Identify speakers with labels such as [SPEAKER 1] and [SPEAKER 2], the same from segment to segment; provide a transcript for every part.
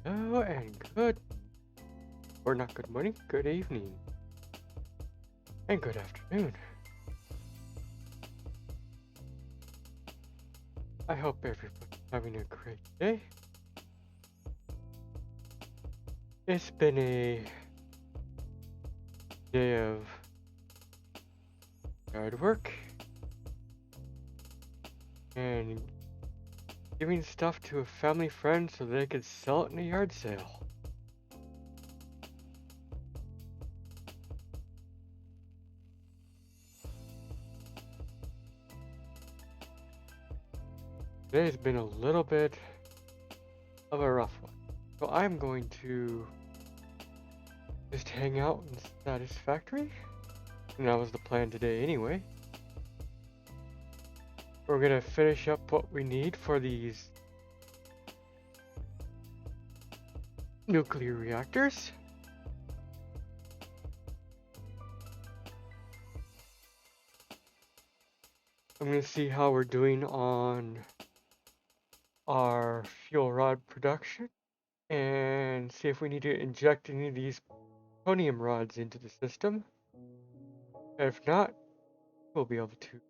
[SPEAKER 1] Hello and or not good morning, good evening, and good afternoon. I hope everybody's having a great day. It's been a day of hard work and giving stuff to a family friend so they could sell it in a yard sale. Today's been a little bit of a rough one, so I'm going to just hang out in Satisfactory, and that was the plan today anyway. We're gonna finish up what we need for these nuclear reactors. I'm gonna see how we're doing on our fuel rod production and see if we need to inject any of these plutonium rods into the system. And if not, we'll be able to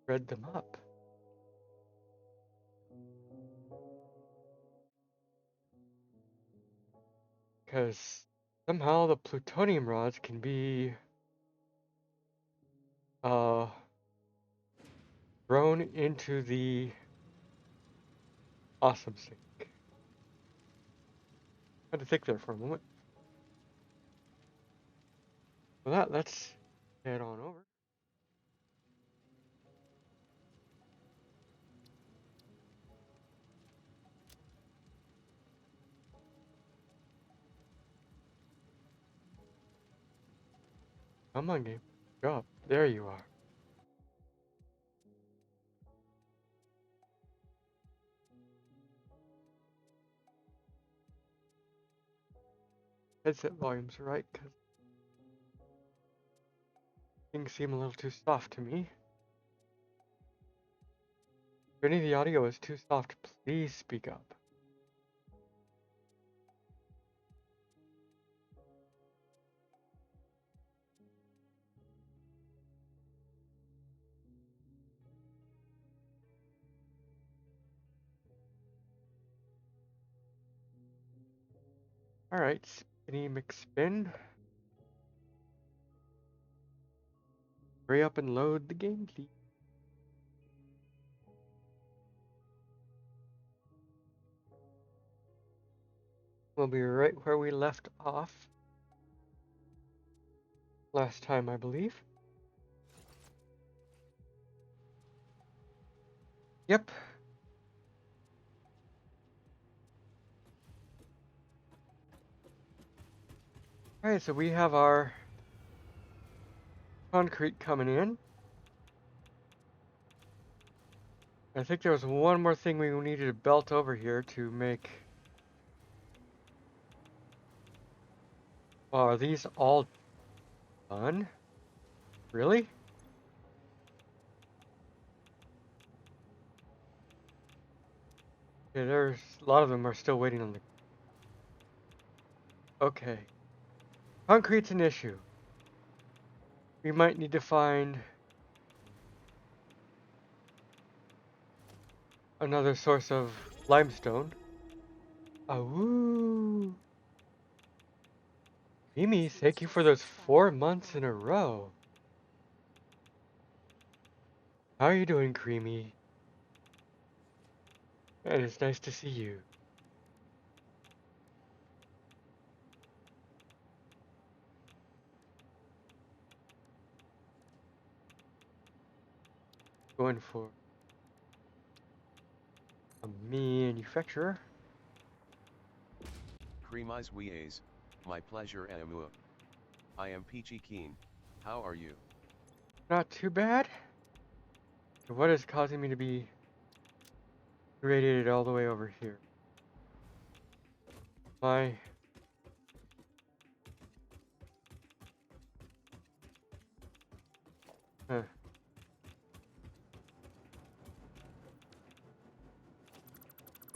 [SPEAKER 1] thread them up. Because somehow the plutonium rods can be thrown into the awesome sink. I had to think there for a moment. For that, let's head on over. Come on, game. Go up. There you are. Headset volume's right, because things seem a little too soft to me. If any of the audio is too soft, please speak up. Alright, spinny McSpin. Hurry up and load the game, please. We'll be right where we left off last time, I believe. Yep. Alright, so we have our concrete coming in. I think there was one more thing we needed to belt over here to make. Oh, are these all done? Really? Yeah, there's a lot of them are still waiting on the. Okay. Concrete's an issue. We might need to find another source of limestone. Woo! Mimi, thank you for those 4 months in a row. How are you doing, Creamy? And it's nice to see you. Going for a manufacturer.
[SPEAKER 2] Cremise Wies, my pleasure Amua. I am peachy keen. How are you?
[SPEAKER 1] Not too bad. What is causing me to be radiated all the way over here? My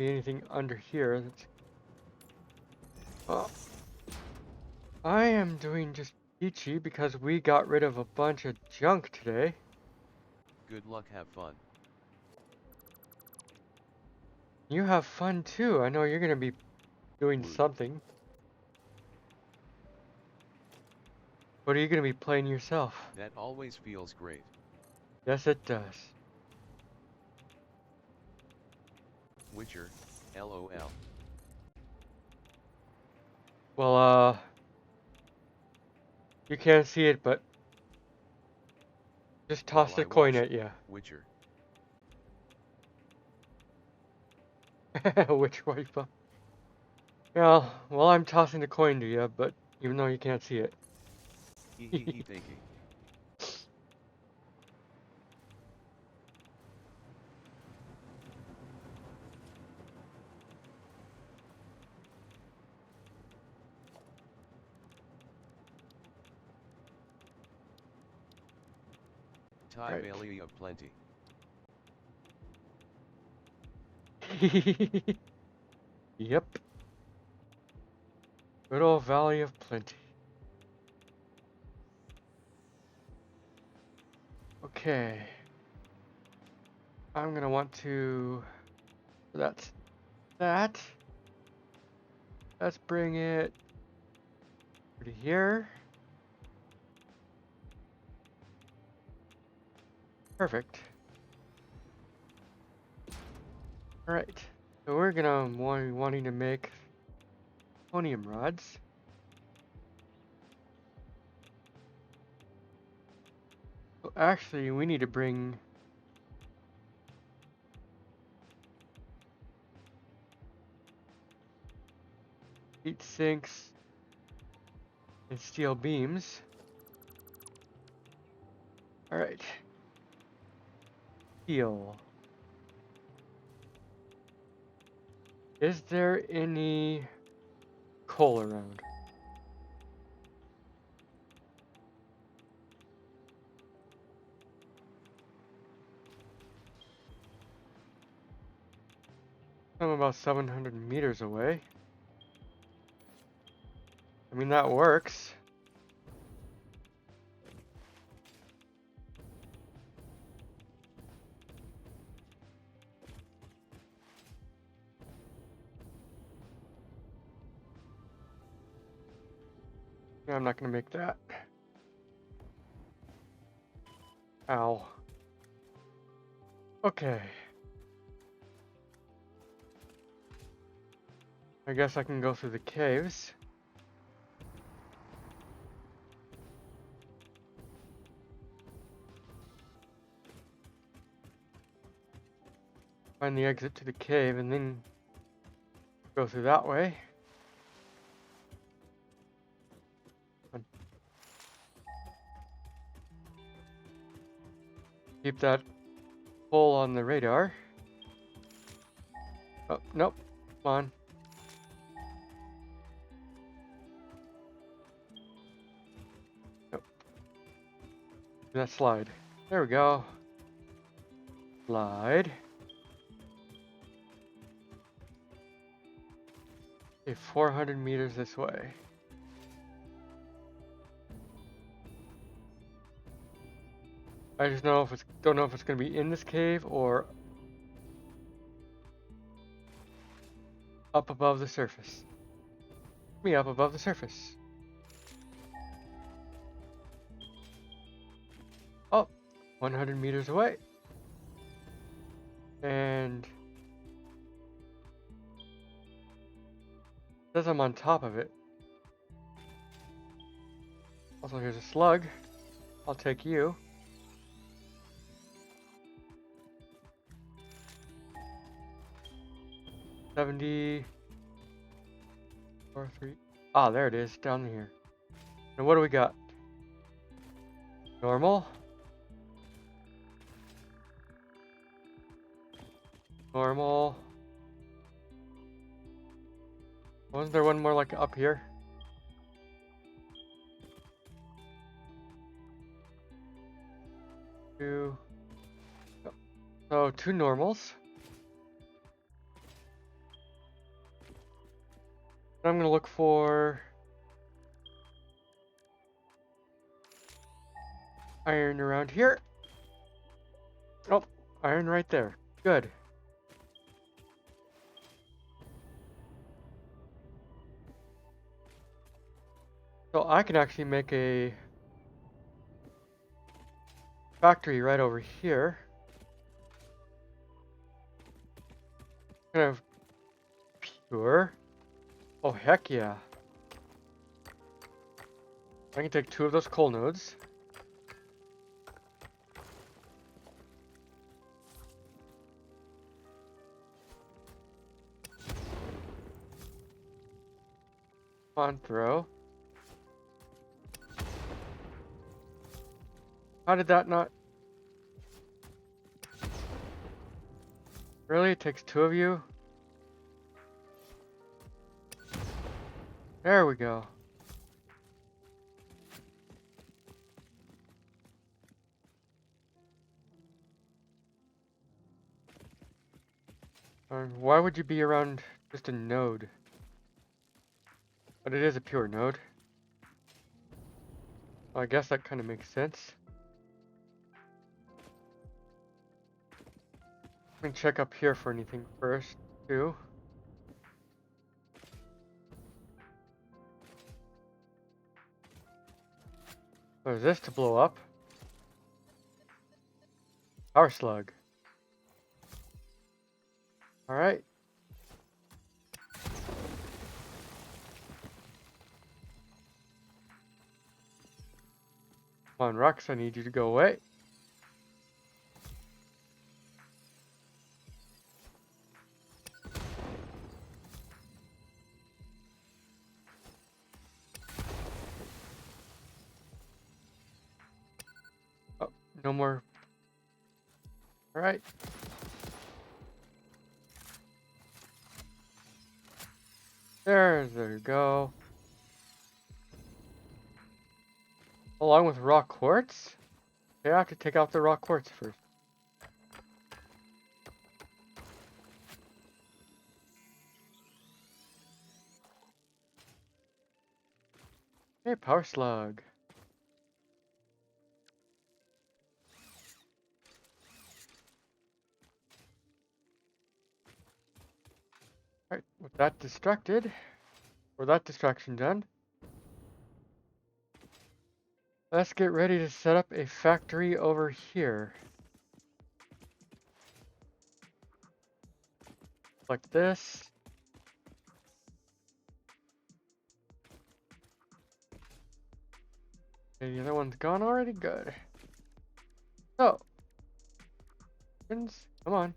[SPEAKER 1] be anything under here that's Well, I am doing just peachy because we got rid of a bunch of junk today.
[SPEAKER 2] Good luck, have fun.
[SPEAKER 1] You have fun too. I know you're gonna be doing
[SPEAKER 2] Woot.
[SPEAKER 1] something. What are you gonna be playing yourself?
[SPEAKER 2] That always feels great.
[SPEAKER 1] Yes, it does.
[SPEAKER 2] Witcher, LOL.
[SPEAKER 1] Well, you can't see it, but just toss
[SPEAKER 2] While
[SPEAKER 1] the
[SPEAKER 2] I
[SPEAKER 1] coin
[SPEAKER 2] watch,
[SPEAKER 1] at you.
[SPEAKER 2] Witcher.
[SPEAKER 1] Which wife? Yeah, well, I'm tossing the coin to you, but even though you can't see it.
[SPEAKER 2] Hee hee hee thinking. Thai
[SPEAKER 1] Right.
[SPEAKER 2] Valley of Plenty.
[SPEAKER 1] Yep. Good old Valley of Plenty. Okay. I'm gonna want to. That's that. Let's bring it to here. Perfect. Alright. So we're gonna wanting to make plutonium rods. So actually, we need to bring heat sinks and steel beams. Alright. Steel. Is there any coal around? I'm about 700 meters away. I mean, that works. Yeah, I'm not gonna make that. Ow. Okay. I guess I can go through the caves. Find the exit to the cave and then go through that way. Keep that hole on the radar. Oh, nope. Come on. Nope. Do that slide. There we go. Slide. Okay, 400 meters this way. I just don't know if it's gonna be in this cave or up above the surface. Me up above the surface. Oh, 100 meters away. And says I'm on top of it. Also, here's a slug. I'll take you. $70 or 3. Ah, there it is, down here. And what do we got? Normal. Normal. Wasn't there one more like up here? Two. So two normals. I'm gonna look for iron around here. Oh, iron right there. Good. So I can actually make a factory right over here. Kind of pure. Oh, heck yeah. I can take 2 of those coal nodes. On throw. How did that not... Really? It takes 2 of you? There we go. Why would you be around just a node? But it is a pure node. Well, I guess that kind of makes sense. Let me check up here for anything first, too. What is this to blow up? Power slug. Alright. Come on, Rux, I need you to go away. Oh, no more. Alright. There you go. Along with rock quartz? Okay, I have to take out the rock quartz first. Hey, power slug. Alright, with that distracted, or that distraction done, let's get ready to set up a factory over here. Like this. Okay, the other one's gone already? Good. So, friends, come on.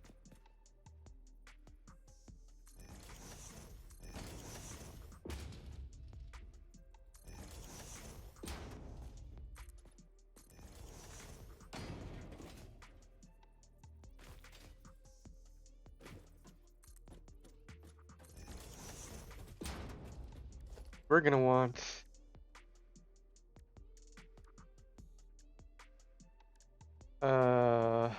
[SPEAKER 1] We're gonna want we're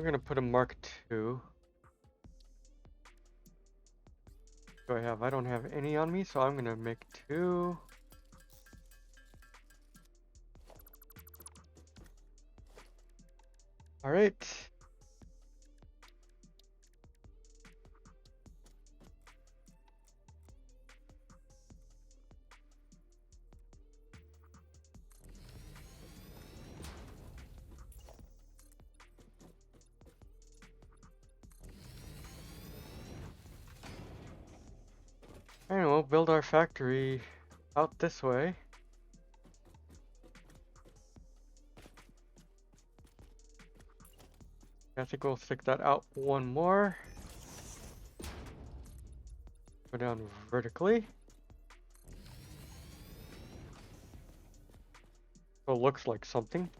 [SPEAKER 1] gonna put a Mark II. Do I have? I don't have any on me, so I'm gonna make 2. Alright. And we'll build our factory out this way. I think we'll stick that out 1 more. Go down vertically. So it looks like something.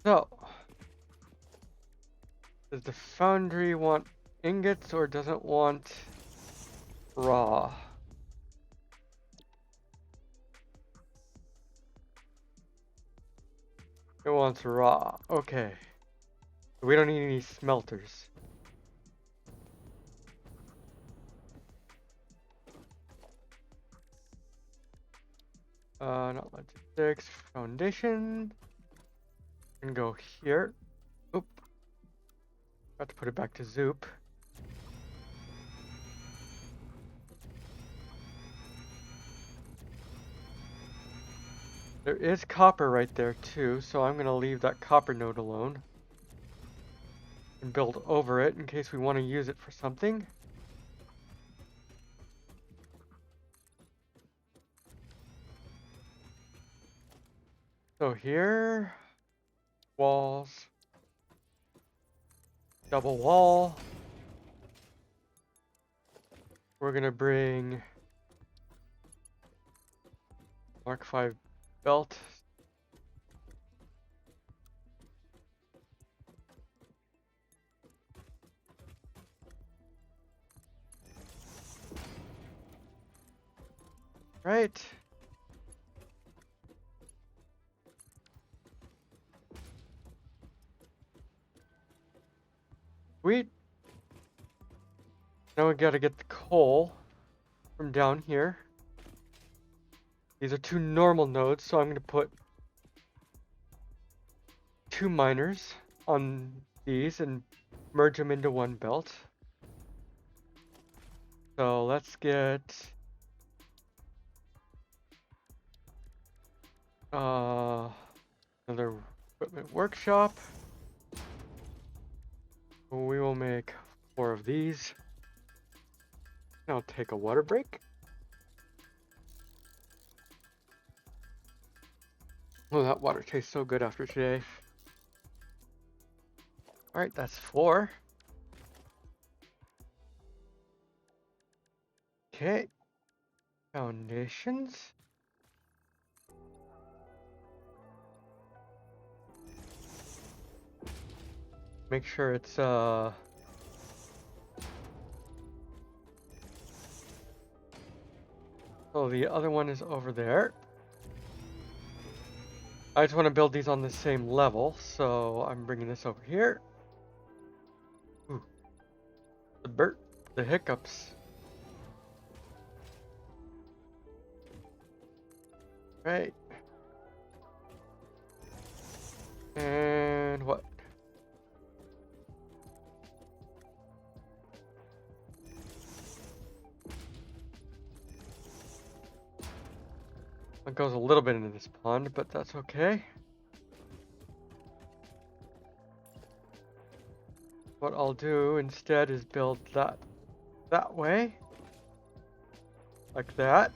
[SPEAKER 1] So, does the foundry want ingots or does it want raw? It wants raw. Okay. We don't need any smelters. Not logistics. Foundation. And go here. Oop. Got to put it back to Zoop. There is copper right there too, so I'm gonna leave that copper node alone. And build over it in case we want to use it for something. So here, walls, double wall. We're gonna bring Mark 5 belt. Right. Sweet. Now we gotta get the coal from down here. These are two normal nodes, so I'm gonna put two miners on these and merge them into one belt. So let's get another equipment workshop. We will make 4 of these. Now take a water break. Oh, that water tastes so good after today. Alright, that's 4. Okay. Foundations. Make sure it's oh, the other one is over there. I just want to build these on the same level, so I'm bringing this over here. Ooh. The hiccups. Right. And what? It goes a little bit into this pond, but that's okay. What I'll do instead is build that way. Like that.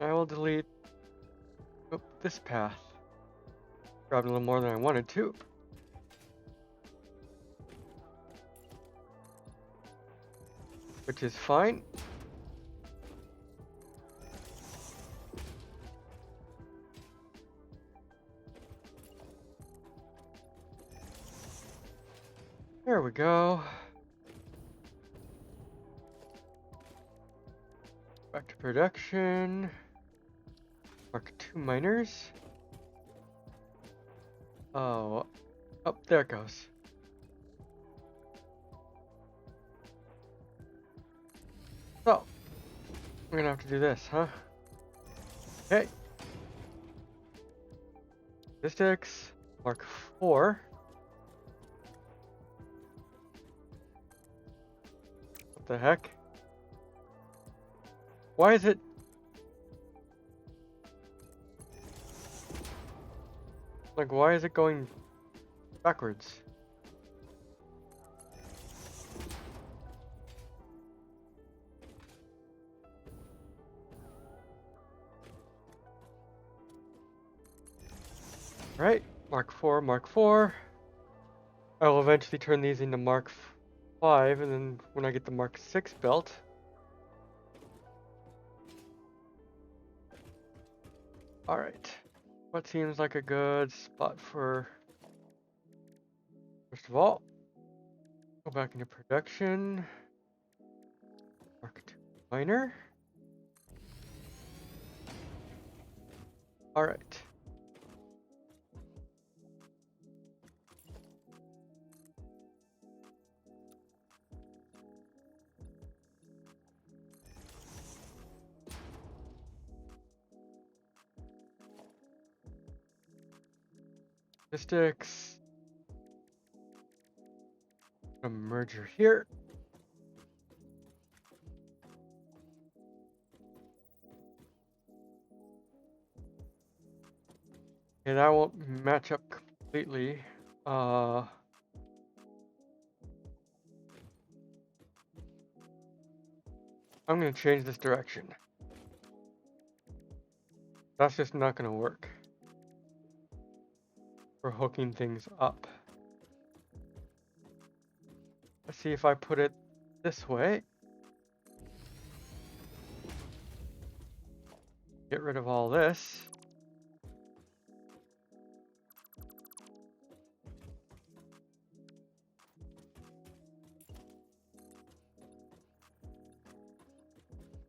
[SPEAKER 1] I will delete this path. Grabbed a little more than I wanted to. Which is fine. There we go. Back to production. Mark 2 miners. Oh, there it goes. So, we're gonna have to do this, huh? Okay. Statistics, Mark 4. What the heck? Why is it? Like, why is it going backwards? Right, Mark 4, Mark 4. I will eventually turn these into Mark 5, and then when I get the Mark 6 belt. Alright. What seems like a good spot for... First of all, go back into production. Mark 2 miner. All right. Statistics. A merger here. Okay, that won't match up completely. I'm gonna change this direction. That's just not gonna work for hooking things up. Let's see if I put it this way. Get rid of all this.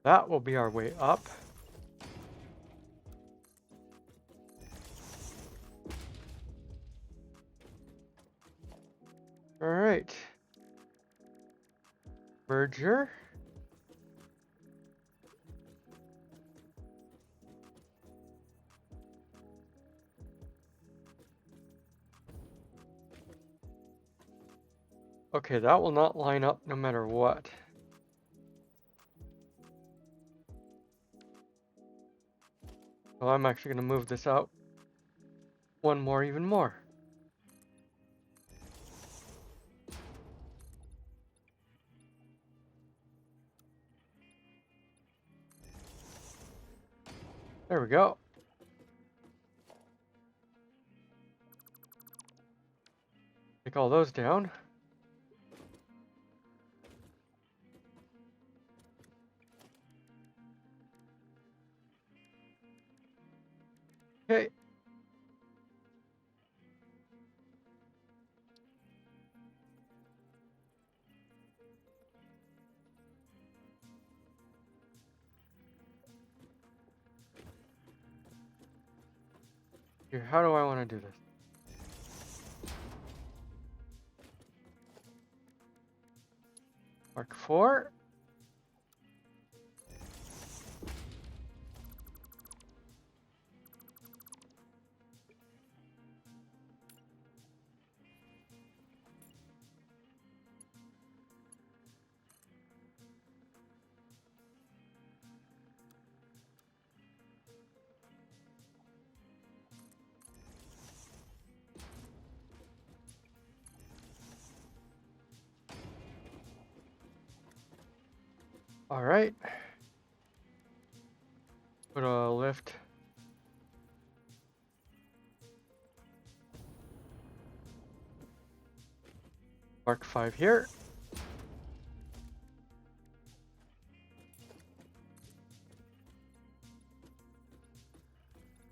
[SPEAKER 1] That will be our way up. All right. Merger. Okay, that will not line up no matter what. So I'm actually going to move this out one more, even more. There we go. Take all those down. Okay. Here, how do I want to do this? Mark 4. All right. Put a lift. Mark 5 here.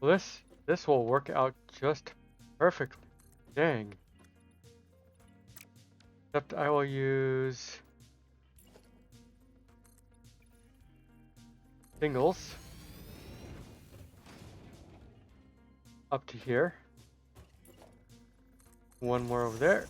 [SPEAKER 1] Well, this will work out just perfectly. Dang. Except I will use singles up to here. One more over there.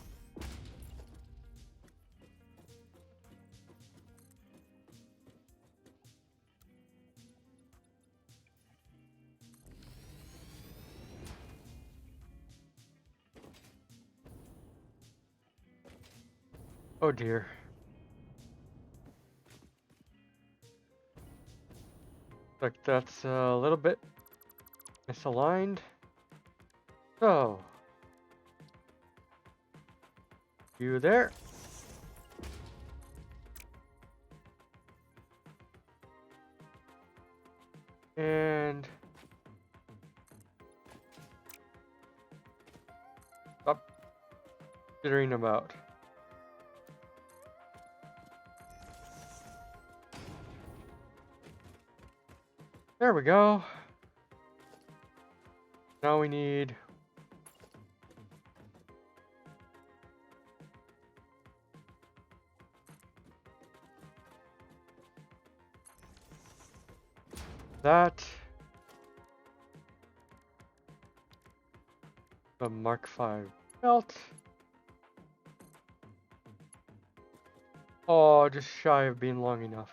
[SPEAKER 1] Oh dear. Like that's a little bit misaligned. So, you there. And stop jittering about. There we go. Now we need that. The Mark V belt. Oh, just shy of being long enough.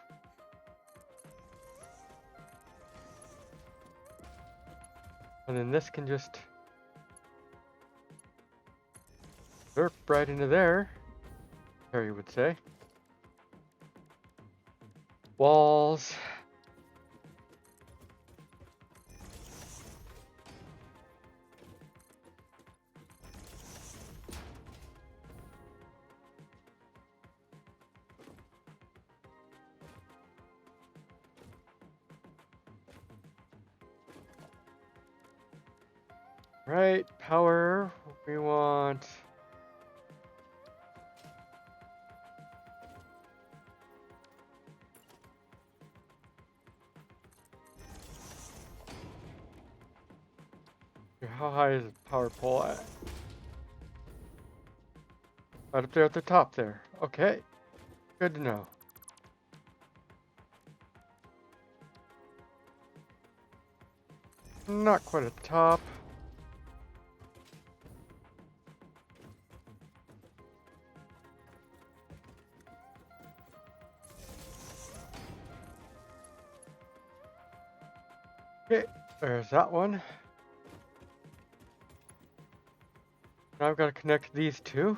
[SPEAKER 1] And then this can just derp right into there, Harry would say. Walls. Right, power. We want how high is the power pole at? Right up there at the top there. Okay, good to know. Not quite at the top. Okay, there's that one. Now I've got to connect these two.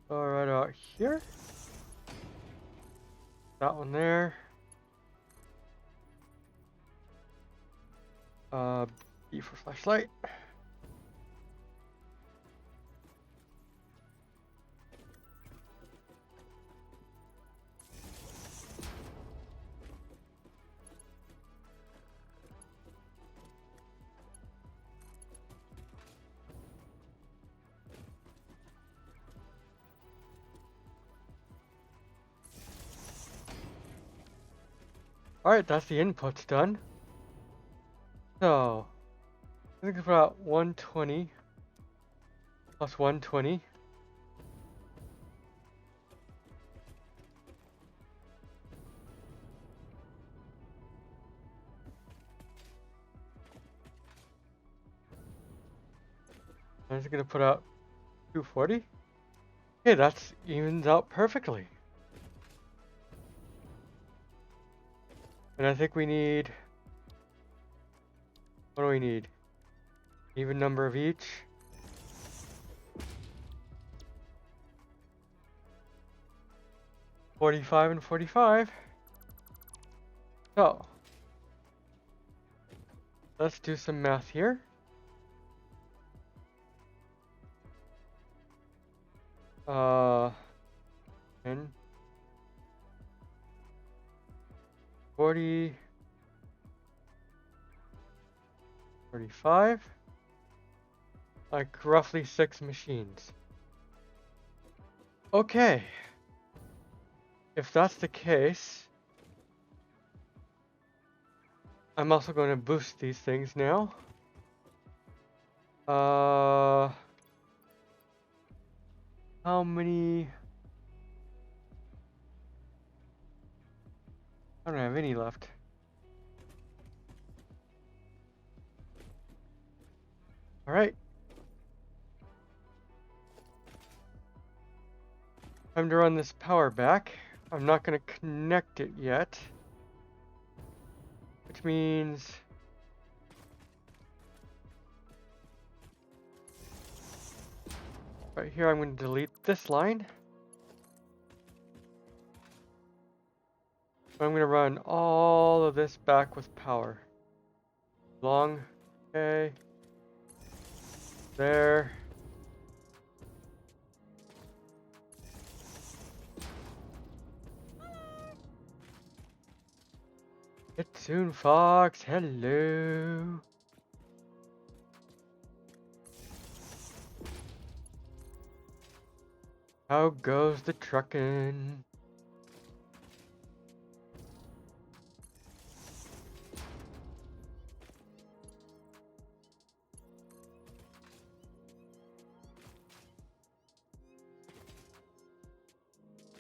[SPEAKER 1] All right, out here. That one there. B for flashlight. All right, that's the inputs done. So, I think it's about 120 plus 120. I'm just gonna put out 240. Okay, that's evens out perfectly. And I think we need, what do we need? Even number of each. $45 and $45. So, let's do some math here. And 40, 35, like roughly 6 machines. Okay, if that's the case, I'm also going to boost these things now. How many? I don't have any left. All right. Time to run this power back. I'm not going to connect it yet, which means right here I'm going to delete this line. I'm going to run all of this back with power. Long, okay. There. Kitsune Fox, hello. How goes the truckin'?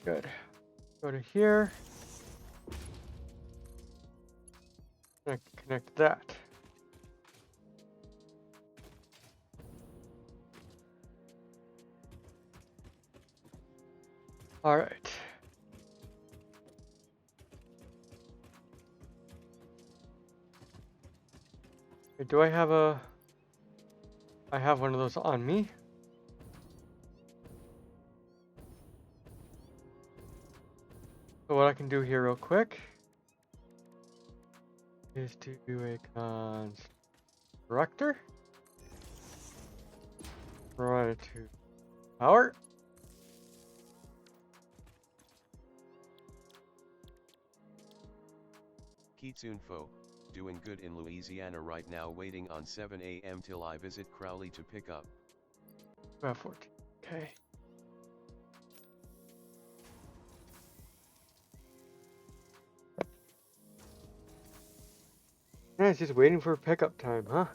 [SPEAKER 1] Good. Go to here. Connect that. All right. Do I have a... I have one of those on me. So what I can do here real quick is to do a constructor. Run it to power.
[SPEAKER 2] Kitsune Fo, doing good in Louisiana right now, waiting on 7 a.m. till I visit Crowley to pick up.
[SPEAKER 1] About 14. Okay. Yeah, it's just waiting for pickup time, huh?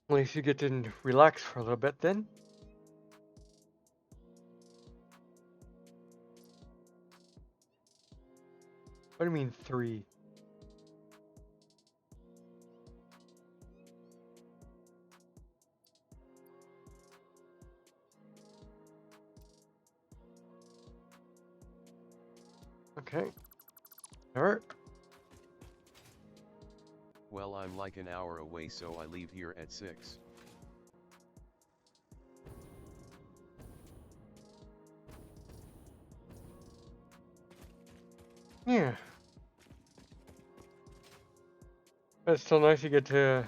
[SPEAKER 1] At least you get to relax for a little bit then. What do you mean 3? Okay. Alright.
[SPEAKER 2] Well, I'm like an hour away, so I leave here at 6.
[SPEAKER 1] Yeah. But it's still nice you get to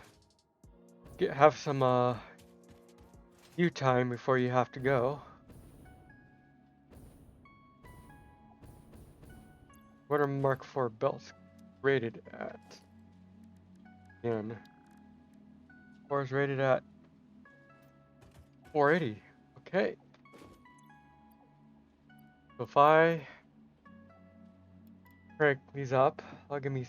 [SPEAKER 1] have some you time before you have to go. What are Mark IV belts rated at? And 4 is rated at 480. Okay. So if I crank these up, I'll give me.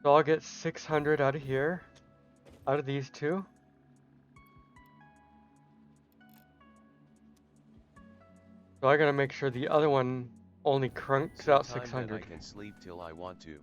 [SPEAKER 1] So I'll get 600 out of here, out of these two. So I gotta make sure the other one only cranks out 600.
[SPEAKER 2] I can sleep till I want to.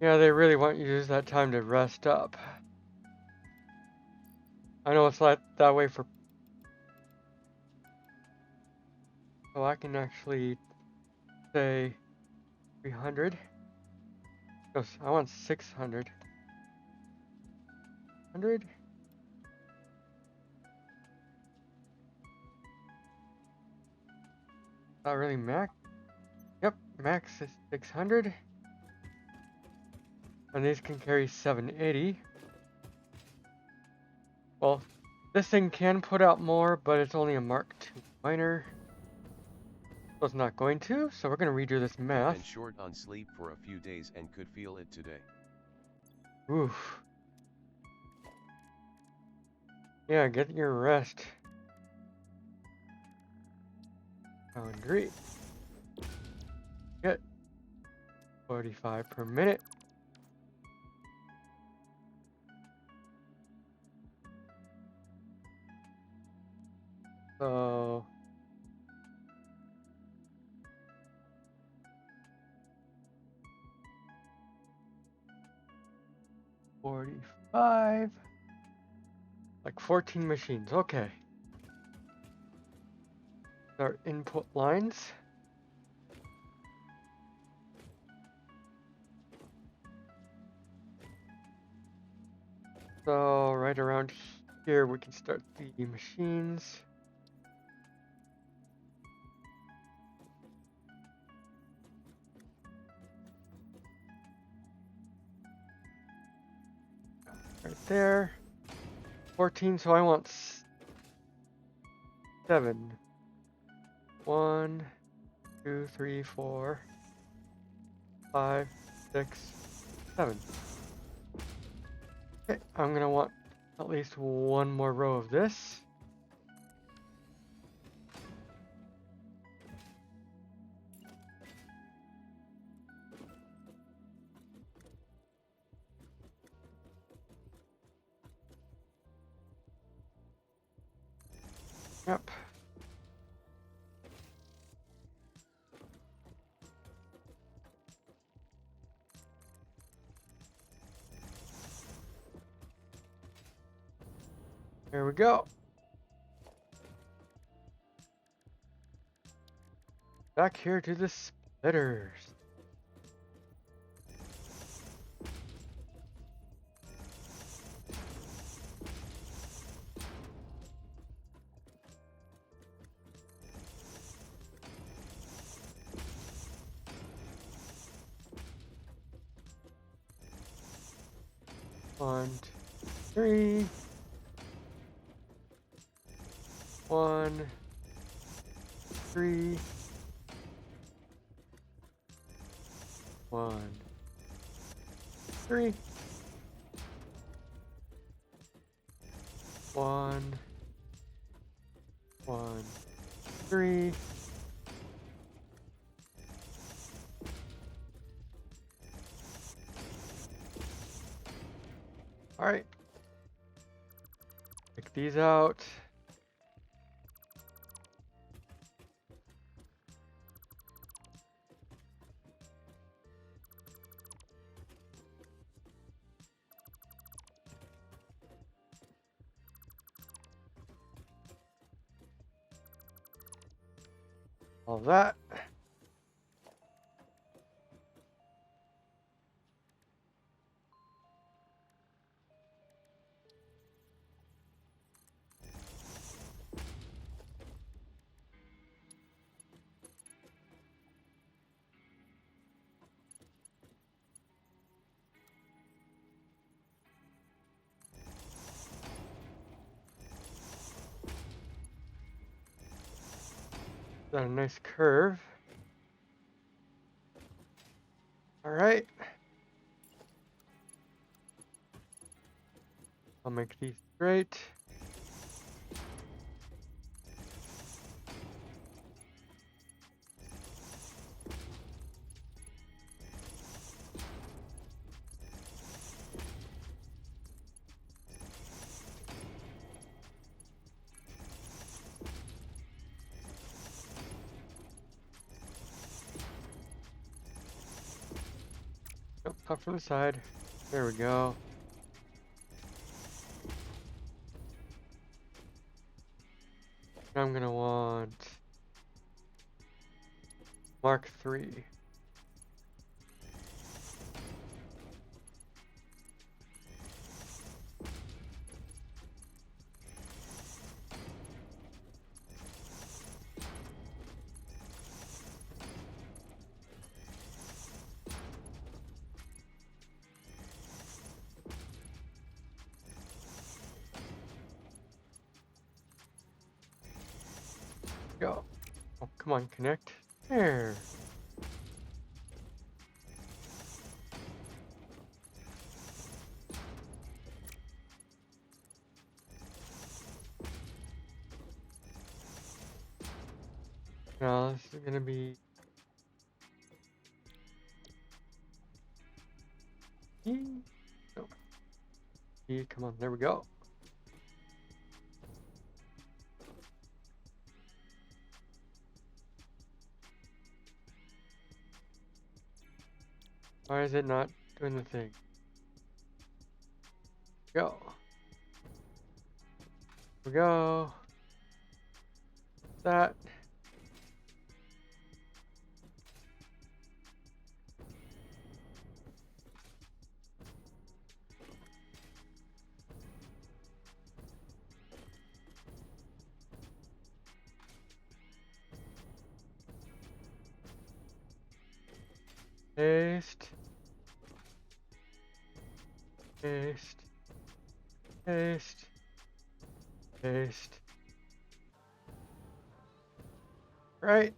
[SPEAKER 1] Yeah, they really want you to use that time to rest up. I know it's not that way for... So I can actually say 300. No, I want 600. 100? Not really max. Yep, max is 600. And these can carry 780. Well, this thing can put out more, but it's only a Mark II miner. So it's not going to, so we're going to redo this math.
[SPEAKER 2] I've been short on sleep for a few days and could feel it today.
[SPEAKER 1] Oof. Yeah, get your rest. Boundary. Get 45 per minute. So 45. Like 14 machines. Okay. Our input lines. So right around here we can start the machines. Right there. 14, so I want 7. 1, 2, 3, 4, 5, 6, 7. Okay, I'm gonna want at least one more row of this. Yep. There we go. Back here to the splitters. One, two, three. 1, 3. 1, 3. 1, 1, 3. All right. Pick these out. All that. Got a nice curve. All right. I'll make these straight. Nope, not from the side. There we go. Now I'm gonna want Mark 3. Go. Oh, come on, connect. There. Now this is gonna be E. No. E, come on, there we go. Why is it not doing the thing? Go. Here we go. That. Paste. Paste. Paste. Paste. Right.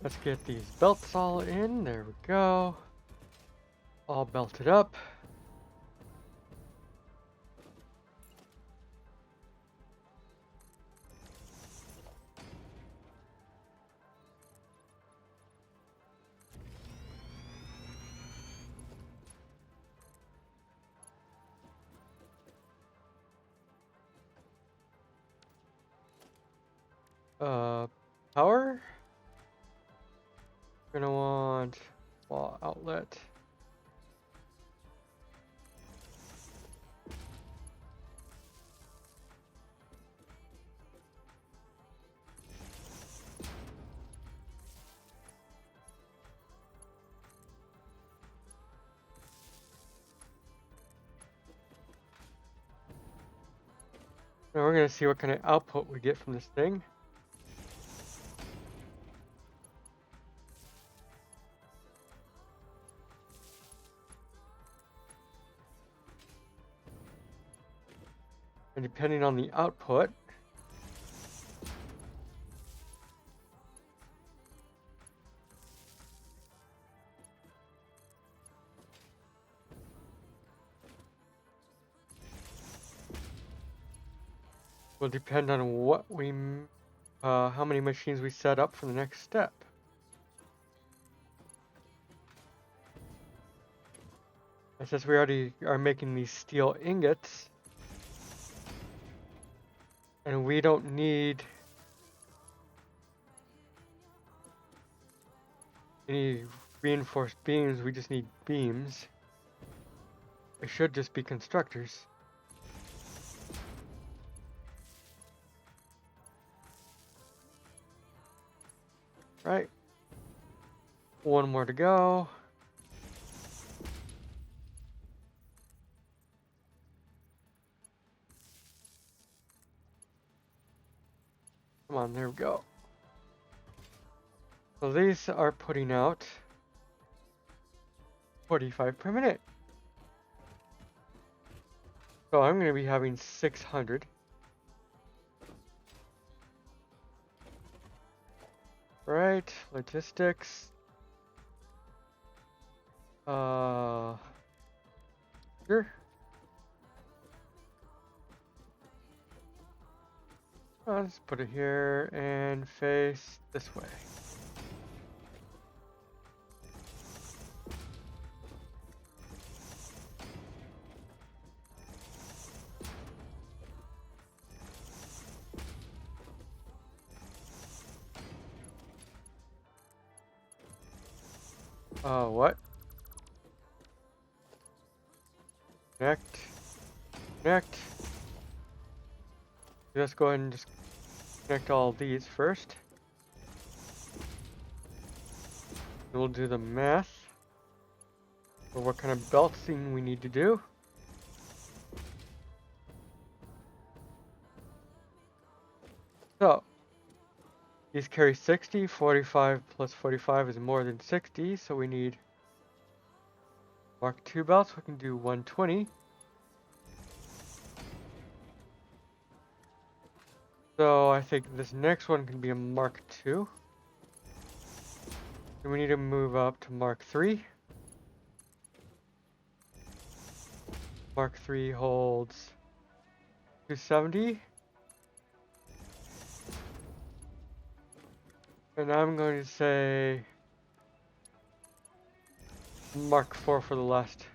[SPEAKER 1] Let's get these belts all in. There we go. All belted up. Power. Gonna want wall outlet. Now we're gonna see what kind of output we get from this thing. And depending on the output, will depend on what we, how many machines we set up for the next step. And since we already are making these steel ingots, and we don't need any reinforced beams, we just need beams. It should just be constructors. Right. One more to go. Come on, there we go. So these are putting out 45 per minute. So I'm going to be having 600. Right, logistics. Here. I'll just put it here and face this way. What? Connect. Connect. Let's go ahead and just connect all these first. And we'll do the math for what kind of belting we need to do. So, these carry 60, 45 plus 45 is more than 60, so we need Mark II belts. We can do 120. So I think this next one can be a Mark II. Then we need to move up to Mark III. Mark III holds 270. And I'm going to say Mark IV for the last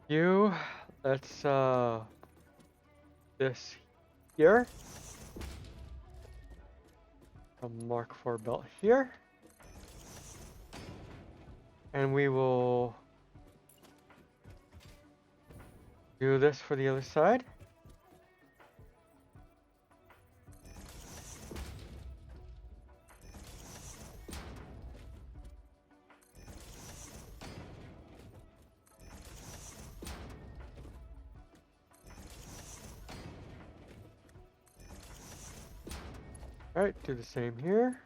[SPEAKER 1] few. Let's this here. a Mark IV belt here. And we will do this for the other side. Alright, do the same here.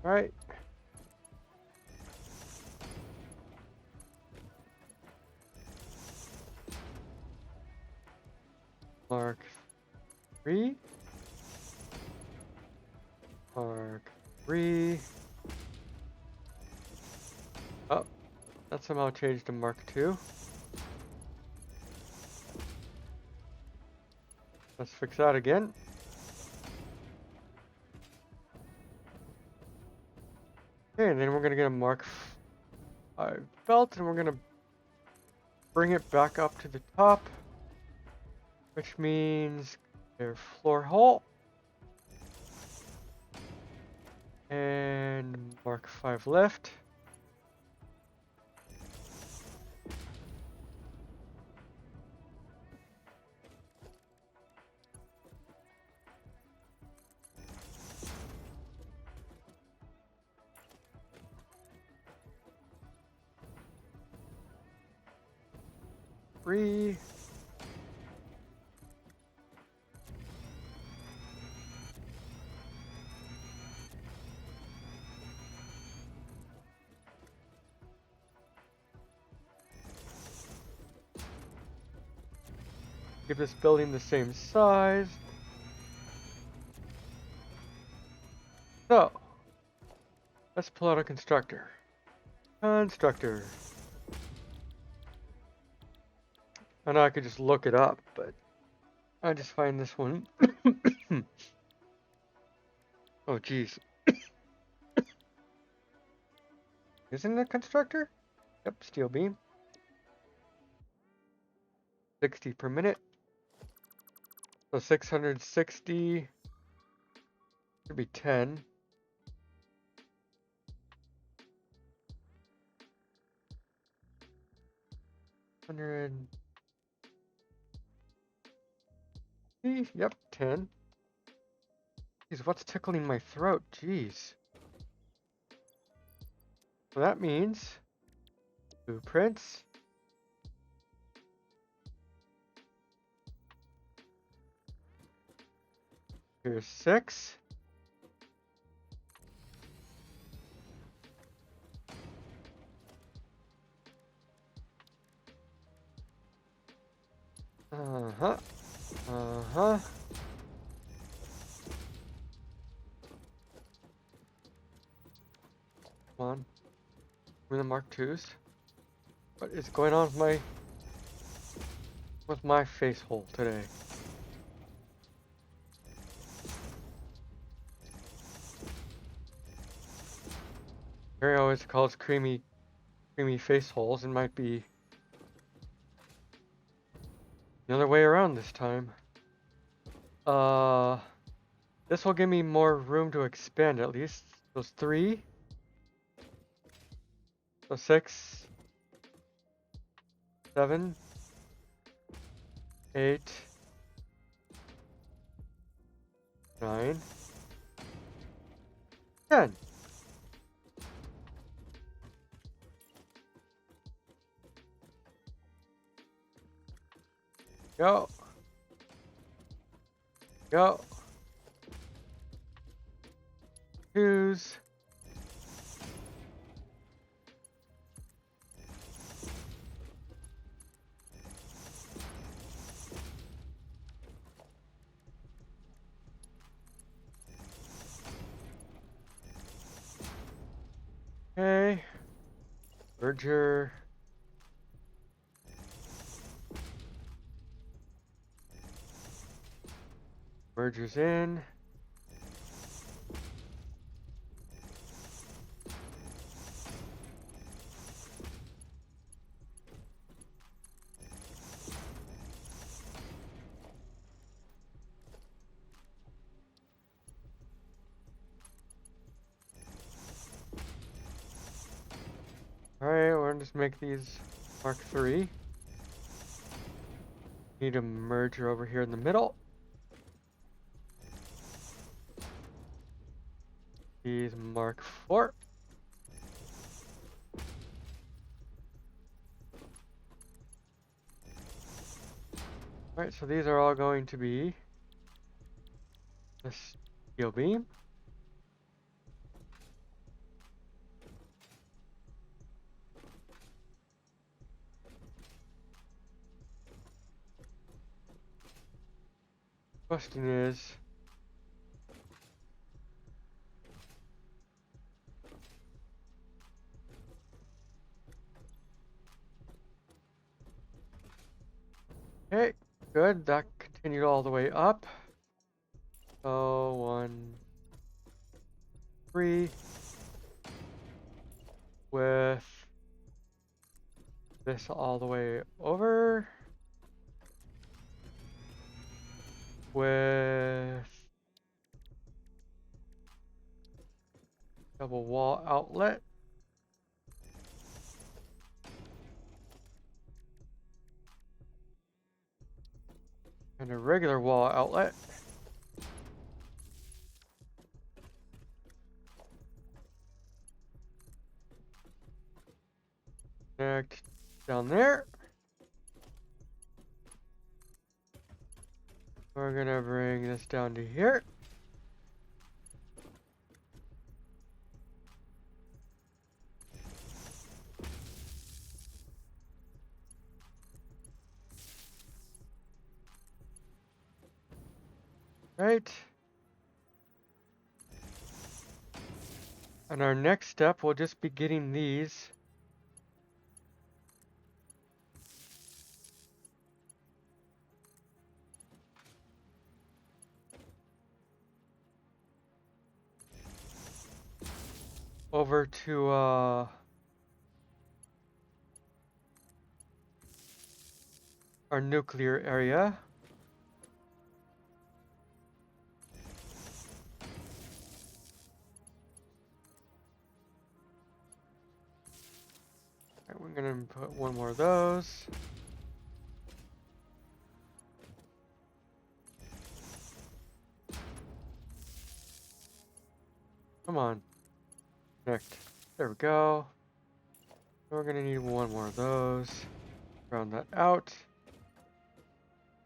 [SPEAKER 1] Alright. Mark 3. Mark 3. Oh, that somehow changed to Mark 2. Let's fix that again. Okay, and then we're gonna get a Mark 5 belt, and we're gonna bring it back up to the top, which means their floor hole. And Mark 5 lift. Three. Keep this building the same size. So, let's pull out a constructor. Constructor. I know I could just look it up, but I just find this one. Oh, geez. Isn't it a constructor? Yep, steel beam. 60 per minute. So 660 should be 10. 100. Yep, 10. Jeez, what's tickling my throat? Jeez. So that means blueprints. Here's 6. Uh-huh. Uh-huh. Come on. We're the Mark IIs. What is going on with my face hole today? Harry always calls creamy face holes. It might be the other way around this time. This will give me more room to expand at least. Those 3. So 6. 7. 8. 9. 10. Go. Go. 2s. Okay. Merger. Mergers in. let's make these Mark III. Need a merger over here in the middle. These Mark IV. Alright, so these are all going to be the steel beam. Question is, okay, good, that continued all the way up. So 1, 3 with this all the way over with double wall outlet. And a regular wall outlet. Connect down there. We're gonna bring this down to here. Right. And our next step will just be getting these over to our nuclear area. Right, we're gonna put one more of those. Come on. Connect. There we go. We're gonna need one more of those. Round that out.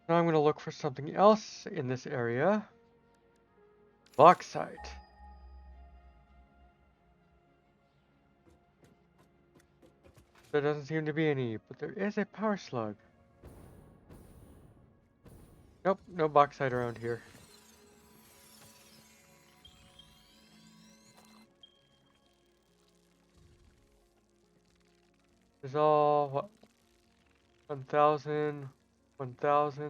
[SPEAKER 1] Now I'm gonna look for something else in this area. Bauxite. There doesn't seem to be any, but there is a power slug. Nope, no bauxite around here. There's all, what, 1,000, 1,000.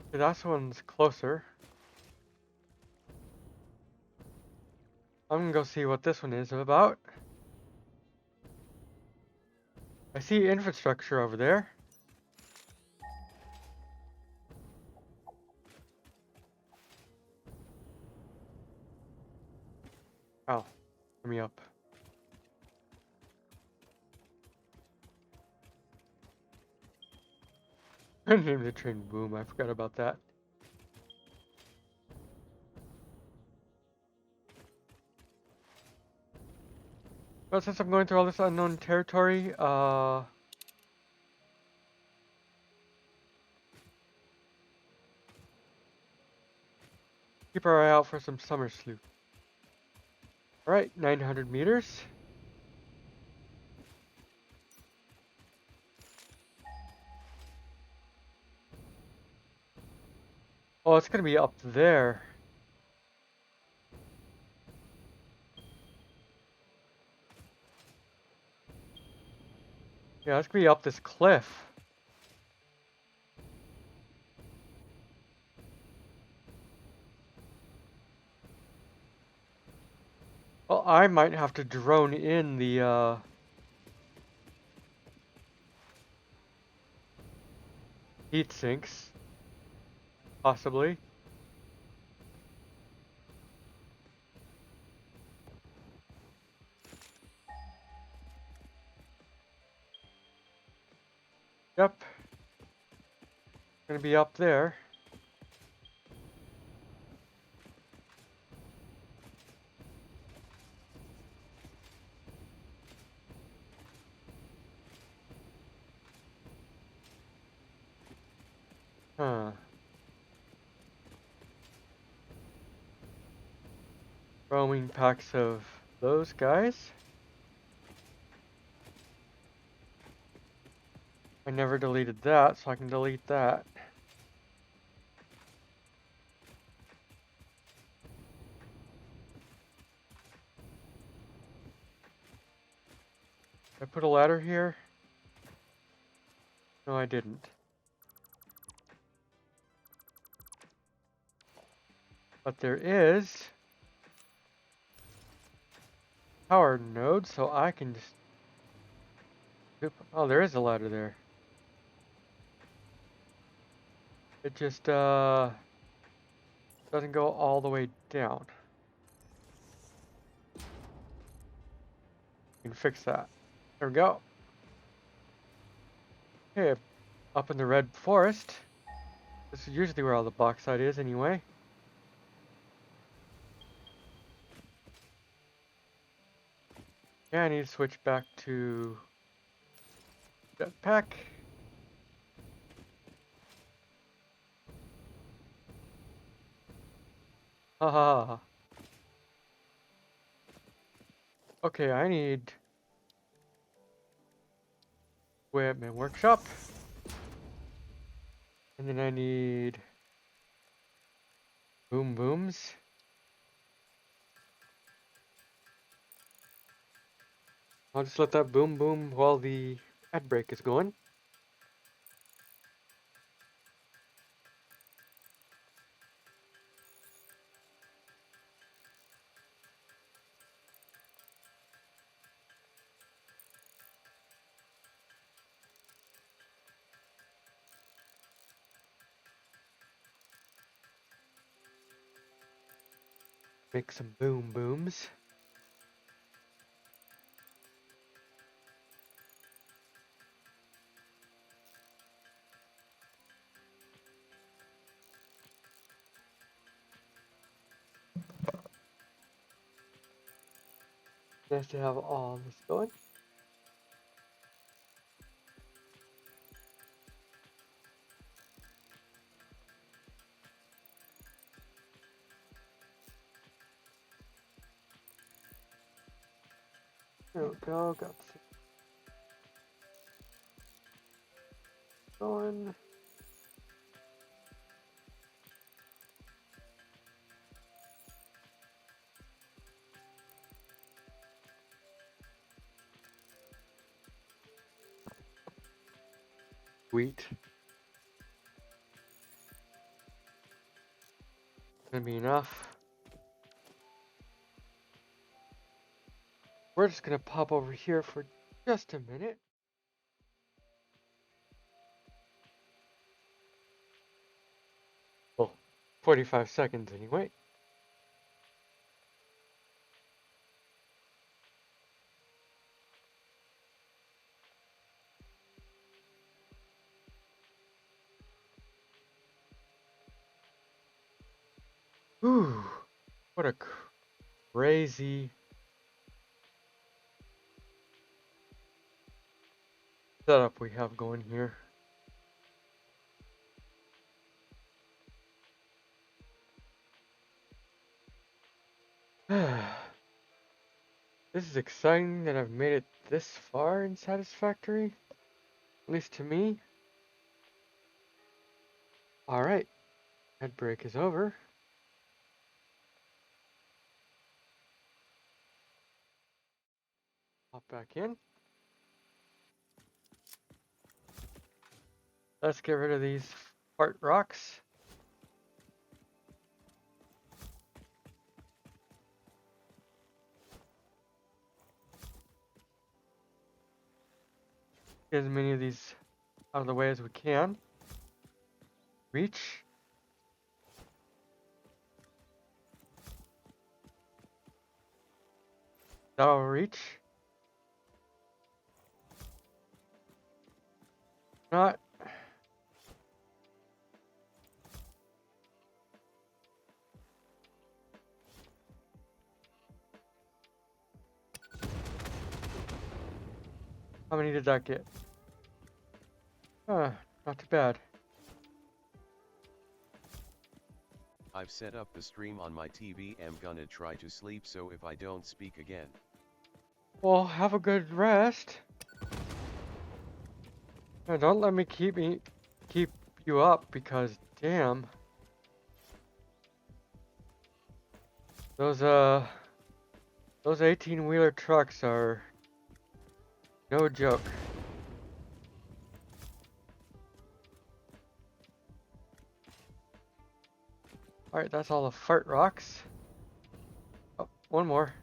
[SPEAKER 1] Okay, that one's closer. I'm gonna go see what this one is about. I see infrastructure over there. Oh, let me up. I named the train Boom, I forgot about that. But since I'm going through all this unknown territory, keep our eye out for some summer sloop. Alright, 900 meters. Oh, it's gonna be up there. Yeah, it's gonna be up this cliff. Well, I might have to drone in the heat sinks. Possibly. Yep. Gonna be up there. Huh. Roaming packs of those guys. I never deleted that, so I can delete that. I put a ladder here? No, I didn't. But there is power node, so I can just... Oh, there is a ladder there. It just, doesn't go all the way down. You can fix that. There we go. Okay, up in the red forest. This is usually where all the bauxite is anyway. Yeah, I need to switch back to jetpack. Haha. Okay, I need equipment workshop. And then I need boom booms. I'll just let that boom boom while the ad break is going. Make some boom booms. Nice to have all this going. There we go, got some going. Sweet. Gonna be enough. We're just gonna pop over here for just a minute. Well, 45 seconds anyway. Whew, what a crazy setup we have going here. This is exciting that I've made it this far in Satisfactory, at least to me. Alright, that break is over. Hop back in. Let's get rid of these fart rocks. Get as many of these out of the way as we can. Reach. That'll reach. Not. How many did that get? Huh, not too bad.
[SPEAKER 2] I've set up the stream on my TV. I'm gonna try to sleep, so if I don't speak again.
[SPEAKER 1] Well, have a good rest. No, don't let me keep you up because damn. Those 18-wheeler trucks are no joke. Alright, that's all the fart rocks. Oh, one more.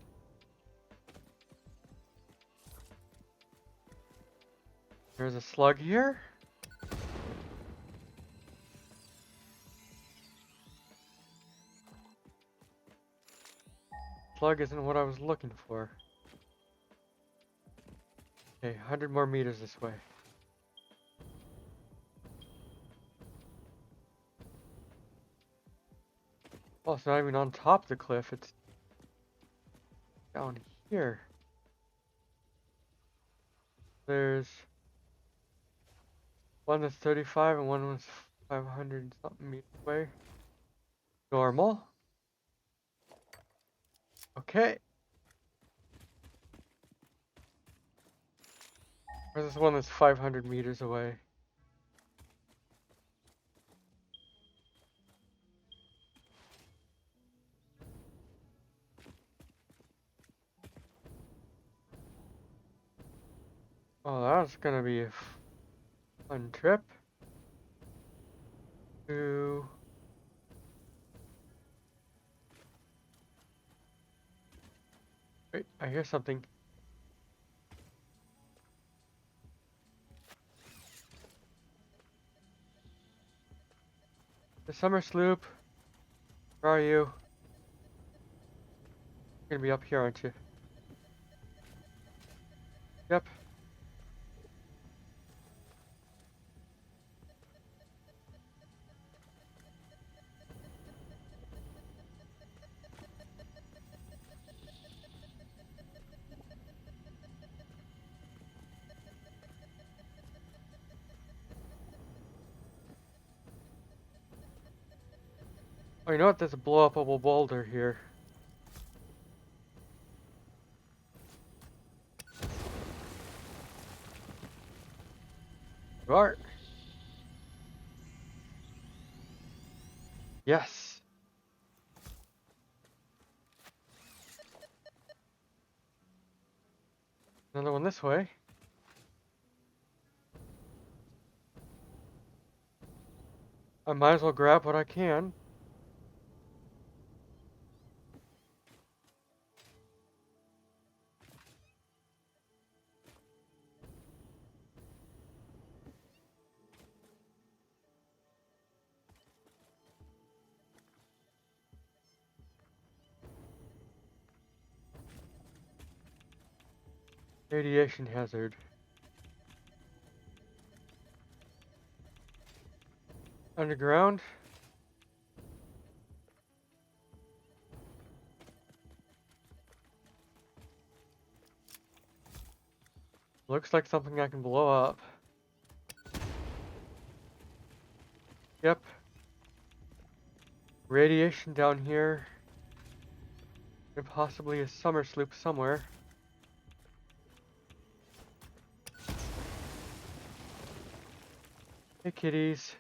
[SPEAKER 1] There's a slug here. Slug isn't what I was looking for. Okay, 100 more meters this way. Oh, it's not even on top of the cliff, it's down here. There's one that's 35 and one was 500 something meters away. Normal. Okay. There's this one that's 500 meters away. Oh, that's gonna be a fun trip. To... Wait, I hear something. The summer sloop. Where are you? You're gonna be up here, aren't you? Yep. Oh, you know what? There's a blow-upable boulder here. You are. Yes. Another one this way. I might as well grab what I can. Radiation hazard. Underground. Looks like something I can blow up. Yep. Radiation down here. And possibly a summer sloop somewhere. Hey kitties.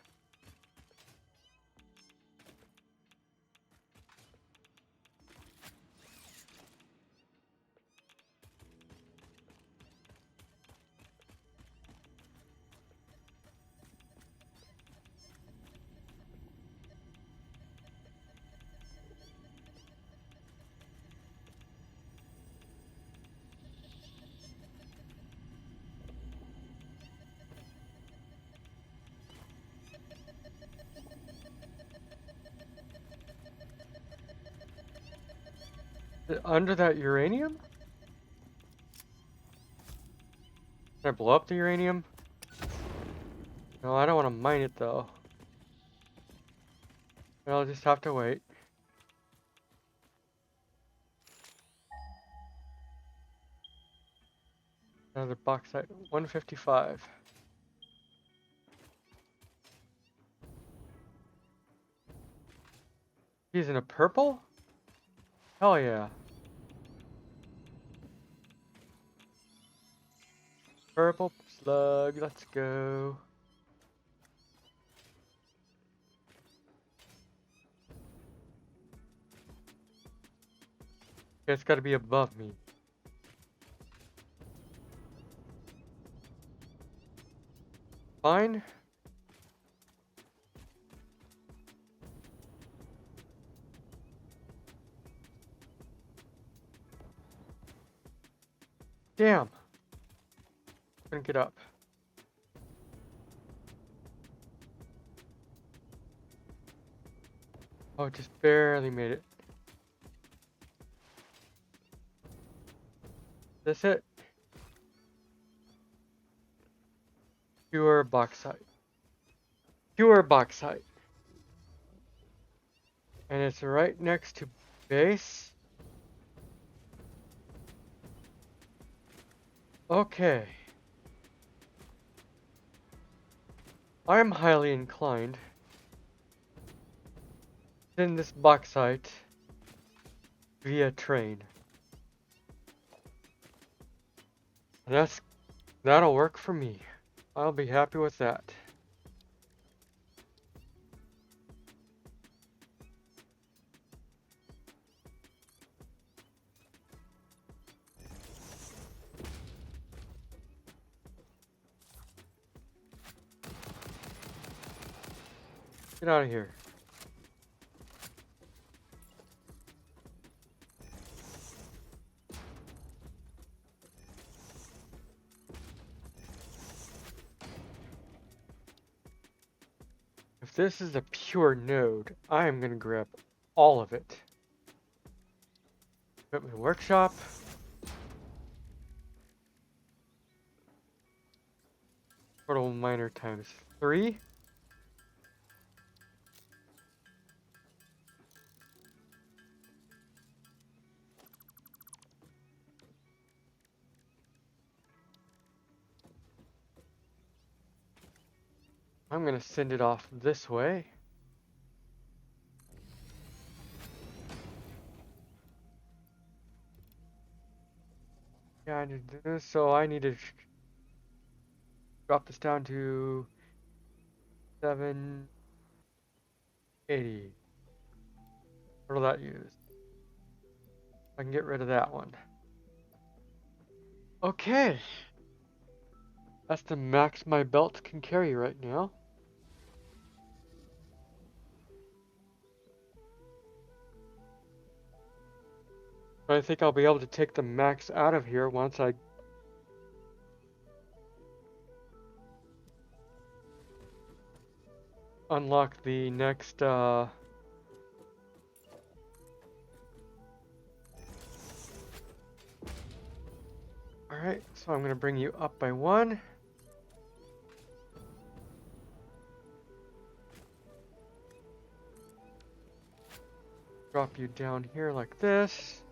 [SPEAKER 1] Under that uranium? Can I blow up the uranium? No, I don't want to mine it though. I'll just have to wait. Another bauxite, 155. He's in a purple? Hell yeah. Purple slug, let's go. Okay, it's gotta be above me. Fine. Damn. Couldn't get up. Oh, just barely made it. That's it. Pure bauxite. Pure bauxite. And it's right next to base. Okay. I'm highly inclined to send this bauxite via train. And that'll work for me. I'll be happy with that. Get out of here. If this is a pure node, I am gonna grab all of it. Equipment workshop. Portable miner times 3. I'm gonna send it off this way. Yeah, I need this, so I need to drop this down to 780. What'll that use? I can get rid of that one. Okay. That's the max my belt can carry right now. But I think I'll be able to take the max out of here once I unlock the next Alright, so I'm gonna bring you up by 1. Drop you down here like this.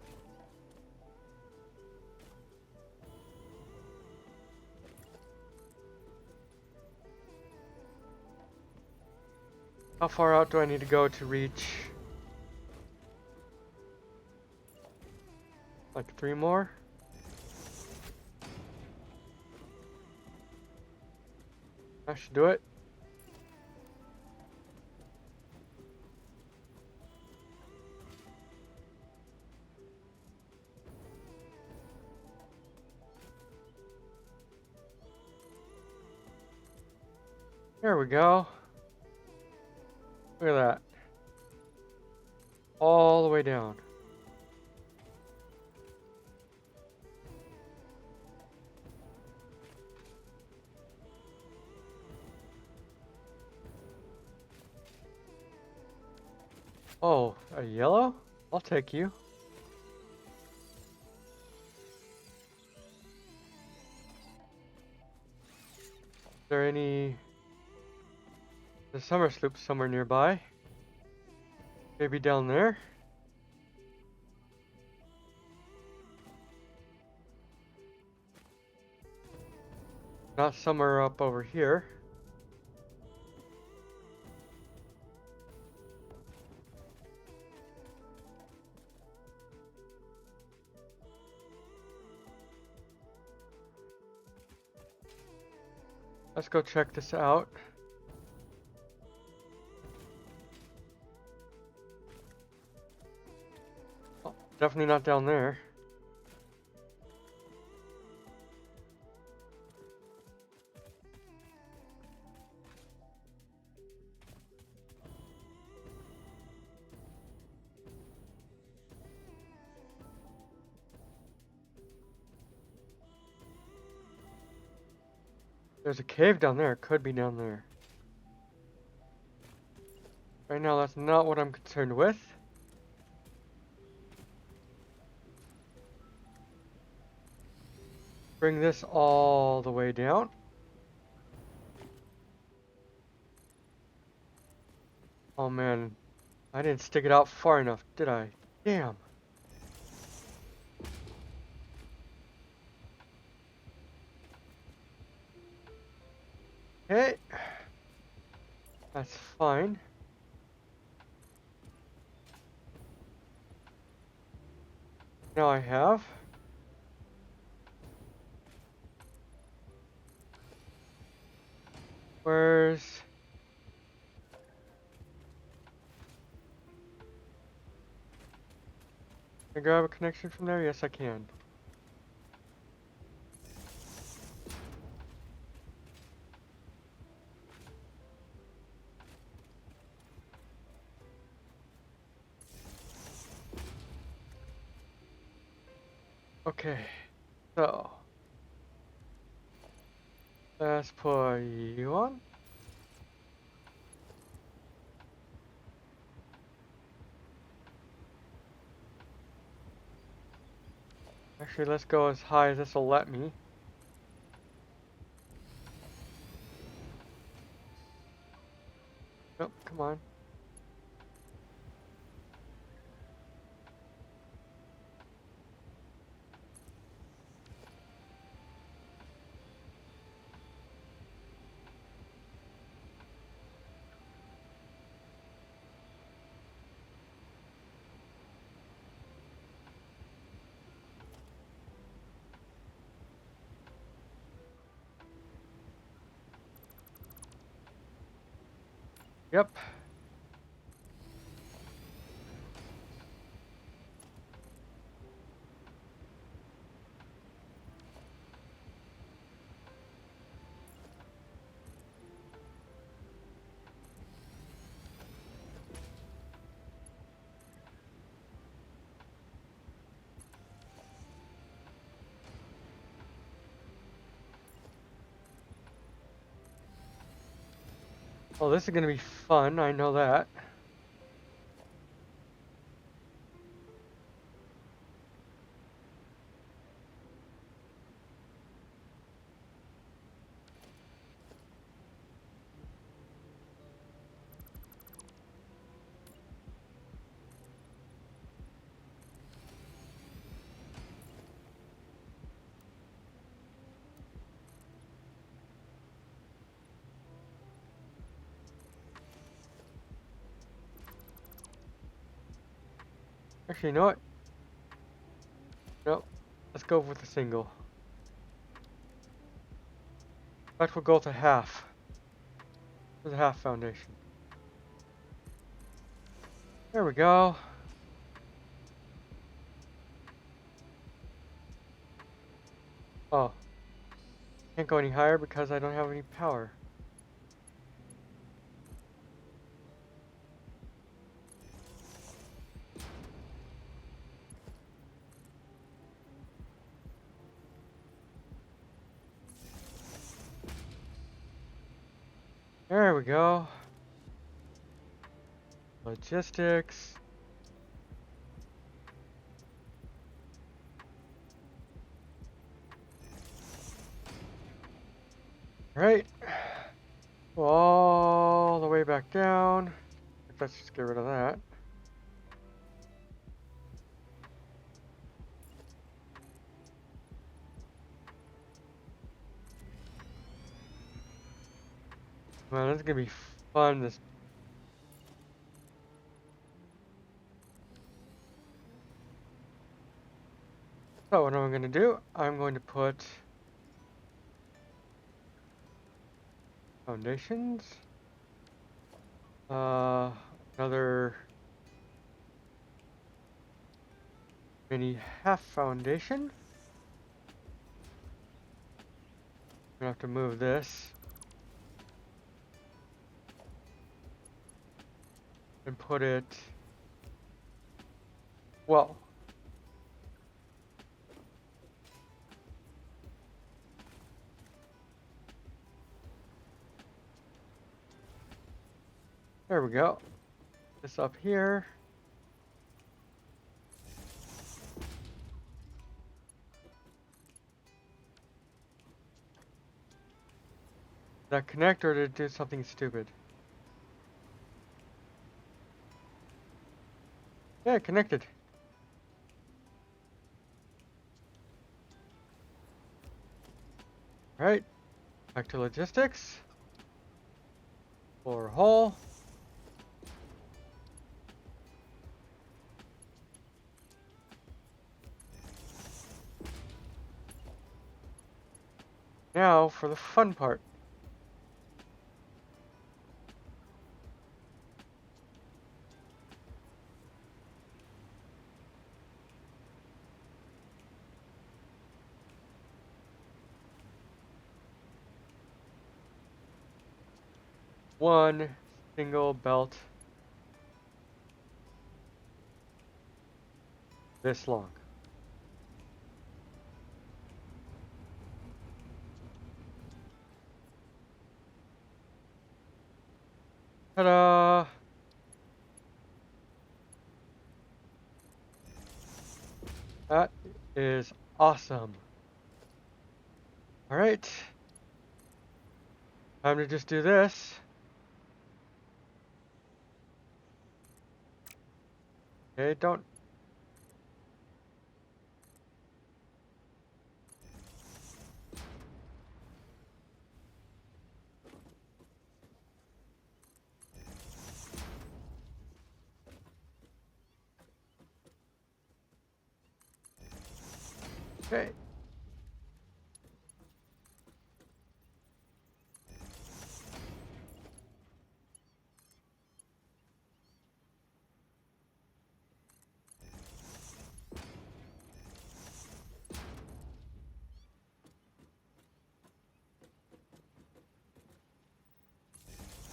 [SPEAKER 1] How far out do I need to go to reach? Like 3 more? That should do it. There we go. Look at that. All the way down. Oh, a yellow? I'll take you. Is there any The summer sloop somewhere nearby. Maybe down there. Not somewhere up over here. Let's go check this out. Oh, definitely not down there. There's a cave down there. It could be down there. Right now, that's not what I'm concerned with. Bring this all the way down. Oh man, I didn't stick it out far enough, did I? Damn. Okay. That's fine. Now I have. Where's... Can I grab a connection from there? Yes, I can. Okay, so let's put you on. Actually, let's go as high as this will let me. Nope, come on. Yep. Oh, this is gonna be fun, I know that. Actually, you know what? Nope. Let's go with a single. In fact, we'll go to half. There's a half foundation. There we go. Oh. Can't go any higher because I don't have any power. There we go. Logistics. Right. All the way back. back down. Let's just get rid of that. Man, this is gonna be fun. This. So what I'm gonna do, I'm going to put foundations. Another mini half foundation. I'm gonna have to move this and put it. Well, there we go. This up here. That connect, or did it do something stupid? Yeah, it connected. Alright, back to logistics. Floor hole. Now for the fun part. One single belt this long. Ta-da! That is awesome. Alright. Time to just do this. Okay, don't. Okay.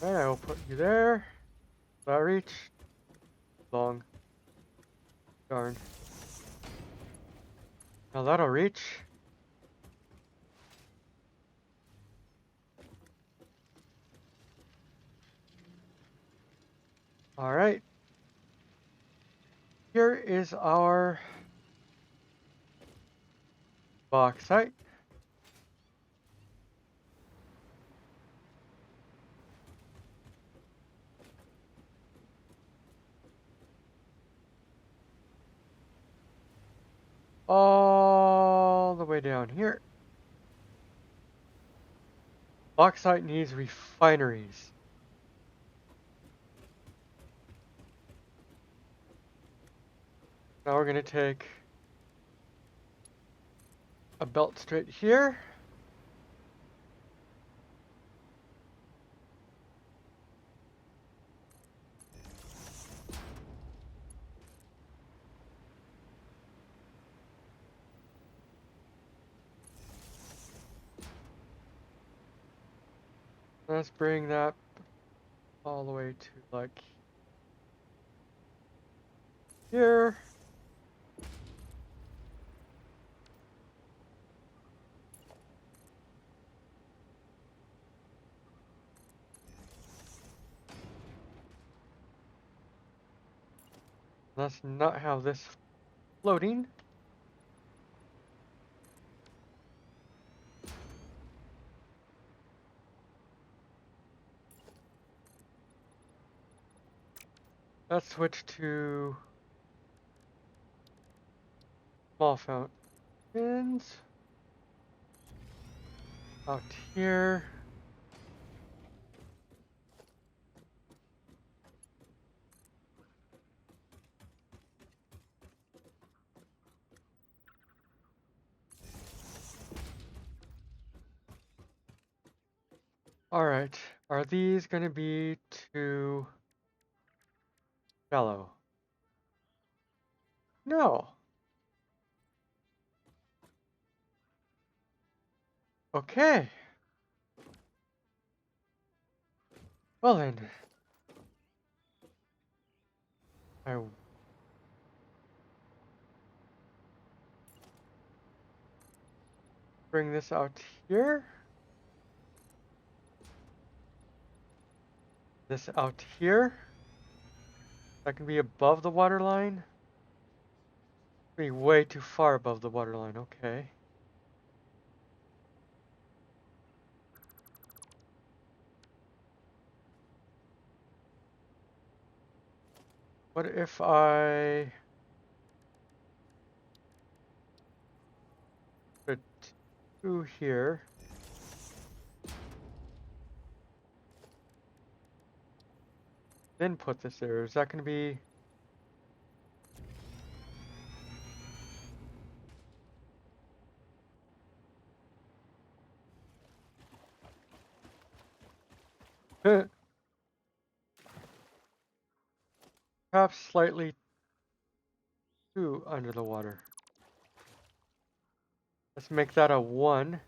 [SPEAKER 1] And I will put you there. Will that reach? Long. Darn. Now that'll reach. Alright. Here is our bauxite. All the way down here. Bauxite needs refineries. Now we're going to take a belt straight here. Let's bring that all the way to like here. Let's not have this floating. Let's switch to small fountains out here. All right, are these going to be too shallow? No. Okay. Well then, I bring this out here. This out here. That can be above the water line. Be way too far above the water line. Okay. What if I put two here? Then put this there. Is that going to be... perhaps slightly too under the water. Let's make that a 1.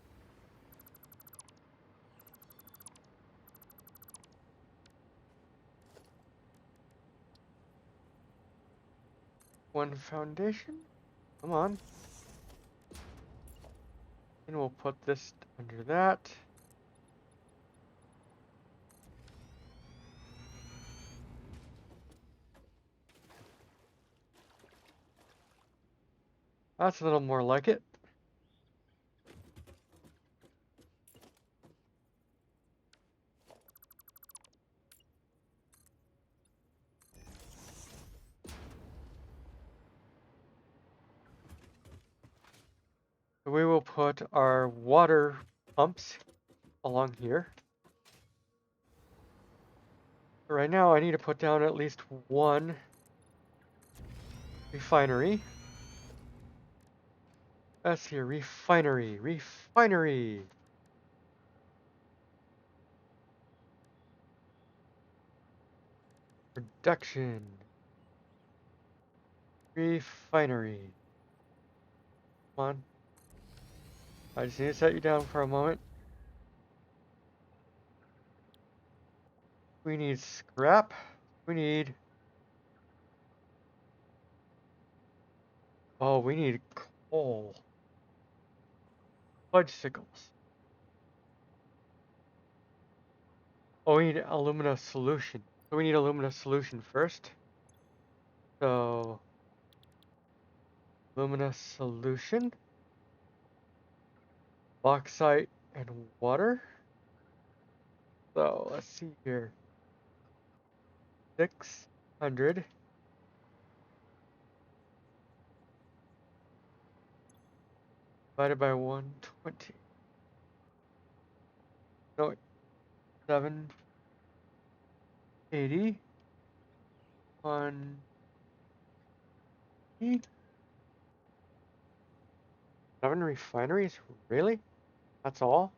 [SPEAKER 1] One foundation. Come on. And we'll put this under that. That's a little more like it. So we will put our water pumps along here. Right now I need to put down at least one refinery. That's here, refinery. Production. Refinery. Come on. I just need to set you down for a moment. We need scrap. We need... Oh, we need coal. Fudgesicles. Oh, we need alumina solution. So we need alumina solution first. So, alumina solution. Bauxite and water. So, let's see here. 600. Divided by 120. No, 780. 7 refineries? Really? That's all?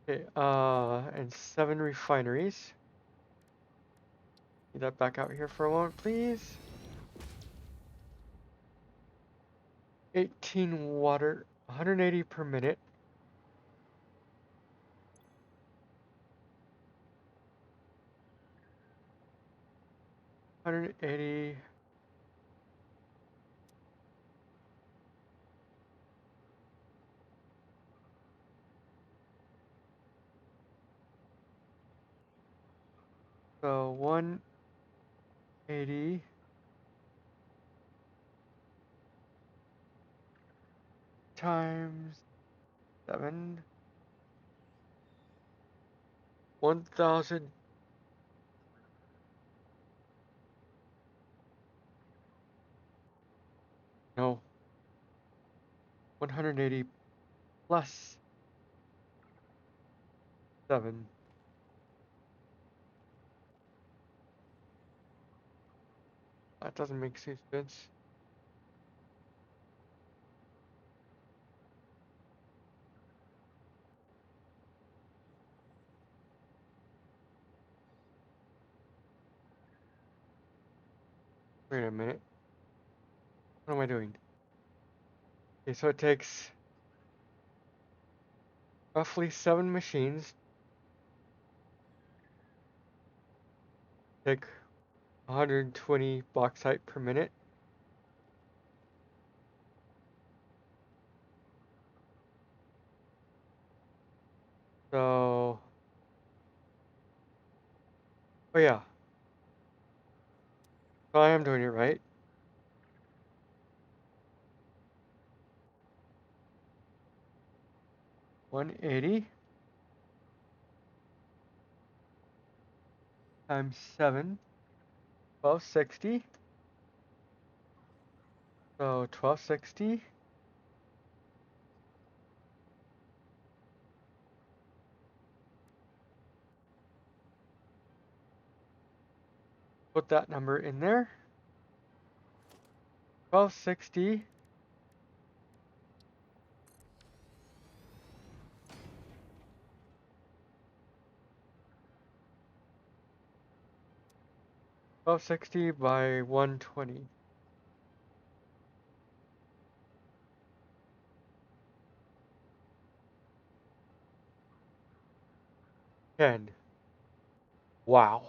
[SPEAKER 1] Okay, and 7 refineries. Get that back out here for a moment, please. 18 water, 180 per minute. 180. So 180 times 7. 1,000. No, 180 plus 7. That doesn't make sense. Wait a minute. What am I doing? Okay, so it takes roughly 7 machines. Take 120 bauxite per minute. So, oh yeah, so I am doing it right. 180 times 7, 1260. So 1260. Put that number in there. 1260 1260 by 120. 10. Wow.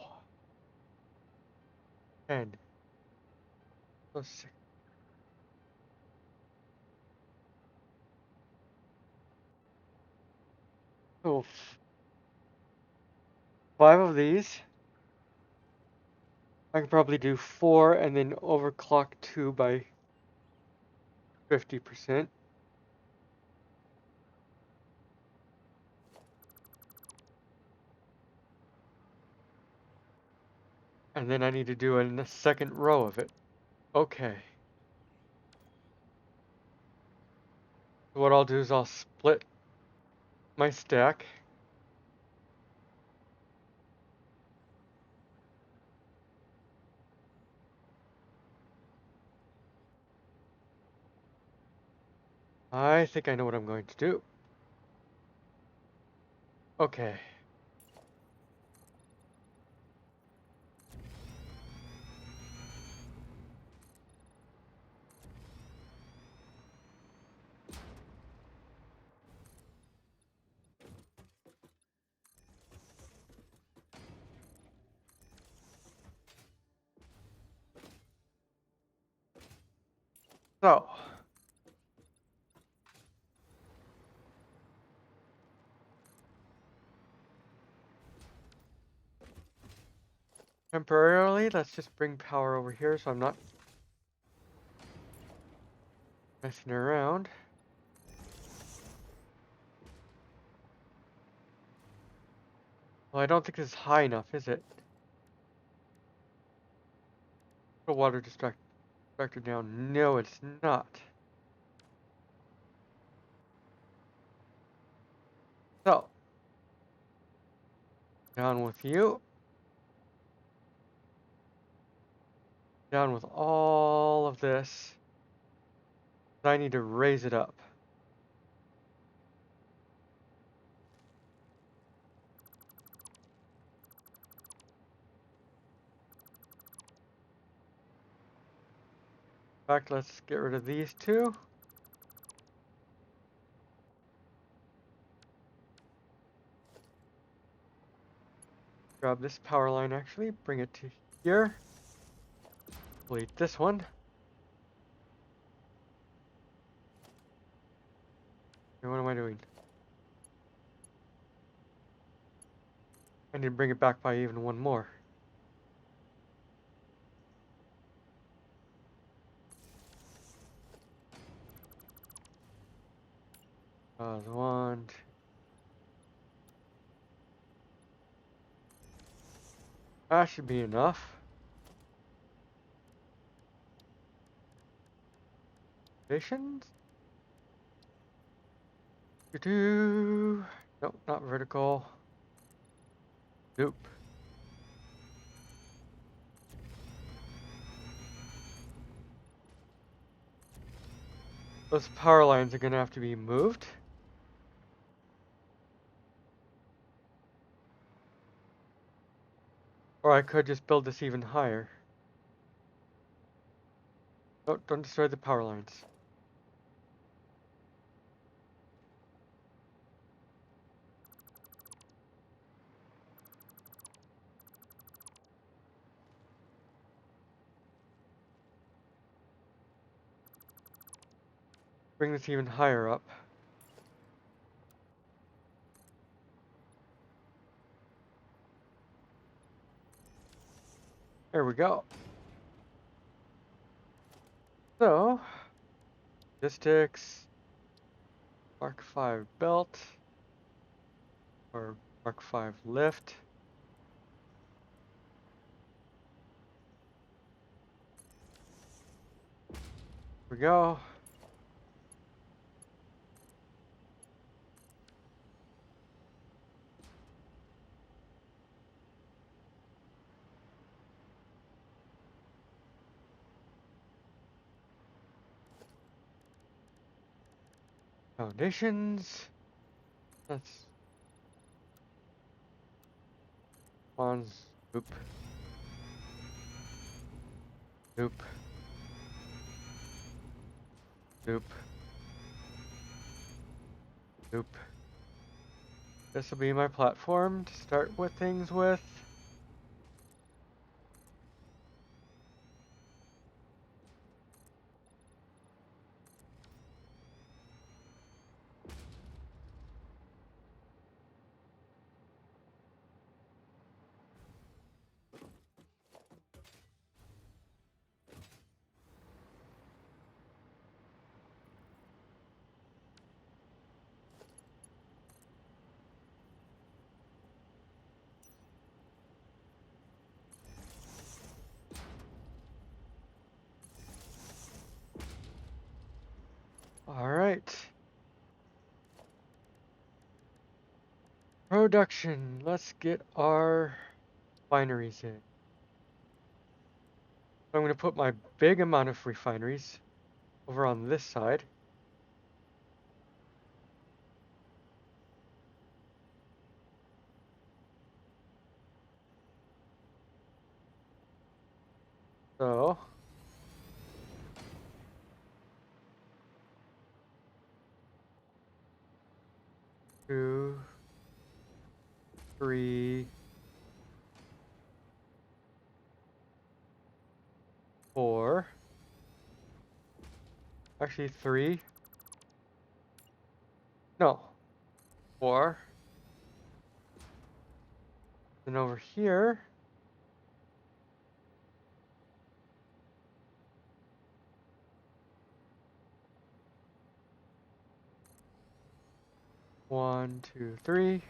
[SPEAKER 1] 10. So so 5 of these. I can probably do 4 and then overclock 2 by 50%. And then I need to do a second row of it. Okay. So what I'll do is I'll split my stack. I think I know what I'm going to do. Okay. So, temporarily, let's just bring power over here so I'm not messing around. Well, I don't think this is high enough, is it? The water distractor down. No, it's not. So, down with you. Down with all of this. I need to raise it up. In fact, let's get rid of these two. Grab this power line actually, bring it to here. Delete this one. And what am I doing? I need to bring it back by even one more. One, two. That should be enough. Stations? Doo-doo. Nope, not vertical. Nope. Those power lines are gonna have to be moved. Or I could just build this even higher. Oh, don't destroy the power lines. Bring this even higher up. There we go. So, logistics, Mark 5 belt, or Mark 5 lift. Here we go. Foundations. That's spawns. Oop. Oop. Oop. Oop. This will be my platform to start with things with. Alright. Production. Let's get our refineries in. I'm going to put my big amount of refineries over on this side. So, 2, 3, 4. Actually, 3. No, 4. Then over here, 1, 2, 3,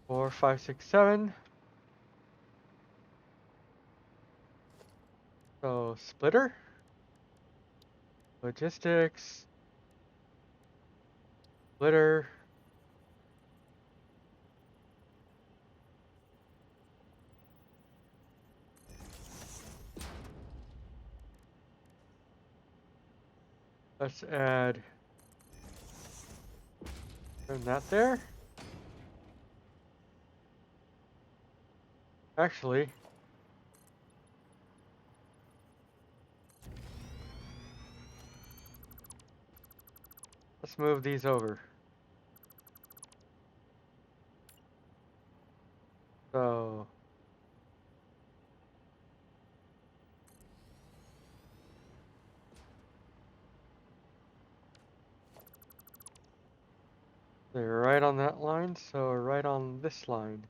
[SPEAKER 1] 4, 5, 6, 7. So, splitter, logistics, splitter. Let's add, turn that there. Actually, let's move these over. So, they're right on that line, so right on this line.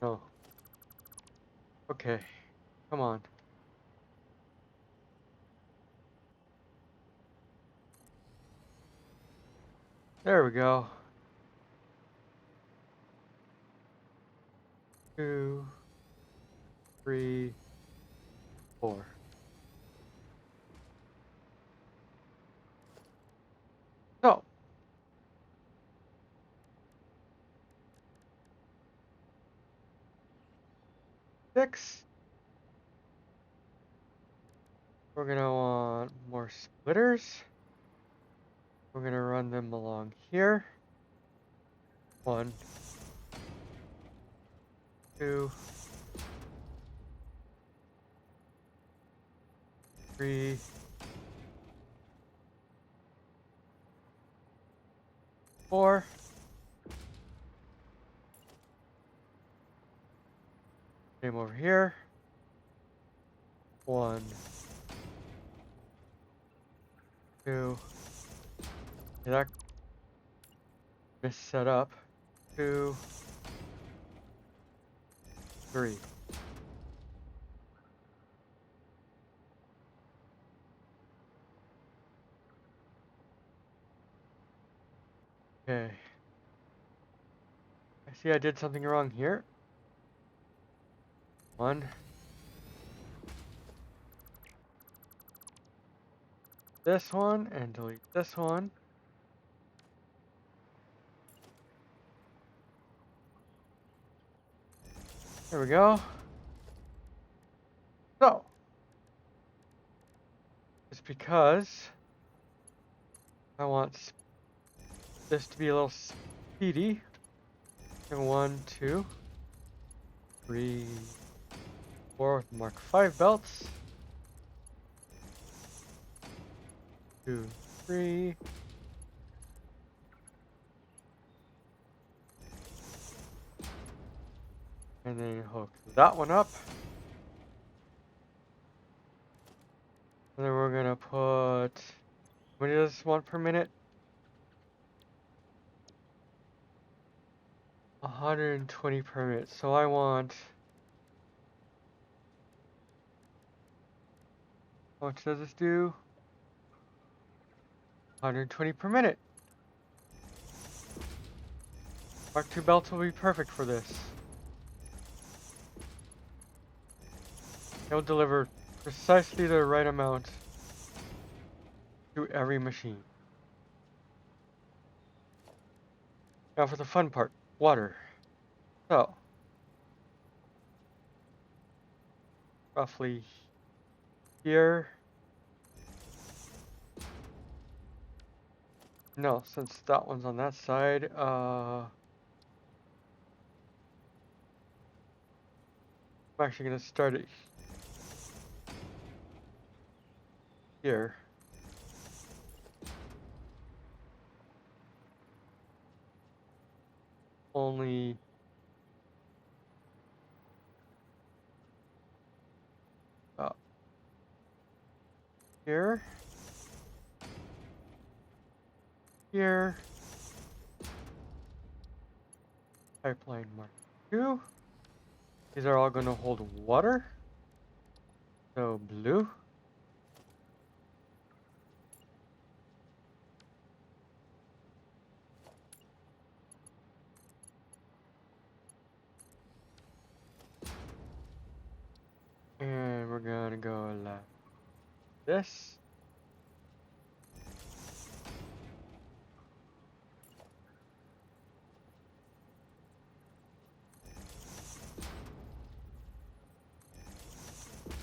[SPEAKER 1] Oh, okay, come on. There we go. 2, 3, 4. So, six. We're gonna want more splitters. We're gonna run them along here. 1, 2, 3, 4. Same over here. 1, 2. That is set up. 2, 3. Okay. I see I did something wrong here. 1. This one and delete this one. There we go. So, it's because I want this to be a little speedy. And 1, 2, 3, 4 with Mark 5 belts. 2, 3. And then hook that one up. And then we're gonna put, what is this one per minute? 120 per minute. So I want, how much does this do? 120 per minute. Mark 2 belts will be perfect for this. It'll deliver precisely the right amount to every machine. Now for the fun part, water. So, roughly here. No, since that one's on that side, I'm actually gonna start it here. Only here, here, pipeline mark 2. These are all going to hold water. So blue. And we're going to go like this.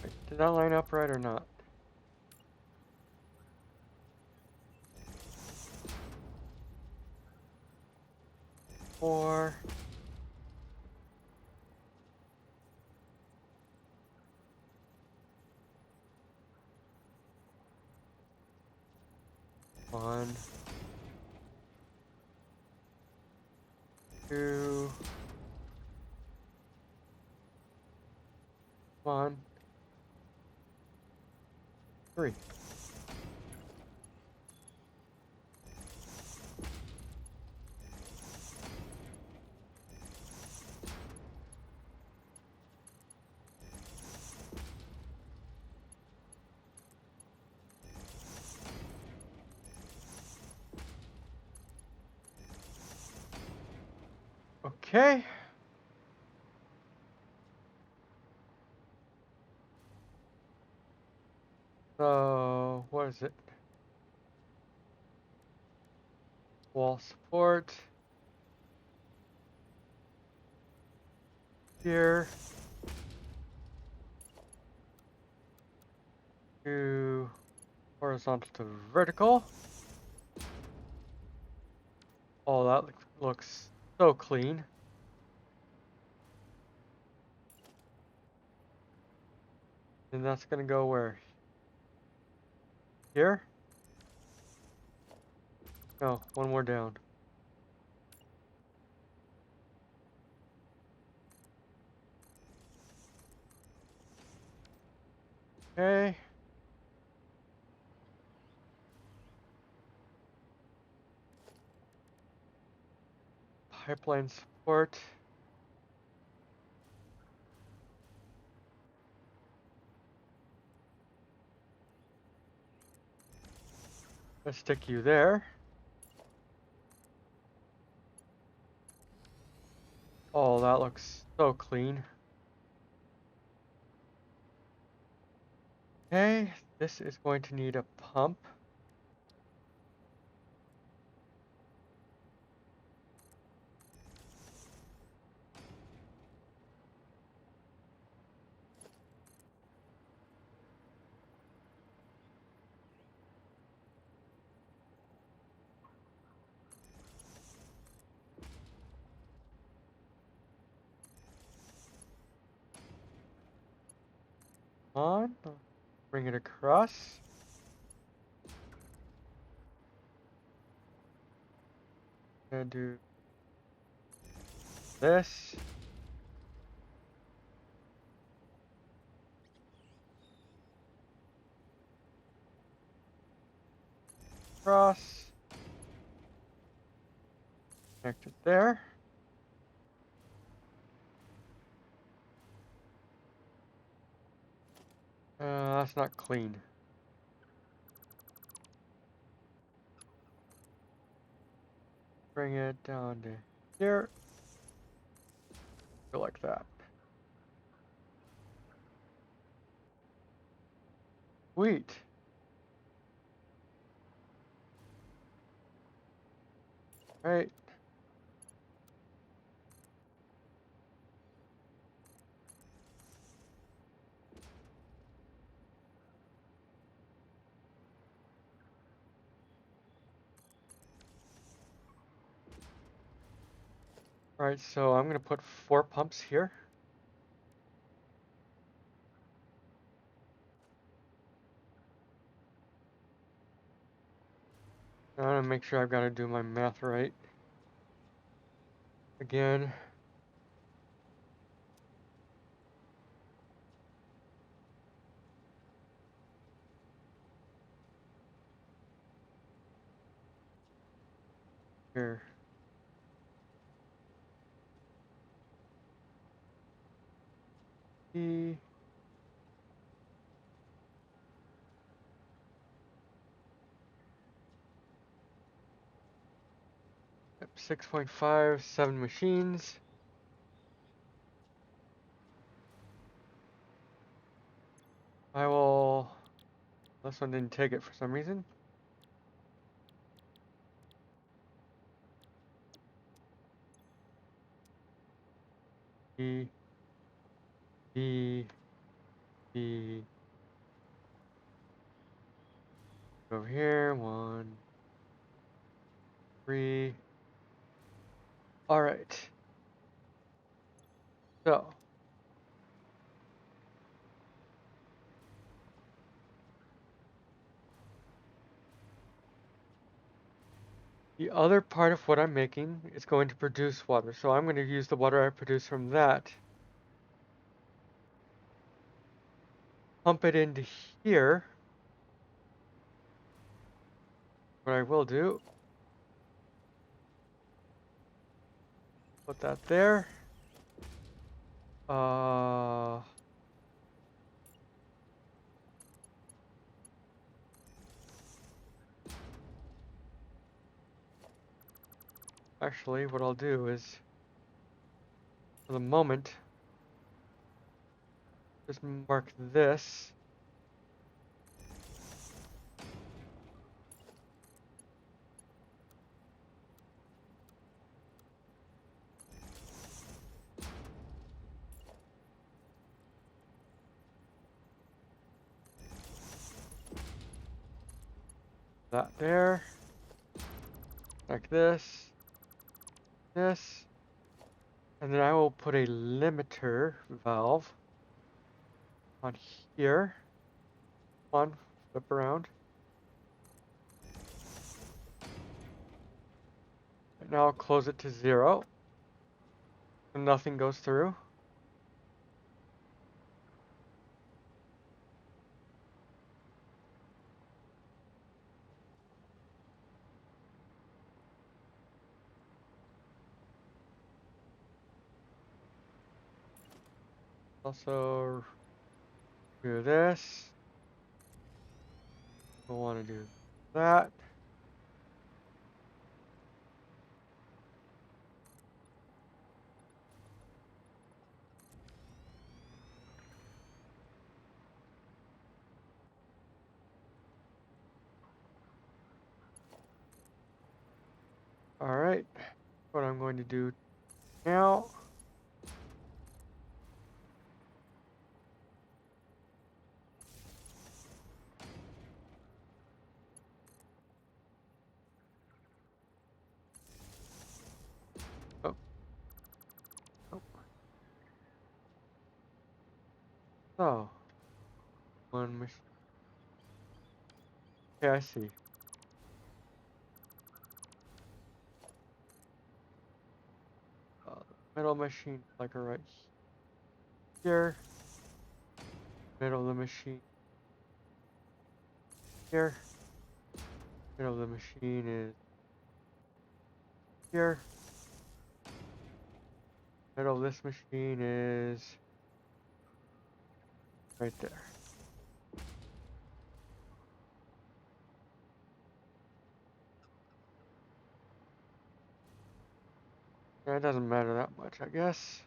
[SPEAKER 1] Wait, did that line up right or not? Four. One. Two. One. Three. Okay. So, what is it? Wall support. Here. To horizontal to vertical. Oh, that looks so clean. And that's gonna go where? Here? No, one more down. Okay. Pipeline support. Let's stick you there. Oh, that looks so clean. Okay, this is going to need a pump. On. Bring it across. Gonna do this. Cross. Connect it there. That's not clean. Bring it down to here. Go like that. Sweet. Right. Alright, so I'm gonna put 4 pumps here. I wanna make sure I've gotta do my math right. Again. Here. E. 6.5, 7 machines. I will. This one didn't take it for some reason. B. B. B. Over here. 1, 3. All right. So. The other part of what I'm making is going to produce water. So I'm going to use the water I produce from that. Pump it into here. What I will do. Put that there. Actually, what I'll do is for the moment, just mark this. That there. Like this. This. And then I will put a limiter valve on here. On, flip around. And now I'll close it to 0. And nothing goes through. Also do this. I want to do that. Alright, what I'm going to do now. Oh, oh. So, one machine. Okay, I see. The middle machine, like right here. Middle of the machine here. Middle of the machine is here. Middle of this machine is right there. Yeah, it doesn't matter that much, I guess.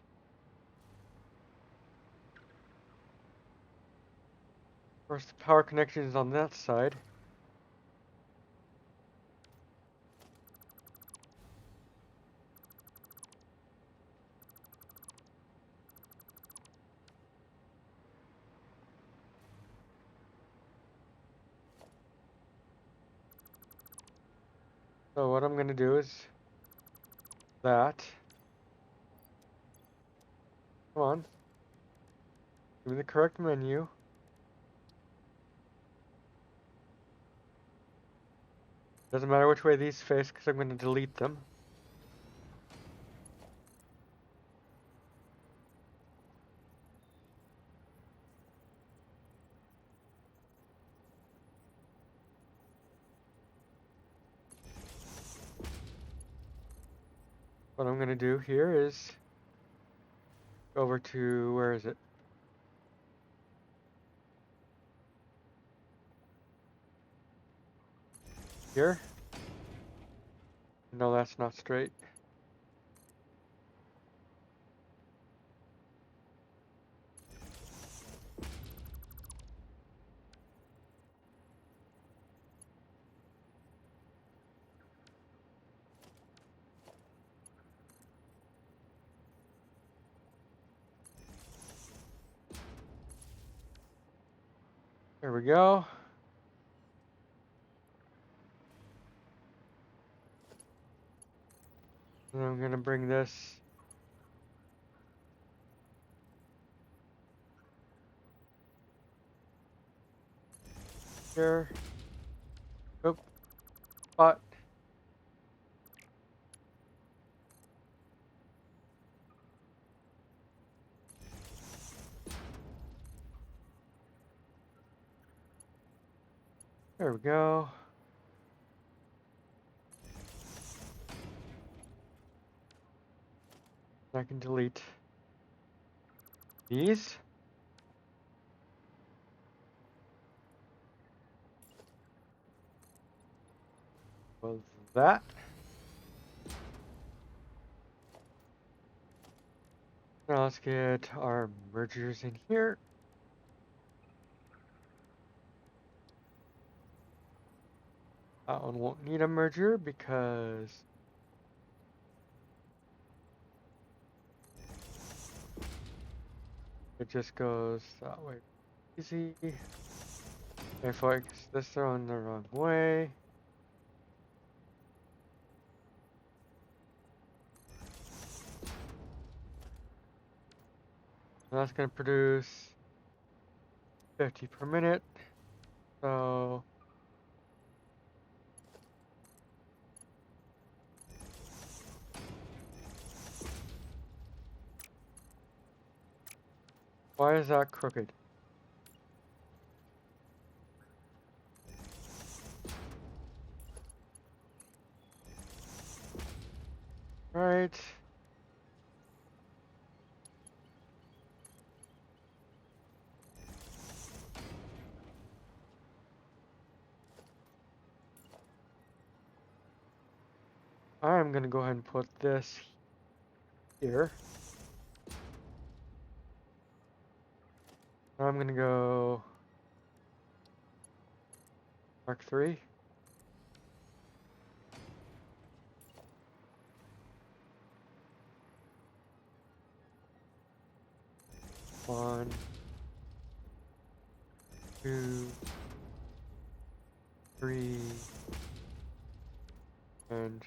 [SPEAKER 1] Of course, the power connection is on that side. So what I'm gonna do is that. Come on. Give me the correct menu. Doesn't matter which way these face because I'm gonna delete them. What I'm gonna do here is go over to, where is it? Here? No, that's not straight. There we go. And I'm gonna bring this here. Oop, spot. There we go. I can delete these. Was that. Now let's get our mergers in here. That one won't need a merger because it just goes that way. Easy. If I guess this thrown the wrong way. That's going to produce 50 per minute. So why is that crooked? Right. I'm going to go ahead and put this here. I'm going to go Mark 3. One, two, three, and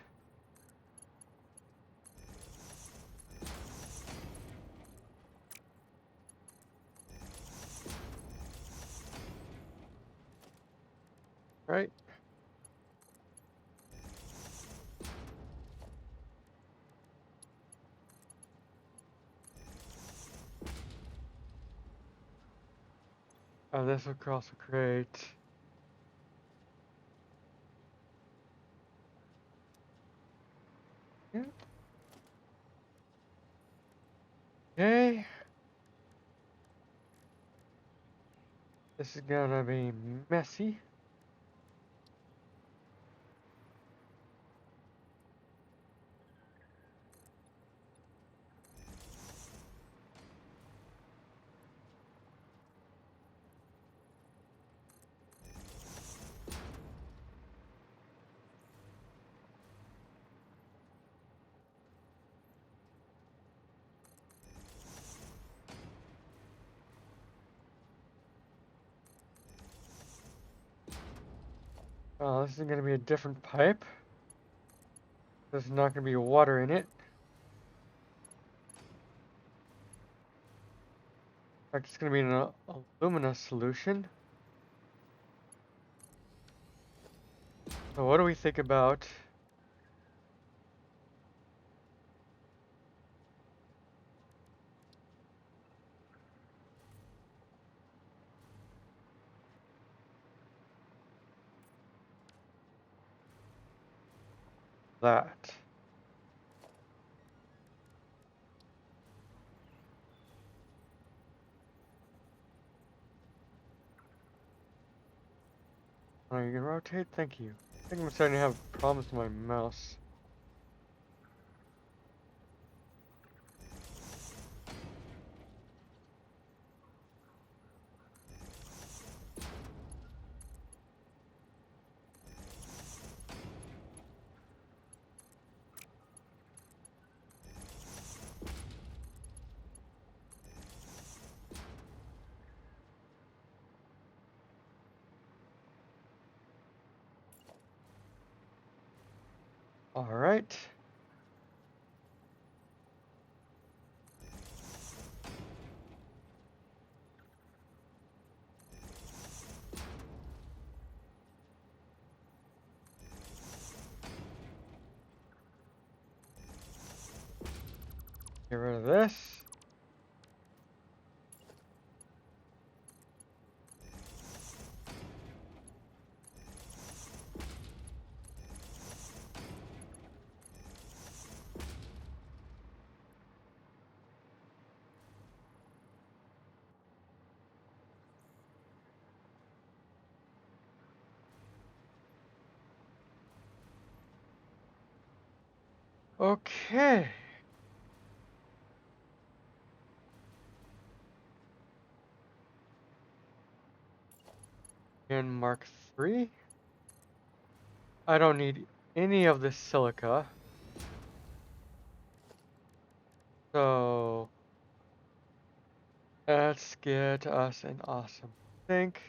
[SPEAKER 1] right. This will also create yeah. Okay. This is gonna be messy. This is gonna be a different pipe. There's not gonna be water in it. In fact, it's gonna be an alumina solution. So what do we think about that? Oh, you can rotate? Thank you. I think I'm starting to have problems with my mouse. Alright. Get rid of this. Okay. And Mark 3. I don't need any of this silica. So let's get us an awesome sink.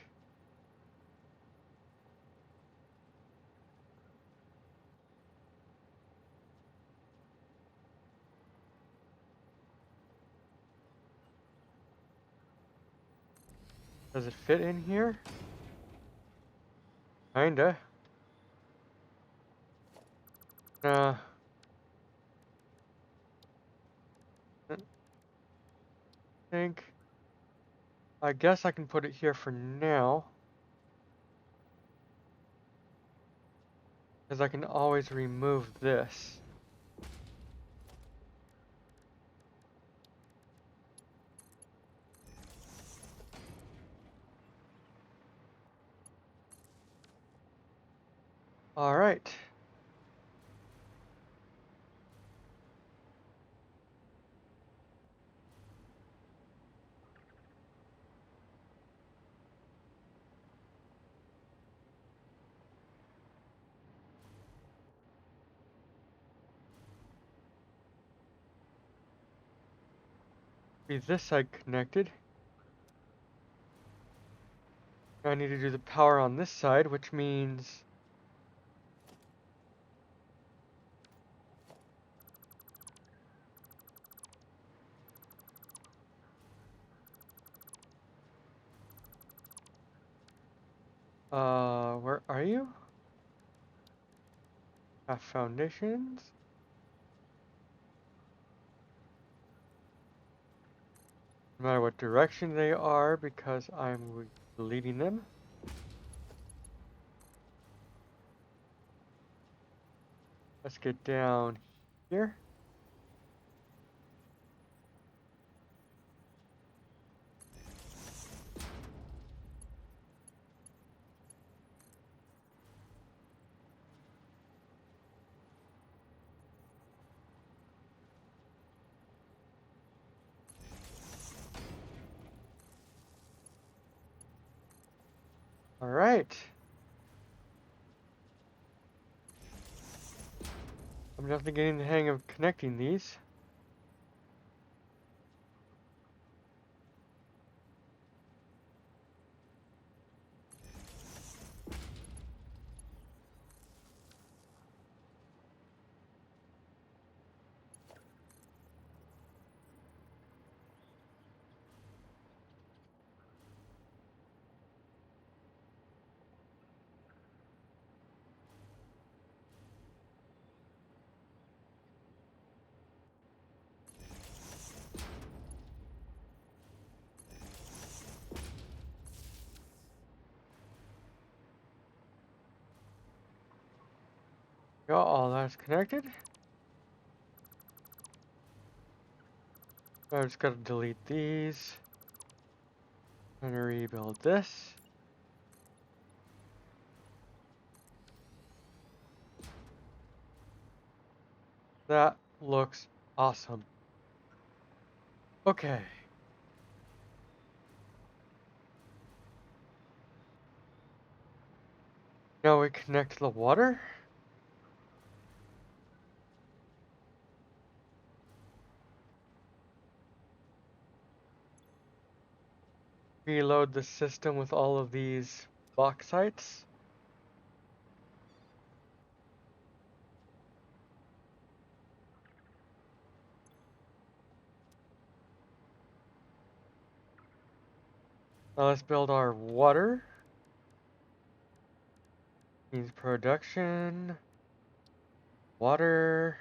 [SPEAKER 1] Does it fit in here? Kinda. Uh, I think. I guess I can put it here for now. Because I can always remove this. Alright. Be this side connected. Now I need to do the power on this side, which means where are you? Half foundations. No matter what direction they are, because I'm leading them. Let's get down here. Alright. I'm definitely getting the hang of connecting these. Got all that's connected. I just gotta delete these. And rebuild this. That looks awesome. Okay. Now we connect the water. Reload the system with all of these bauxites. Now let's build our water. Means production. Water.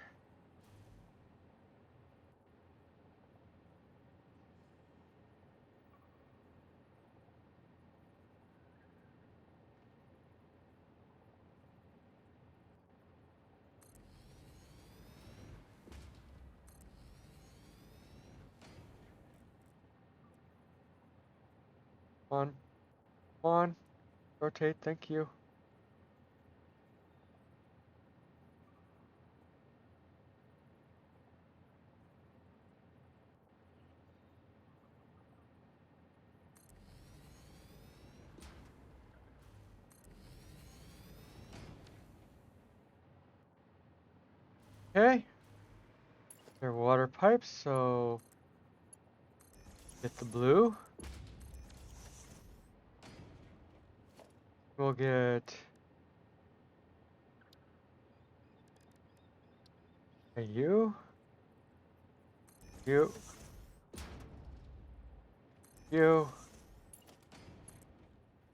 [SPEAKER 1] On. On. Rotate, thank you. Okay. They're water pipes, so get the blue. We'll get a you, you,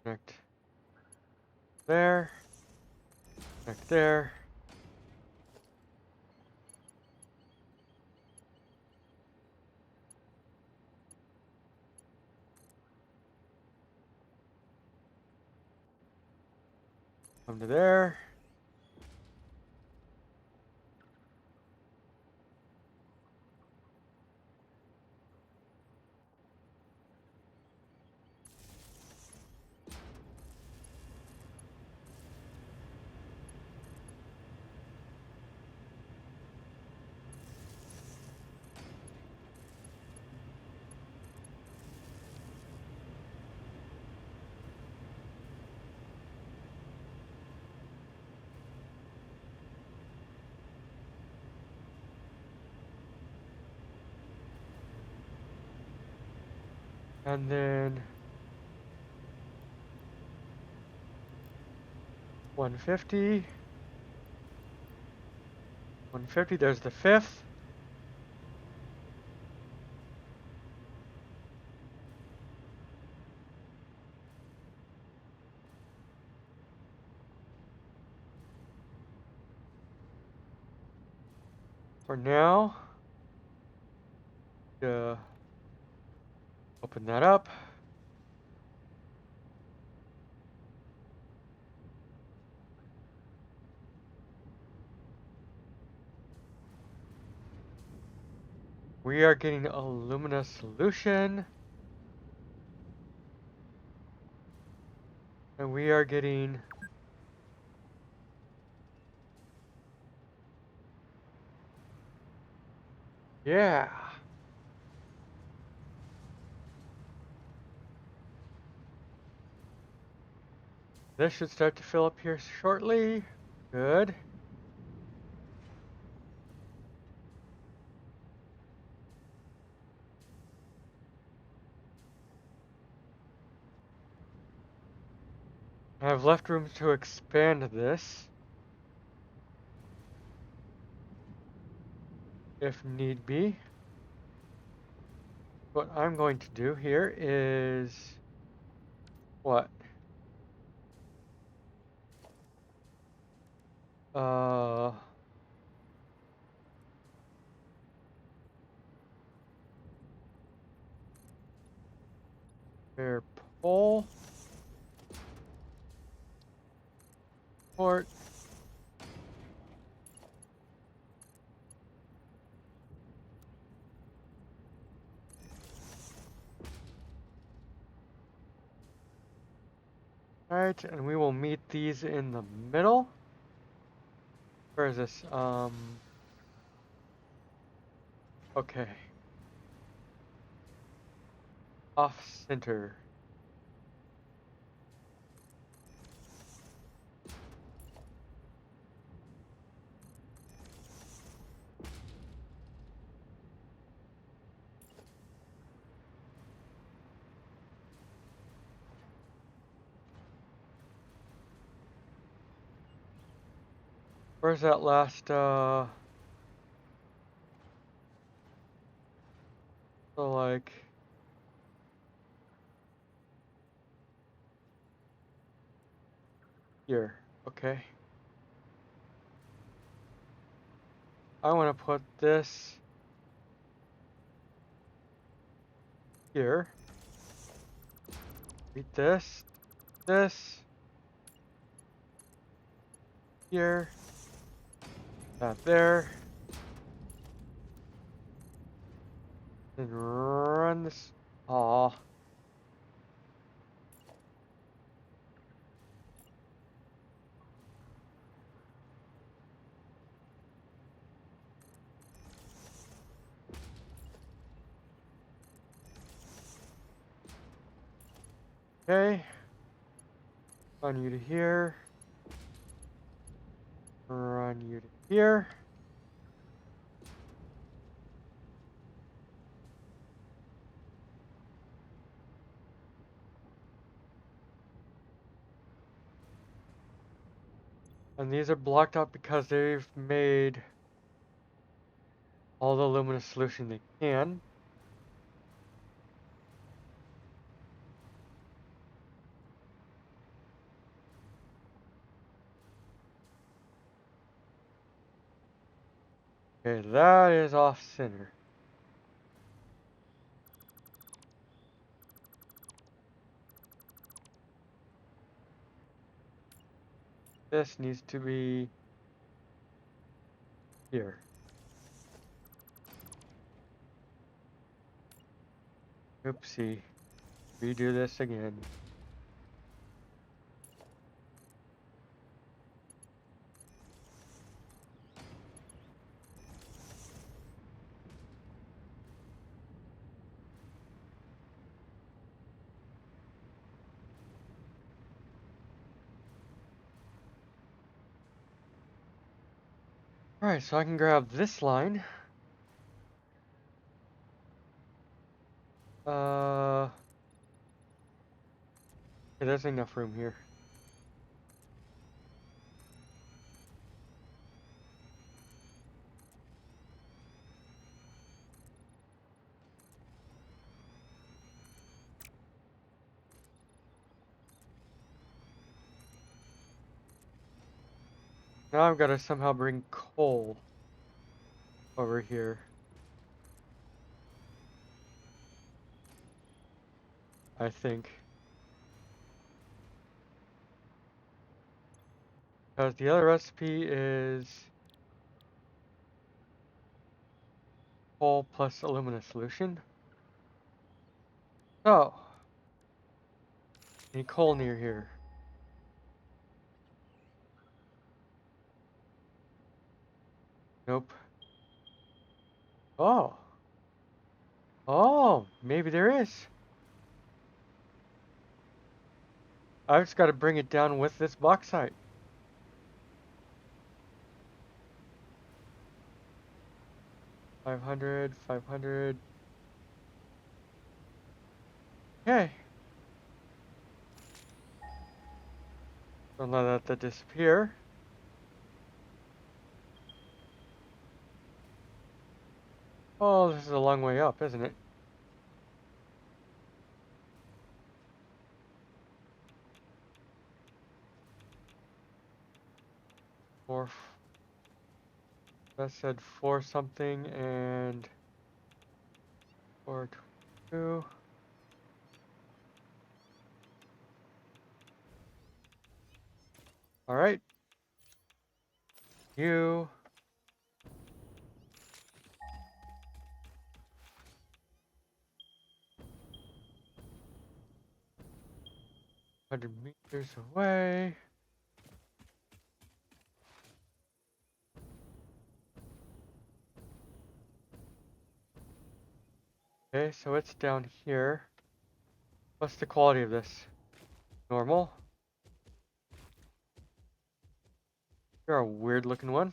[SPEAKER 1] connect there, connect there. Come to there. And then 150. 150, there's the fifth. For now, open that up. We are getting alumina solution. And we are getting yeah. This should start to fill up here shortly. Good. I have left room to expand this if need be. What I'm going to do here is what? Uh, Repair pole. Port. Alright, and we will meet these in the middle. Where is this? Okay. Off center. Where's that last, so like, here, okay. I want to put this here. Beat this, here, that there. Then run this. Aw. Okay. Run you to here. Run you to here. And these are blocked out because they've made all the luminous solution they can. Okay, that is off center. This needs to be here. Oopsie. Redo this again. Alright, so I can grab this line. Okay, there's enough room here. Now I've got to somehow bring coal over here. I think. Because the other recipe is coal plus alumina solution. So, any coal near here? Nope. Oh. Oh, maybe there is. I've just got to bring it down with this bauxite. 500, 500. Okay. Don't let that disappear. Oh, this is a long way up, isn't it? Four. That said 4 something and 422. All right. You. 100 meters away. Okay, so it's down here. What's the quality of this? Normal? You're a weird looking one.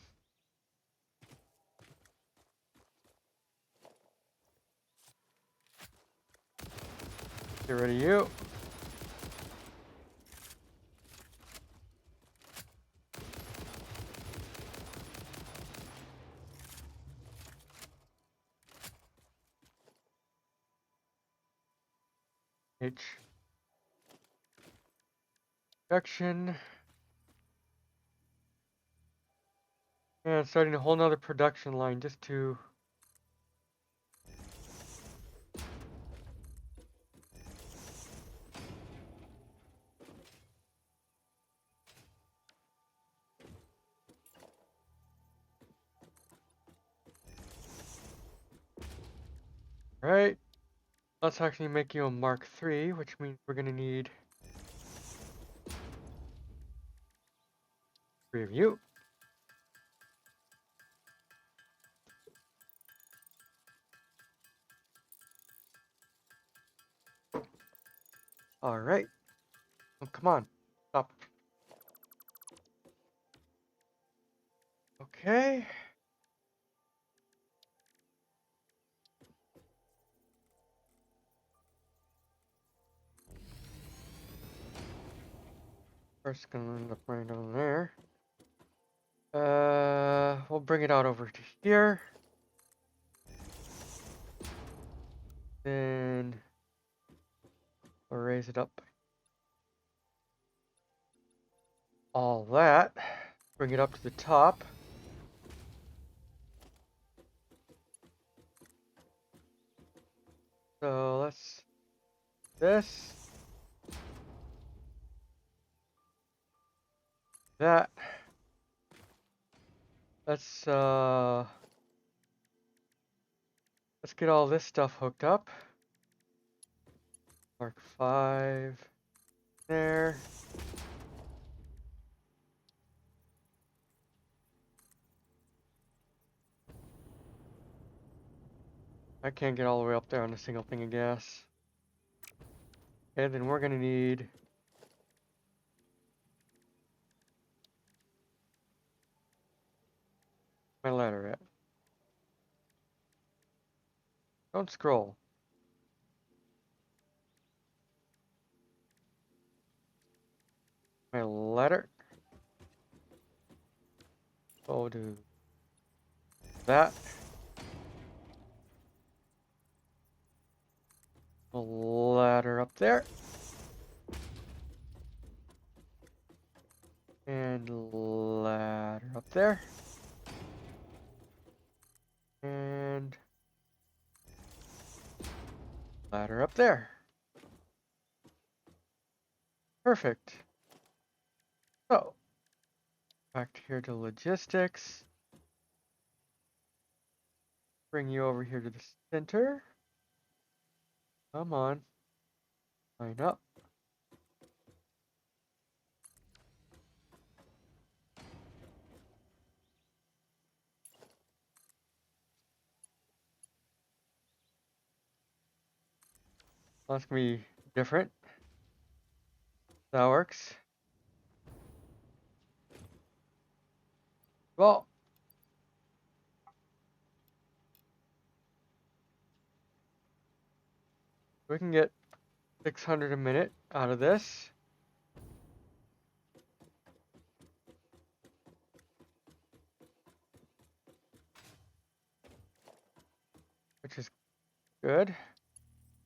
[SPEAKER 1] Get rid of you. H. Production. And starting a whole nother production line just to. Right. Let's actually make you a Mark III, which means we're gonna need 3 of you. All right. Oh, come on. Stop. Okay. First gonna end up right on there. We'll bring it out over to here. Then we'll raise it up. All that. Bring it up to the top. So let's this. That. Let's get all this stuff hooked up. Mark 5 there. I can't get all the way up there on a single thing of gas. Okay, then we're gonna need my ladder at. Don't scroll. My ladder. We'll do that. A ladder up there. And ladder up there. And ladder up there. Perfect. So, back here to logistics. Bring you over here to the center. Come on. Line up. That's gonna be different. That works. Well, we can get 600 a minute out of this. Which is good.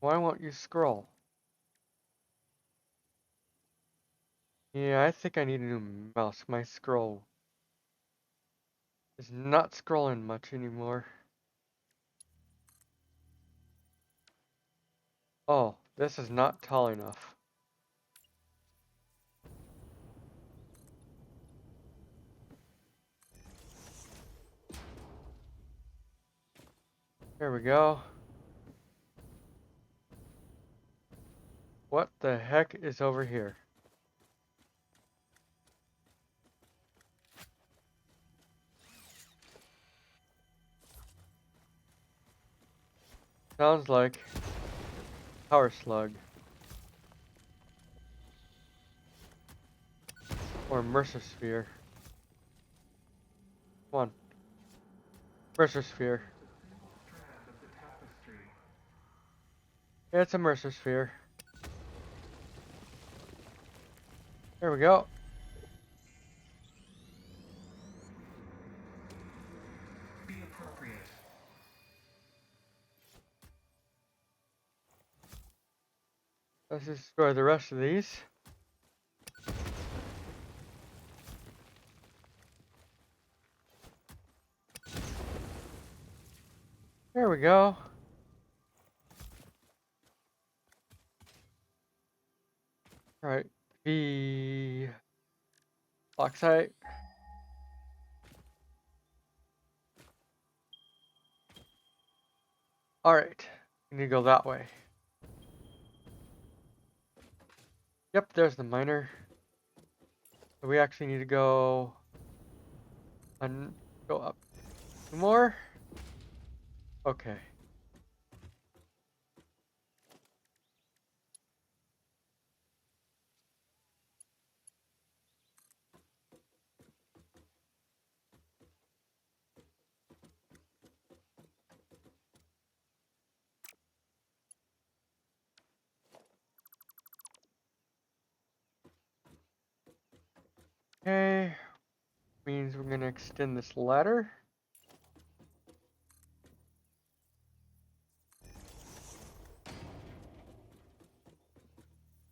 [SPEAKER 1] Why won't you scroll? Yeah, I think I need a new mouse. My scroll is not scrolling much anymore. Oh, this is not tall enough. There we go. What the heck is over here? Sounds like power slug. Or Mercer sphere. Come on. Mercer sphere. Yeah, it's a Mercer sphere. There we go.
[SPEAKER 3] Be appropriate.
[SPEAKER 1] Let's destroy the rest of these. There we go. Alright. The bauxite. Alright. We need to go that way. Yep, there's the miner. So we actually need to go go up. Two more? Okay. Okay. Means we're I'm gonna extend this ladder.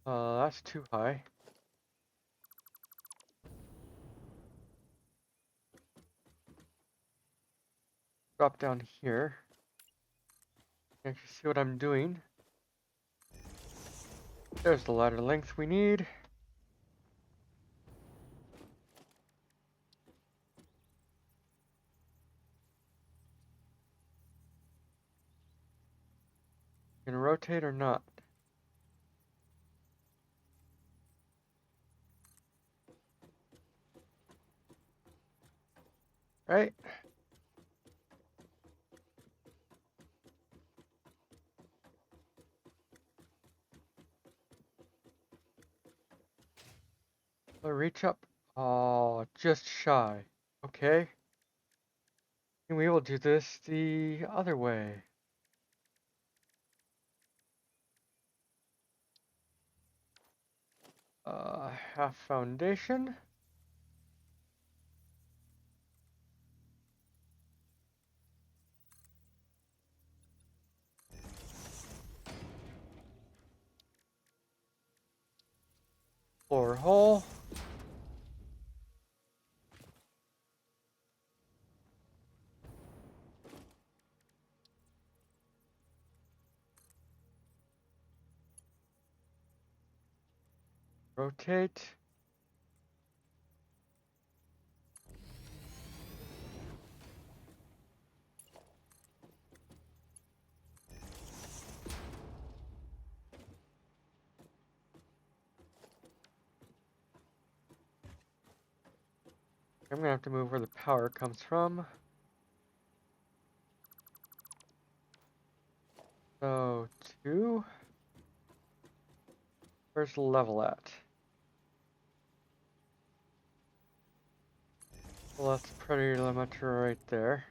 [SPEAKER 1] That's too high. Drop down here. Actually see what I'm doing. There's the ladder length we need. Gonna rotate or not? Right? Reach up. Oh, just shy. Okay. And we will do this the other way. Half foundation. Floor hole. Rotate. I'm gonna have to move where the power comes from. So, 2. Where's the level at? Well, that's pretty limiter right there.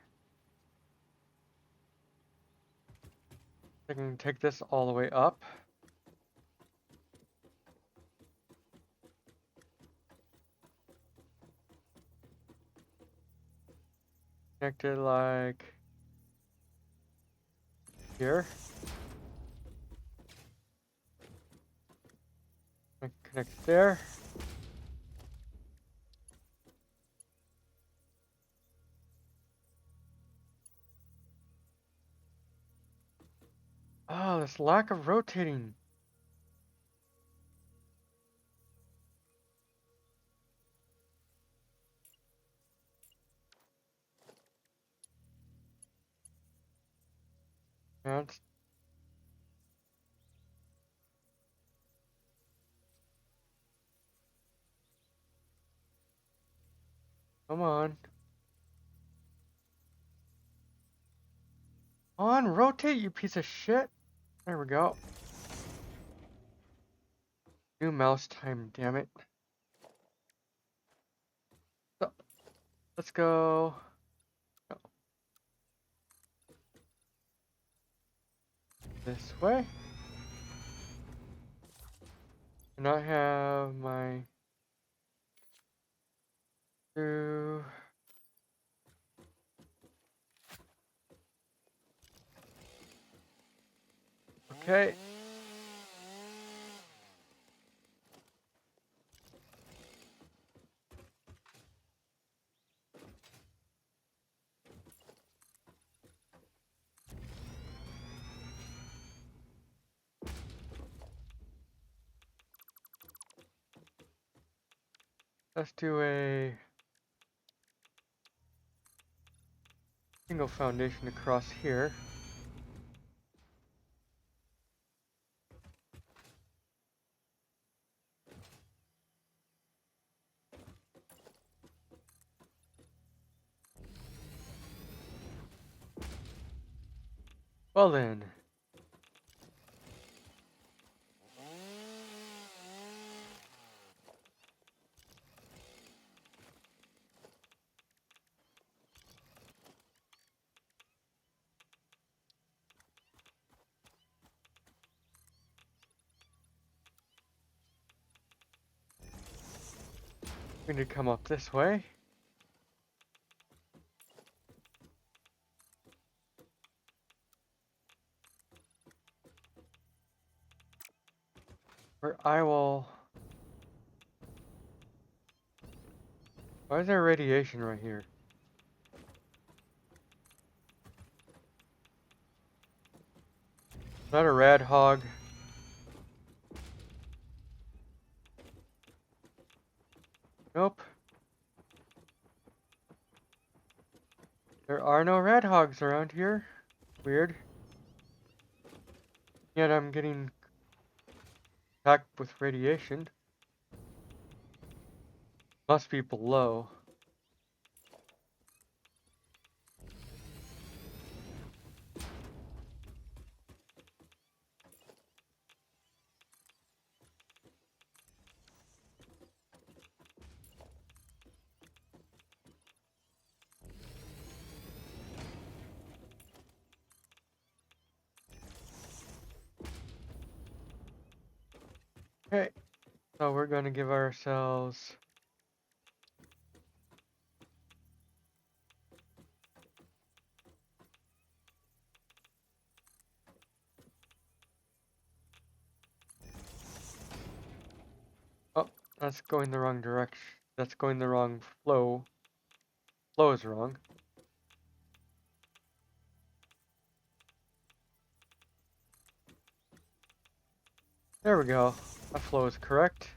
[SPEAKER 1] I can take this all the way up. Connect it like here. Connect there. Oh, this lack of rotating. That's come on. On, rotate, you piece of shit. There we go. New mouse time, damn it. So, let's go. No, this way. And I have my 2. Okay. Let's do a single foundation across here. Well then. We need to come up this way. I will... Why is there radiation right here? Is that a rad hog? Nope. There are no rad hogs around here. Weird. Yet I'm getting attacked with radiation. Must be below. Okay, so we're gonna give ourselves... Oh, that's going the wrong direction. That's going the wrong flow. Flow is wrong. There we go. That flow is correct.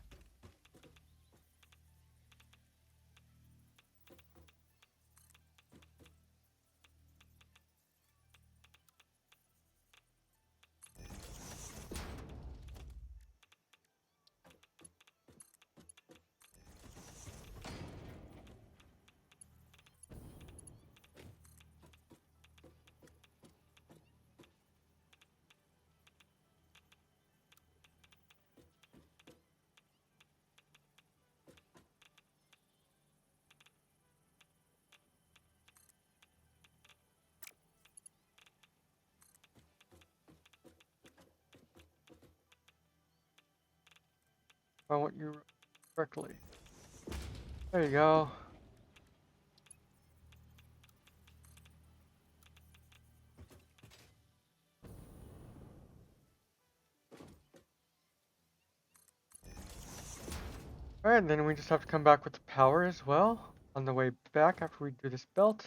[SPEAKER 1] I want you correctly. There you go. Alright, then we just have to come back with the power as well on the way back after we do this belt.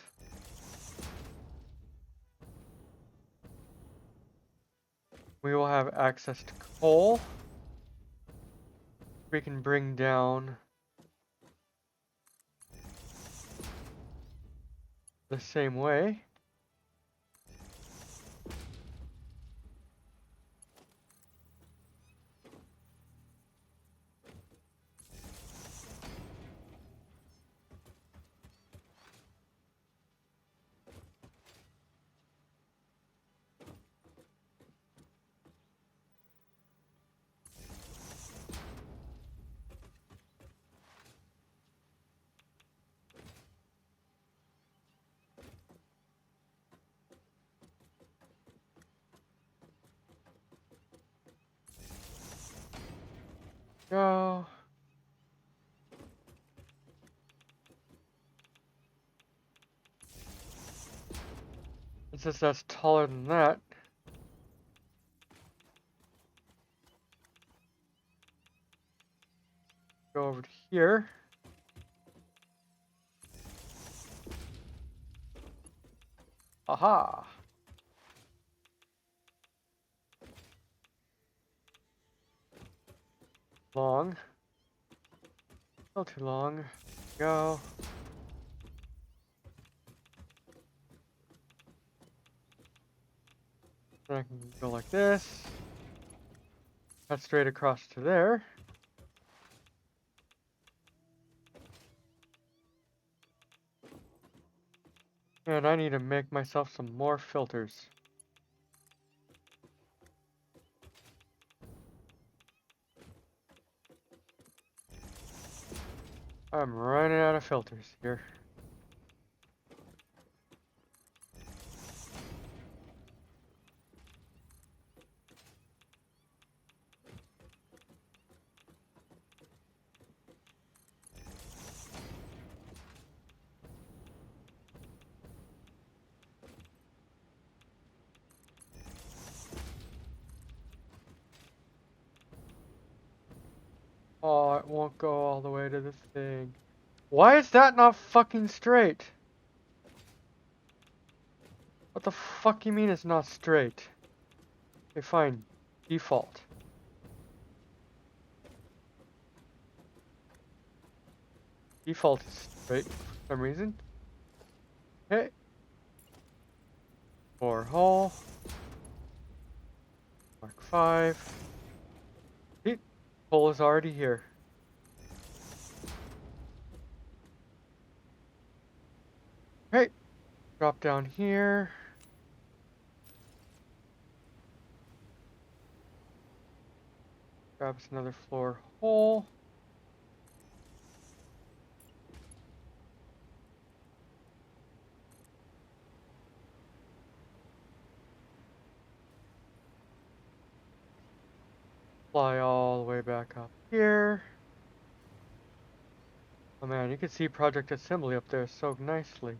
[SPEAKER 1] We will have access to coal. We can bring down the same way. Go. It's just that's taller than that. Go over to here. Aha! Long. Still too long. Go. Then I can go like this. Cut straight across to there. And I need to make myself some more filters. I'm running out of filters here. Oh, it won't go all the way to the thing. Why is that not fucking straight? What the fuck you mean it's not straight? Okay, fine. Default. Default is straight for some reason. Okay. 4 hole. Mark 5. See? Hole is already here. Okay. Drop down here. Grab us another floor hole. Fly all the way back up here. Oh man, you can see Project Assembly up there so nicely.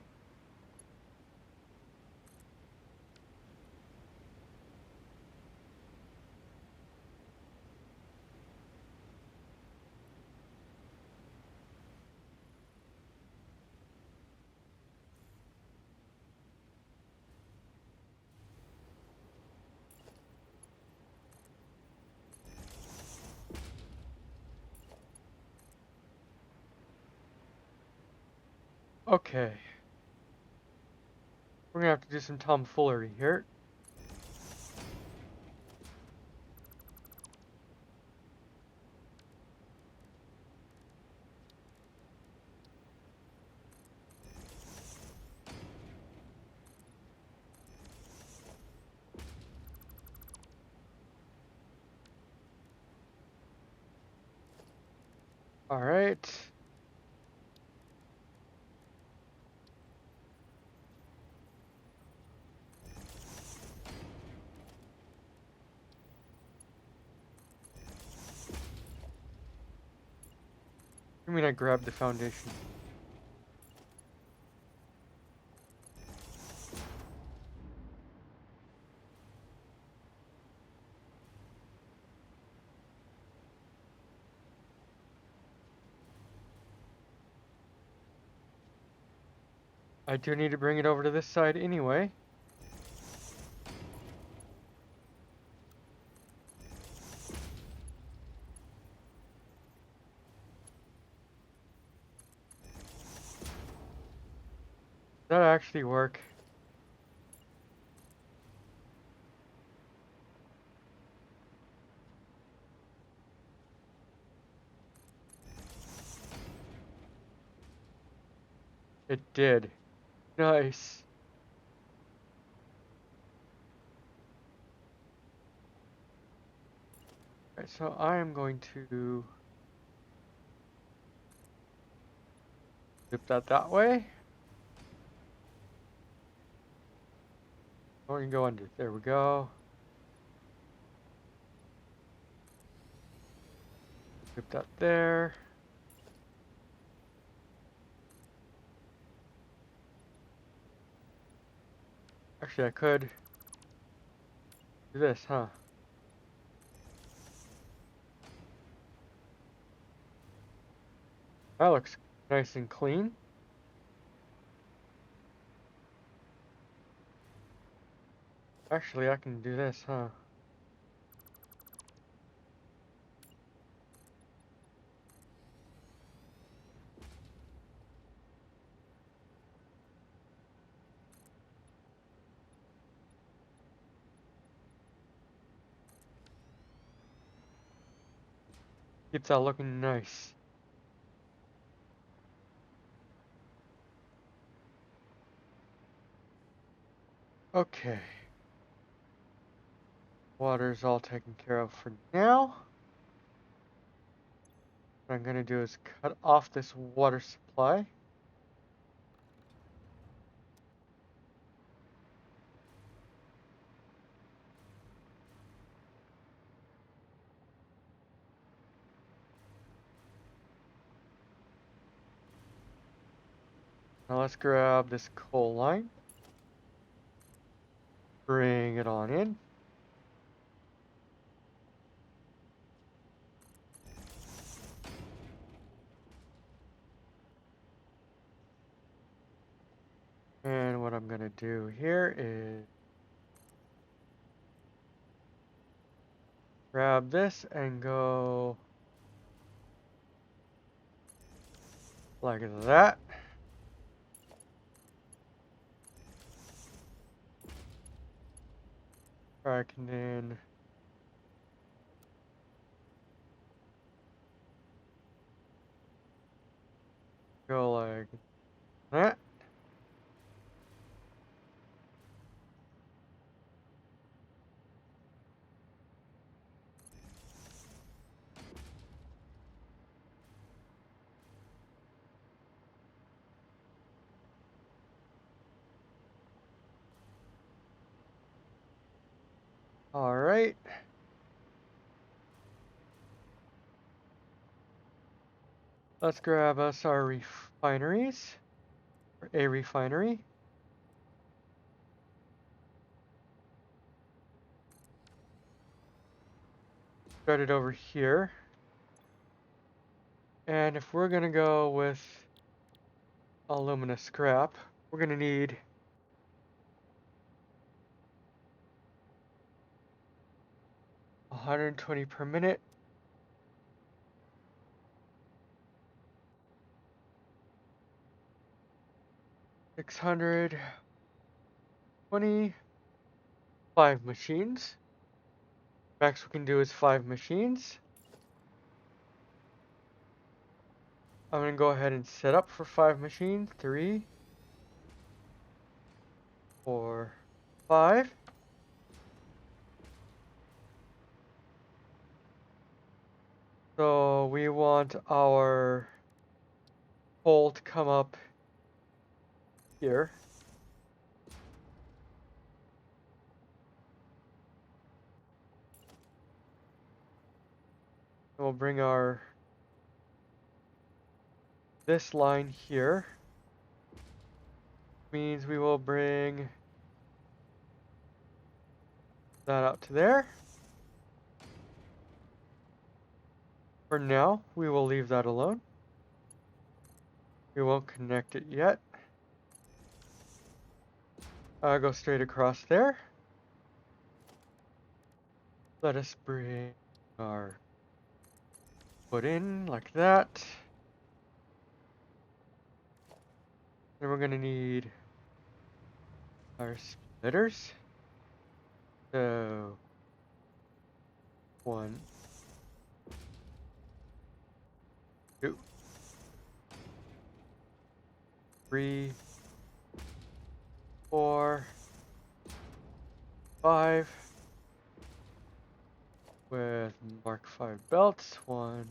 [SPEAKER 1] Okay. We're gonna have to do some tomfoolery here. Alright. I mean, I grabbed the foundation. I do need to bring it over to this side anyway. Does that actually work? It did. Nice. Alright, so I am going to flip that way. Or you can go under. There we go. Flip that there. Actually, I could do this, huh? That looks nice and clean. Actually, I can do this, huh? Keeps that looking nice. Okay. Water's all taken care of for now. What I'm gonna do is cut off this water supply. Now let's grab this coal line. Bring it on in. gonna do here is grab this and go like that. I can then go like that. All right. Let's grab us our refineries, or a refinery. Start it over here. And if we're gonna go with alumina scrap, we're gonna need 120 per minute. 625 machines. Max we can do is 5 machines. I'm gonna go ahead and set up for 5 machines. 3, 4, 5. So we want our pole to come up here. And we'll bring our this line here. Means we will bring that out to there. For now, we will leave that alone. We won't connect it yet. Go straight across there. Let us bring our foot in like that. Then we're gonna need our splitters. So 1, 2, 3, 4, 5 with Mark 5 belts. 1,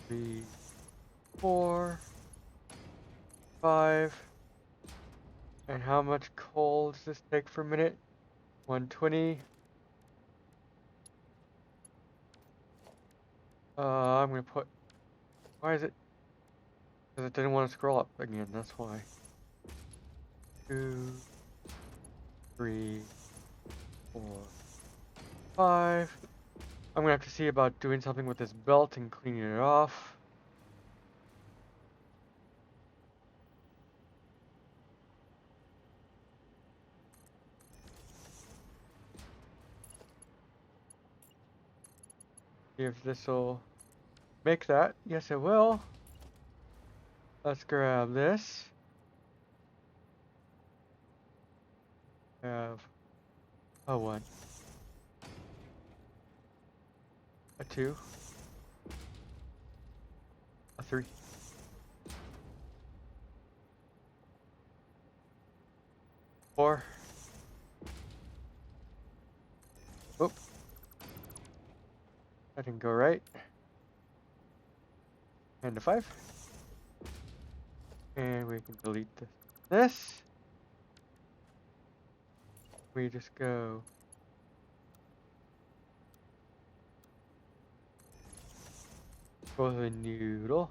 [SPEAKER 1] 3, 4, 5. And how much coal does this take per minute? 120. I'm gonna put. Why is it? Because it didn't want to scroll up again. That's why. 2, 3, 4, 5. I'm gonna have to see about doing something with this belt and cleaning it off. See if this will make that. Yes, it will. Let's grab this. Have a 1, a 2, a 3, 4. Oop. That didn't go right. And a 5. And we can delete this. We just go with a noodle.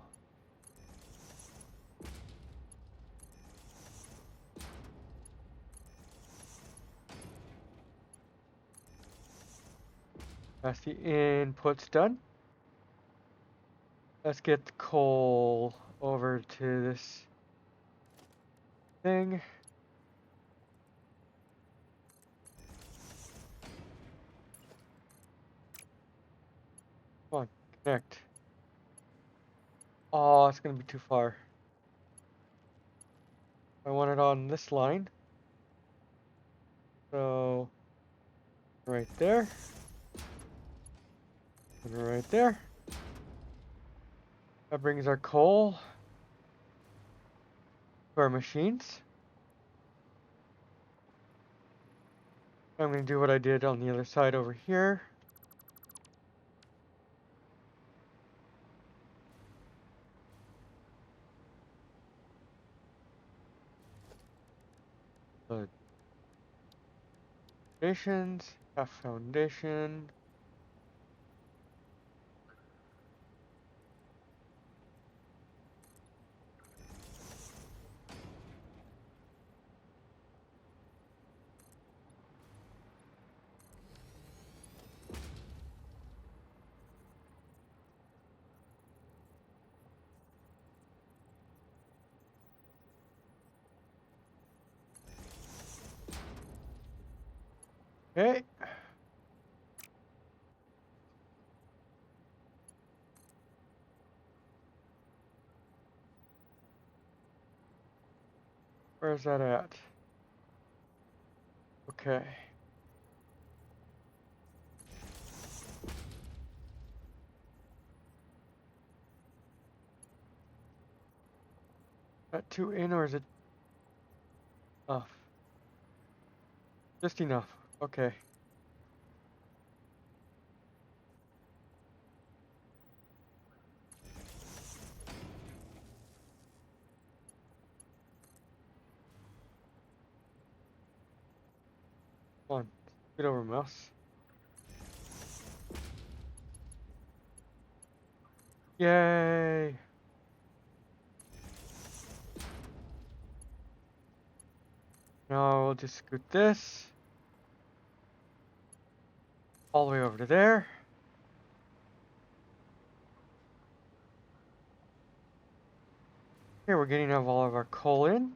[SPEAKER 1] That's the inputs done. Let's get the coal over to this thing. Come on, connect. Oh, it's gonna be too far. I want it on this line. So, right there. And right there. That brings our coal to our machines. I'm going to do what I did on the other side over here. The foundations, half foundation. Okay. Where's that at? Okay. That too in or is it enough? Just enough. Okay. Come on. Get over, mouse. Yay! Now we'll just scoot this all the way over to there. Here we're getting all of our coal in.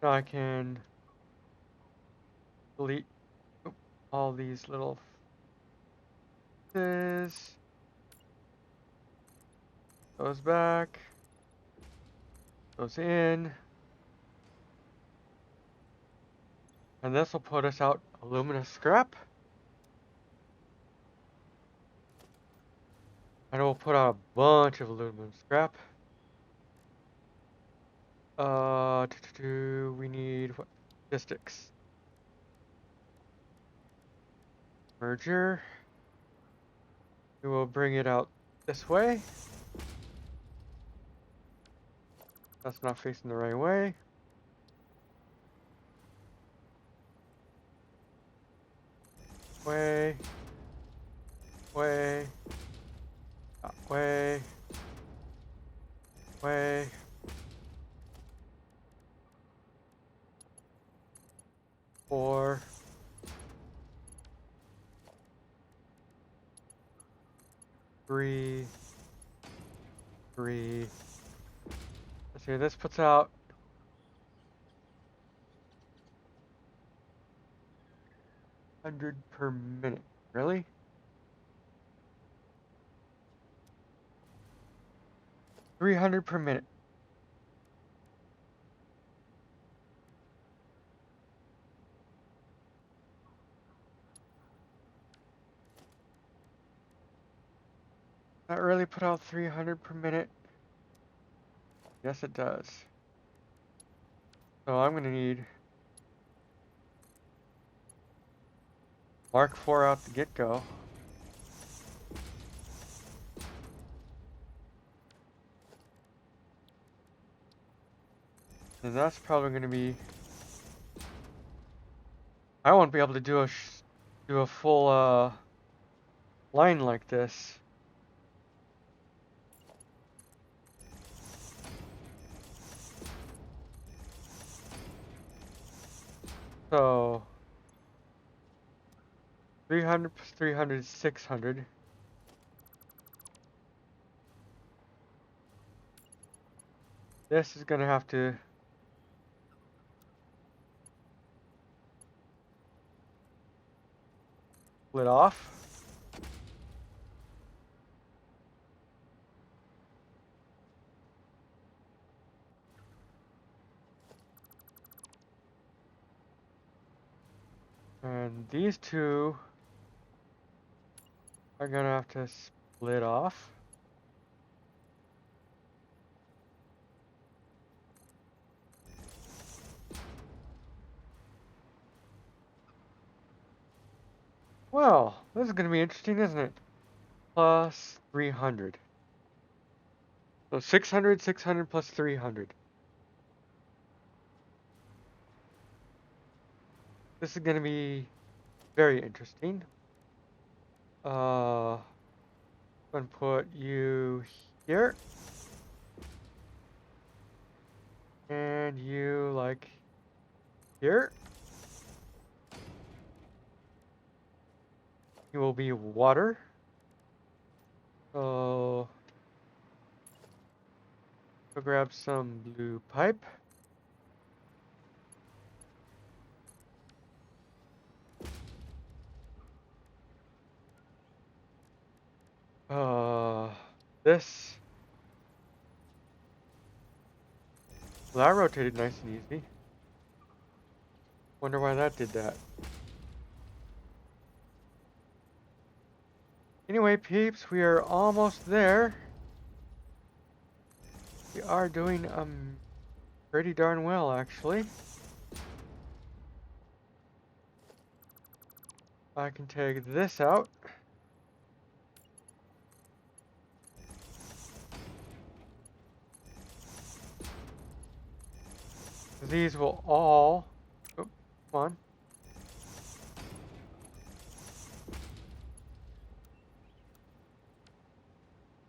[SPEAKER 1] Now I can delete all these little fixes. Goes back. Goes in. And this will put us out aluminum scrap. And it will put out a bunch of aluminum scrap. We need what? Statistics. Merger. We will bring it out this way. That's not facing the right way. Way. Way. Way. Way. Four. Three. Three. Let's see, this puts out 100 per minute. Really? 300 per minute. That really put out 300 per minute? Yes, it does. So I'm gonna need Mark 4 out the get-go. And that's probably gonna be. I won't be able to do a full line like this. So 300 plus 300 is 600. This is gonna have to split off. And these two are gonna have to split off. Well, this is gonna be interesting, isn't it? Plus 300. So 600, 600 plus 300. This is gonna be very interesting. I'm gonna put you here. And you like here. You will be water. So go grab some blue pipe. This. Well, that rotated nice and easy. Wonder why that did that. Anyway, peeps, we are almost there. We are doing pretty darn well, actually. I can take this out. These will all... Oh, come on.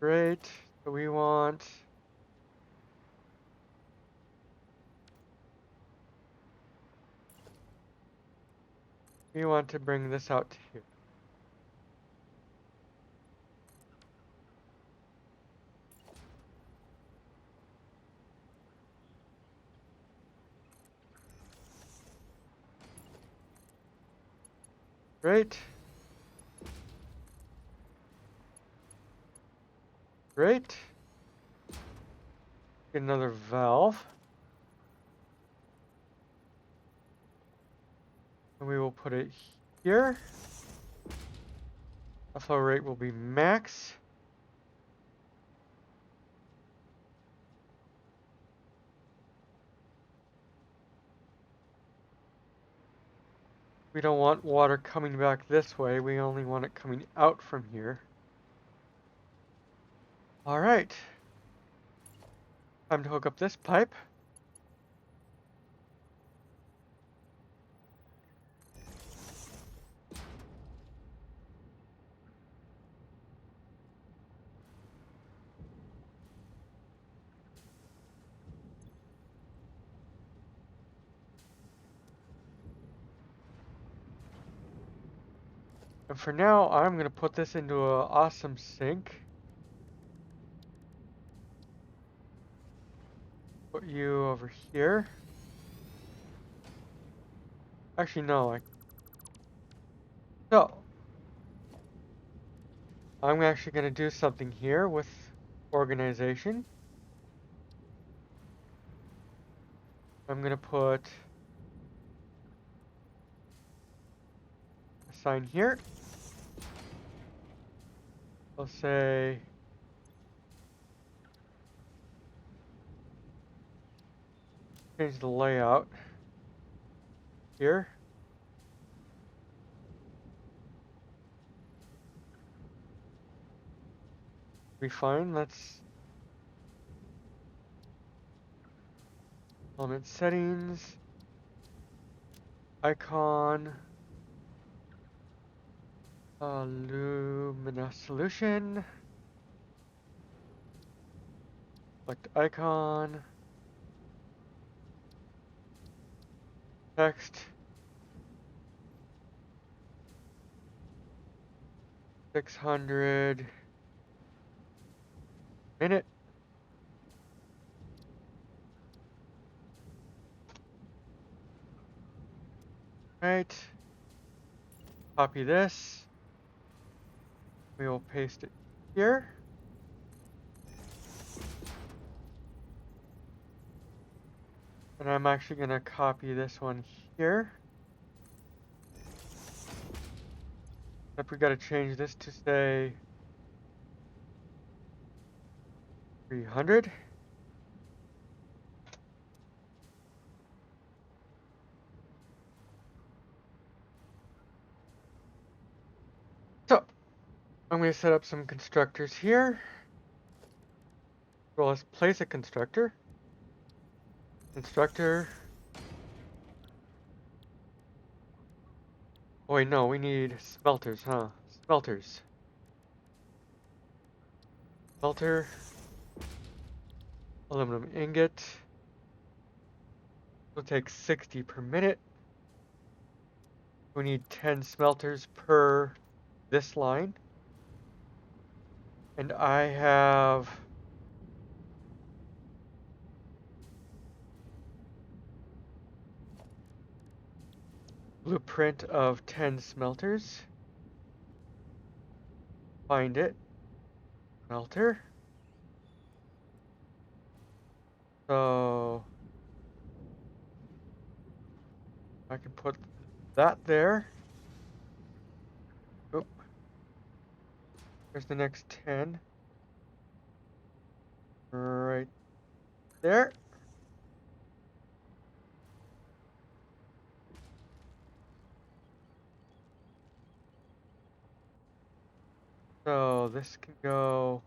[SPEAKER 1] Great. So we want... We want to bring this out to here. Great. Great. Get another valve. And we will put it here. The flow rate will be max. We don't want water coming back this way. We only want it coming out from here. All right. Time to hook up this pipe. And for now, I'm going to put this into an awesome sink. Put you over here. Actually, no. So, I'm actually going to do something here with organization. I'm going to put a sign here. I'll say change the layout here. Be fine. Let's element settings, icon, luminous solution, select icon, text, 600 minute. Right. Copy this. We will paste it here. And I'm actually going to copy this one here. Except we got to change this to say 300. So I'm going to set up some constructors here. Well, let's place a constructor. Constructor. Oh wait, no, we need smelters, huh? Smelters. Smelter. Aluminum ingot. Will take 60 per minute. We need 10 smelters per this line. And I have blueprint of 10 smelters. Find it. Smelter. So I can put that there. Oop. There's the next 10. Right there. So this can go.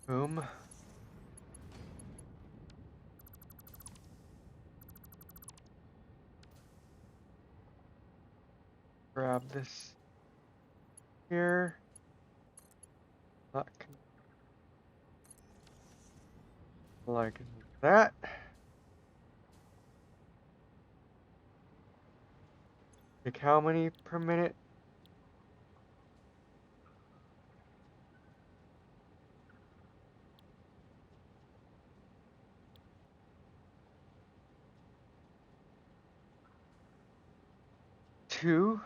[SPEAKER 1] Boom. Grab this here. That can like that. Take how many per minute? Two?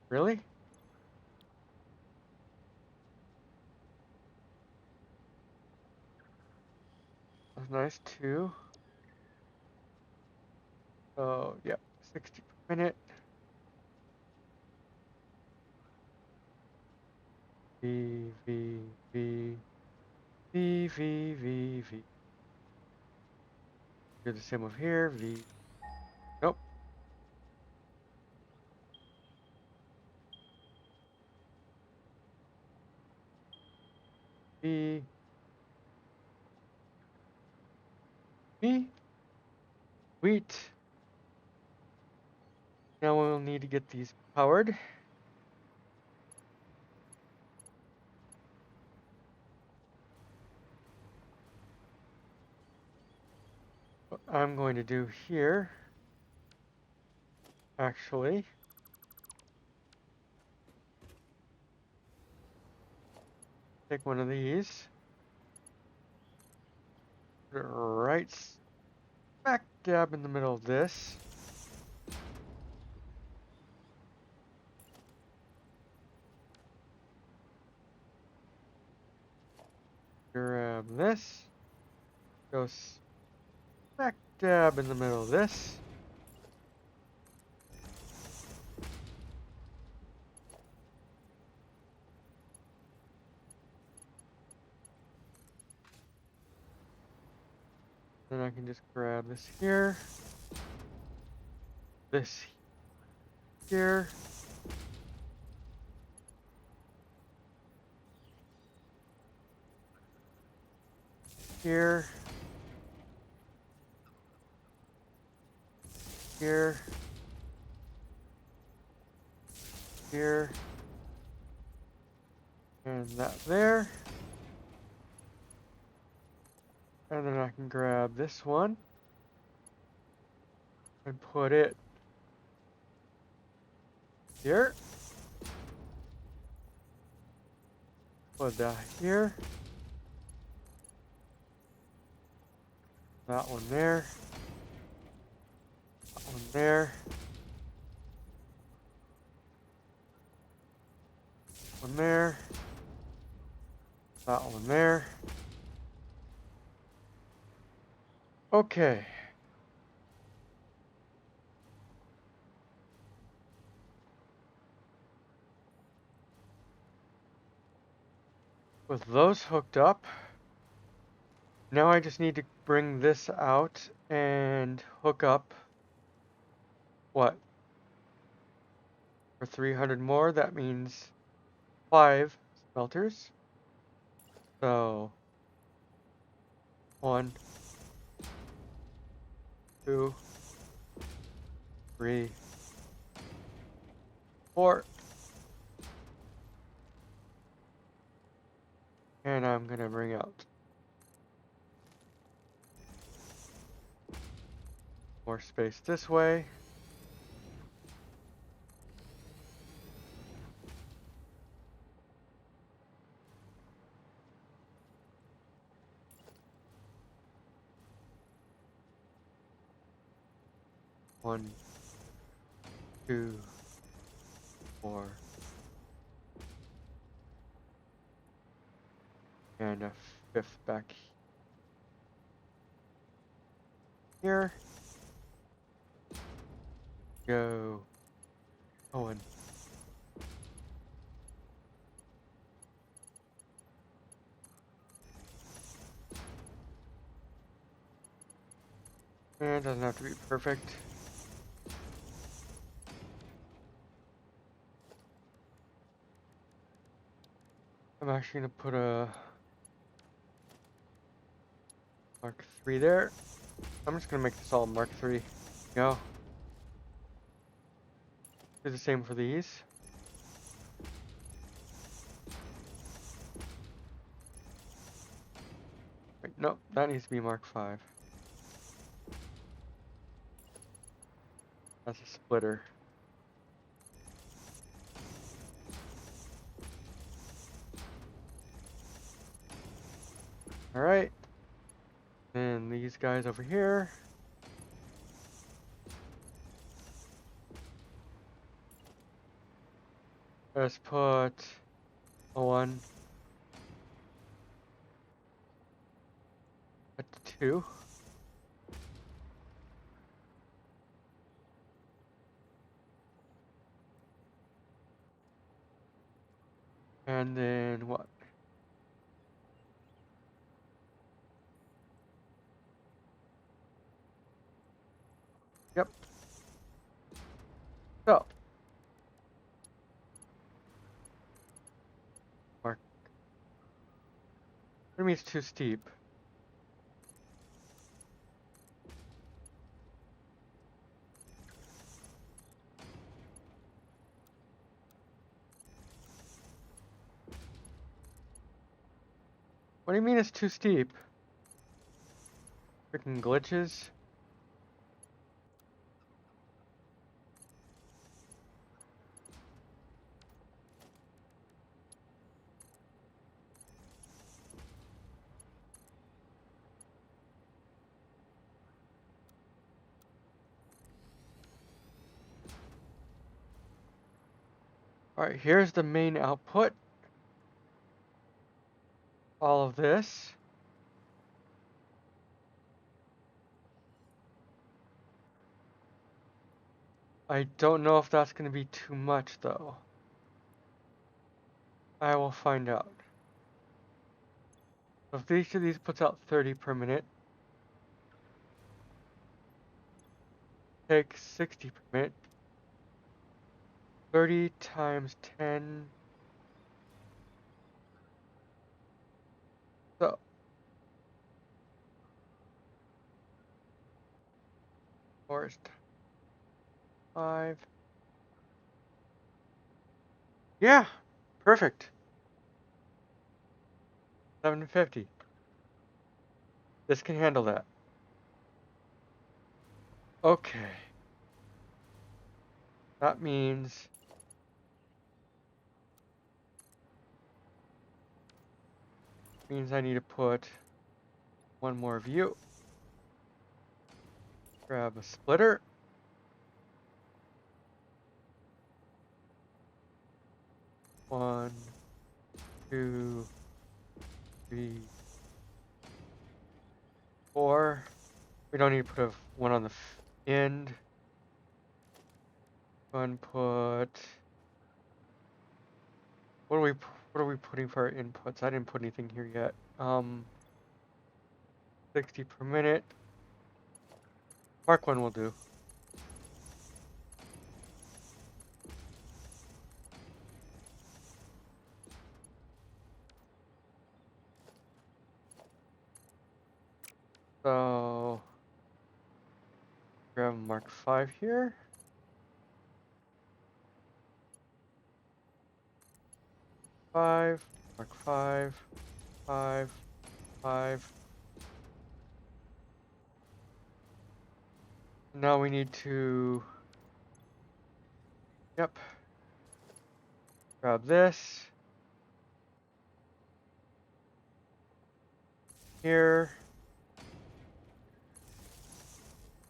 [SPEAKER 1] Really? That's nice. Two. So, yep, 60 per minute. V, V, V, V, V, V, V. Do the same over here. V. Nope. V. V. Wheat. Now we'll need to get these powered. What I'm going to do here, actually, take one of these, put it right smack dab in the middle of this. Grab this, go smack dab in the middle of this. Then I can just grab this here, this here, here, here, here, and that there. And then I can grab this one and put it here. Put that here. That one there. That one there. One there. That one there. Okay. With those hooked up, now I just need to bring this out and hook up what? For 300 more, that means 5 smelters. So 1, 2, 3, 4. And I'm gonna bring out more space this way. One, 2, 4. And a 5th back here. Go. Owen. And it doesn't have to be perfect. I'm actually gonna put a Mark 3 there. I'm just gonna make this all Mark 3. Go. Do the same for these. Wait, nope, that needs to be Mark 5. That's a splitter. Alright. And these guys over here. Let's put a 1, a 2. And then what? Yep. So. Mark. What do you mean it's too steep? What do you mean it's too steep? Freaking glitches? Alright, here's the main output. All of this. I don't know if that's going to be too much though. I will find out. If each of these puts out 30 per minute, take 60 per minute. 30 times 10. So. Forest. 5. Yeah, perfect. 750. This can handle that. Okay. That means I need to put one more view. Grab a splitter. One, two, three, four. We don't need to put one on the end. Go ahead and put. What are we putting for our inputs? I didn't put anything here yet. 60 per minute. Mark 1 will do. So grab Mark 5 here. Mark 5, 5, 5. Now we need to, yep, grab this. Here.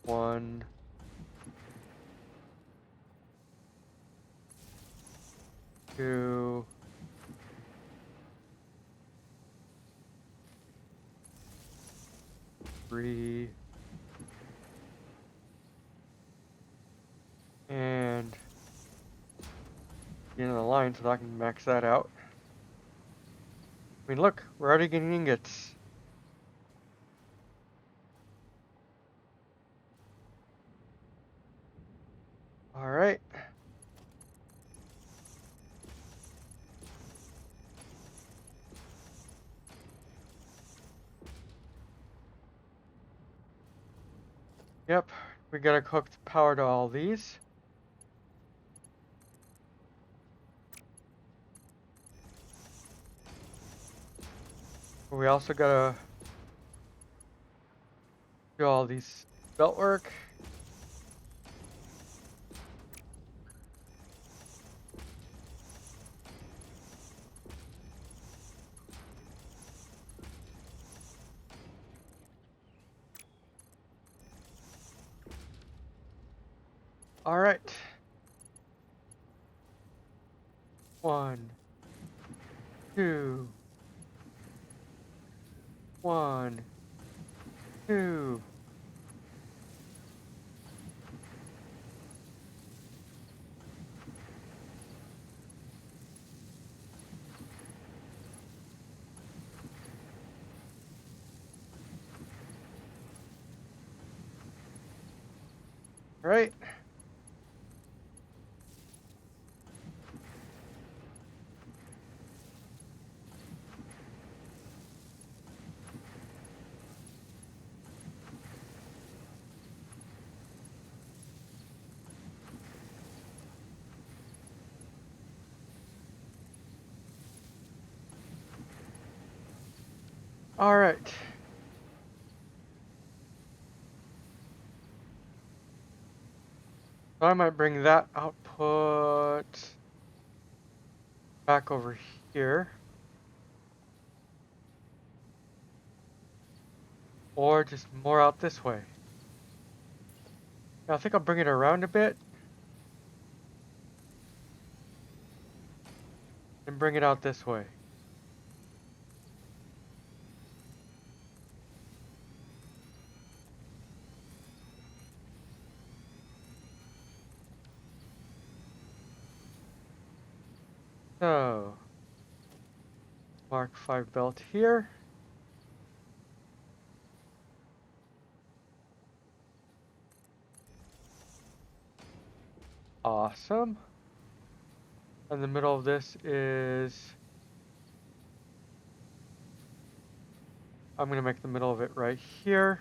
[SPEAKER 1] 1, 2, 3, and the end of the line so that I can max that out. I mean, look, we're already getting ingots. All right. Yep, we gotta hook the power to all these. We also gotta do all these belt work. All right. 1, 2, 1, 2. All right. All right. So I might bring that output back over here. Or just more out this way. I think I'll bring it around a bit. And bring it out this way. So, Mark 5 belt here. Awesome. And the middle of this is, I'm gonna make the middle of it right here.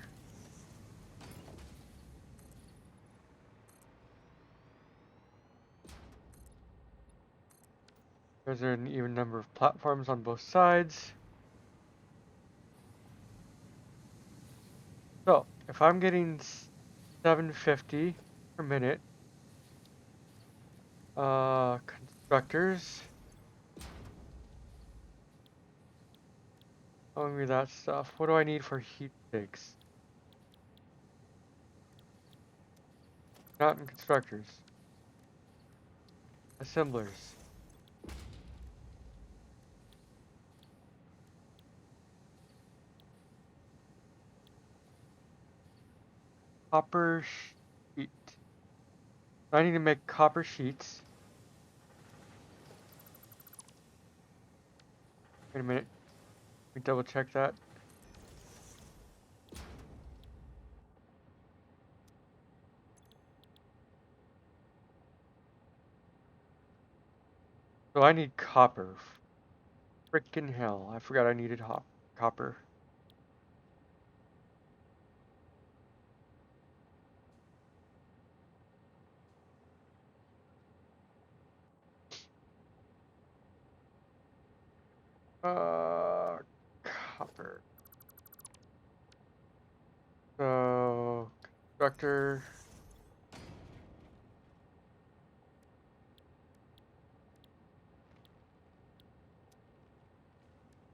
[SPEAKER 1] There's an even number of platforms on both sides. So, if I'm getting 750 per minute, Constructors. Only that stuff. What do I need for heat sinks? Not in constructors. Assemblers. Copper sheet. I need to make copper sheets. Wait a minute. Let me double check that. So I need copper. Frickin' hell. I forgot I needed copper. Uh, Copper. So, constructor.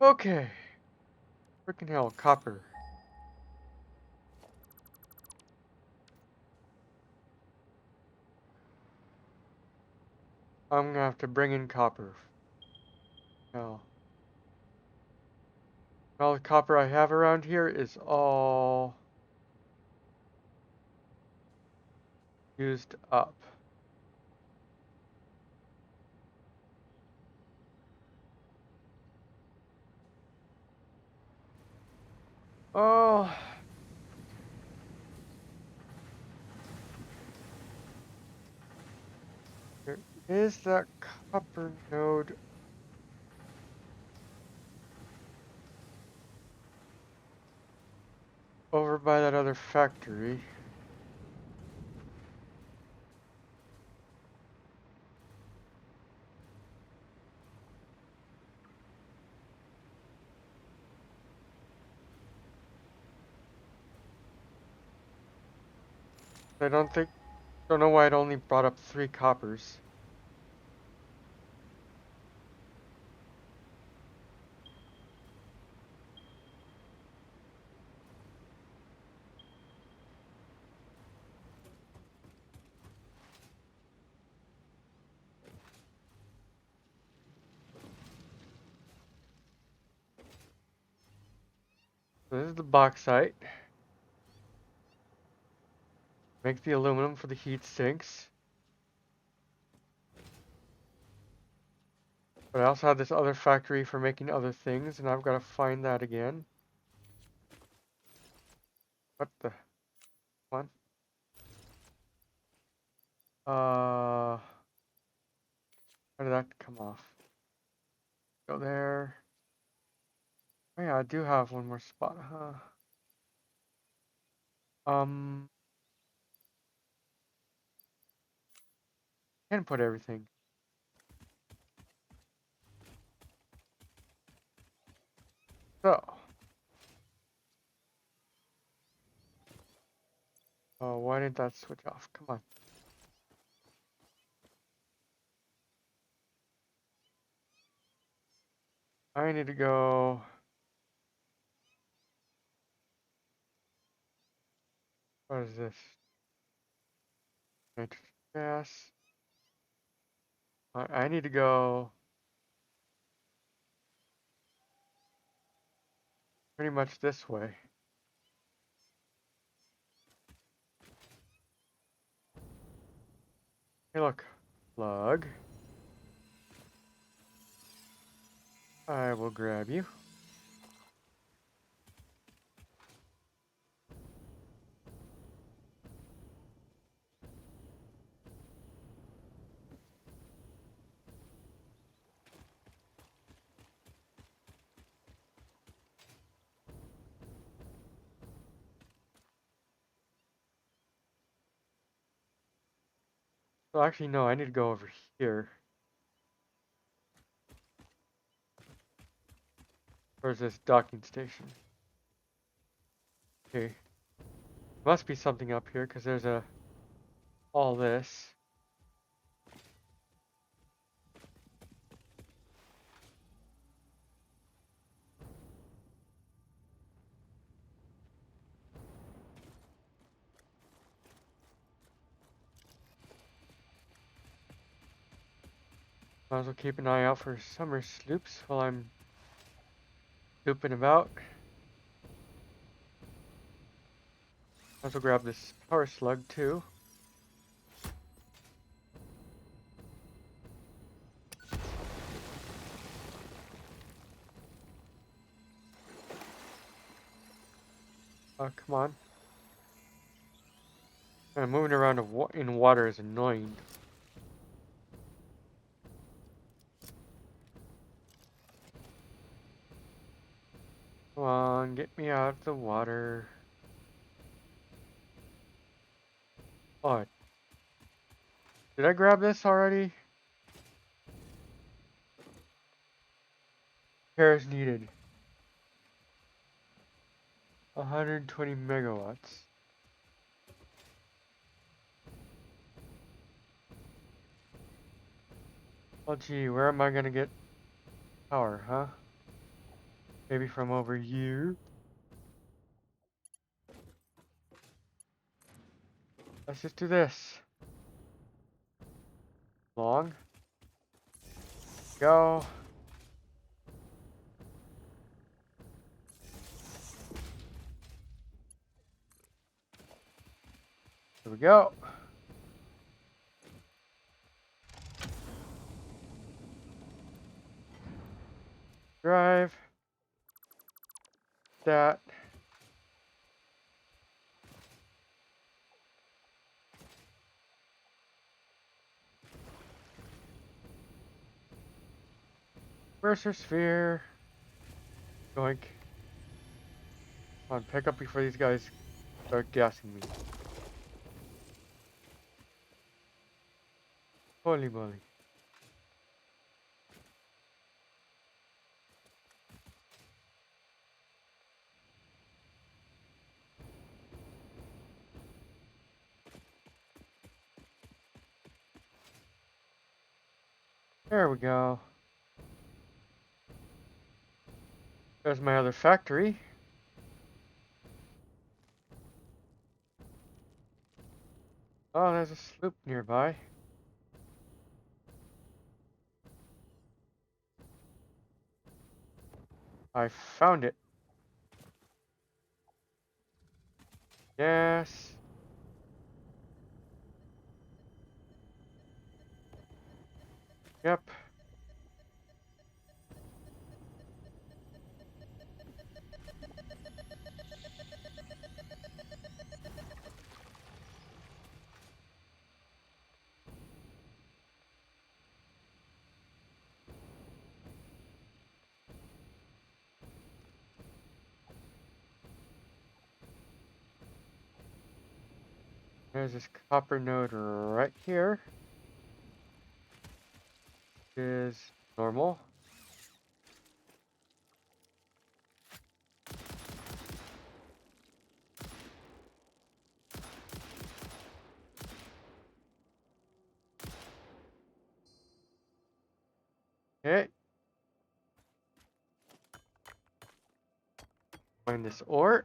[SPEAKER 1] Okay. Frickin' hell, copper. I'm gonna have to bring in copper. Hell. All the copper I have around here is all used up. Oh, there is that copper node over by that other factory. I don't know why it only brought up 3 coppers. So this is the bauxite. Make the aluminum for the heat sinks. But I also have this other factory for making other things, and I've got to find that again. What the one? How did that come off? Go there. Oh yeah, I do have one more spot, huh? Can put everything. So, oh, why did that switch off? Come on. I need to go. What is this? Nitrogen gas. I need to go pretty much this way. Hey, look. Plug. I will grab you. Well, actually, no, I need to go over here. Where's this docking station? Okay. Must be something up here, because there's all this. Might as well keep an eye out for summer sloops while I'm snooping about. Might as well grab this power slug too. Come on. Moving around in water is annoying. Come on, get me out of the water. Oh, did I grab this already? Repairs needed. 120 megawatts. Oh gee, where am I gonna get power, huh? Maybe from over here? Let's just do this. Long. Go. Here we go. Drive. That. Mercer sphere. Yoink. Come on, pick up before these guys start gassing me. Holy moly. There we go. There's my other factory. Oh, there's a sloop nearby. I found it. Yes. Yep. There's this copper node right here. Is normal. Okay. Find this ore.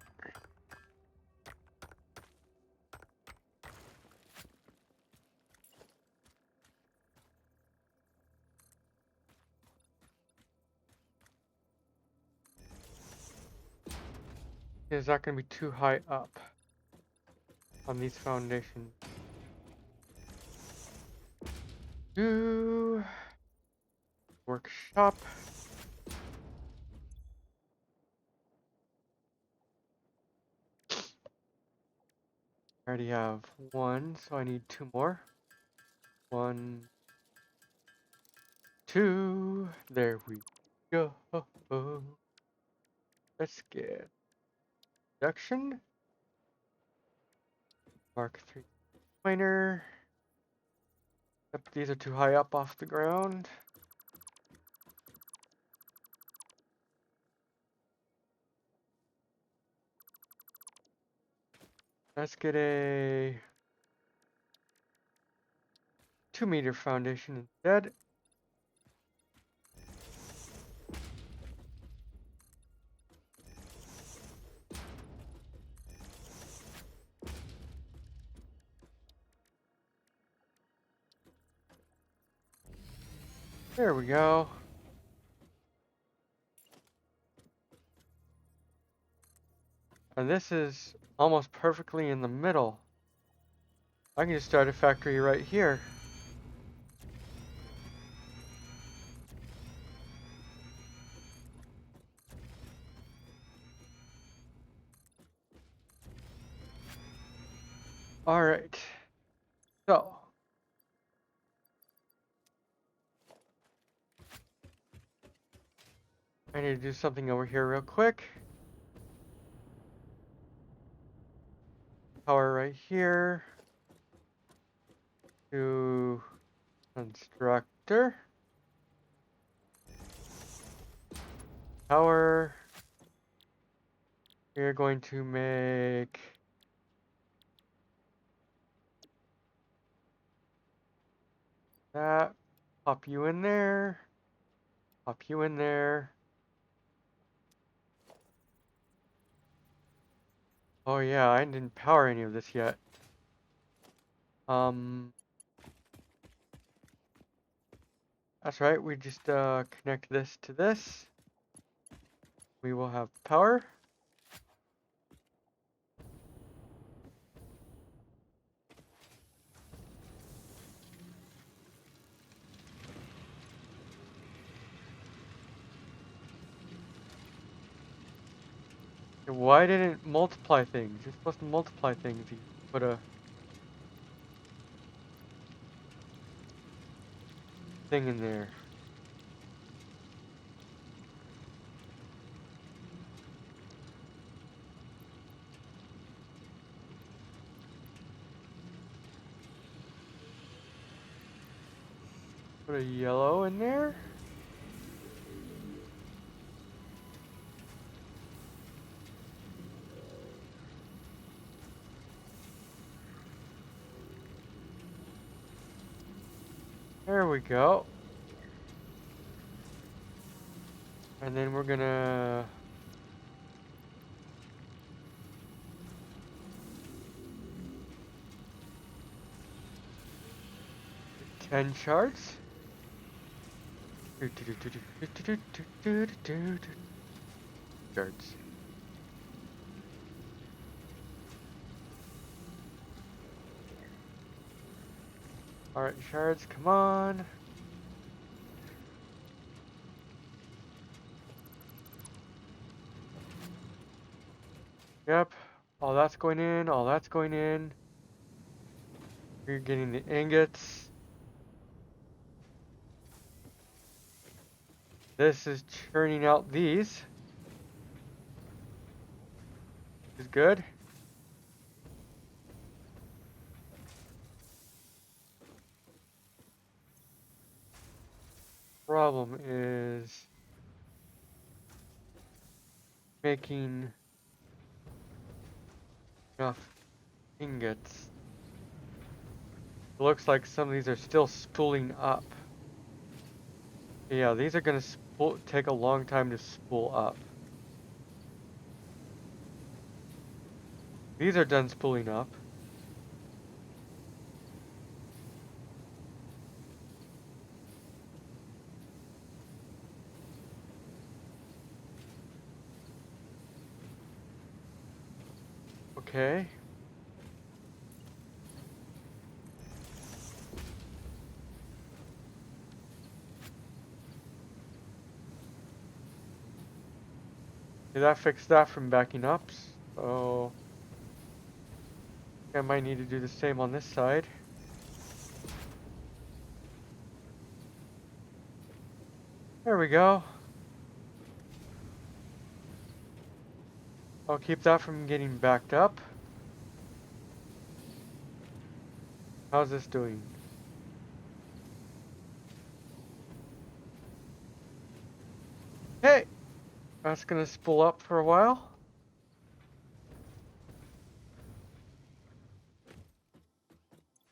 [SPEAKER 1] Is that going to be too high up on these foundations? Do workshop. I already have one, so I need two more. 1, 2. There we go. Let's get production. Mark 3 miner. Yep, these are too high up off the ground. Let's get a 2-meter foundation instead. There we go. And this is almost perfectly in the middle. I can just start a factory right here. All right. So, I need to do something over here real quick. Power right here to constructor. Power. We're going to make that. Pop you in there. Pop you in there. Oh yeah, I didn't power any of this yet. That's right, we just connect this to this. We will have power. Why didn't it multiply things? You're supposed to multiply things. You put a thing in there. Put a yellow in there. There we go. And then we're gonna 10 shards. Shards. Alright, shards, come on. Yep. All that's going in, all that's going in. You're getting the ingots. This is churning out these. Is good. Problem is making enough ingots. It looks like some of these are still spooling up. Yeah, these are gonna take a long time to spool up. These are done spooling up. Okay. Did that fix that from backing up? So I might need to do the same on this side. There we go. I'll keep that from getting backed up. How's this doing? Hey! That's gonna spool up for a while.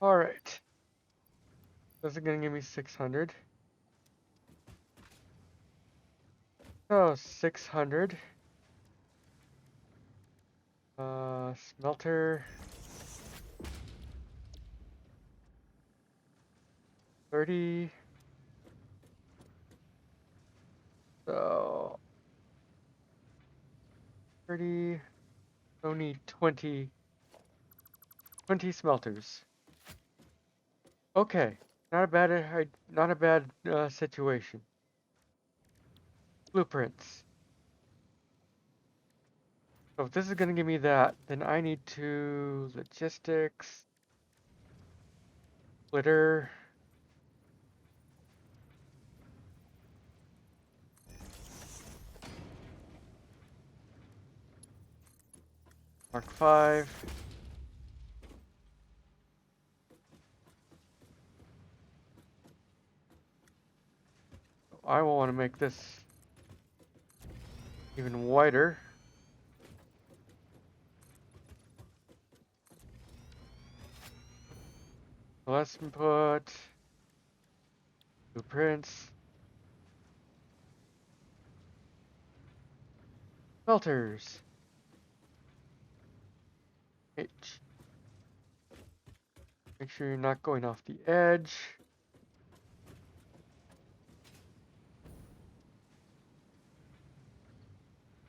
[SPEAKER 1] Alright. This is gonna give me 600. Oh, 600. Smelter. 30. So 30. So need 20 smelters. Okay, not a bad situation. Blueprints. So if this is gonna give me that, then I need to logistics, splitter. Mark 5. I will want to make this even wider. So let's put blueprints, filters. H. Make sure you're not going off the edge.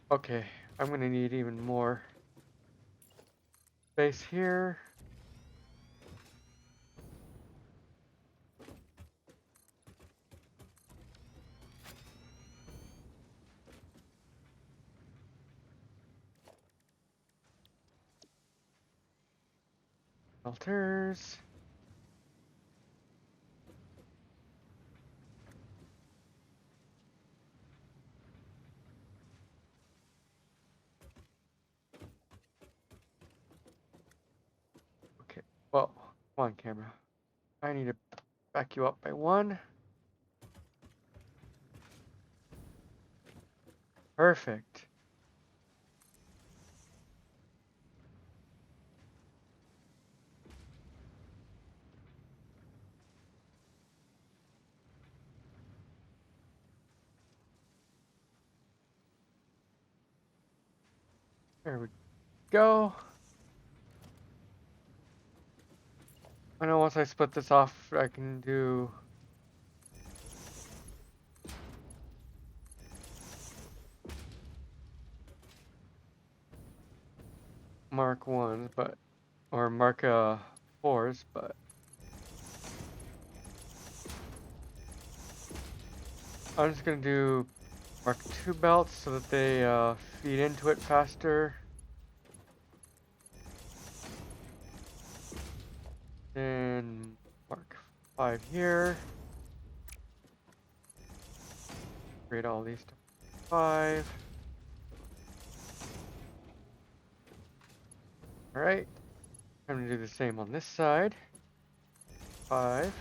[SPEAKER 1] Okay, I'm gonna need even more space here. Filters. Okay, well, come on, camera. I need to back you up by 1. Perfect. There we go. I know once I split this off, I can do Mark 1s, but or Mark 4s, but I'm just gonna do Mark 2 belts so that they feed into it faster. Then Mark 5 here. Create all these to 5. Alright. I'm gonna do the same on this side. 5.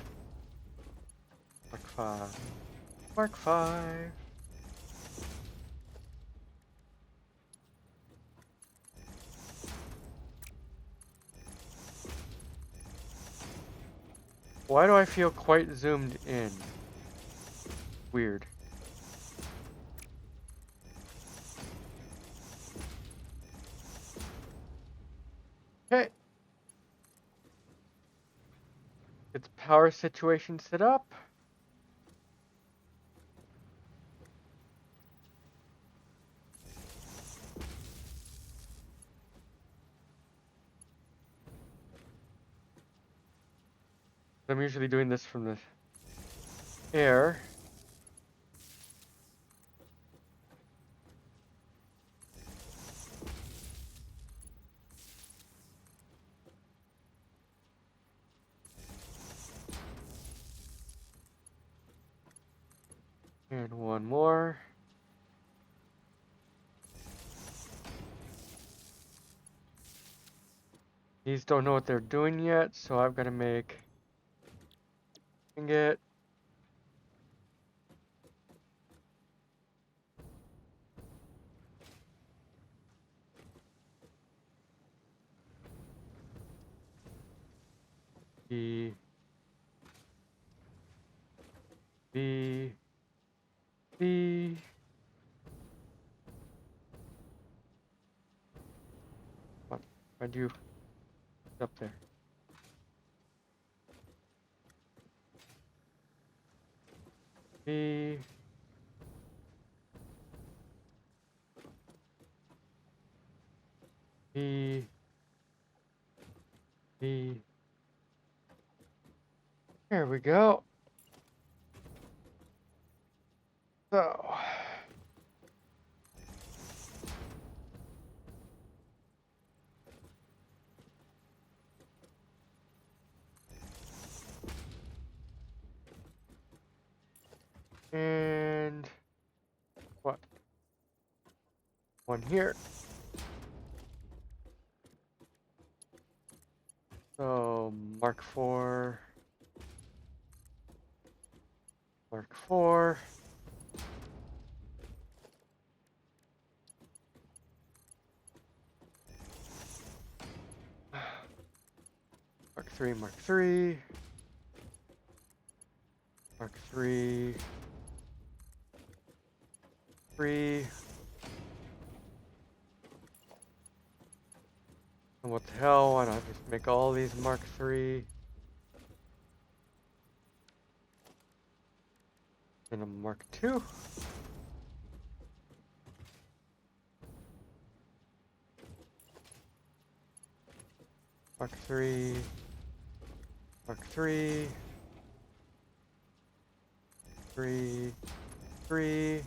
[SPEAKER 1] Mark 5. Mark 5. Why do I feel quite zoomed in? Weird. Okay. It's power situation set up. I'm usually doing this from the air. And one more. These don't know what they're doing yet, so I've got to make ingot. B. B. B. What? I do up there. B. V, V. There we go. So. And what? One here. So Mark 4, Mark 4. Mark 3, Mark 3. Mark 3. 3. And what the hell? Why not just make all these Mark 3? And a Mark 2. Mark 3. Mark 3. 3. 3.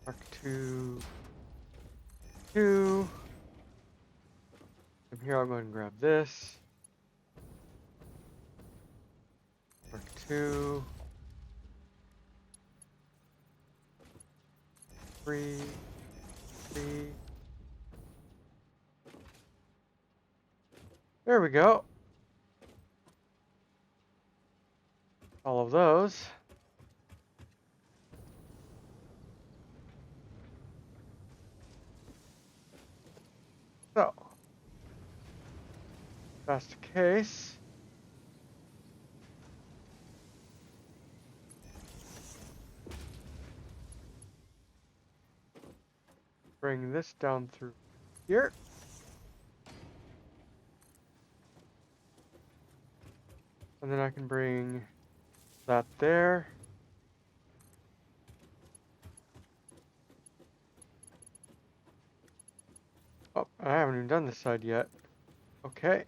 [SPEAKER 1] Mark 2. 2. From here, I'll go ahead and grab this. Mark 2. 3. 3. There we go. All of those. So, that's the case. Bring this down through here. And then I can bring that there. Oh, I haven't even done this side yet. Okay.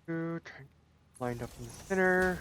[SPEAKER 1] Two, lined up in the center.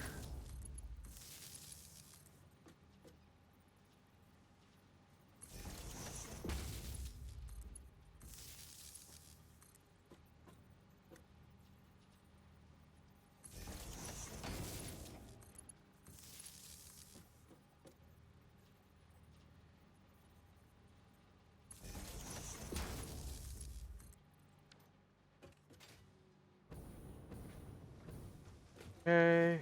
[SPEAKER 1] Okay.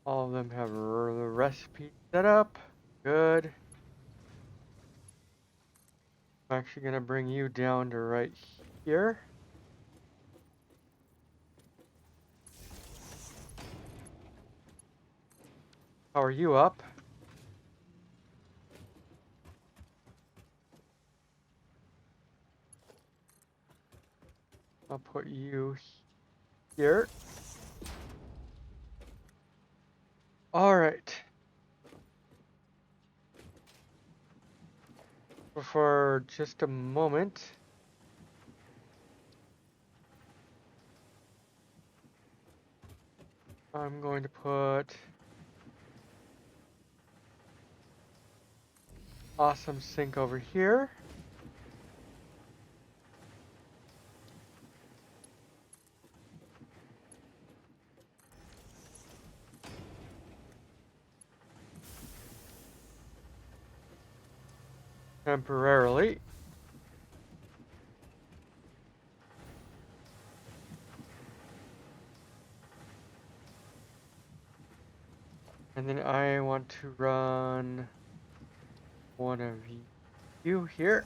[SPEAKER 1] All of them have the recipe set up. Good. I'm actually gonna bring you down to right here. How are you up? I'll put you here. All right. For just a moment. I'm going to put awesome sink over here. Temporarily. And then I want to run one of you here.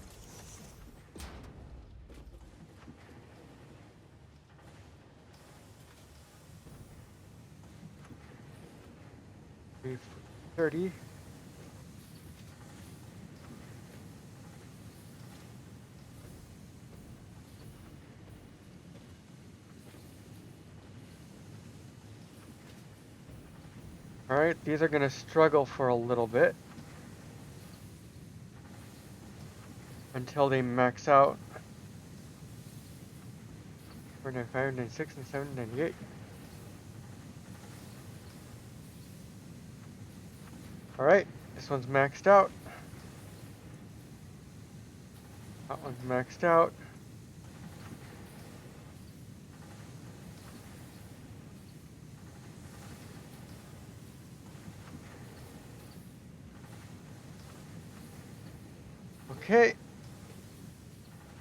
[SPEAKER 1] Maybe 30. Alright, these are gonna struggle for a little bit until they max out. 495, 96, 97, 98. Alright, this one's maxed out. That one's maxed out. Okay.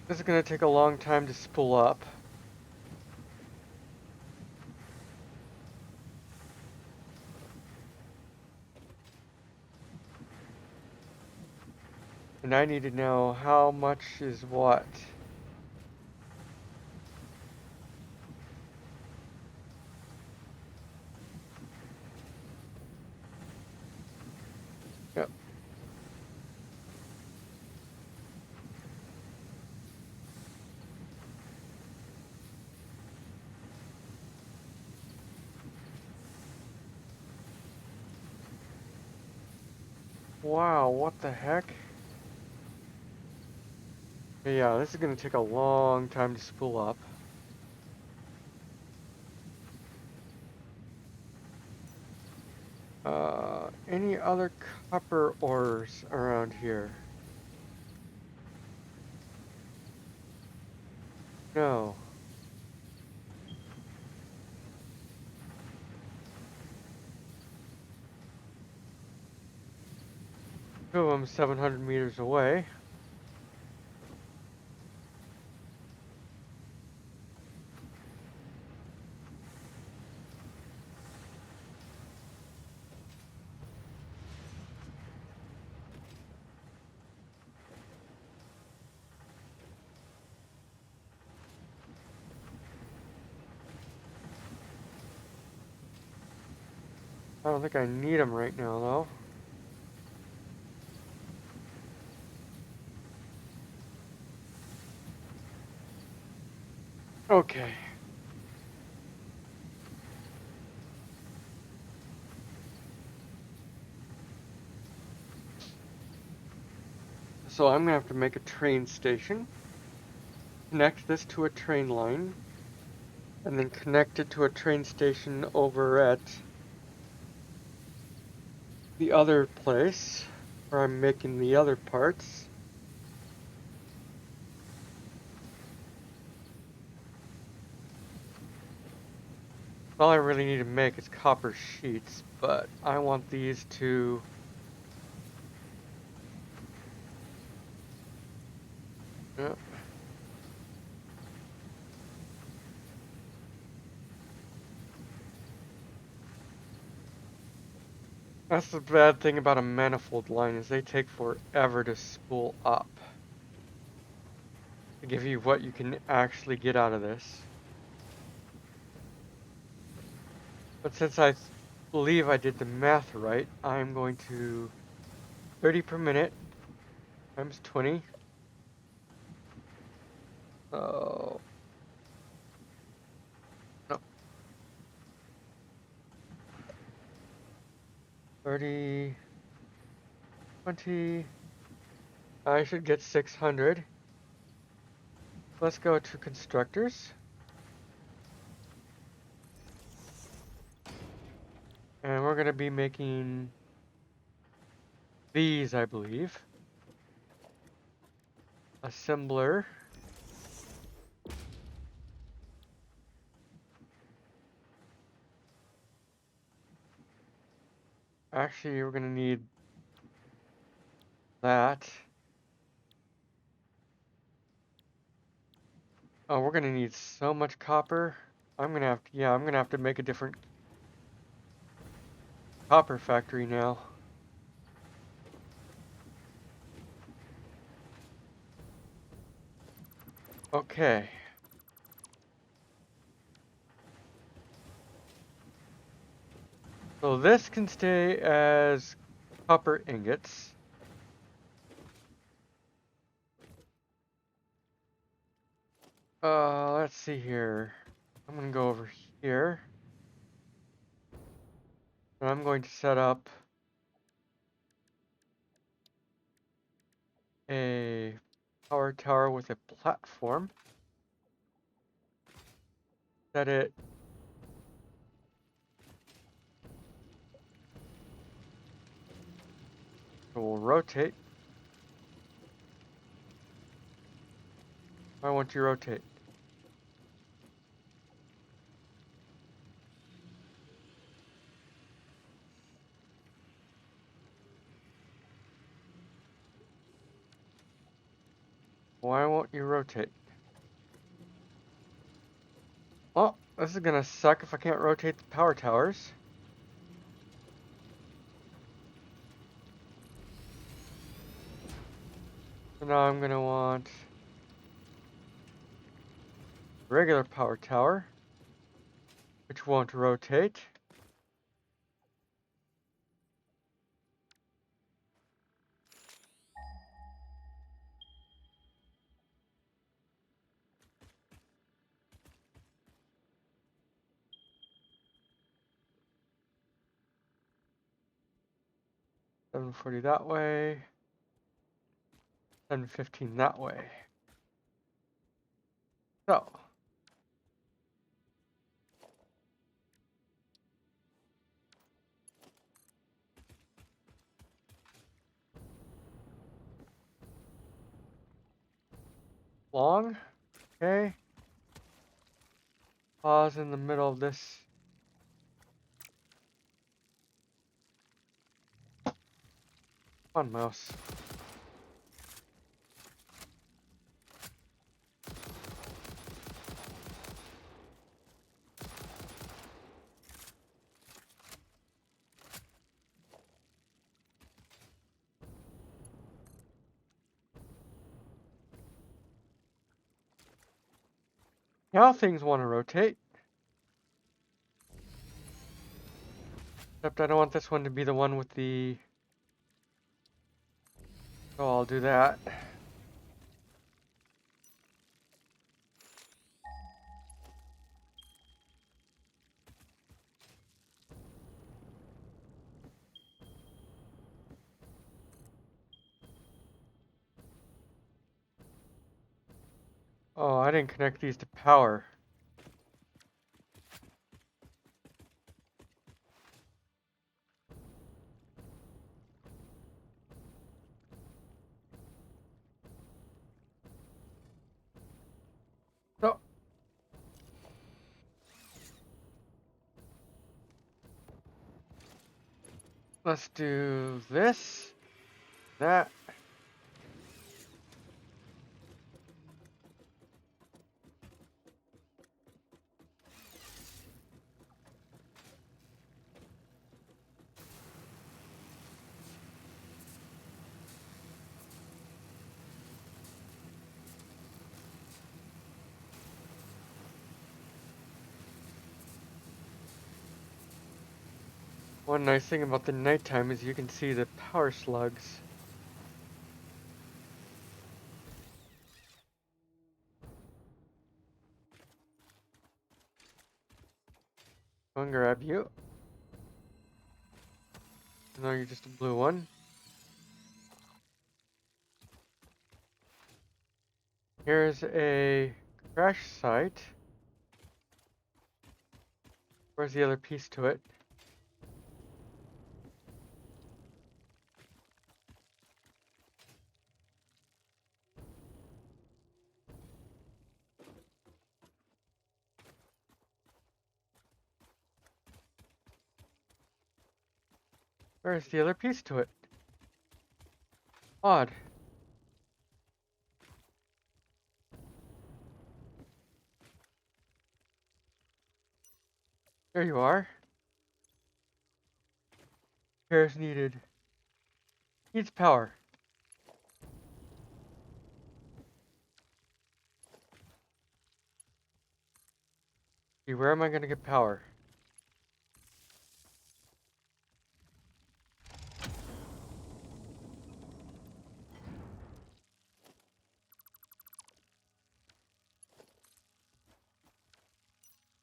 [SPEAKER 1] This is gonna take a long time to spool up. And I need to know how much is what. Yep. Wow, what the heck? Yeah, this is gonna take a long time to spool up. Any other copper ores around here? No. Two of them 700 meters away. I don't think I need them right now, though. Okay. So I'm gonna have to make a train station, connect this to a train line, and then connect it to a train station over at the other place where I'm making the other parts. All I really need to make is copper sheets, but I want these to... Yep. That's the bad thing about a manifold line, is they take forever to spool up. To give you what you can actually get out of this. But since I believe I did the math right, I'm going to 30 per minute times 20. So, no, 30, 20. I should get 600. Let's go to constructors. And we're going to be making these, I believe. Assembler. Actually, we're going to need that. Oh, we're going to need so much copper. I'm going to have to, yeah, I'm going to have to make a different copper factory now. Okay. So this can stay as copper ingots. Let's see here. I'm gonna go over here. And I'm going to set up a power tower with a platform. Set it so we'll rotate. Why won't you rotate? Why won't you rotate? Well, this is gonna suck if I can't rotate the power towers. So now I'm gonna want regular power tower, which won't rotate. $740 that way. $715 that way. So long, okay. Pause in the middle of this. Come on, mouse. Now things want to rotate. Except I don't want this one to be the one with the... So I'll do that. Oh, I didn't connect these to power. So let's do this, that. One nice thing about the nighttime is you can see the power slugs. Go and grab you. No, you're just a blue one. Here's a crash site. Where's the other piece to it? Where's the other piece to it? Odd. There you are. Repairs needed. Needs power. See, where am I gonna get power?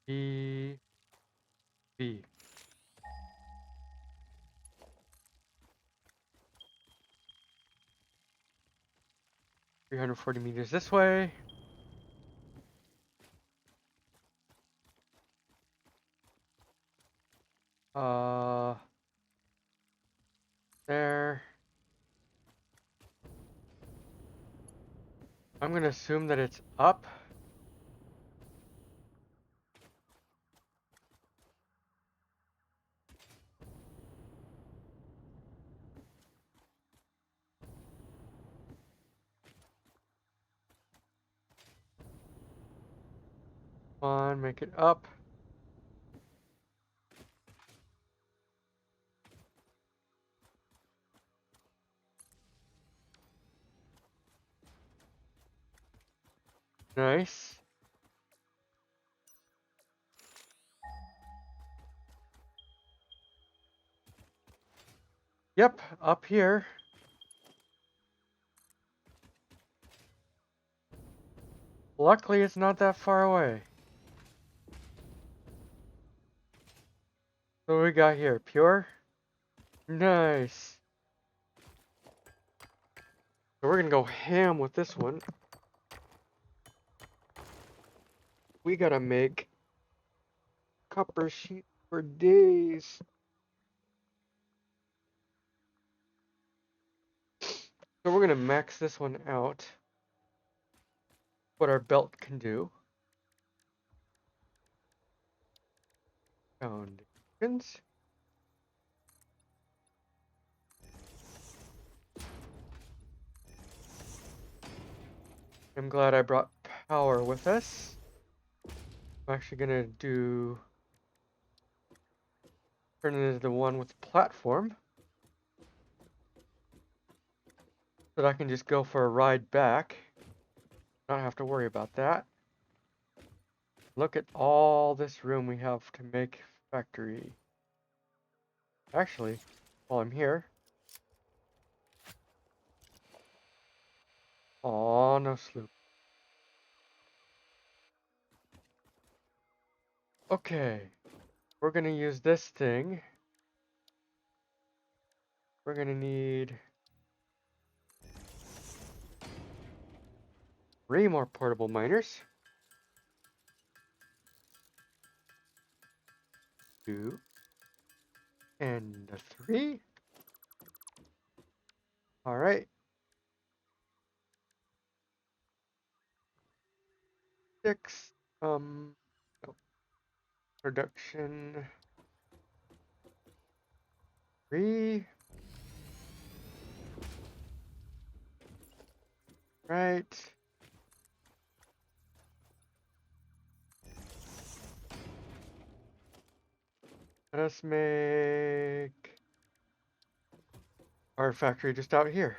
[SPEAKER 1] B. B. 340 meters this way. There. I'm gonna assume that it's up. Come on, make it up. Nice. Yep, up here. Luckily, it's not that far away. So what we got here? Pure? Nice. So we're gonna go ham with this one. We gotta make copper sheet for days. So we're gonna max this one out. What our belt can do. Foundations. I'm glad I brought power with us. I'm actually gonna turn it into the one with the platform. So that I can just go for a ride back. Not have to worry about that. Look at all this room we have to make factory. Actually, while I'm here. Oh, no sloop. Okay. We're gonna use this thing. We're gonna need 3 more portable miners. 2 and a 3. All right. 6. No. Production 3. Right. Let us make our factory just out here.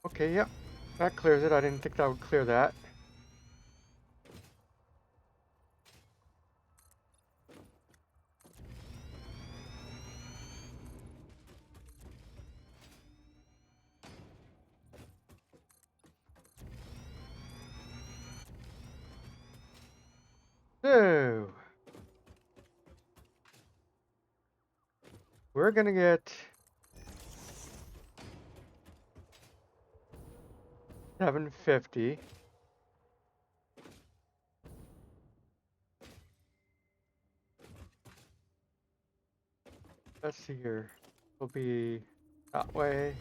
[SPEAKER 1] Okay, yep. That clears it. I didn't think that would clear that. So, we're gonna get 750. Let's see here. Will be that way.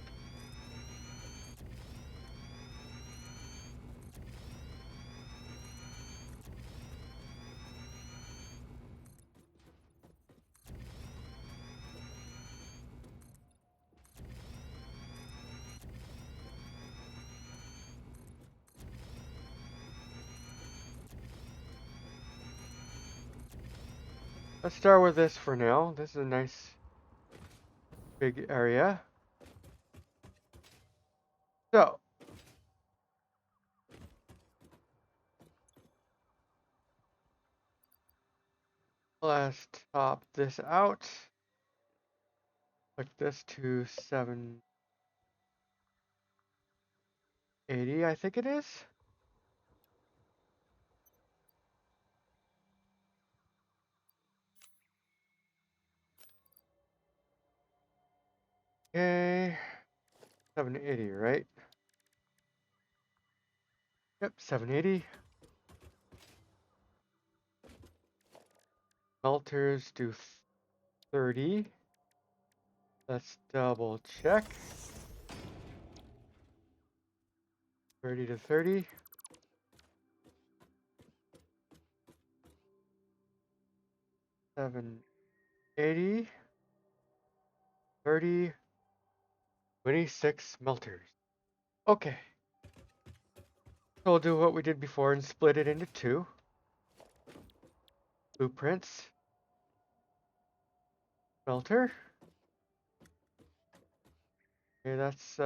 [SPEAKER 1] Let's start with this for now. This is a nice big area. So, let's top this out. Click this to 780, I think it is. Okay. 780, right? Yep, 780. Melters do 30. Let's double check. 30 to 30. 780. 30. 26 melters. Okay. So we'll do what we did before and split it into two. Blueprints. Melter. Okay, that's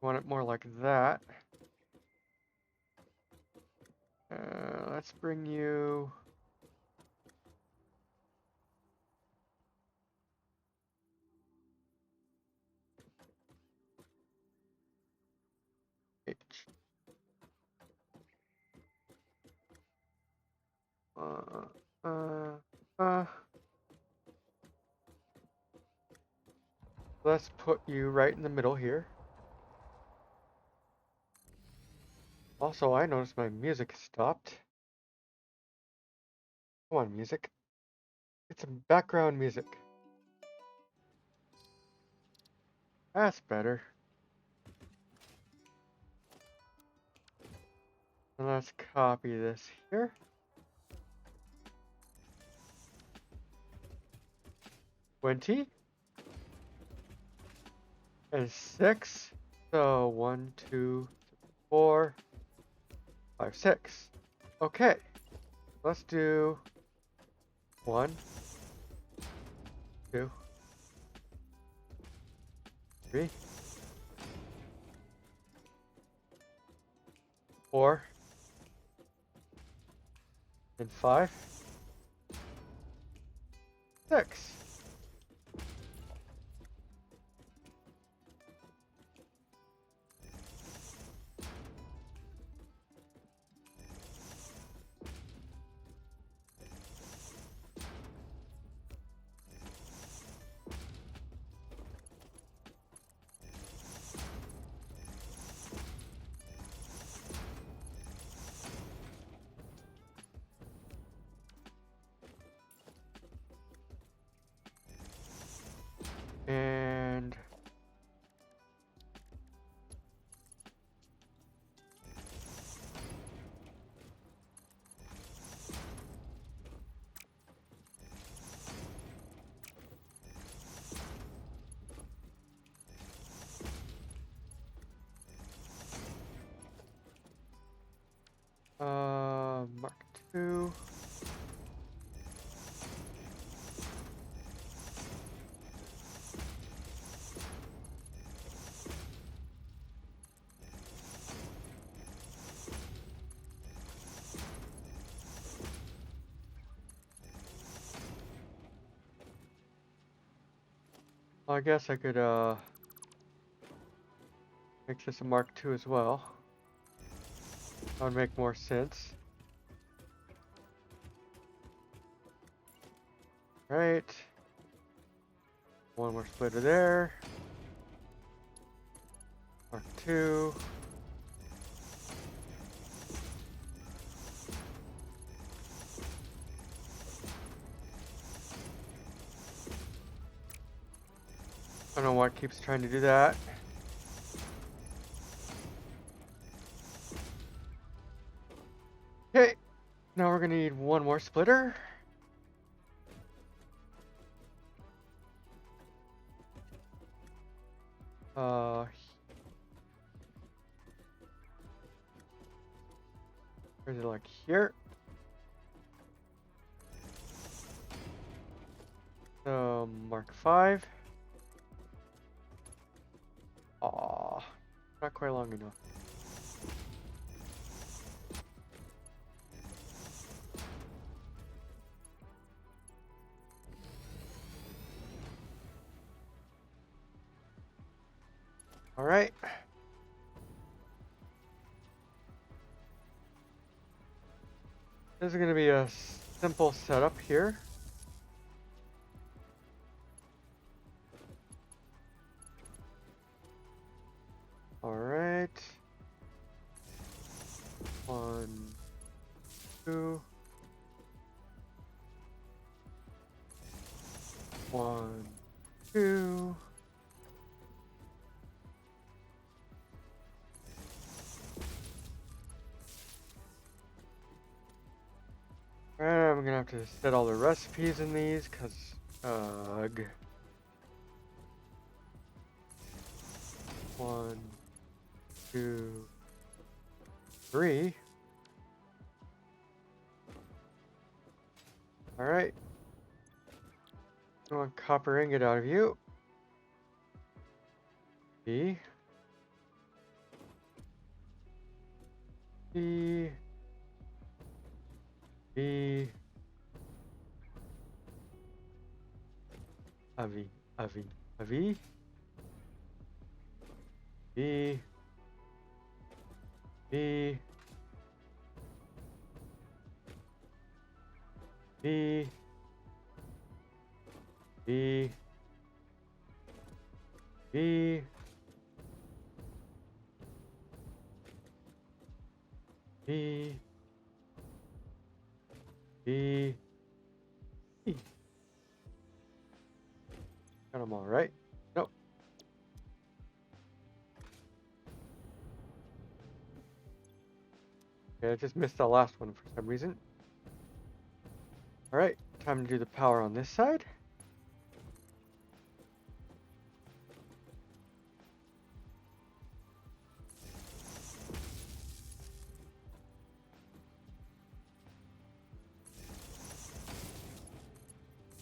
[SPEAKER 1] want it more like that. Let's bring you H. Uh, uh, uh. Let's put you right in the middle here. Also, I noticed my music stopped. Come on, music. It's some background music. That's better. And let's copy this here. 20 and 6. So 1, 2, 4, 5, 6. Okay. Let's do 1, 2, 3, 4, and 5, 6. And Mark 2. Well, I guess I could make this a Mark 2 as well. That would make more sense. Right. One more splitter there. Mark 2. I don't know why it keeps trying to do that. Okay. Now we're gonna need one more splitter. Uh, Is it like here? So Mark 5. Aw, not quite long enough. All right. This is gonna be a simple setup here. Alright. 1, 2. 1, 2. Alright, I'm gonna have to set all the recipes in these, cause, ugh. 1, 2, 3. Alright. I want copper ingot out of you. B. B. B. Avi. Avi. Avi. B. B. B. B. B. B. B. E. Got them all right? Nope. Okay, I just missed the last one for some reason. Alright, time to do the power on this side.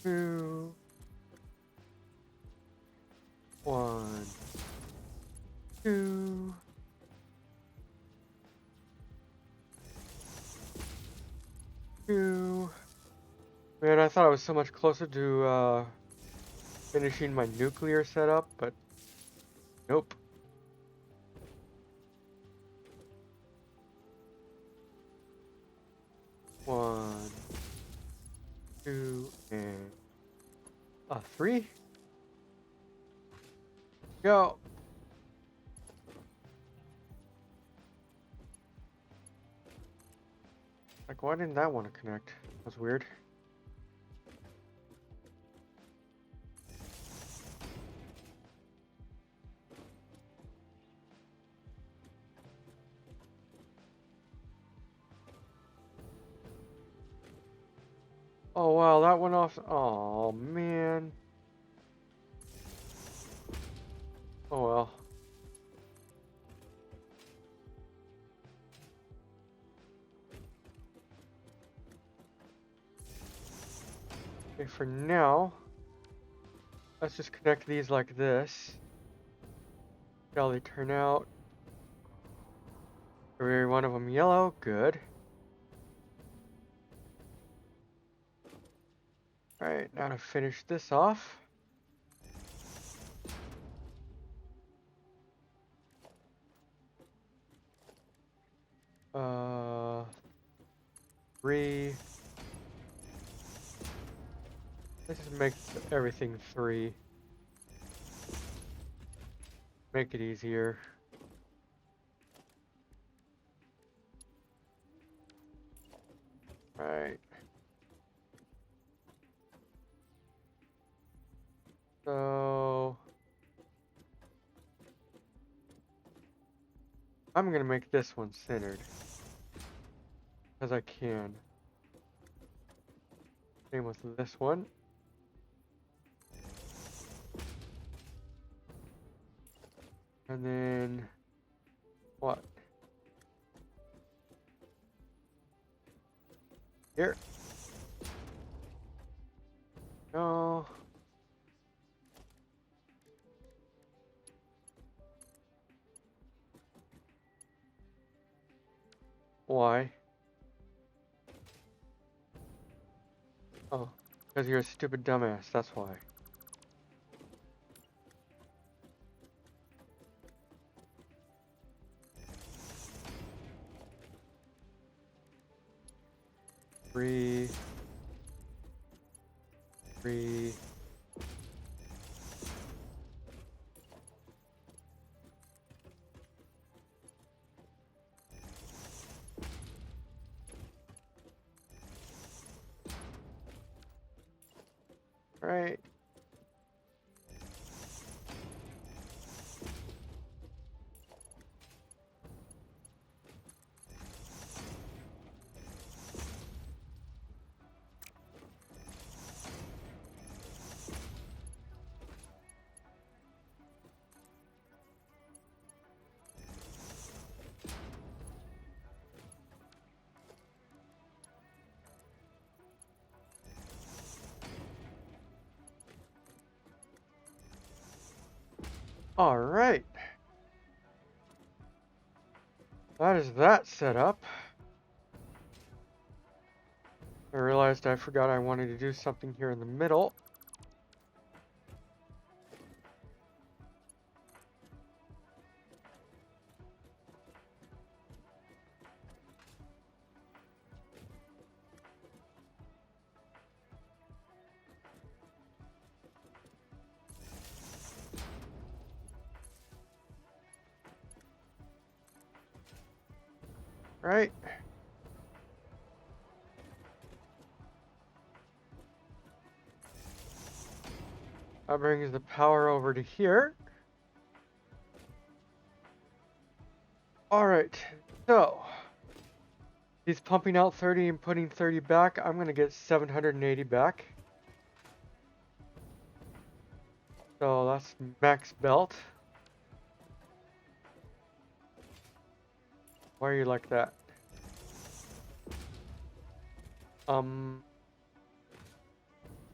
[SPEAKER 1] Two. 1, 2. Two. Man, I thought I was so much closer to finishing my nuclear setup, but nope. One, 2, and 3. Go. Like, why didn't that want to connect? That's weird. Oh wow, that went off. Oh man. Oh well. Okay, for now, let's just connect these like this. See how they turn out. Every one of them yellow. Good. Alright, now to finish this off. Uh, 3. Let's just make everything 3. Make it easier. Alright. So I'm gonna make this one centered. As I can. Same with this one. And then what? Here. No. Why? Oh, because you're a stupid dumbass, that's why. Three. right. All right. That is that set up. I realized I forgot I wanted to do something here in the middle. Right. That brings the power over to here. All right. So he's pumping out 30 and putting 30 back. I'm going to get 780 back. So that's max belt. Why are you like that?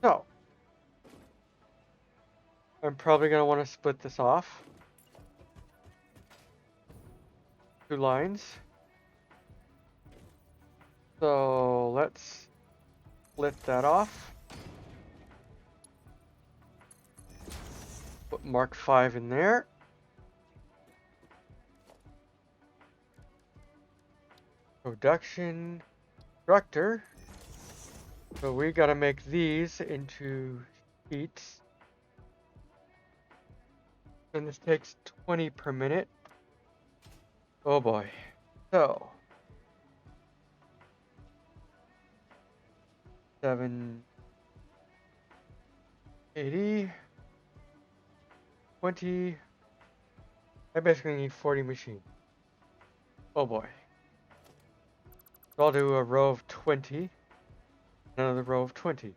[SPEAKER 1] So I'm probably going to want to split this off. 2 lines. So let's split that off. Put Mark 5 in there. Production structure. So we got to make these into sheets. And this takes 20 per minute. Oh boy. So 780, 20. I basically need 40 machines. Oh boy. So I'll do a row of 20. Another row of 20.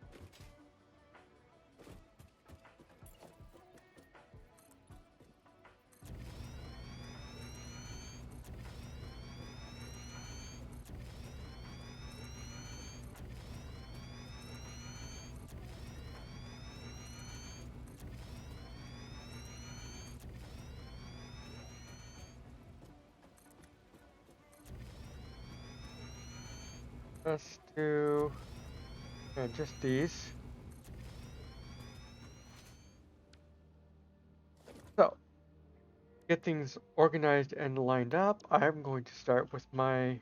[SPEAKER 1] Let's do just these. So, get things organized and lined up, I'm going to start with my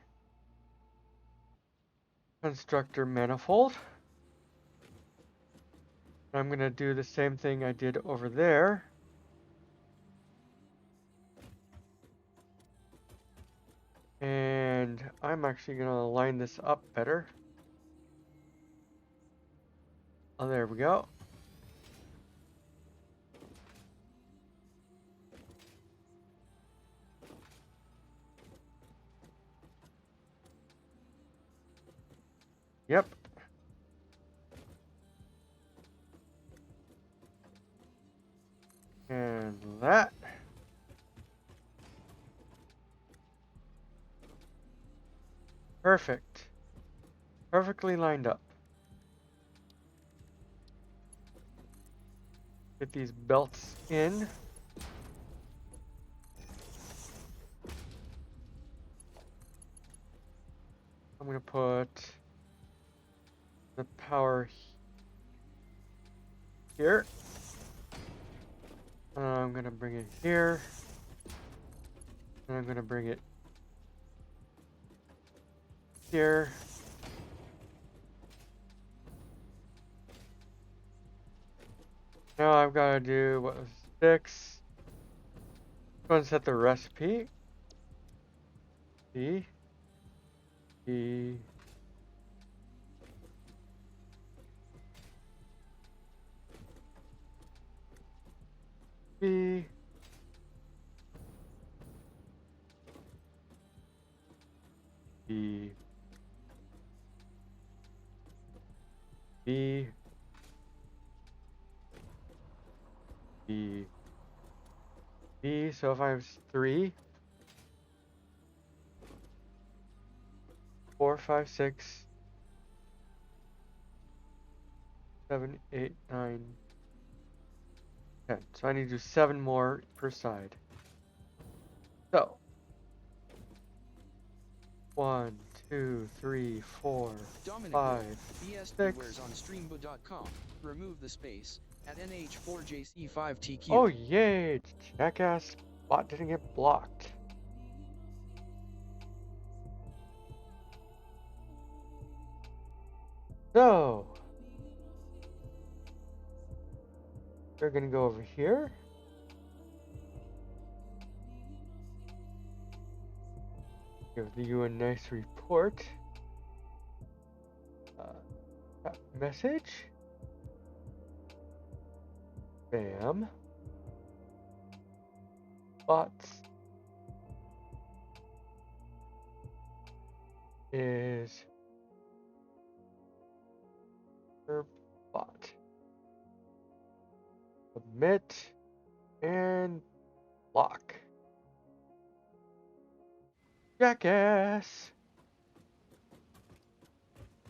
[SPEAKER 1] constructor manifold. I'm going to do the same thing I did over there. And I'm actually going to line this up better. Oh, there we go. Yep. And that. Perfect. Perfectly lined up. Get these belts in. I'm going to put the power here. I'm going to bring it here. And I'm going to bring it here. Now I've got to do, what was 6? Go and set the recipe. D. B. B. B. B. B. So if I have 3, 4, 5, 6, 7, 8, 9, 10. So I need to do 7 more per side. So 1, 2, 3, 4,
[SPEAKER 4] Dominic
[SPEAKER 1] 5,
[SPEAKER 4] BSB
[SPEAKER 1] 6.
[SPEAKER 4] wears on streambo.com. Remove the space at NH4JC5TQ.
[SPEAKER 1] Oh yay! Jackass bot didn't get blocked. So we're gonna go over here. Give you a nice report. Message. Bam. Bots is her bot. Submit and block. Jackass.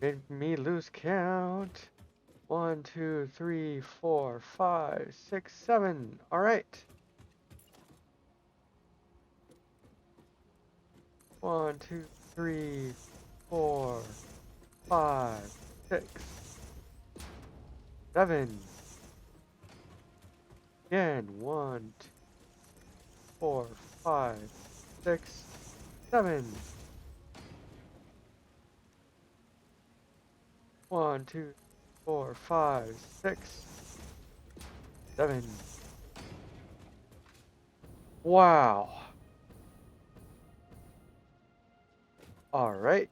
[SPEAKER 1] Made me lose count. 1, 2, 3, 4, 5, 6, 7. All right. 1, 2, 3, 4, 5, 6, 7. Again. 1, 2, 4, 5, 6, 7. 1, 2, 4, 5, 6, 7. Wow. All right.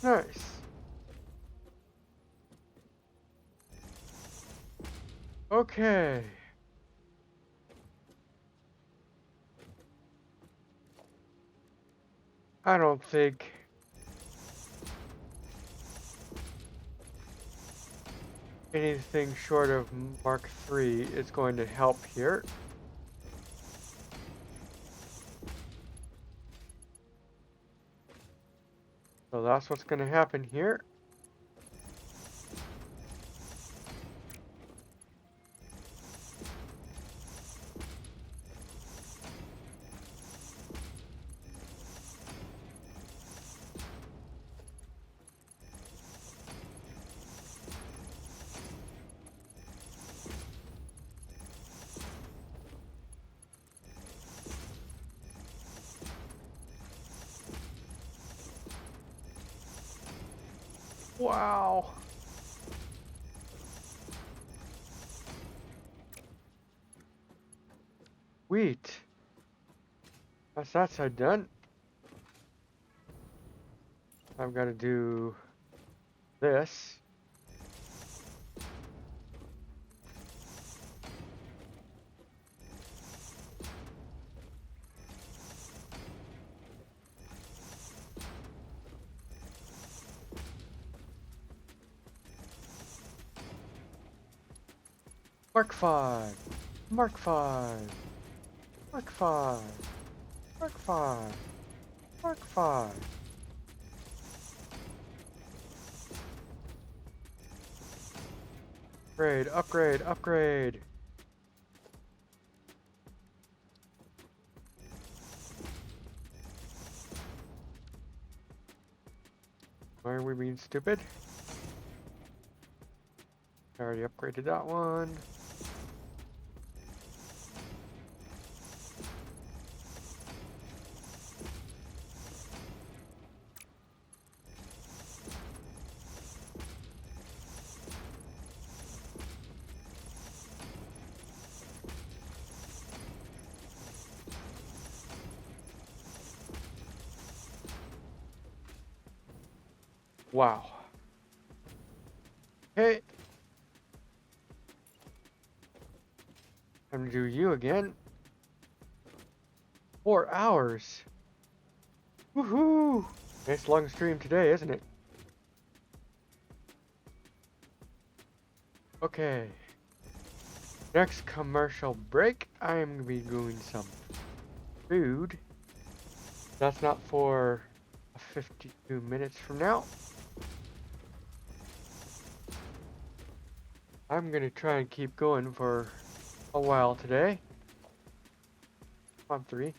[SPEAKER 1] Nice. Okay. I don't think anything short of Mark III is going to help here. So that's what's going to happen here. Wow. Wheat. That's that side done. I've got to do this. Mark 5. Mark 5. Mark 5. Mark 5. Mark 5. Upgrade, upgrade, upgrade. being stupid. I already upgraded that one. Wow. Okay. Time to do you again. 4 hours. Woohoo! Nice long stream today, isn't it? Okay. Next commercial break, I am going to be doing some food. That's not for 52 minutes from now. I'm going to try and keep going for a while today. On 3.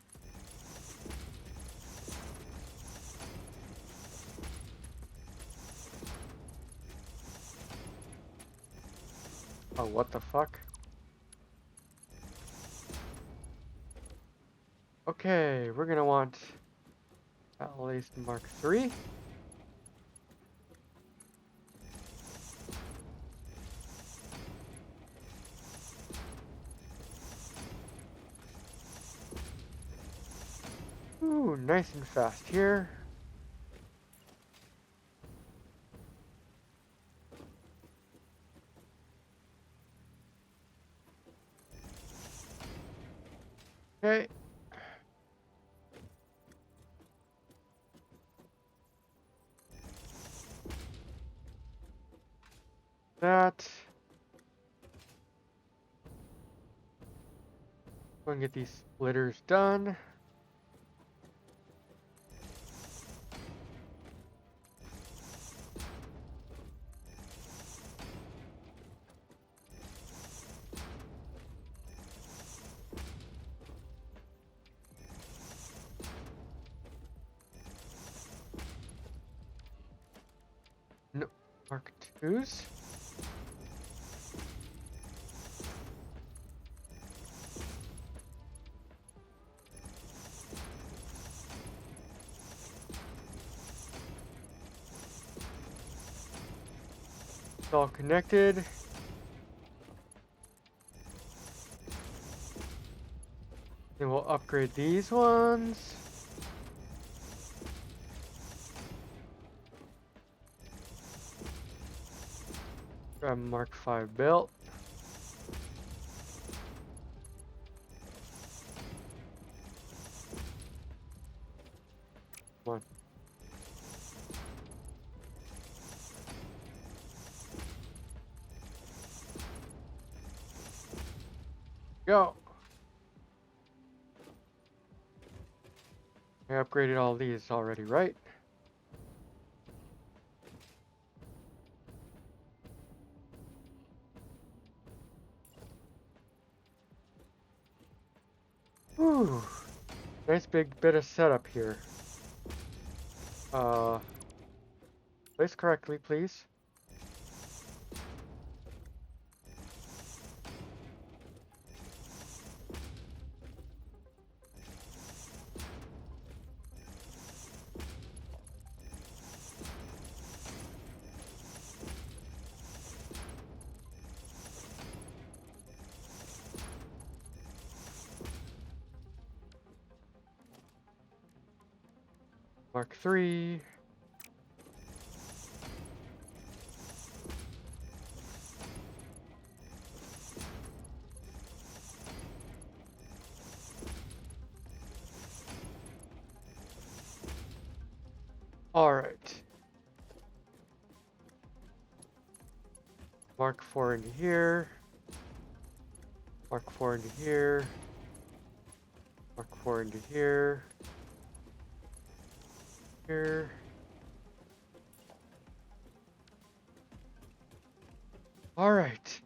[SPEAKER 1] Oh, what the fuck? Okay, we're gonna want at least Mark 3. Ooh, nice and fast here. Okay. That. Go and get these splitters done. No, Mark 2s. It's all connected. Then we'll upgrade these ones. Grab Mark 5 belt. Come on. Go. I upgraded all these already, right? Whew. Nice big bit of setup here. Place correctly, please. Mark 3. Alright. Mark 4 into here. Mark 4 into here. Mark 4 into here. Here. Alright.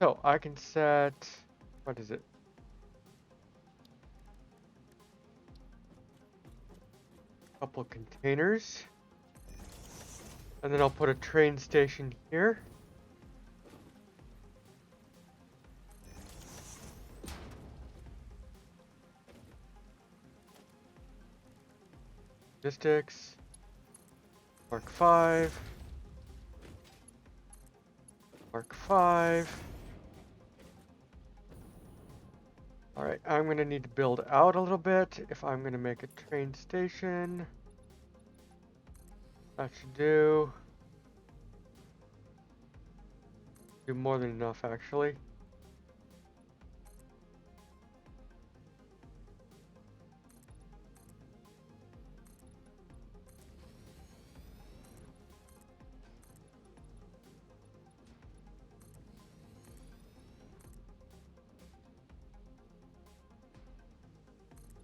[SPEAKER 1] So I can set, what is it? couple containers. And then I'll put a train station here. Logistics. Mark 5. Mark 5. Alright, I'm going to need to build out a little bit if I'm going to make a train station. That should do more than enough, actually.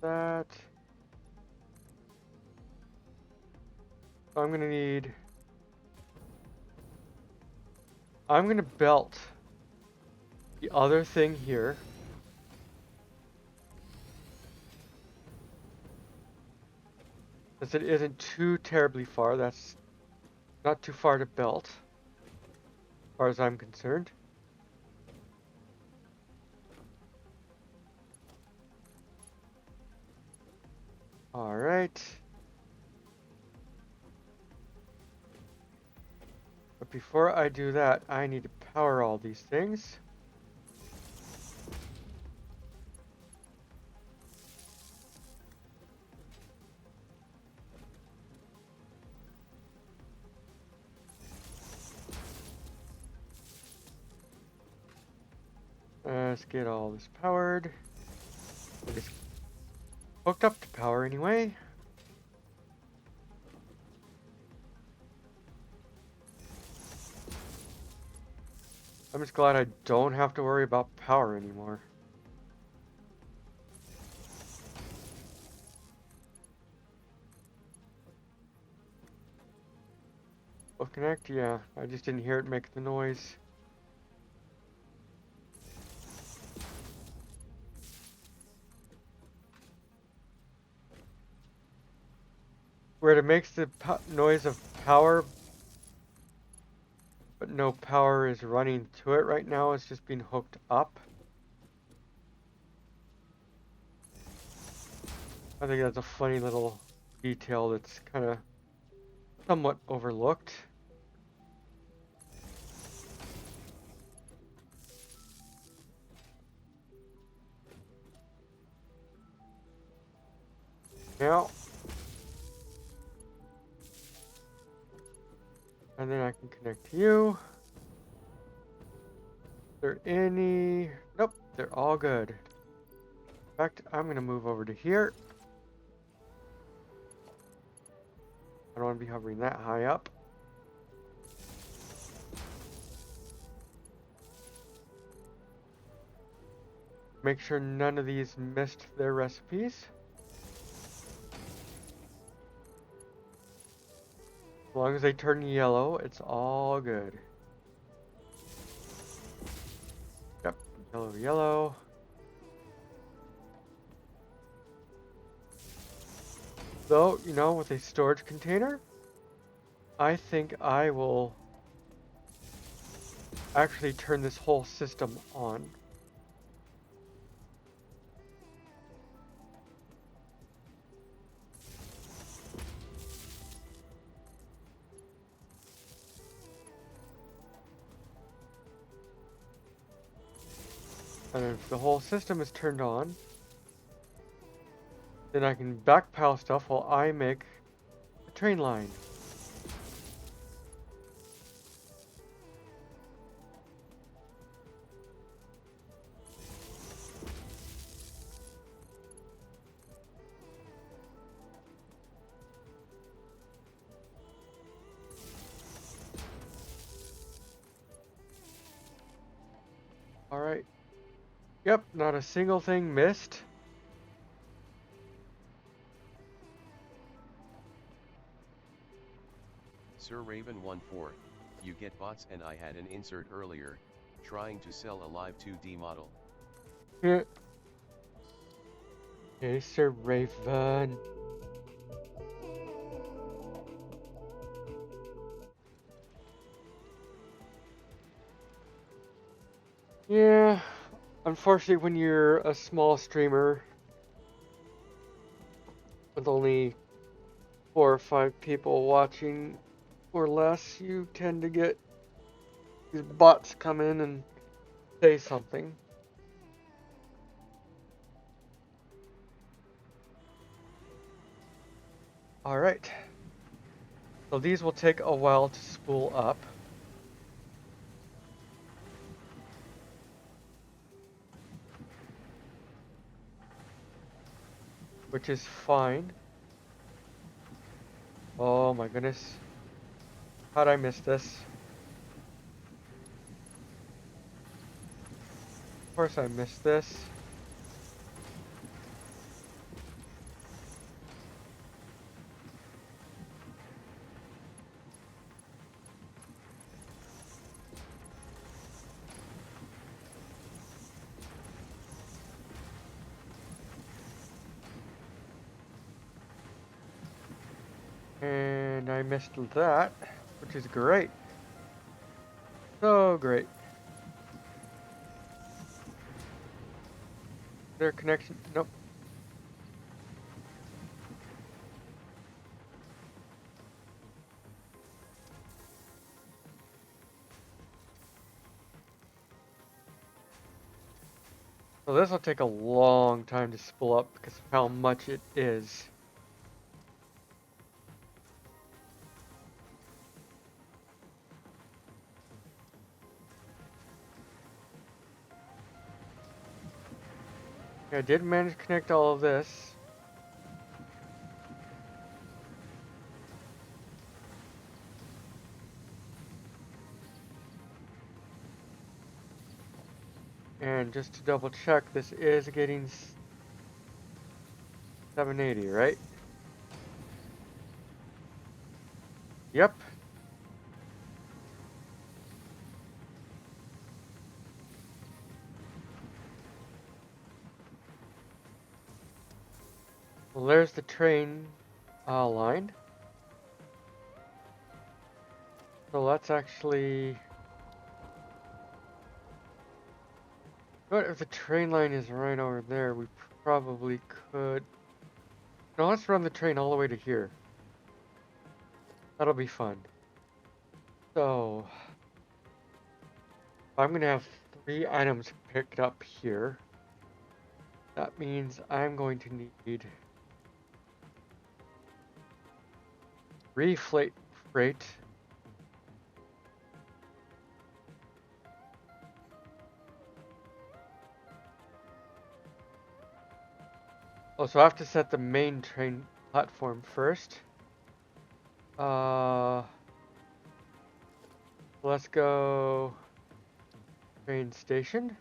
[SPEAKER 1] That. So I'm gonna belt the other thing here. Since it isn't too terribly far, that's not too far to belt, as far as I'm concerned. Alright. But before I do that, I need to power all these things. Let's get all this powered. It's hooked up to power anyway. I'm just glad I don't have to worry about power anymore. Will connect? Yeah, I just didn't hear it make the noise. Where it makes the noise of power, but no power is running to it right now. It's just being hooked up. I think that's a funny little detail that's kind of somewhat overlooked. Now, and then I can connect to you. Is there any? Nope, they're all good. In fact, I'm gonna move over to here. I don't want to be hovering that high up. Make sure none of these missed their recipes. As long as they turn yellow, it's all good. Yep, yellow, yellow. Though, you know, with a storage container, I think I will actually turn this whole system on. And if the whole system is turned on, then I can backpile stuff while I make a train line. Alright. Yep, not a single thing missed.
[SPEAKER 2] Sir Raven 14, you get bots and I had an insert earlier, trying to sell a live 2D model.
[SPEAKER 1] Yeah. Okay, Sir Raven. Yeah, unfortunately, when you're a small streamer with only 4 or 5 people watching or less, you tend to get these bots come in and say something. All right. So these will take a while to spool up. Which is fine. Oh my goodness. How'd I miss this? Of course I missed this. And I missed that, which is great. So great. Their connection, nope. So this will take a long time to spool up because of how much it is. I did manage to connect all of this. And just to double check, this is getting 780, right? Yep. Well, there's the train line. So let's actually... But if the train line is right over there, we probably could... No, let's run the train all the way to here. That'll be fun. So... I'm gonna have 3 items picked up here. That means I'm going to need... reflate freight. Oh, so I have to set the main train platform first. Let's go train station.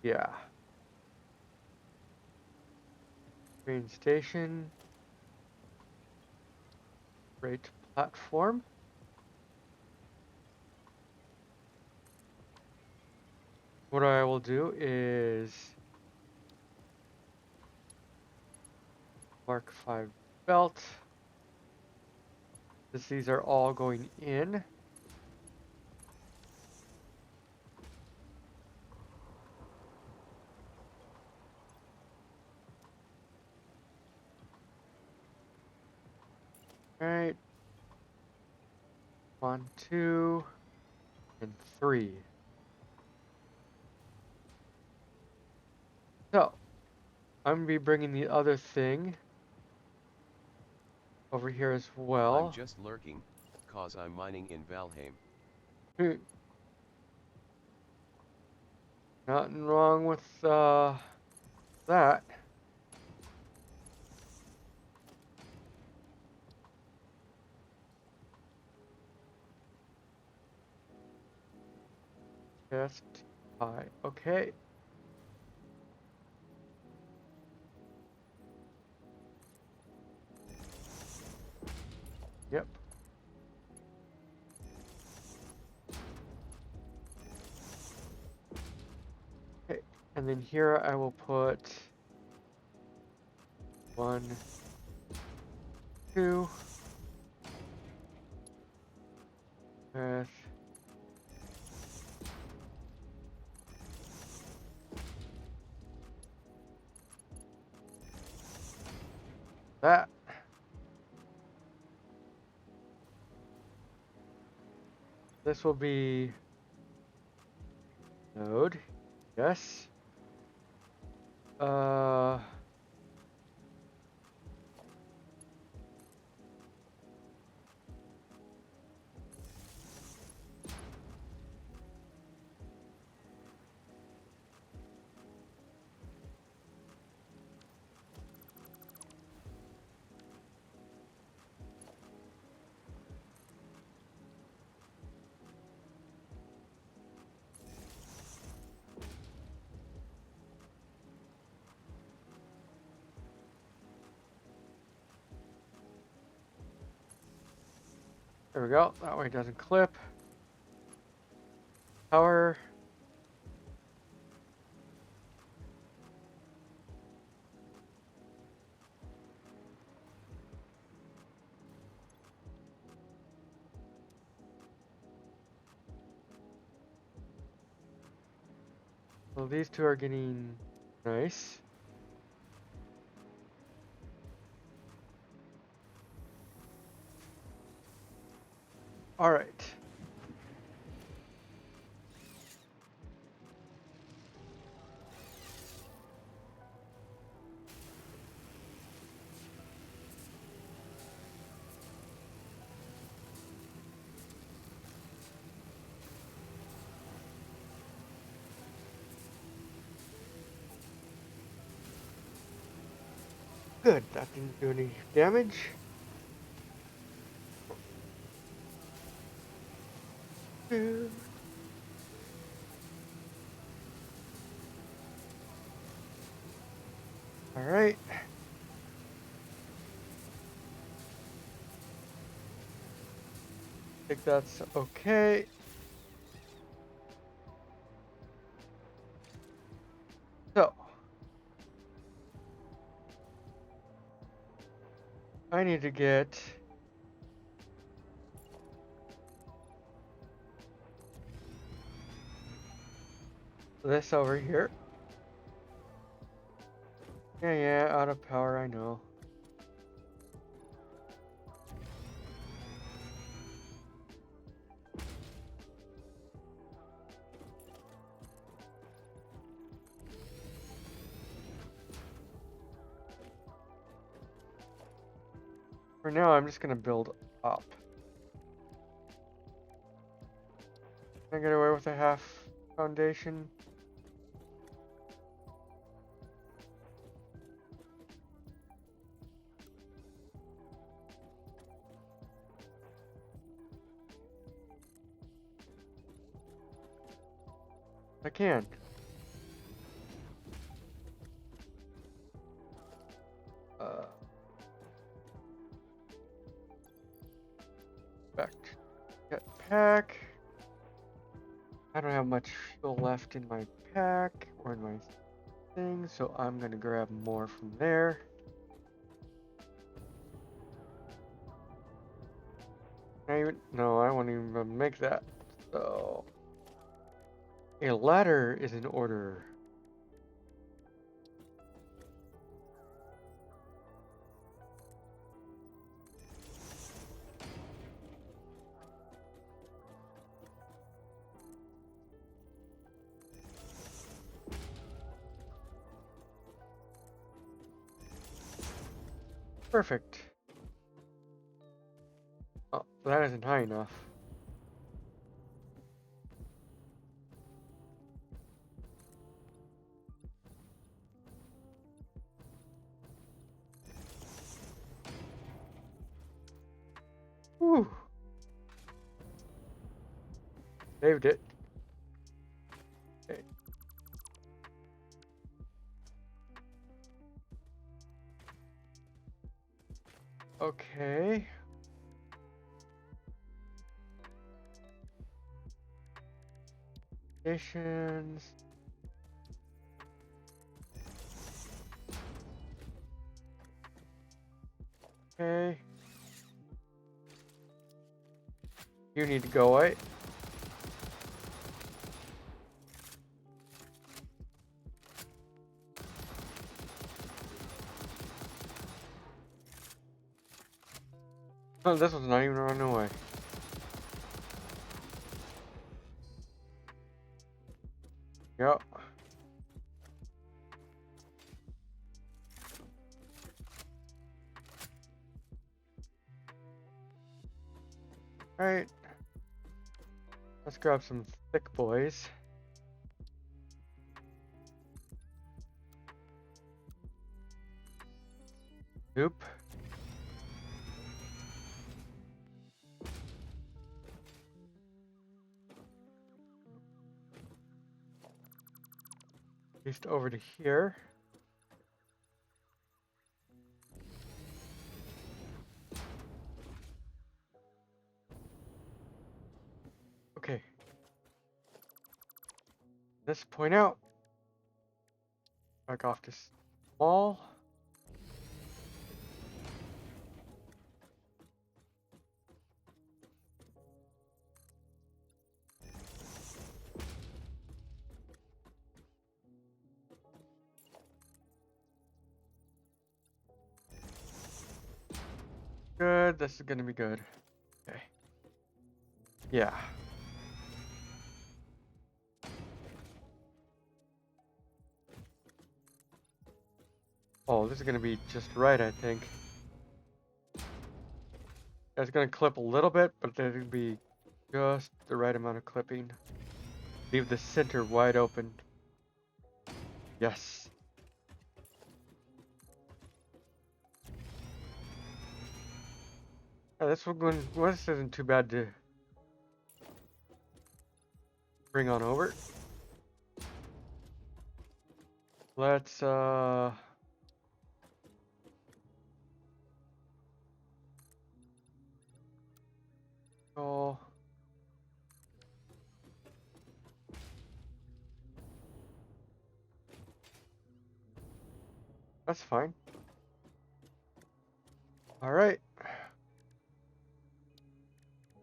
[SPEAKER 1] Yeah. Train station. Freight platform. What I will do is mark 5 belt. Since these are all going in. Alright. 1, 2, and 3. So, I'm going to be bringing the other thing over here as well.
[SPEAKER 2] I'm just lurking, cause I'm mining in Valheim.
[SPEAKER 1] Nothing wrong with that. Test high. Okay. Yep. Okay. And then here I will put 1, 2. With that. This will be node. Yes. There we go. That way it doesn't clip. Power. So these two are getting nice. All right. Good. That didn't do any damage. All right. I think that's okay. So I need to get this over here. Yeah, out of power, I know. For now, I'm just gonna build up. Can I get away with a half foundation? I can. Uh, back to jetpack. I don't have much fuel left in my pack or in my thing, so I'm gonna grab more from there. No, I won't even make that. So a ladder is in order. Perfect. Oh, that isn't high enough. Whew. Saved it. Okay. Okay. Stations. Okay. You need to go away. Oh, this one's not even running away. Yep. Alright. Let's grab some thick boys. Oop. At least over to here. Okay. Let's point out. Back off this wall. Good. This is gonna be good. Okay. Yeah. Oh, this is gonna be just right, I think. It's gonna clip a little bit, but there's gonna be just the right amount of clipping. Leave the center wide open. Yes. Yeah, this one, well, this isn't too bad to bring on over. Let's oh, that's fine. All right.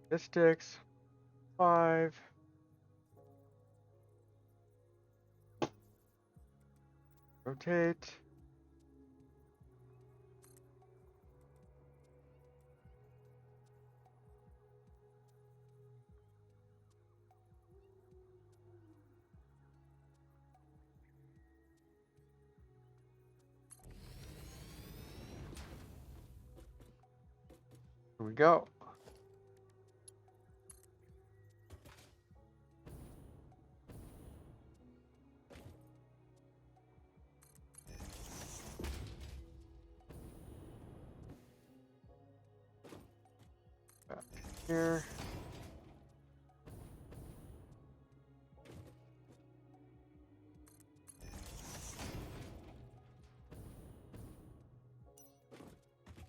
[SPEAKER 1] This sticks. 5. Rotate. Here we go. Back here.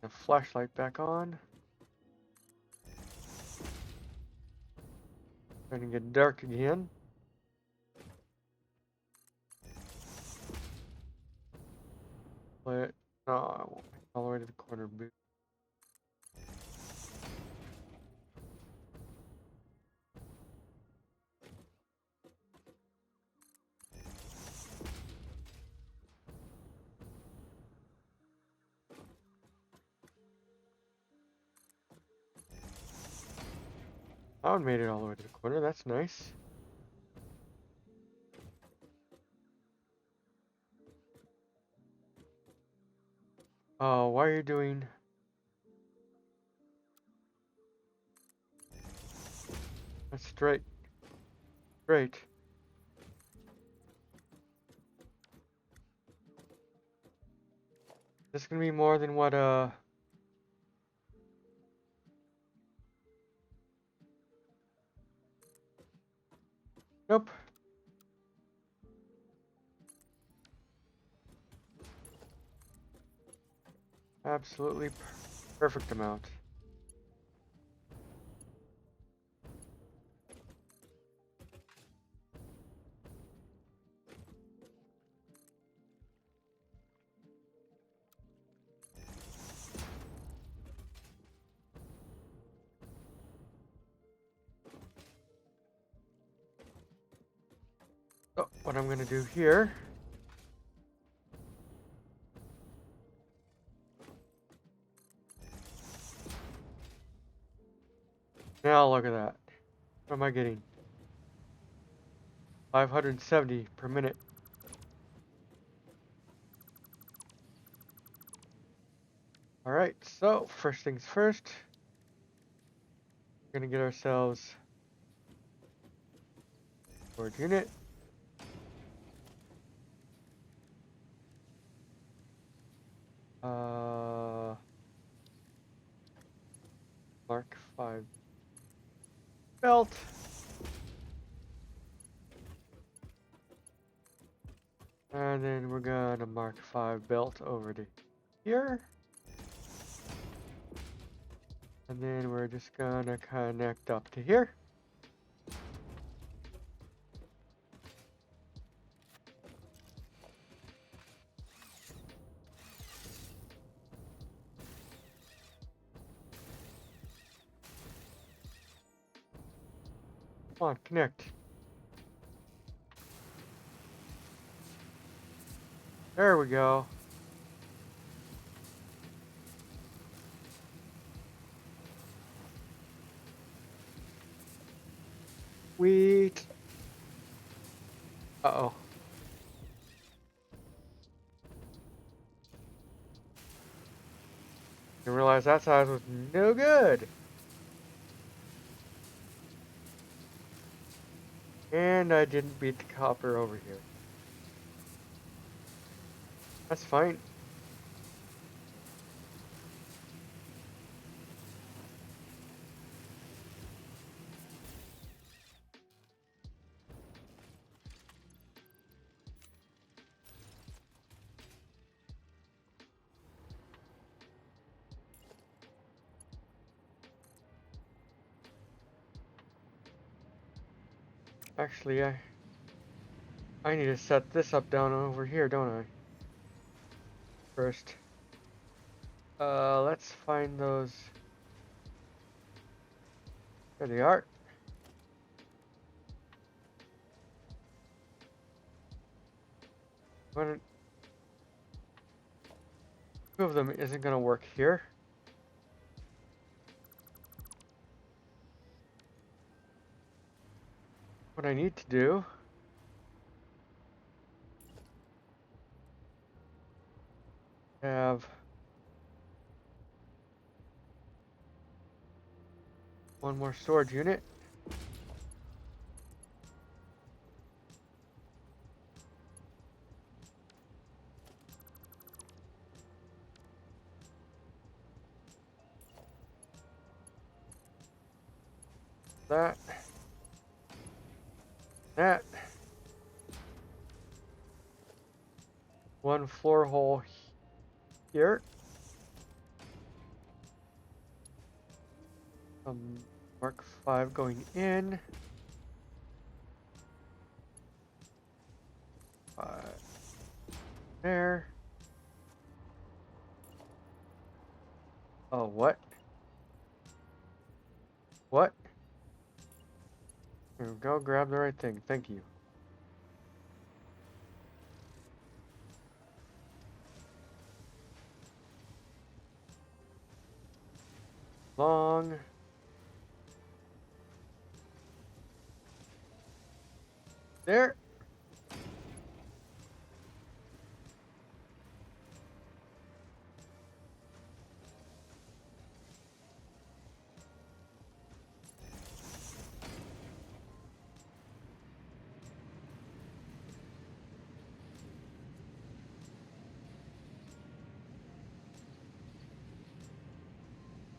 [SPEAKER 1] The flashlight back on. Starting to get dark again. But no, I won't make it all the way to the corner boot. That one made it all the way to the corner. That's nice. Oh, why are you doing? That's straight. Great. This is gonna be more than what nope. Absolutely perfect amount. what I'm gonna do here. Now look at that. What am I getting? 570 per minute. Alright, so first things first. We're gonna get ourselves a storage unit. Mark 5 belt. And then we're gonna Mark 5 belt over to here. And then we're just gonna connect up to here. Come on, connect. There we go. Sweet. Uh-oh. I realized that size was no good. And I didn't beat the copper over here. That's fine. Actually, I need to set this up down over here, don't I? First. Let's find those. There they are. One, two of them isn't gonna work here. What I need to do have one more storage unit. That. That. One floor hole here. Mark 5 going in. 5 there. Oh, what? What? There we go, grab the right thing. Thank you. Long. There.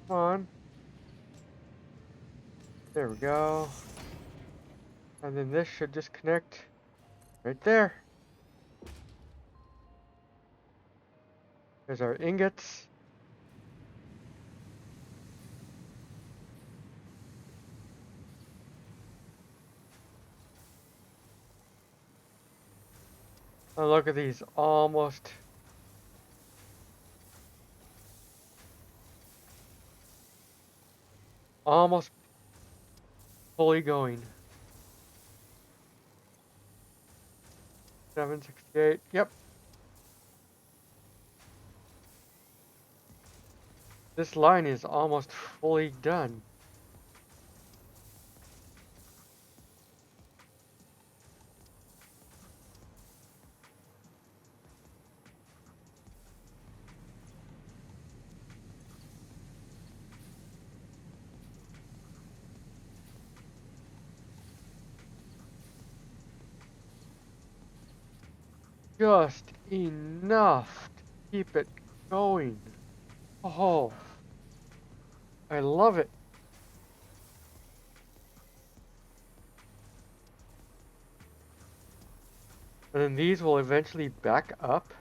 [SPEAKER 1] Come on. There we go. And then this should just connect right there. There's our ingots. Oh, look at these. Almost fully going. 768. Yep. This line is almost fully done. Just enough to keep it going. Oh, I love it. And then these will eventually back up.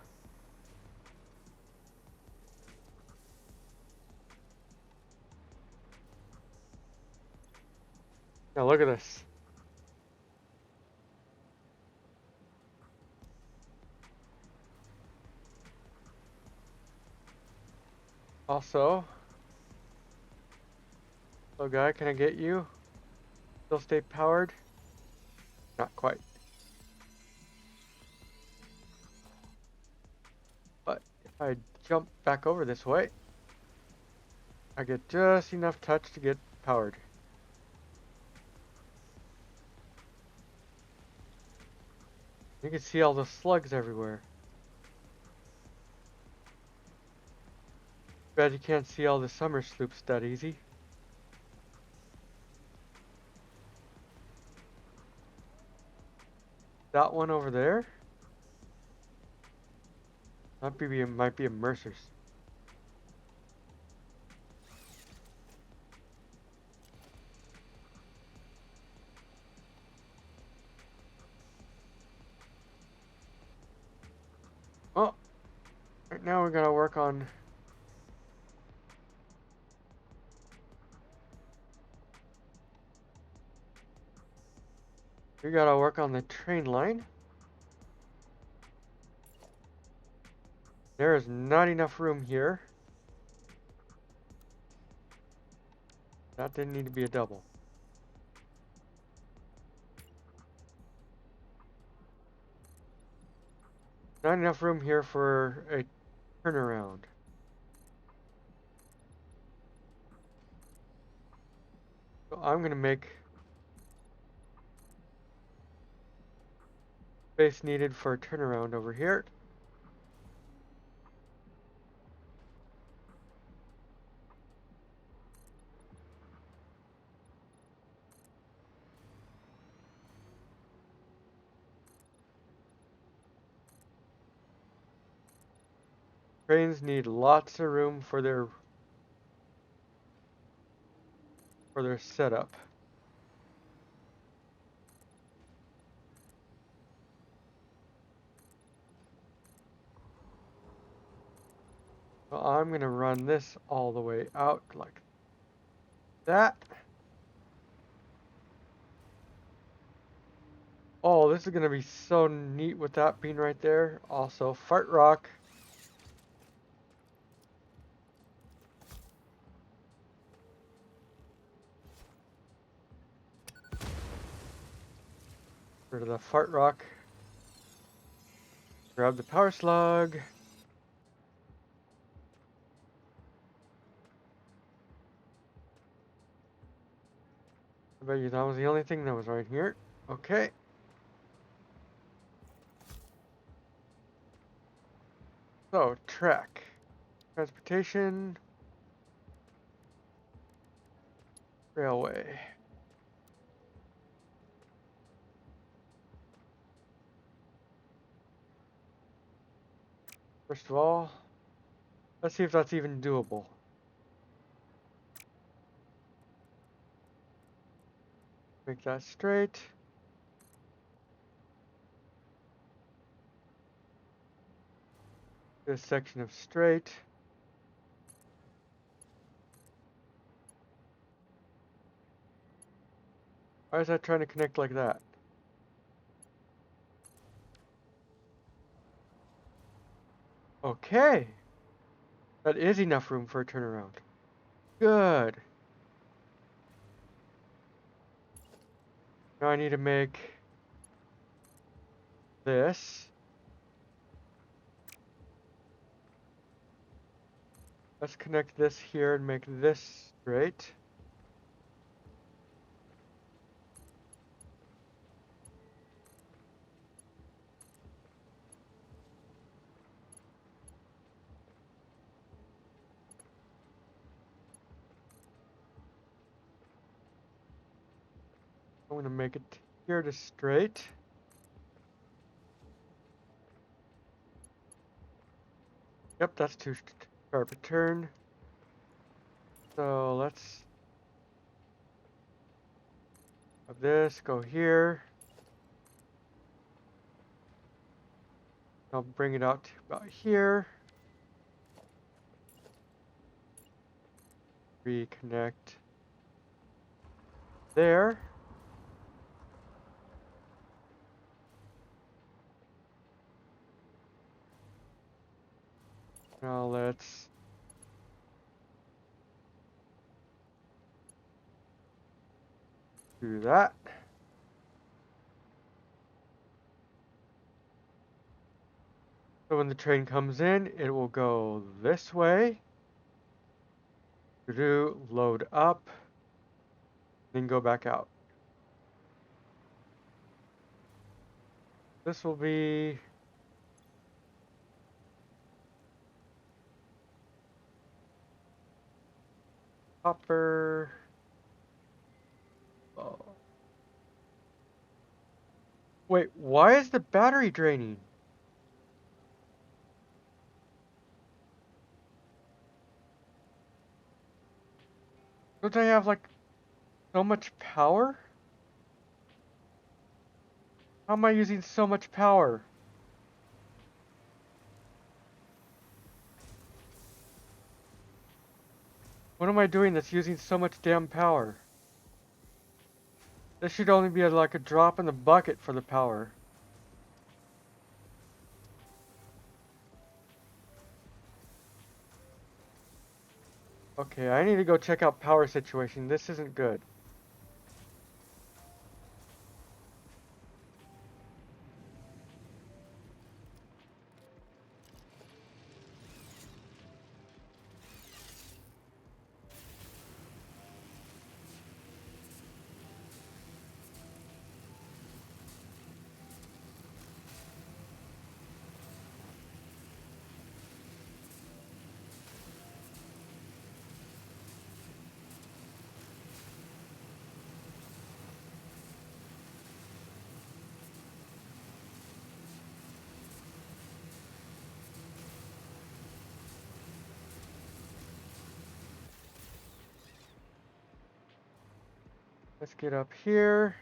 [SPEAKER 1] Now look at this. Also, hello guy, can I get you? Still stay powered? Not quite. But if I jump back over this way, I get just enough touch to get powered. You can see all the slugs everywhere. Bet you can't see all the summer sloops that easy. That one over there? Might be a Mercer's. Oh, right now we're gonna work on. We gotta work on the train line. There is not enough room here. That didn't need to be a double. Not enough room here for a turnaround. So I'm gonna make space needed for a turnaround over here. Trains need lots of room for their setup. So I'm gonna run this all the way out like that. Oh, this is gonna be so neat with that being right there. Also, fart rock. Rid of the fart rock. Grab the power slug. I bet you that was the only thing that was right here. Okay. So, track. Transportation. Railway. First of all, let's see if that's even doable. Make that straight. This section of straight. Why is that trying to connect like that? Okay. That is enough room for a turnaround. Good. Now I need to make this. Let's connect this here and make this straight. I'm gonna make it here to straight. Yep, that's too sharp a turn. So let's have this go here. I'll bring it out to about here. Reconnect there. Now let's do that. So when the train comes in, it will go this way. Load up, then go back out. This will be copper. Oh. Wait, why is the battery draining? Don't I have like so much power? How am I using so much power? What am I doing that's using so much damn power? This should only be like a drop in the bucket for the power. Okay, I need to go check out power situation. This isn't good. Let's get up here.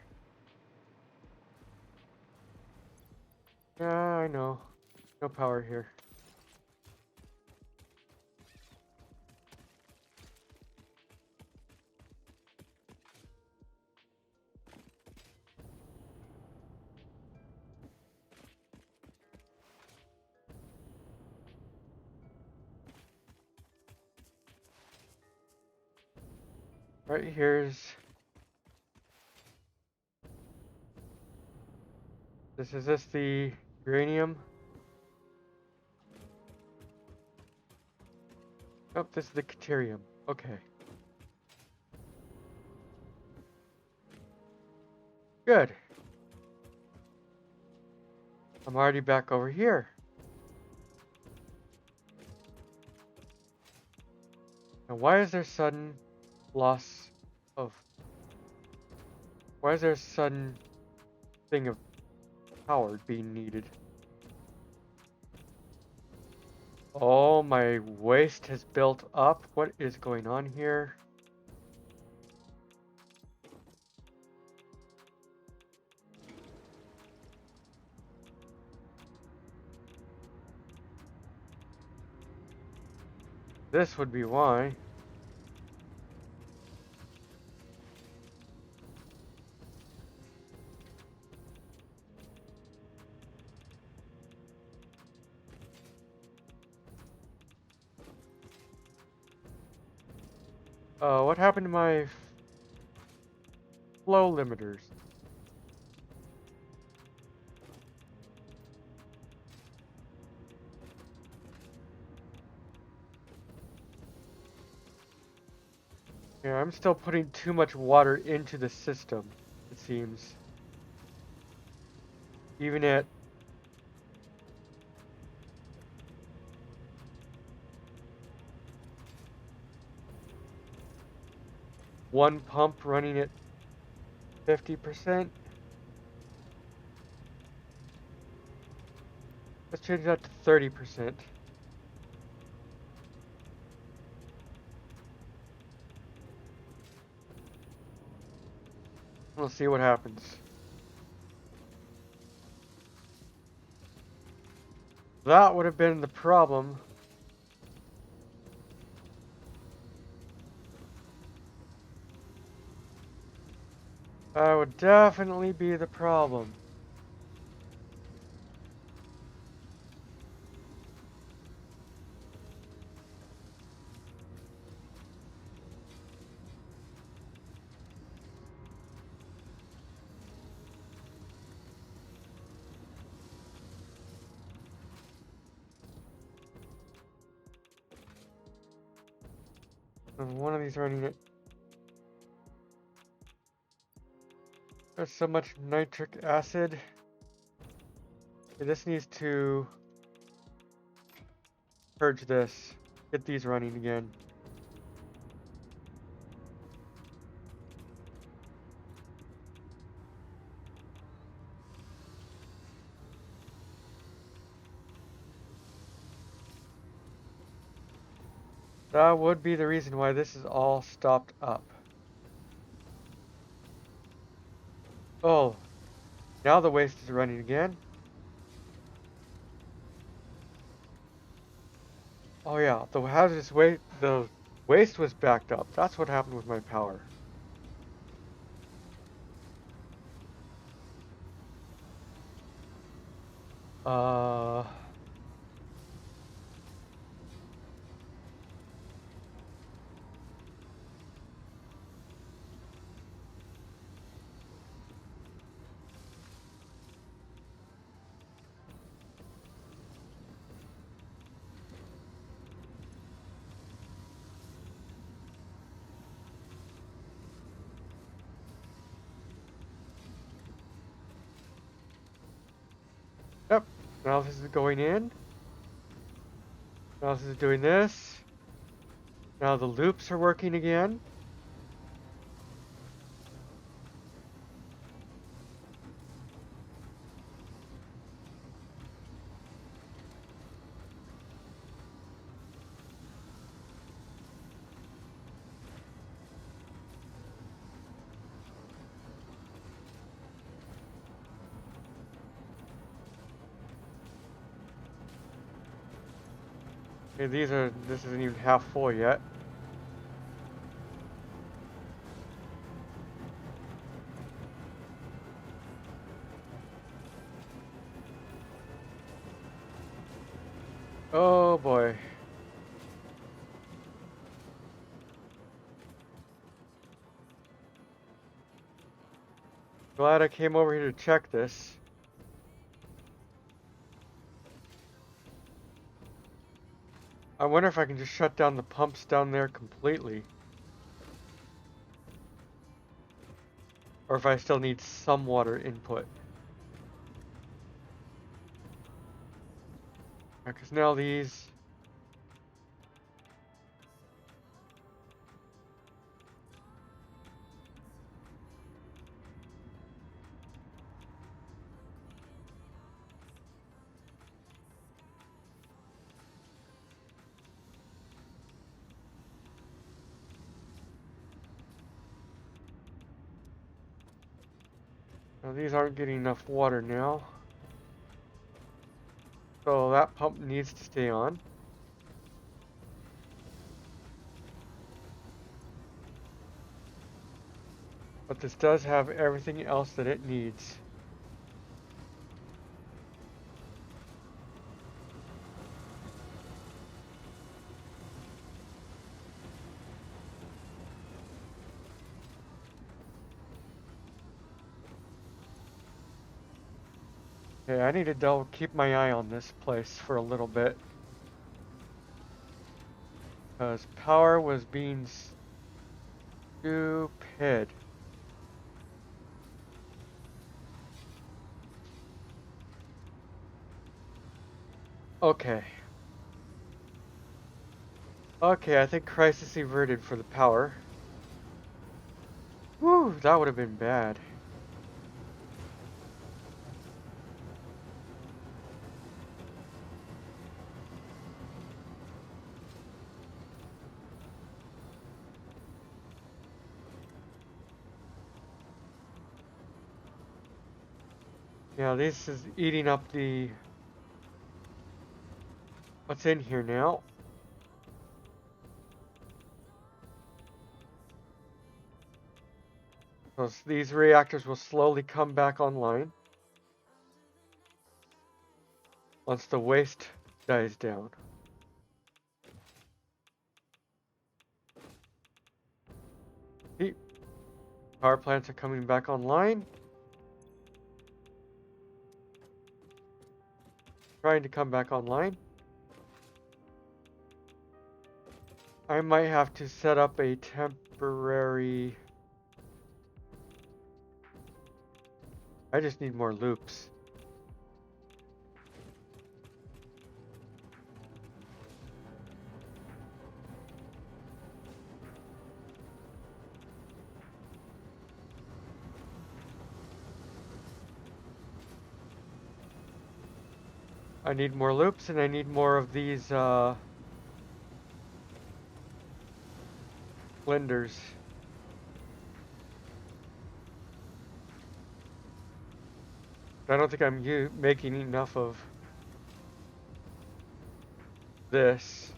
[SPEAKER 1] Yeah, I know. No power here. Right here's... Is this the uranium? Nope, this is the deuterium. Okay. Good. I'm already back over here. Now why is there sudden loss of... Why is there a sudden thing of power being needed? Oh, my waste has built up. What is going on here? This would be why. What happened to my flow limiters? Yeah, I'm still putting too much water into the system, it seems. Even at one pump running at 50%. Let's change that to 30%. We'll see what happens. That would have been the problem. That would definitely be the problem. And one of these running it. There's so much nitric acid. Okay, this needs to purge this. Get these running again. That would be the reason why this is all stopped up. Oh, now the waste is running again. Oh yeah, the hazardous waste, the waste was backed up. That's what happened with my power. Uh, yep. Now this is going in. Now this is doing this. Now the loops are working again. Okay, this isn't even half full yet. Oh boy. Glad I came over here to check this. I wonder if I can just shut down the pumps down there completely. Or if I still need some water input. Because now these... Now these aren't getting enough water now. So that pump needs to stay on. But this does have everything else that it needs. Okay, I need to keep my eye on this place for a little bit. Because power was being Stupid. Okay. Okay, I think crisis averted for the power. Whew, that would have been bad. Yeah, this is eating up the... what's in here now. So these reactors will slowly come back online once the waste dies down. See, power plants are coming back online. Trying to come back online. I might have to set up a temporary... I just need more loops. I need more loops and I need more of these blenders. I don't think I'm making enough of this.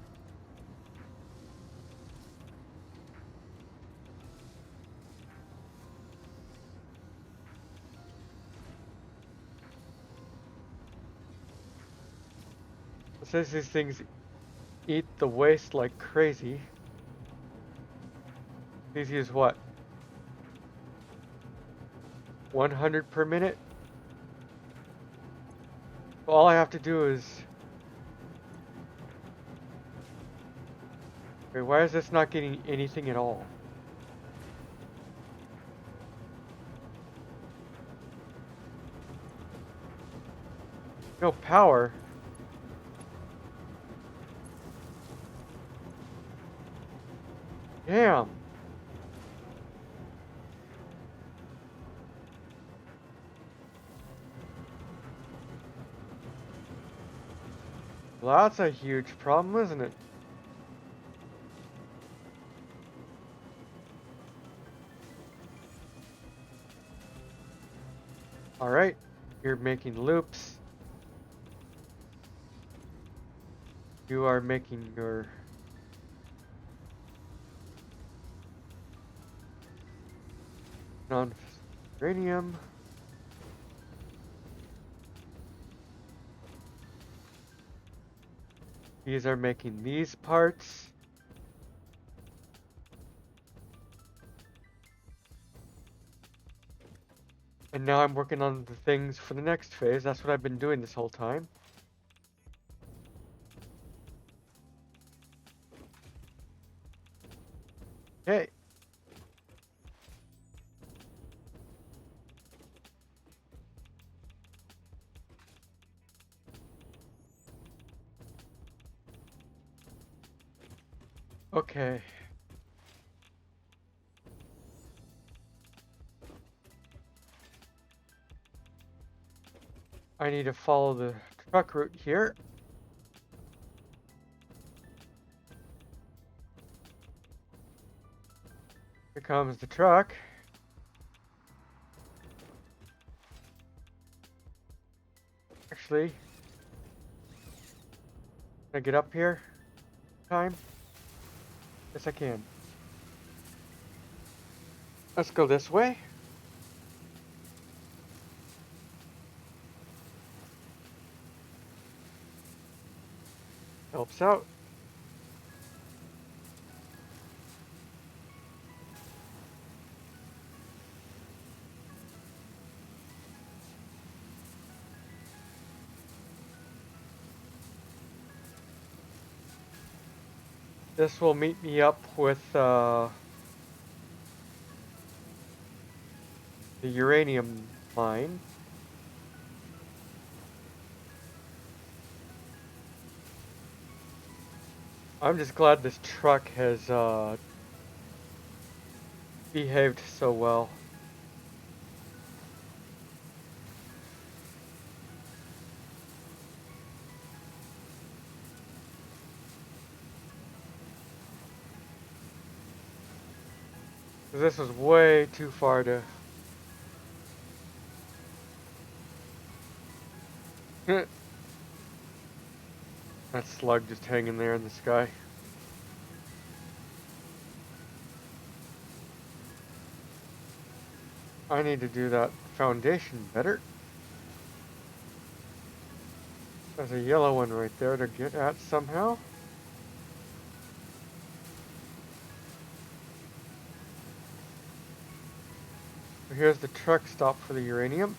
[SPEAKER 1] Since these things eat the waste like crazy, these use what? 100 per minute? All I have to do is... wait, why is this not getting anything at all? No power. Damn. Well, that's a huge problem, isn't it? Alright, you're making loops. You are making your... non-uranium. These are making these parts. And now I'm working on the things for the next phase. That's what I've been doing this whole time. Okay. Okay. I need to follow the truck route here. Here comes the truck. Actually, can I get up here? Time? Yes, I can. Let's go this way. Helps out. This will meet me up with the uranium mine. I'm just glad this truck has behaved so well. This was way too far to... That slug just hanging there in the sky. I need to do that foundation better. There's a yellow one right there to get at somehow. Here's the truck stop for the uranium.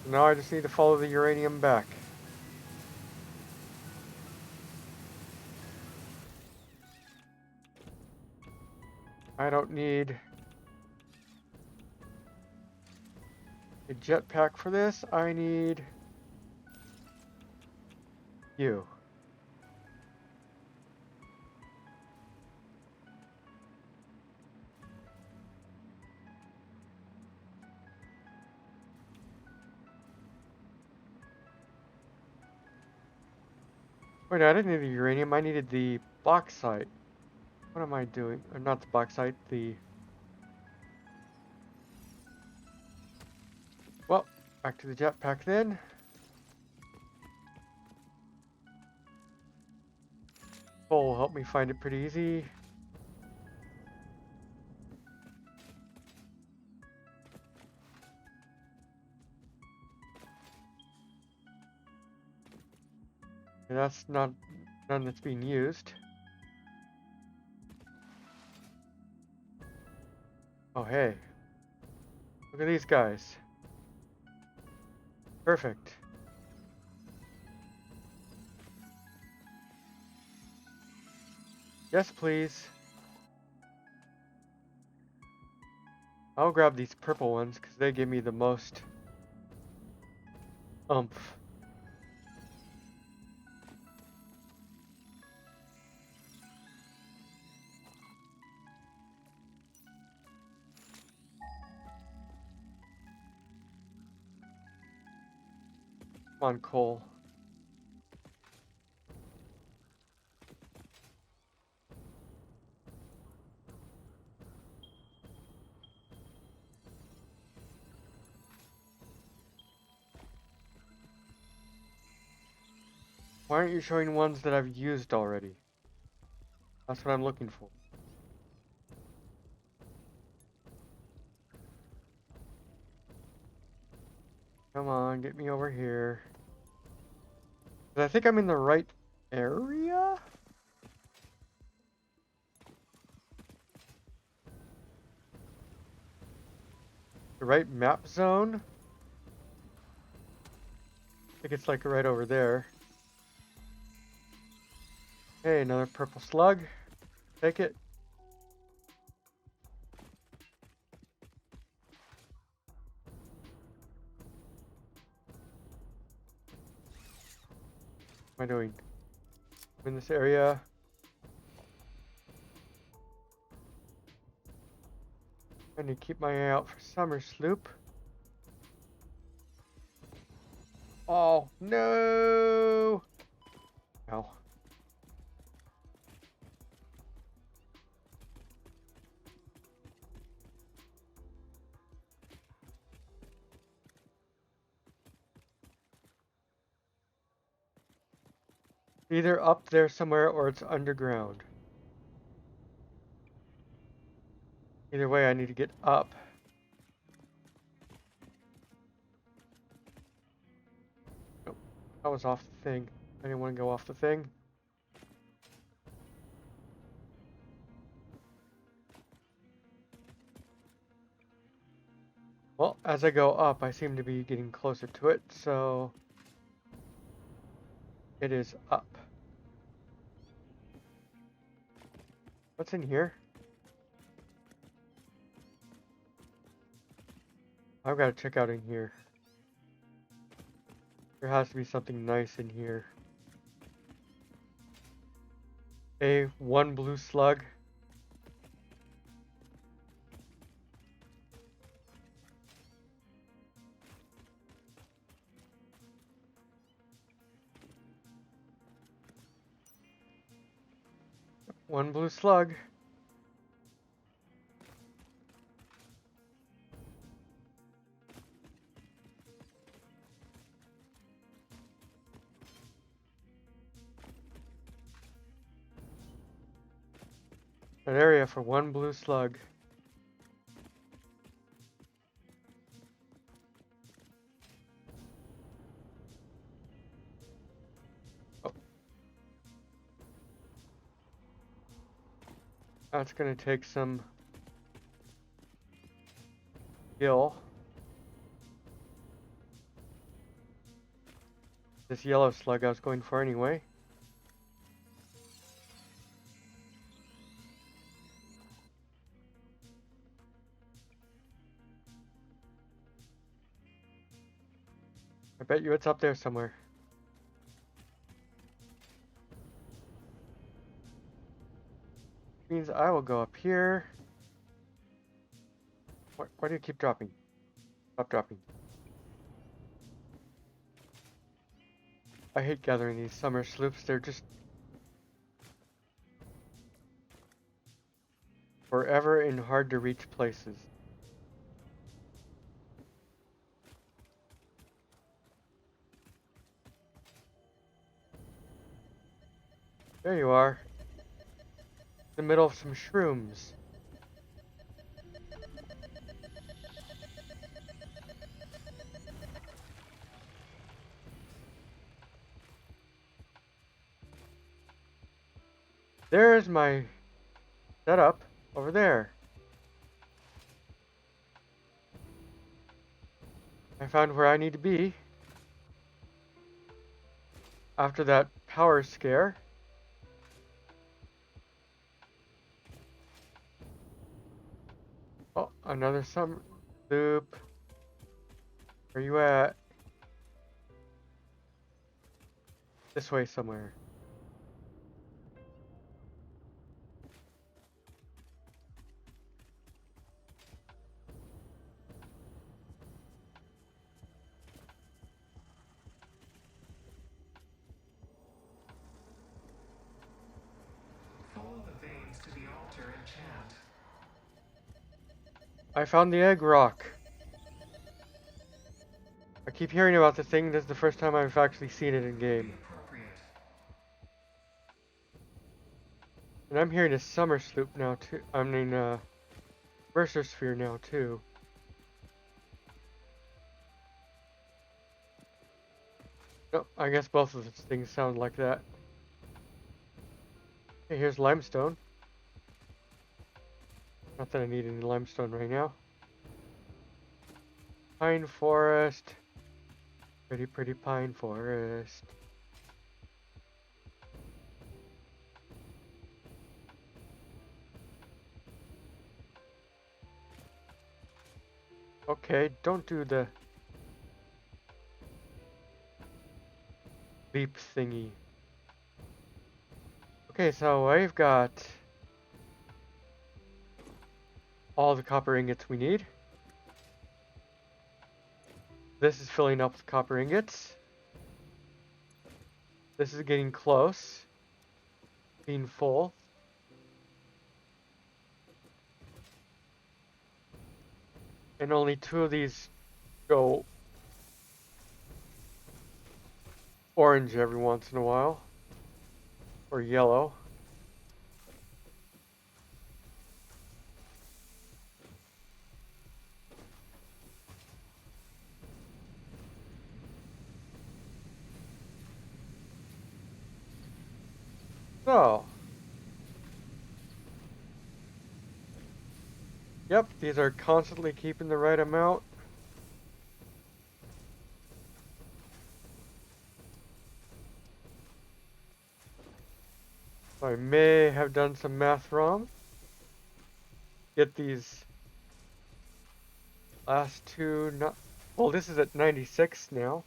[SPEAKER 1] Now I just need to follow the uranium back. I don't need a jetpack for this. I need you. Wait, I didn't need the uranium. I needed the bauxite. What am I doing? Or not the bauxite, the... Well, back to the jetpack then. Coal will help me find it pretty easy. And that's not none that's being used. Oh hey. Look at these guys. Perfect. Yes, please. I'll grab these purple ones because they give me the most oomph. Come on, coal. Why aren't you showing ones that I've used already? That's what I'm looking for. Come on, get me over here. I think I'm in the right area? The right map zone? I think it's like right over there. Hey, another purple slug. Take it. What am I doing? I'm in this area. I need to keep my eye out for summer sloop. Oh, no! Ow. Either up there somewhere or it's underground. Either way, I need to get up. Nope, that was off the thing. I didn't want to go off the thing. Well, as I go up, I seem to be getting closer to it, so it is up. What's in here? I've got to check out in here. There has to be something nice in here. One blue slug. One blue slug. An area for one blue slug. Oh. That's gonna take some skill. This yellow slug I was going for anyway. I bet you it's up there somewhere. Means I will go up here. Why do you keep dropping? Stop dropping. I hate gathering these summer sloops. They're just forever in hard to reach places. There you are. In the middle of some shrooms. There's my setup over there. I found where I need to be after that power scare. Oh, another summer loop. Where you at? This way somewhere.
[SPEAKER 3] Follow the veins to the altar and chant.
[SPEAKER 1] I found the egg rock. I keep hearing about the thing. This is the first time I've actually seen it in
[SPEAKER 3] Be
[SPEAKER 1] game.
[SPEAKER 3] appropriate.
[SPEAKER 1] And I'm hearing a summer sloop now too. I mean, Mercer sphere now too. Oh, I guess both of those things sound like that. Hey, here's limestone. Not that I need any limestone right now. Pine forest. Pretty, pretty pine forest. Okay, don't do the leap thingy. Okay, so I've got all the copper ingots we need. This is filling up with copper ingots. This is getting close. Being full. And only two of these go orange every once in a while. Or yellow. So. Yep, these are constantly keeping the right amount. I may have done some math wrong. Get these Last two, not. Well, this is at 96 now.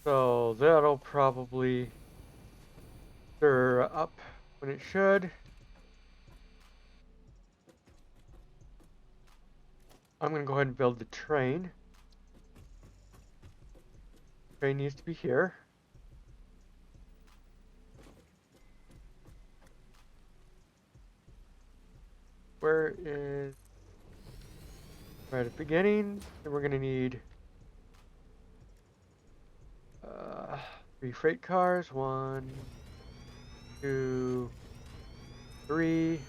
[SPEAKER 1] So that'll probably stir up when it should. I'm gonna go ahead and build the train. Train needs to be here. Where is right at the beginning? And we're gonna need 3 freight cars. 1, 2, 3.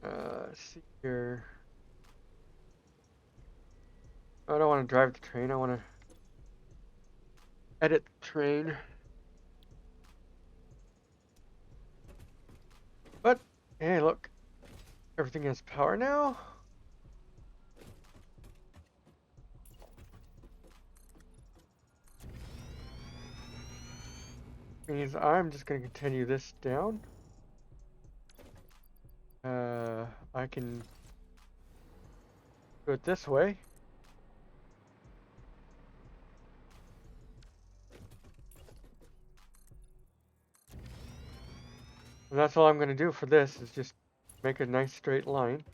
[SPEAKER 1] Let's see here. I don't want to drive the train. I want to edit the train. But hey, look, everything has power now. Means I'm just going to continue this down. I can do it this way. And that's all I'm going to do for this, is just make a nice straight line.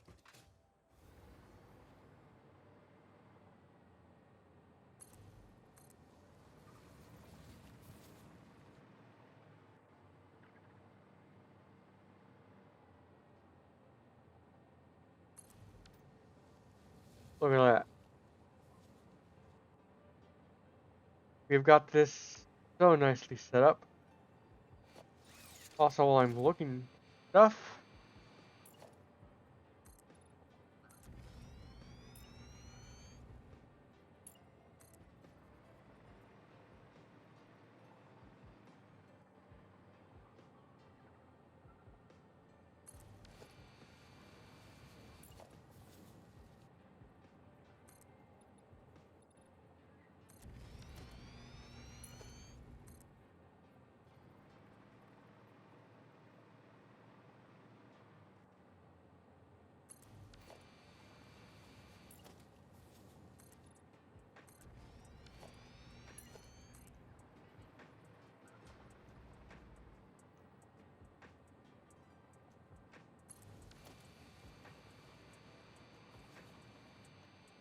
[SPEAKER 1] Look at that. We've got this so nicely set up. Also, while I'm looking stuff,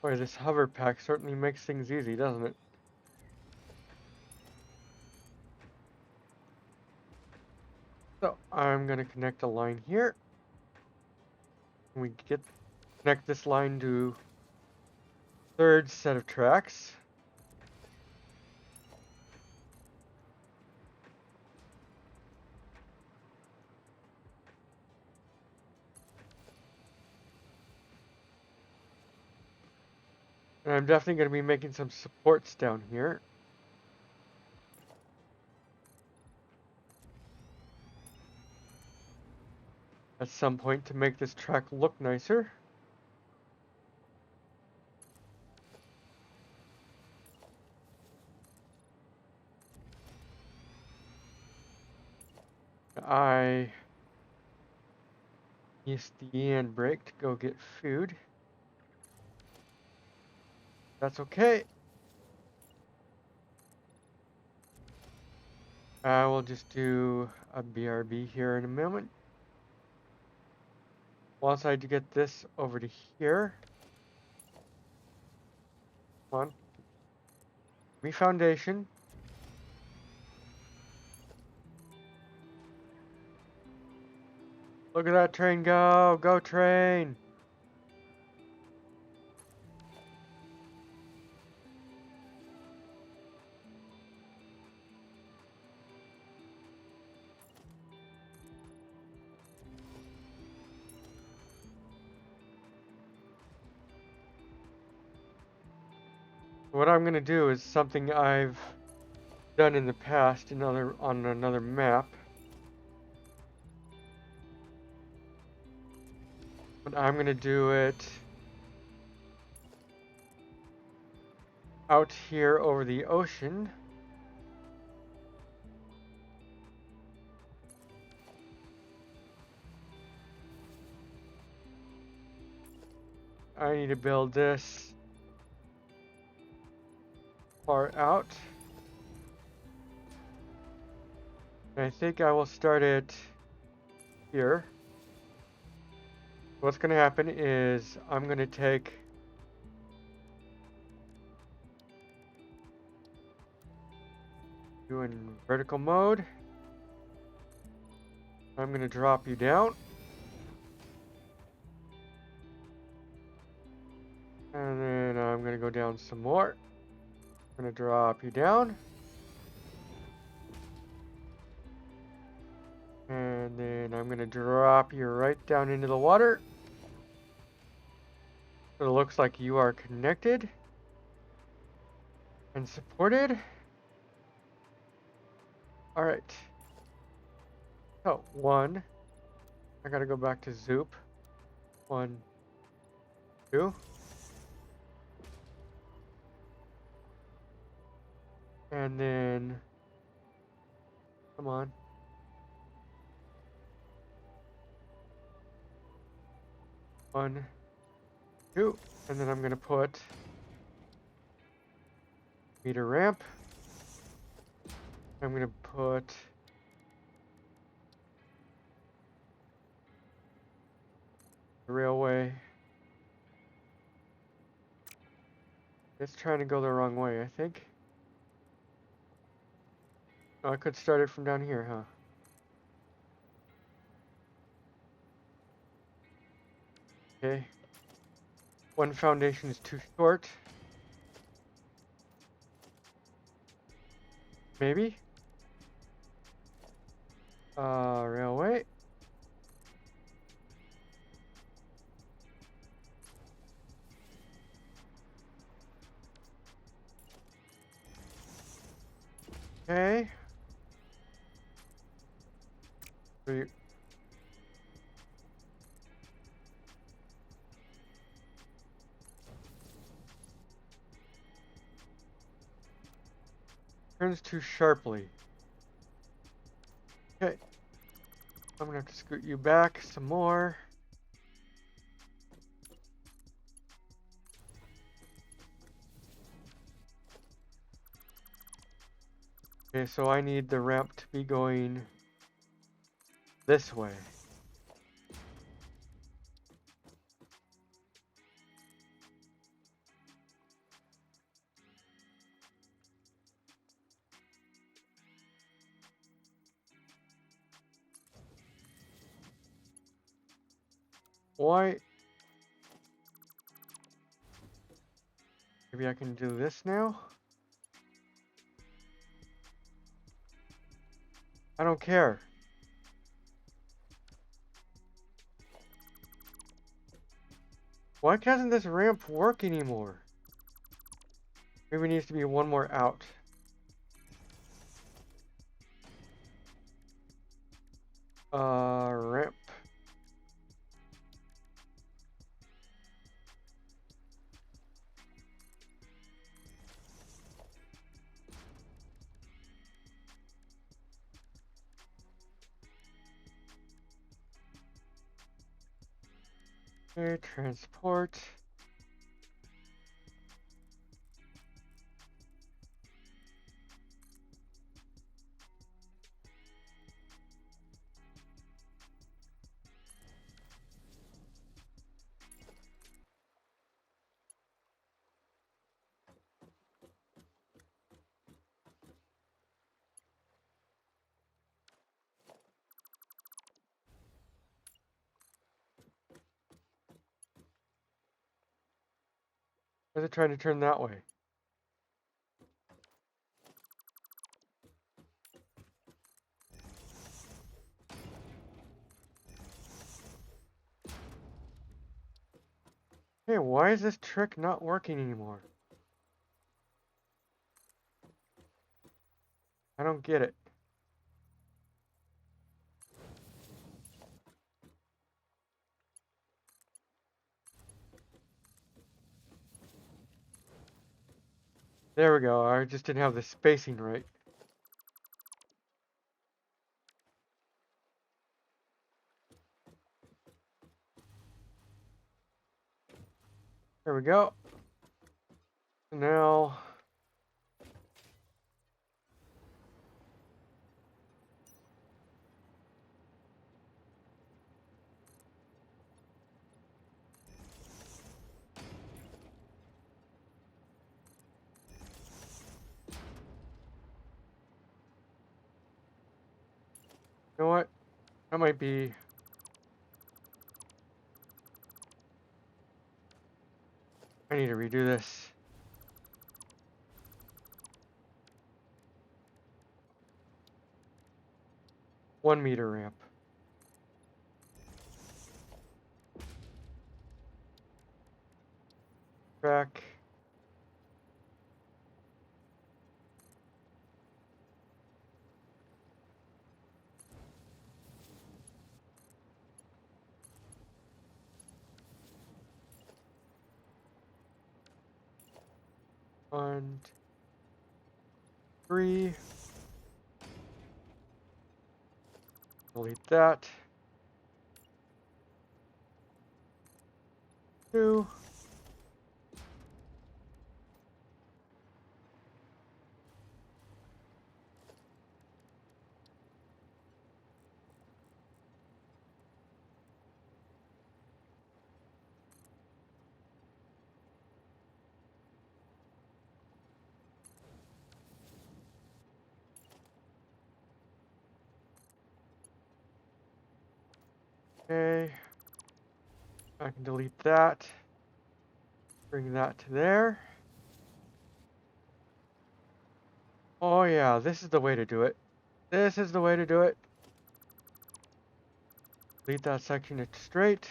[SPEAKER 1] boy, this hover pack certainly makes things easy, doesn't it? So I'm going to connect a line here. We connect this line to third set of tracks. And I'm definitely going to be making some supports down here. At some point to make this track look nicer. I used the handbrake to go get food. That's okay. I will just do a BRB here in a moment. Once I get this over to here. Come on. Foundation. Look at that train go! Go train! What I'm gonna do is something I've done in the past on another map. But I'm gonna do it out here over the ocean. I need to build this part out. And I think I will start it here. What's going to happen is I'm going to take you in vertical mode. I'm going to drop you down. And then I'm going to go down some more. I'm going to drop you down. And then I'm going to drop you right down into the water. So it looks like you are connected and supported. All right. So, one. I got to go back to Zoop. 1, 2. And then, come on. 1, 2. And then I'm going to put meter ramp. I'm going to put railway. It's trying to go the wrong way, I think. Oh, I could start it from down here, huh? Okay. One foundation is too short. Maybe. Railway. Okay. Turns too sharply. Okay. I'm gonna have to scoot you back some more. Okay, so I need the ramp to be going this way. Why? Maybe I can do this now? I don't care. Why doesn't this ramp work anymore? Maybe it needs to be one more out. Ramp. Okay, transport. Why is it trying to turn that way? Hey, why is this trick not working anymore? I don't get it. There we go. I just didn't have the spacing right. There we go. Now, you know what? That might be. I need to redo this. $1 meter ramp. Track. One, two, three. Delete that. 2. Okay. I can delete that. Bring that to there. Oh yeah, this is the way to do it. This is the way to do it. Delete that section, it's straight.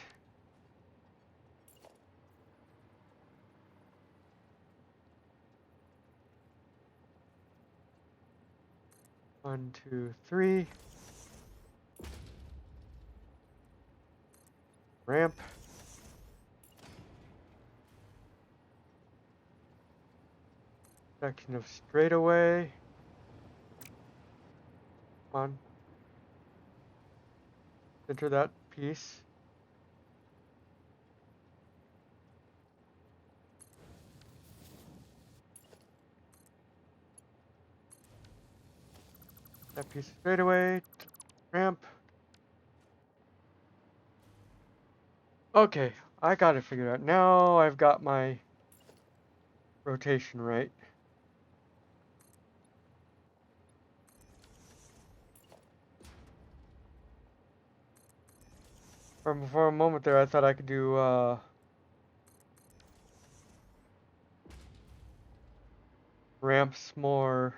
[SPEAKER 1] One, two, three. Ramp. Section of straightaway. Come on. Center that piece. That piece of straightaway. Ramp. Okay, I got it figured out. Now I've got my rotation right. For a moment there, I thought I could do ramps more.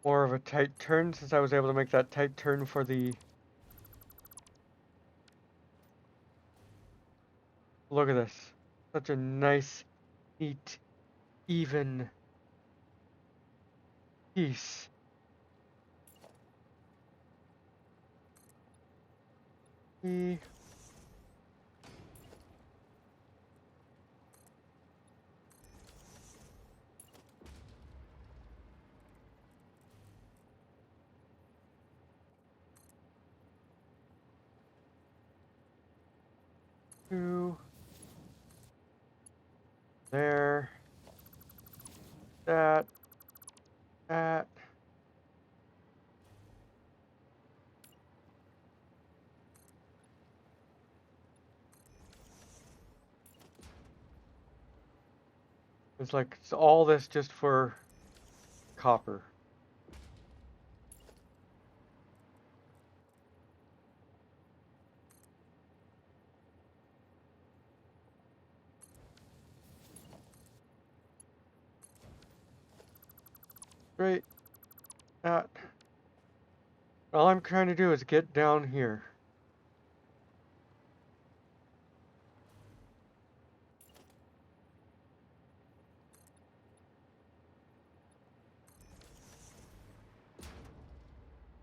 [SPEAKER 1] More of a tight turn, since I was able to make that tight turn for the. Look at this. Such a nice, neat, even piece. E. 2. There. That. That. It's like it's all this just for copper. Straight. That. All I'm trying to do is get down here.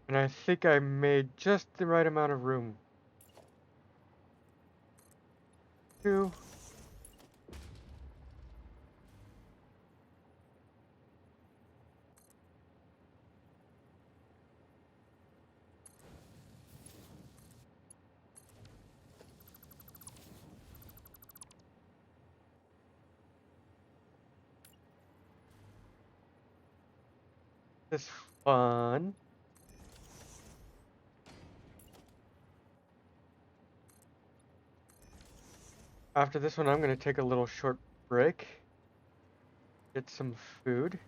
[SPEAKER 1] And I think I made just the right amount of room. 2. This is fun. After this one, I'm going to take a little short break, get some food,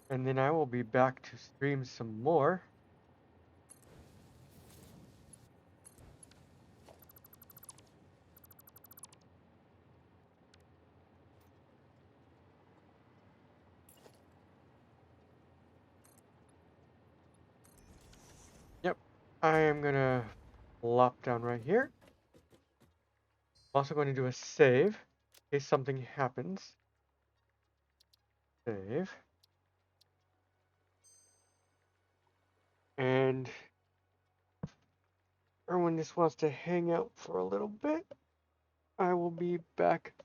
[SPEAKER 1] and then I will be back to stream some more. Yep, I am going to plop down right here. I'm also going to do a save in case something happens. Save. And Erwin just wants to hang out for a little bit. I will be back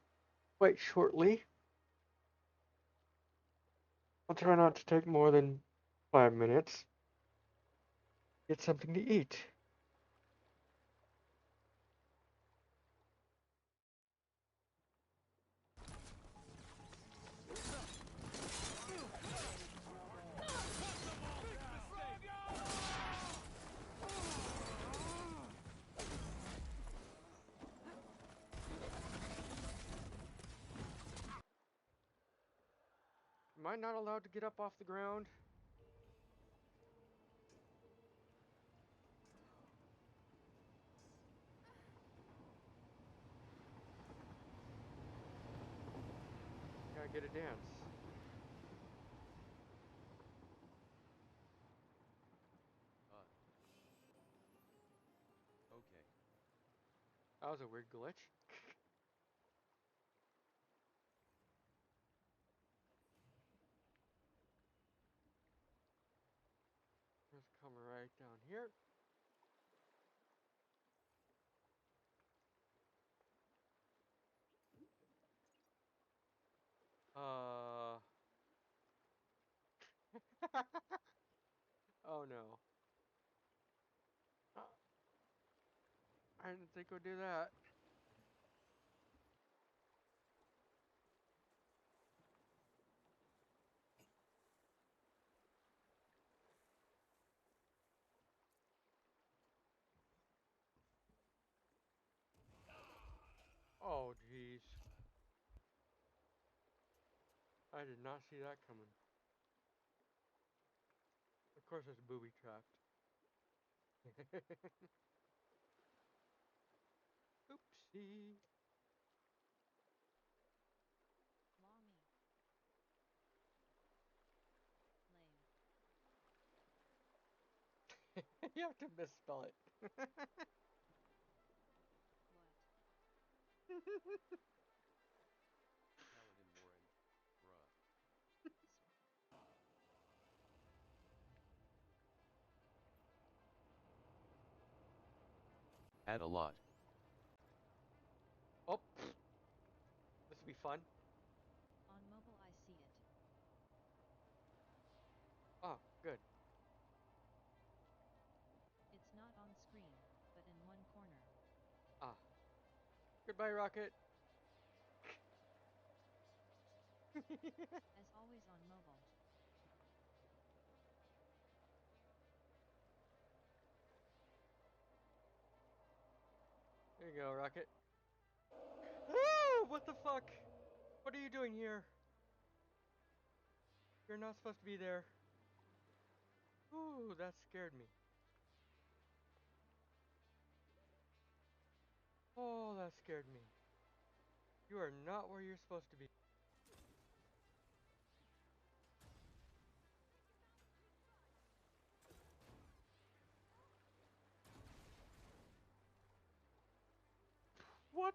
[SPEAKER 1] quite shortly. I'll try not to take more than 5 minutes. Get something to eat. Am I not allowed to get up off the ground? Gotta get a dance.
[SPEAKER 2] Okay.
[SPEAKER 1] That was a weird glitch. Just come right down here. Oh no. I didn't think I'd do that. Oh jeez. I did not see that coming. Of course it's booby trapped. Oopsie.
[SPEAKER 5] Mommy. Lame.
[SPEAKER 1] You have to misspell it.
[SPEAKER 5] What?
[SPEAKER 2] Paladin Warren. Bruh. Add a lot.
[SPEAKER 1] Oh, this will be fun.
[SPEAKER 5] On mobile I see it.
[SPEAKER 1] Oh, good.
[SPEAKER 5] It's not on screen, but in one corner.
[SPEAKER 1] Ah, goodbye, Rocket.
[SPEAKER 5] As always on mobile.
[SPEAKER 1] There you go, Rocket. Woo! What the fuck? What are you doing here? You're not supposed to be there. Ooh, that scared me. Oh, that scared me. You are not where you're supposed to be. What?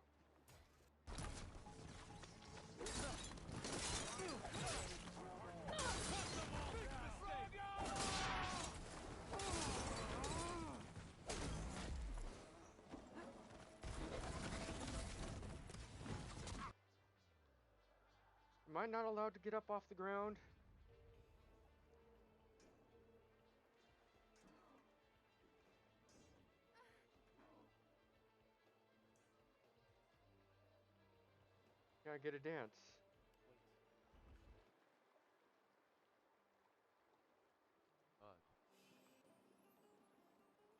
[SPEAKER 1] Am I not allowed to get up off the ground? Can I get a dance?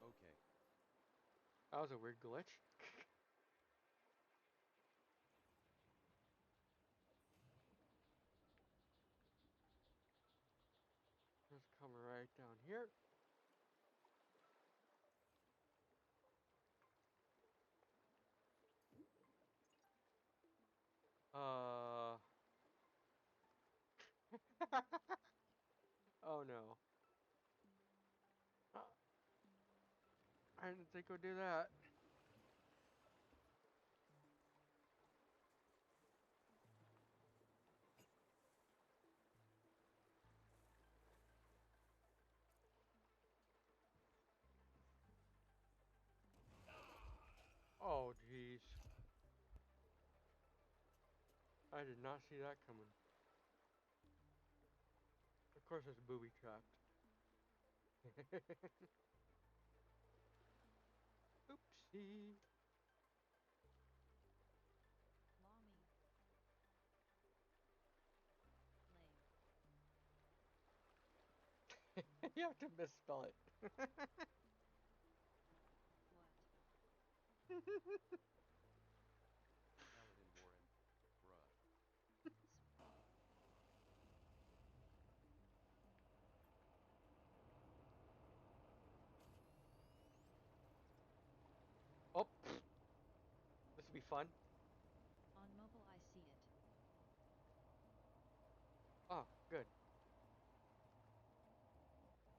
[SPEAKER 2] Okay.
[SPEAKER 1] That was a weird glitch. Let's come right down here. Oh no. I didn't think we'd do that. Oh jeez. I did not see that coming. Of course it's booby trapped. Oopsie.
[SPEAKER 5] Mommy. Lame.
[SPEAKER 1] You have to misspell it.
[SPEAKER 5] What?
[SPEAKER 2] Paladin Warren. Bruh.
[SPEAKER 1] Oh, this will be fun.
[SPEAKER 5] On mobile I see it.
[SPEAKER 1] Oh, good.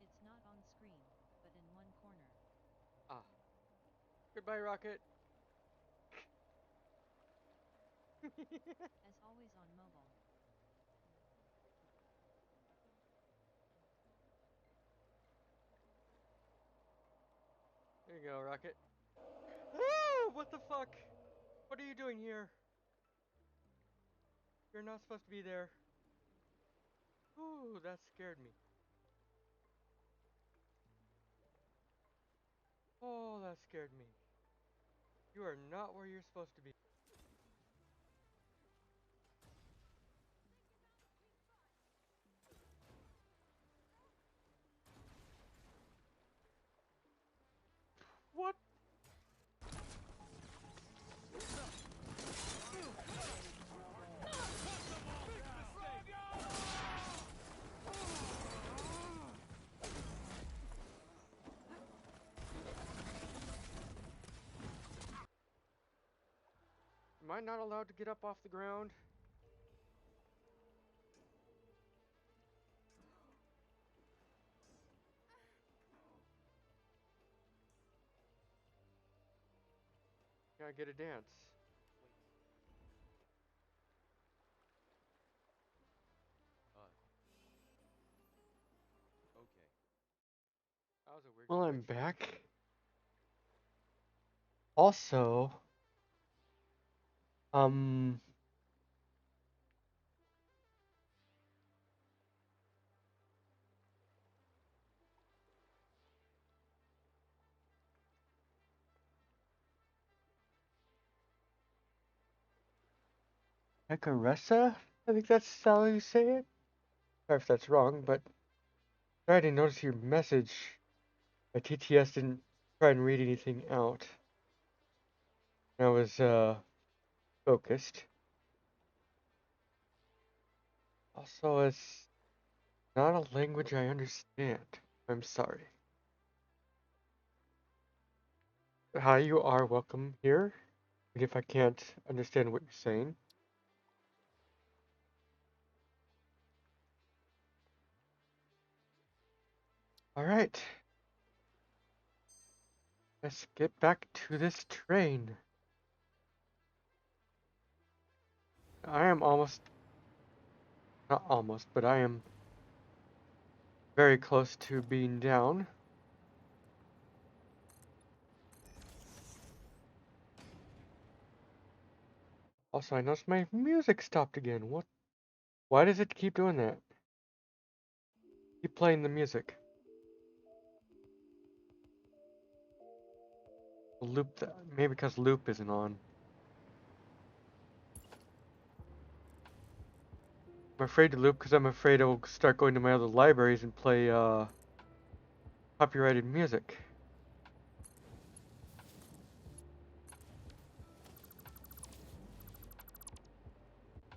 [SPEAKER 5] It's not on screen, but in one corner.
[SPEAKER 1] Ah, goodbye, Rocket.
[SPEAKER 5] As always on mobile.
[SPEAKER 1] There you go, Rocket. Ah, what the fuck? What are you doing here? You're not supposed to be there. Ooh, that scared me. Oh, that scared me. You are not where you're supposed to be. What? Am I not allowed to get up off the ground? Can I get a dance?
[SPEAKER 2] Okay.
[SPEAKER 1] That was a weird
[SPEAKER 6] Well,
[SPEAKER 1] glitch.
[SPEAKER 6] I'm back. Also, um, Ekaressa? I think that's how you say it. Or if that's wrong, but I didn't notice your message. My TTS didn't try and read anything out. I was, focused. Also, it's not a language I understand. I'm sorry. Hi, you are welcome here. Even if I can't understand what you're saying. Alright. Let's get back to this train. I am almost, not almost, but I am very close to being down. Also, I noticed my music stopped again. What Why does it keep doing that? Keep playing the music. Loop that. Maybe because loop isn't on. I'm afraid to loop because I'm afraid I'll start going to my other libraries and play copyrighted music.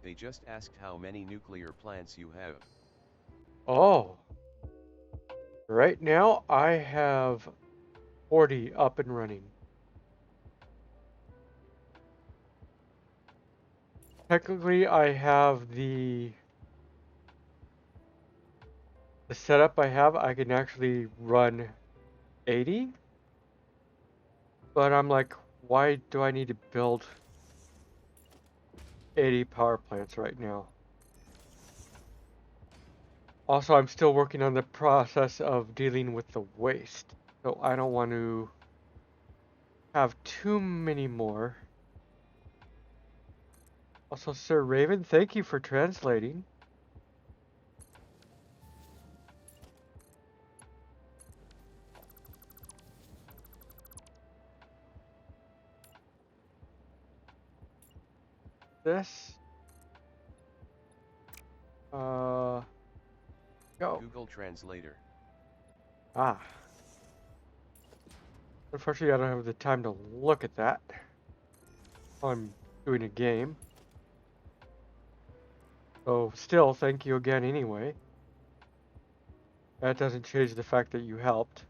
[SPEAKER 2] They just asked how many nuclear plants you have.
[SPEAKER 6] Oh, right now I have 40 up and running. Technically, I have the setup I have. I can actually run 80, but I'm like, why do I need to build 80 power plants right now? Also, I'm still working on the process of dealing with the waste, so I don't want to have too many more. Also, Sir Raven, thank you for translating. This, go.
[SPEAKER 2] Google Translator.
[SPEAKER 6] Ah. Unfortunately, I don't have the time to look at that while I'm doing a game. So, still, thank you again anyway. That doesn't change the fact that you helped.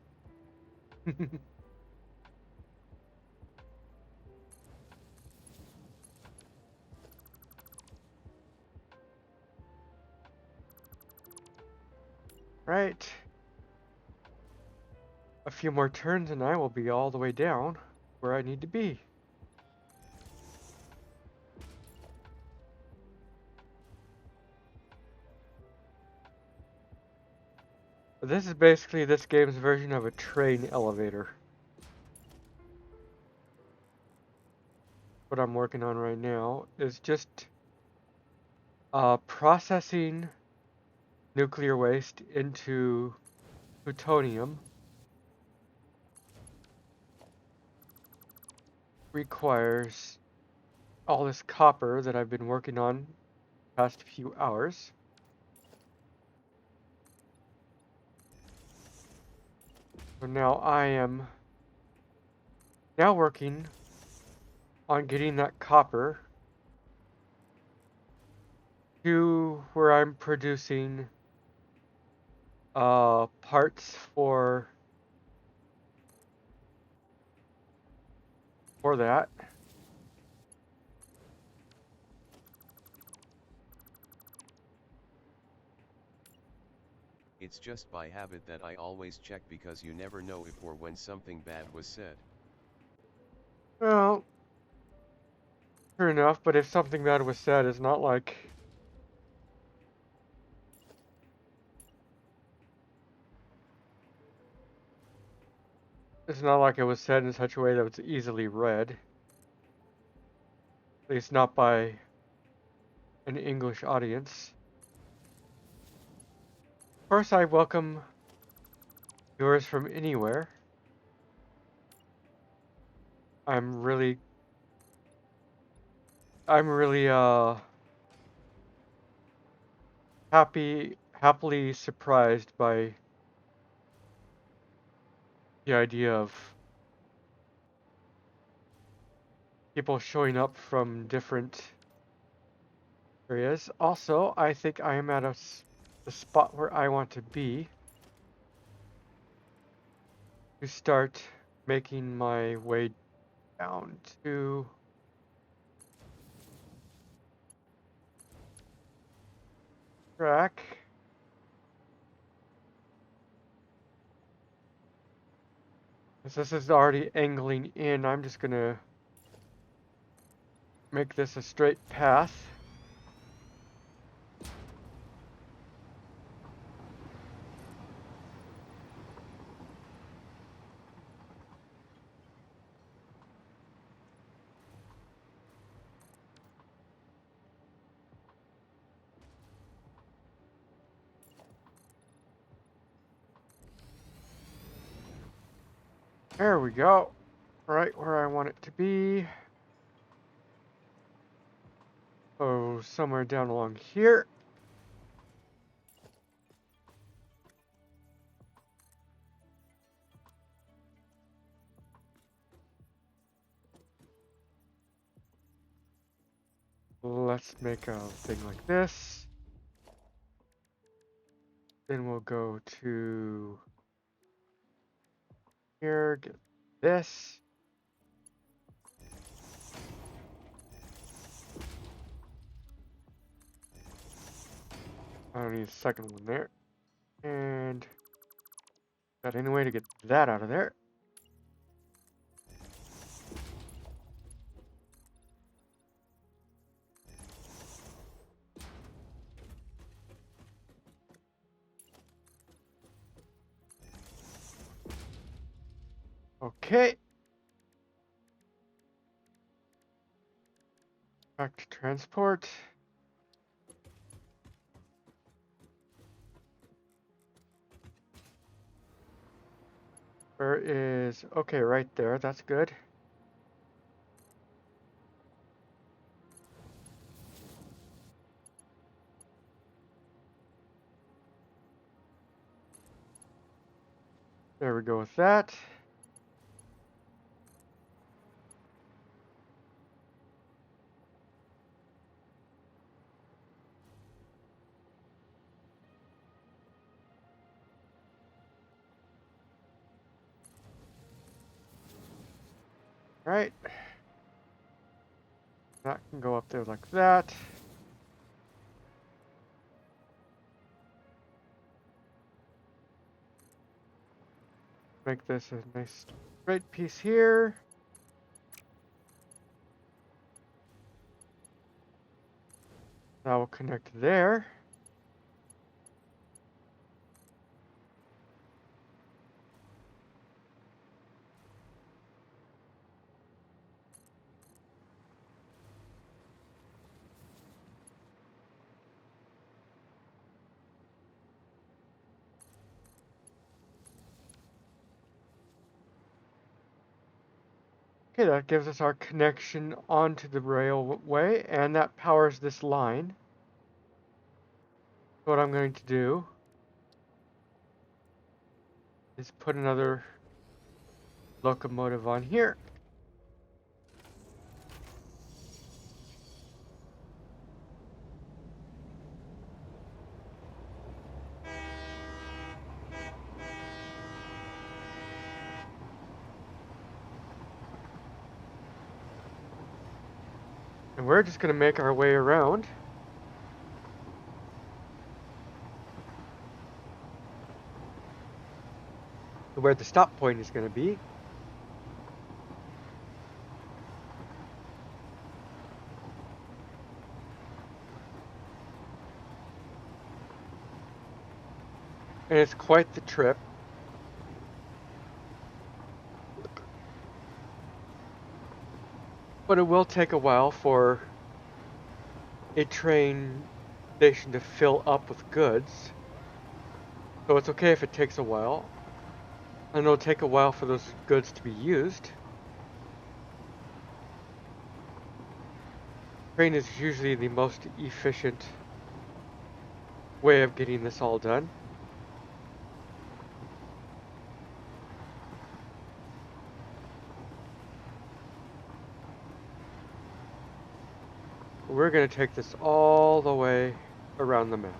[SPEAKER 6] Right. A few more turns and I will be all the way down where I need to be. This is basically this game's version of a train elevator. What I'm working on right now is just processing nuclear waste into plutonium requires all this copper that I've been working on the past few hours. So now I am now working on getting that copper to where I'm producing parts for that.
[SPEAKER 2] It's just by habit that I always check because you never know if or when something bad was said.
[SPEAKER 6] Well, true enough, but if something bad was said, it's not like it was said in such a way that it's easily read. At least not by an English audience. Of course, I welcome viewers from anywhere. I'm really, I'm really happily surprised by the idea of people showing up from different areas. Also, I think I am at the spot where I want to be to start making my way down to track. As this is already angling in, I'm just gonna make this a straight path. There we go. Right where I want it to be. Oh, somewhere down along here. Let's make a thing like this. Then we'll go to here, get this. I don't need a second one there. And got any way to get that out of there. Okay. Back to transport. Where is, okay, right there, that's good. There we go with that. Right. That can go up there like that. Make this a nice straight piece here. That will connect there. Okay, that gives us our connection onto the railway, and that powers this line. So what I'm going to do is put another locomotive on here. And we're just going to make our way around. To where the stop point is going to be. And it's quite the trip. But it will take a while for a train station to fill up with goods. So it's okay if it takes a while. And it'll take a while for those goods to be used. Train is usually the most efficient way of getting this all done. We're going to take this all the way around the map.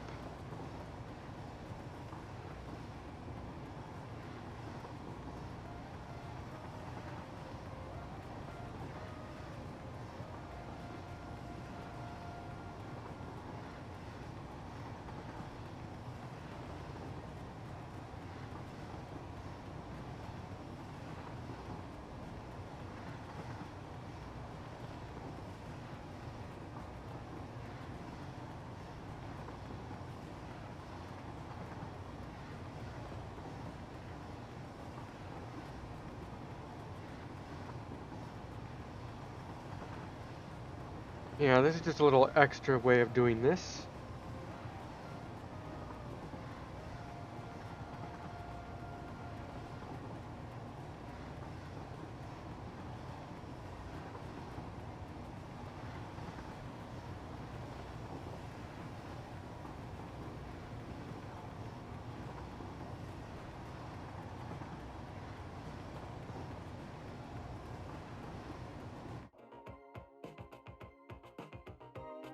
[SPEAKER 6] Yeah, this is just a little extra way of doing this.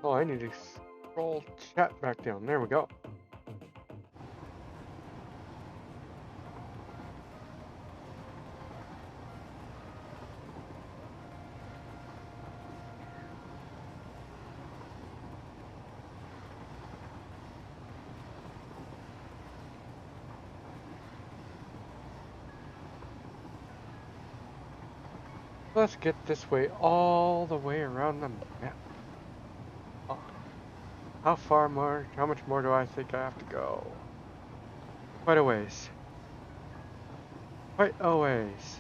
[SPEAKER 6] Oh, I need to scroll chat back down. There we go. Let's get this way all the way around the map. Oh, how far more? How much more do I think I have to go? Quite a ways. Quite a ways.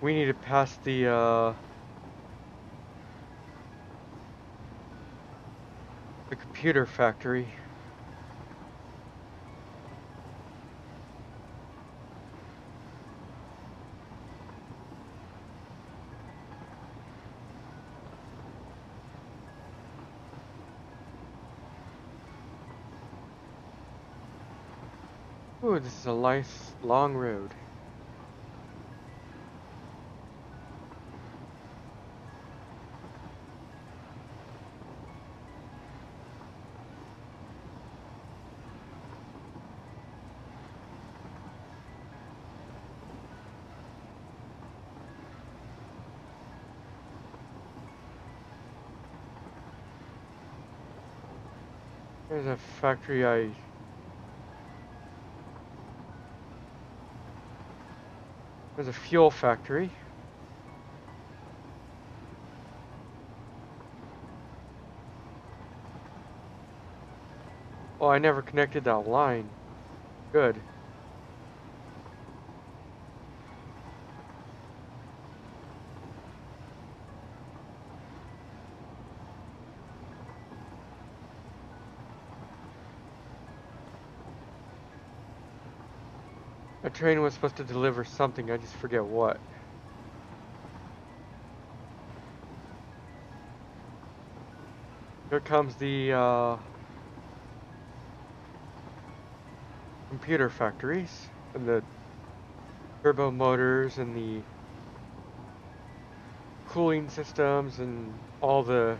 [SPEAKER 6] We need to pass the computer factory. Ooh, this is a nice long road. There's a factory There's a fuel factory. Oh, I never connected that line. Good. A train was supposed to deliver something, I just forget what. Here comes the computer factories and the turbo motors and the cooling systems and all the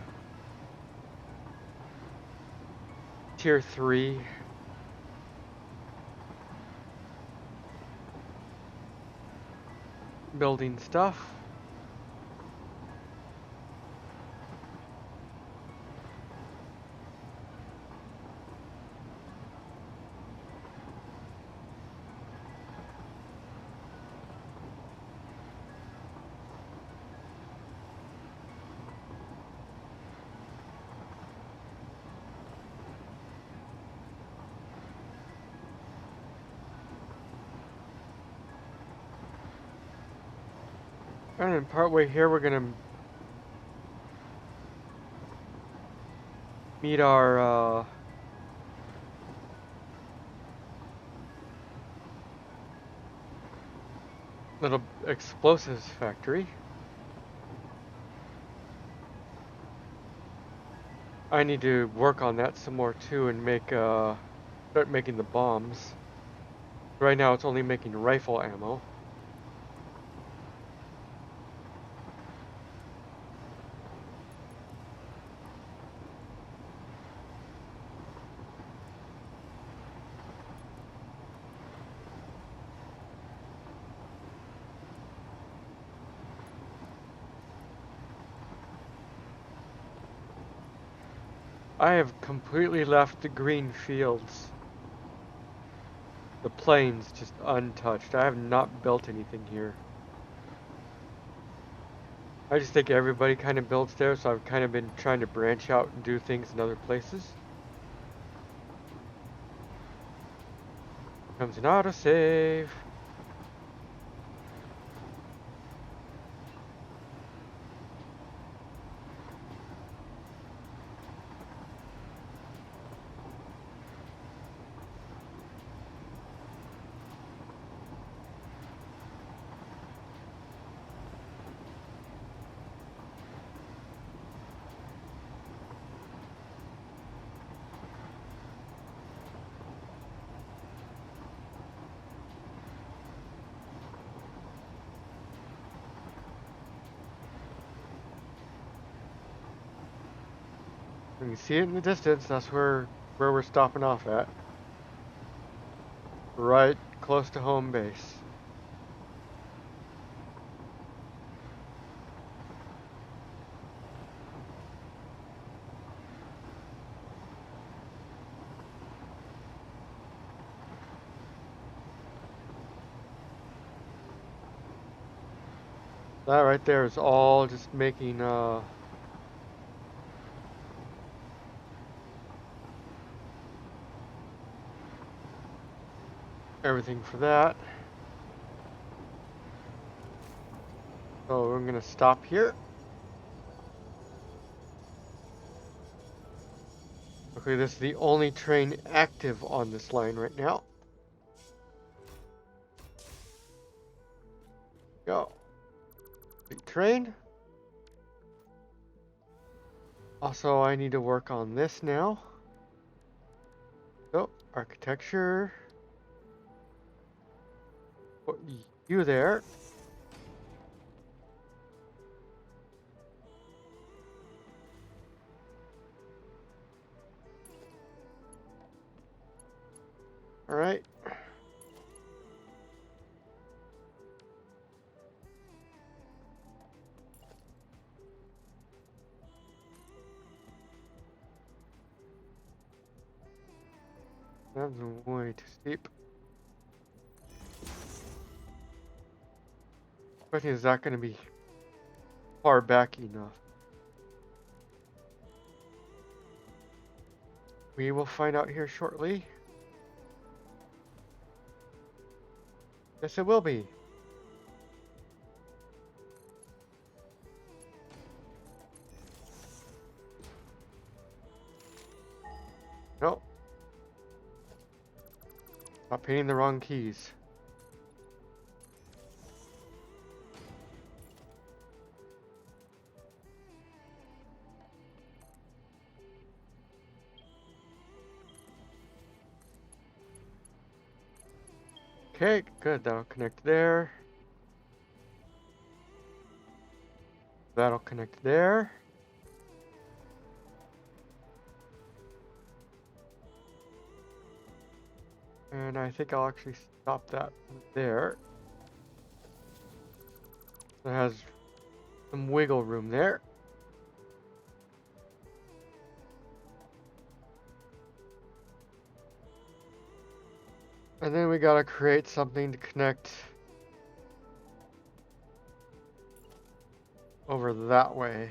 [SPEAKER 6] tier 3 building stuff. And then partway here we're gonna meet our little explosives factory. I need to work on that some more too and start making the bombs. Right now it's only making rifle ammo. I have completely left the green fields. The plains just untouched. I have not built anything here. I just think everybody kind of builds there, so I've kind of been trying to branch out and do things in other places. Comes an autosave. You can see it in the distance. That's where we're stopping off at. Right close to home base. That right there is all just making everything for that. So we're gonna stop here. Okay, this is the only train active on this line right now. Go. The train. Also, I need to work on this now. So, architecture. Put you there. Alright. That's way too steep. Question is that going to be far back enough? We will find out here shortly. Yes, it will be. No. Stop hitting the wrong keys. Okay, good. That'll connect there. That'll connect there. And I think I'll actually stop that there. It has some wiggle room there. And then we gotta create something to connect over that way.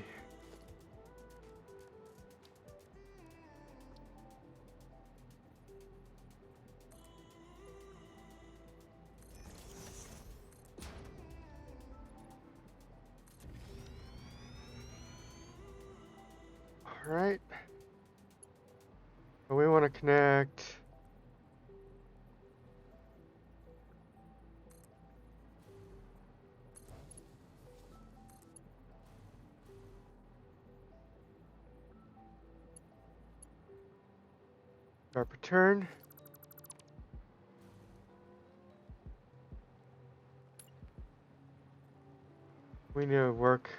[SPEAKER 6] Alright. So we want to connect our return. We need to work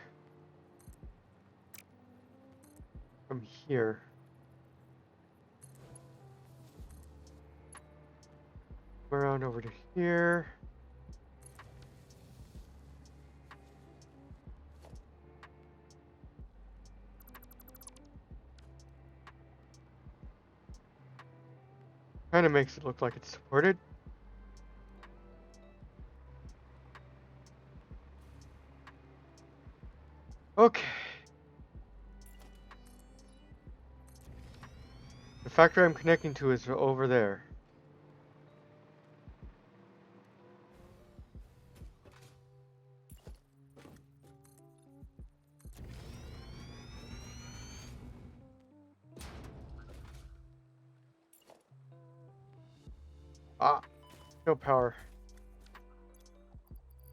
[SPEAKER 6] from here. Around over to here. Kind of makes it look like it's supported. Okay. The factory I'm connecting to is over there. Ah, no power.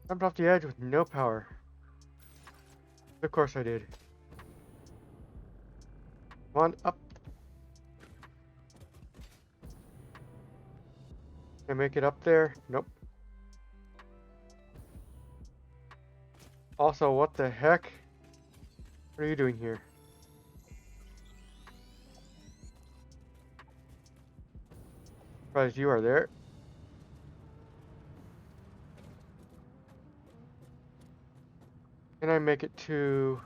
[SPEAKER 6] Jumped off the edge with no power. Of course I did. Come on, up. Can I make it up there? Nope. Also, what the heck? What are you doing here? Surprised you are there. Can I make it to...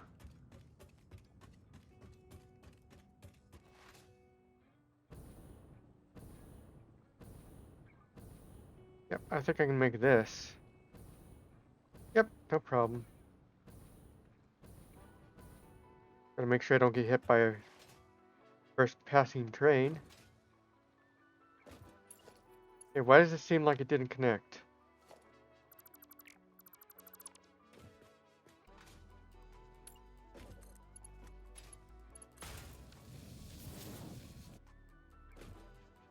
[SPEAKER 6] Yep, I think I can make this. Yep, no problem. Gotta make sure I don't get hit by a first passing train. Hey, why does it seem like it didn't connect?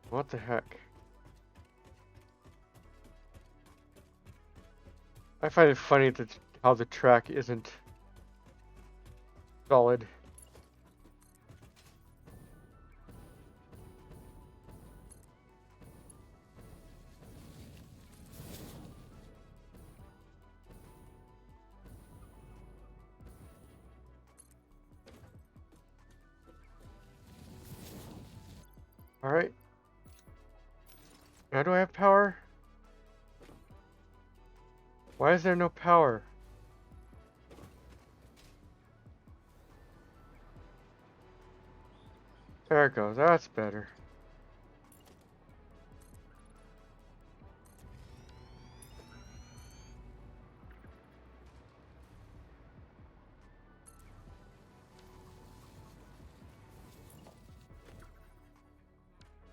[SPEAKER 6] What the heck? I find it funny that how the track isn't solid. Alright. Now do I have power? Why is there no power? There it goes. That's better.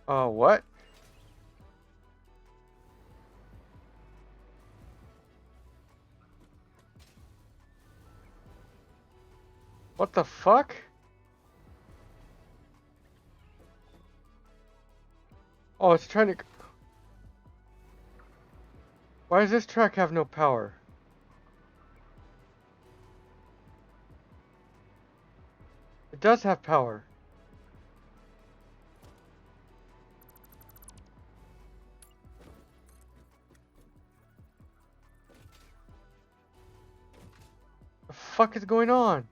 [SPEAKER 6] Oh, what? What the fuck? Oh, it's trying to... Why does this track have no power? It does have power. The fuck is going on?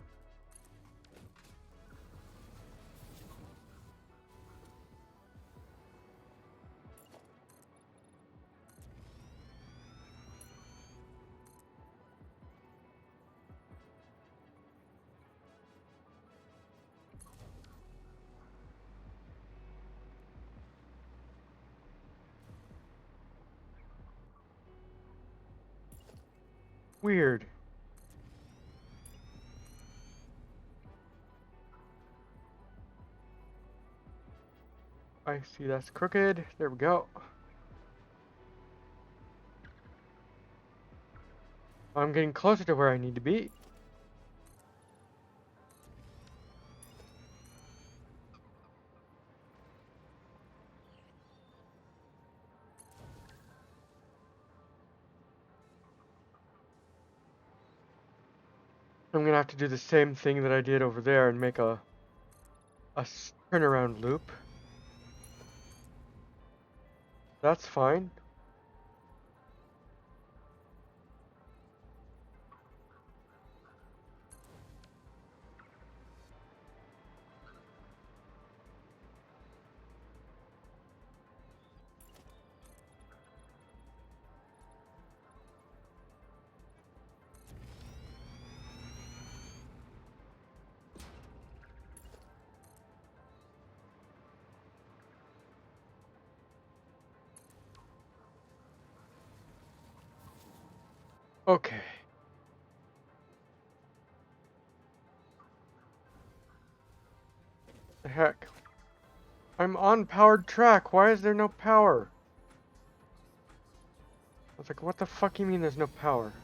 [SPEAKER 6] Weird. I see that's crooked. There we go. I'm getting closer to where I need to be. I'm gonna have to do the same thing that I did over there and make a turnaround loop. That's fine. Okay. The heck? I'm on powered track. Why is there no power? I was like, what the fuck you mean there's no power?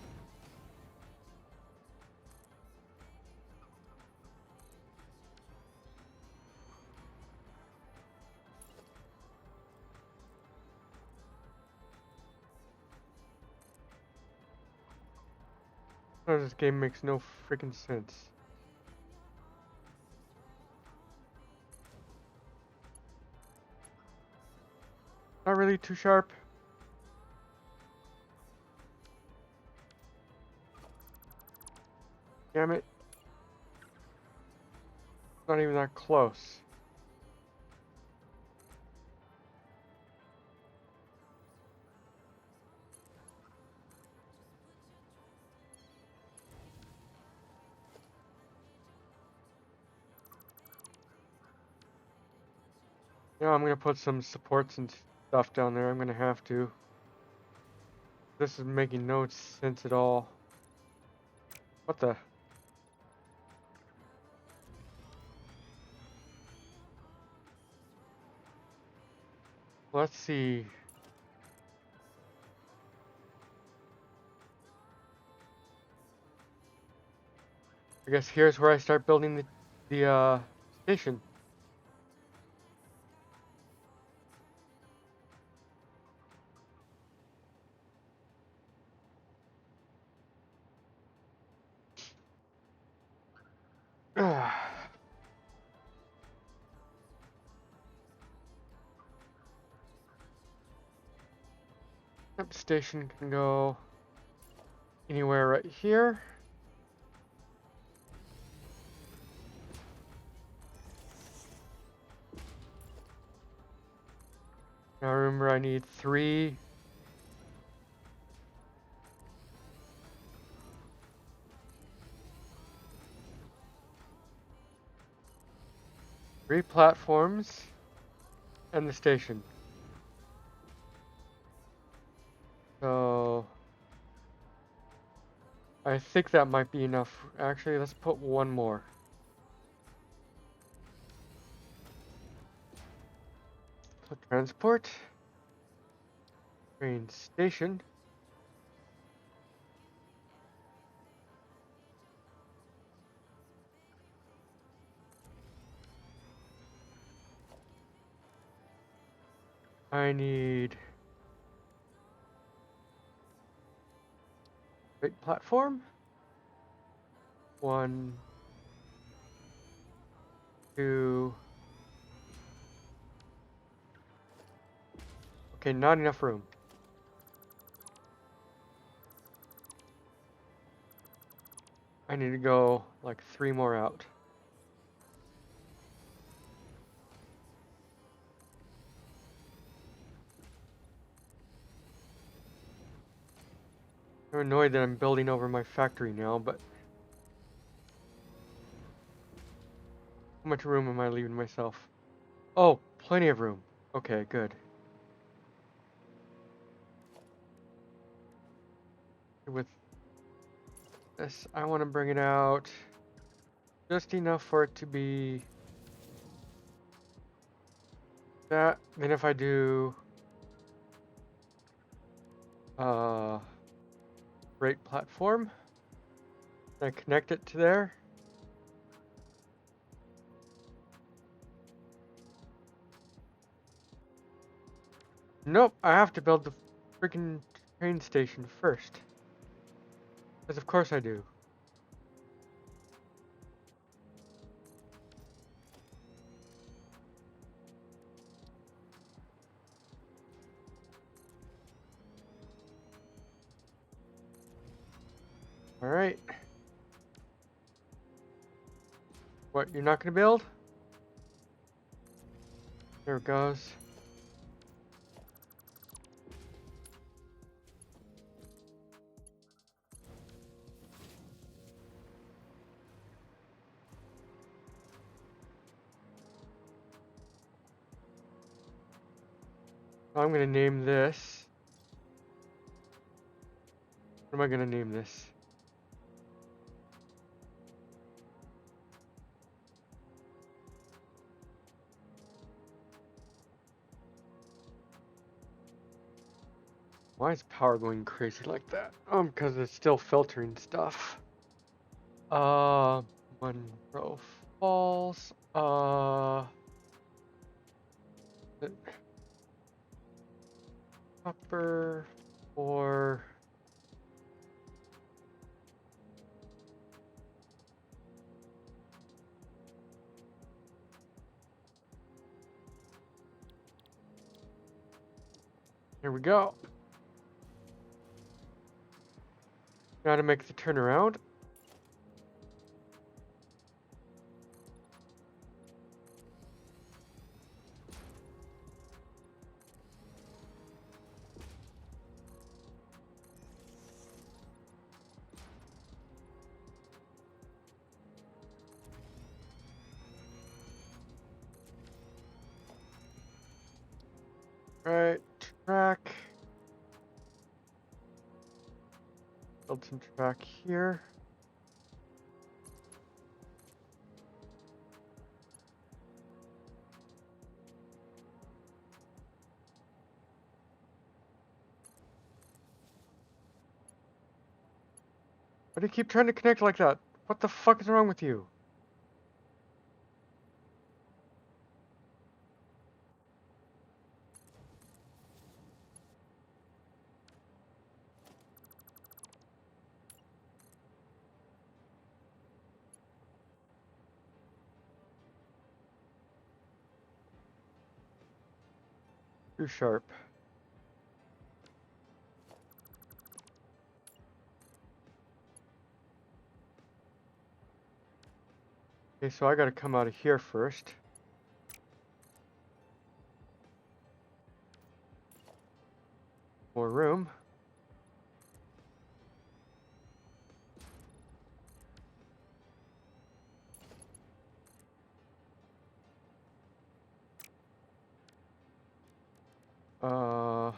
[SPEAKER 6] Oh, this game makes no freaking sense. Not really too sharp. Damn it. Not even that close. Yeah, I'm gonna put some supports and stuff down there. I'm gonna have to. This is making no sense at all. What the? Let's see. I guess here's where I start building the station. Yep, station can go anywhere right here. Now remember, I need three platforms and the station. So I think that might be enough. Actually, let's put one more. So transport, train station. I need freight platform. 1, 2. Okay, not enough room. I need to go like 3 more out. I'm annoyed that I'm building over my factory now, but how much room am I leaving myself? Oh, plenty of room. Okay, good. With this, I want to bring it out just enough for it to be that. Then if I do freight platform, I connect it to there. Nope, I have to build the freaking train station first. Because of course I do. Alright. What, you're not gonna build? There it goes. I'm gonna name this. What am I gonna name this? Why is power going crazy like that? Because it's still filtering stuff. Monroe Falls. Copper or here we go. Now to make the turnaround. Right, track. Build some track here. Why do you keep trying to connect like that? What the fuck is wrong with you? Too sharp. Okay, so I gotta come out of here first. More room. Uh,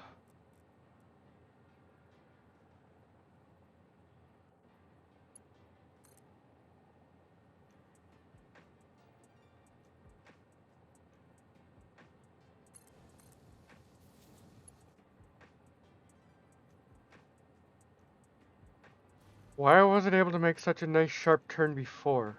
[SPEAKER 6] why wasn't I able to make such a nice sharp turn before?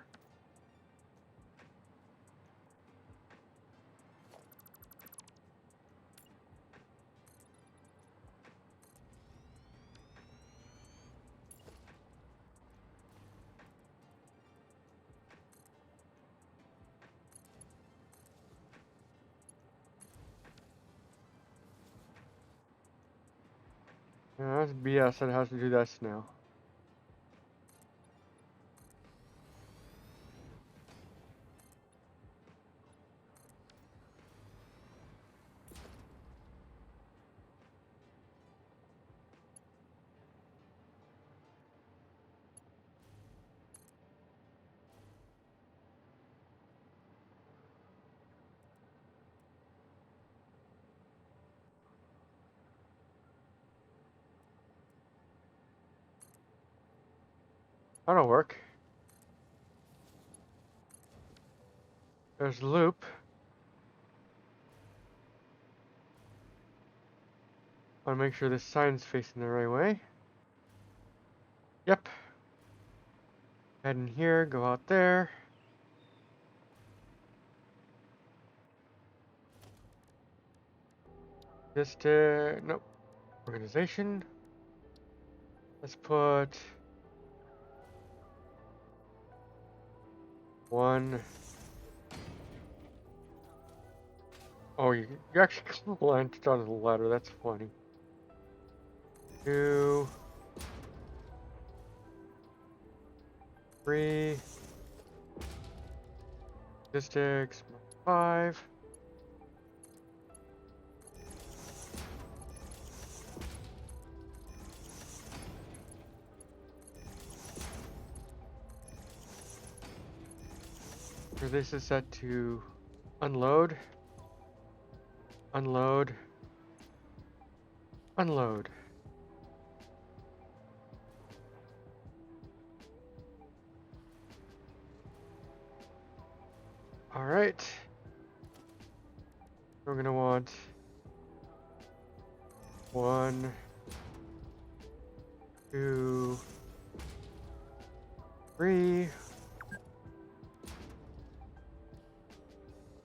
[SPEAKER 6] Yeah, that's BS. It has to do this now. That'll work. There's loop. I want to make sure this sign's facing the right way. Yep. Head in here, go out there. Just nope. Organization. Let's put one. Oh, you actually glanced on the ladder. That's funny. 2, 3. Statistics 5. So this is set to unload, unload, unload. All right. We're gonna want 1, 2, 3,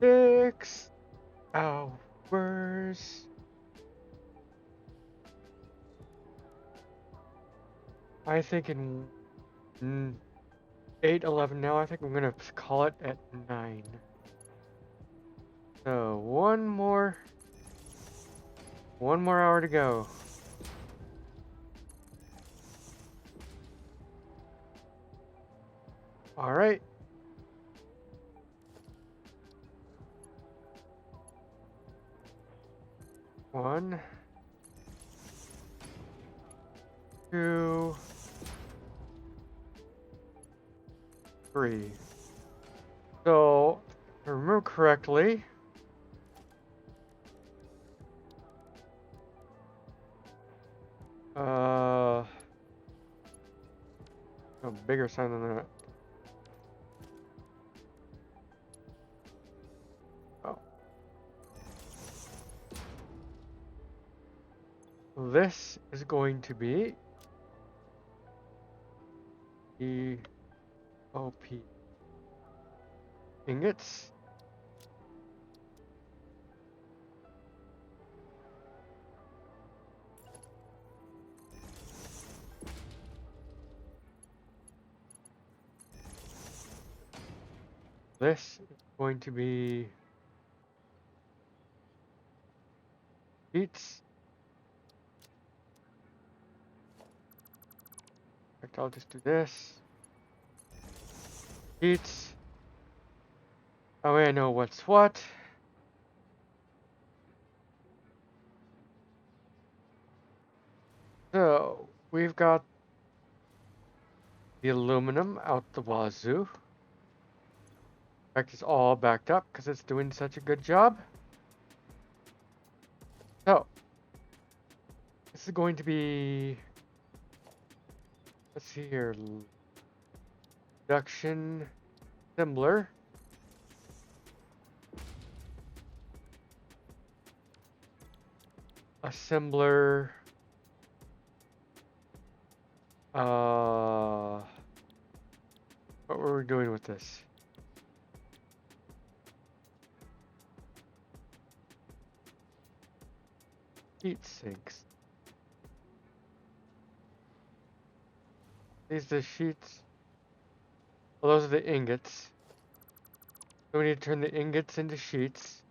[SPEAKER 6] 6 hours. I think in 8:11 now. I think I'm gonna call it at 9. So one more hour to go. All right. One, 2, 3. So, if I remember correctly, Uh, a bigger sign than that. Oh. This is going to be the OP ingots. This is going to be beets. In fact, I'll just do this. Beets. That way I know what's what. So, we've got the aluminum out the wazoo. In fact, it's all backed up because it's doing such a good job. So, this is going to be, let's see here, production assembler. Assembler. What were we doing with this? Heat sinks. These are the sheets. Well, those are the ingots. So we need to turn the ingots into sheets.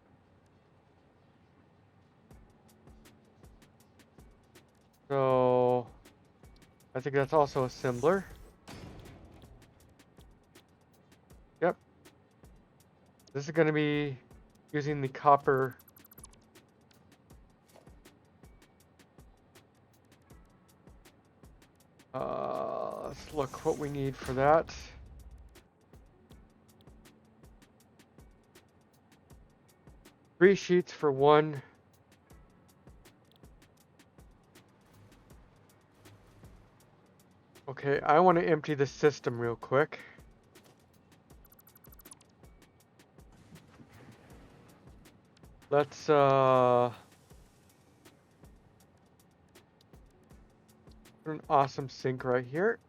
[SPEAKER 6] So I think that's also assembler. Yep. This is going to be using the copper. Let's look what we need for that. Three sheets for one. Okay, I want to empty the system real quick. Let's put an awesome sink right here.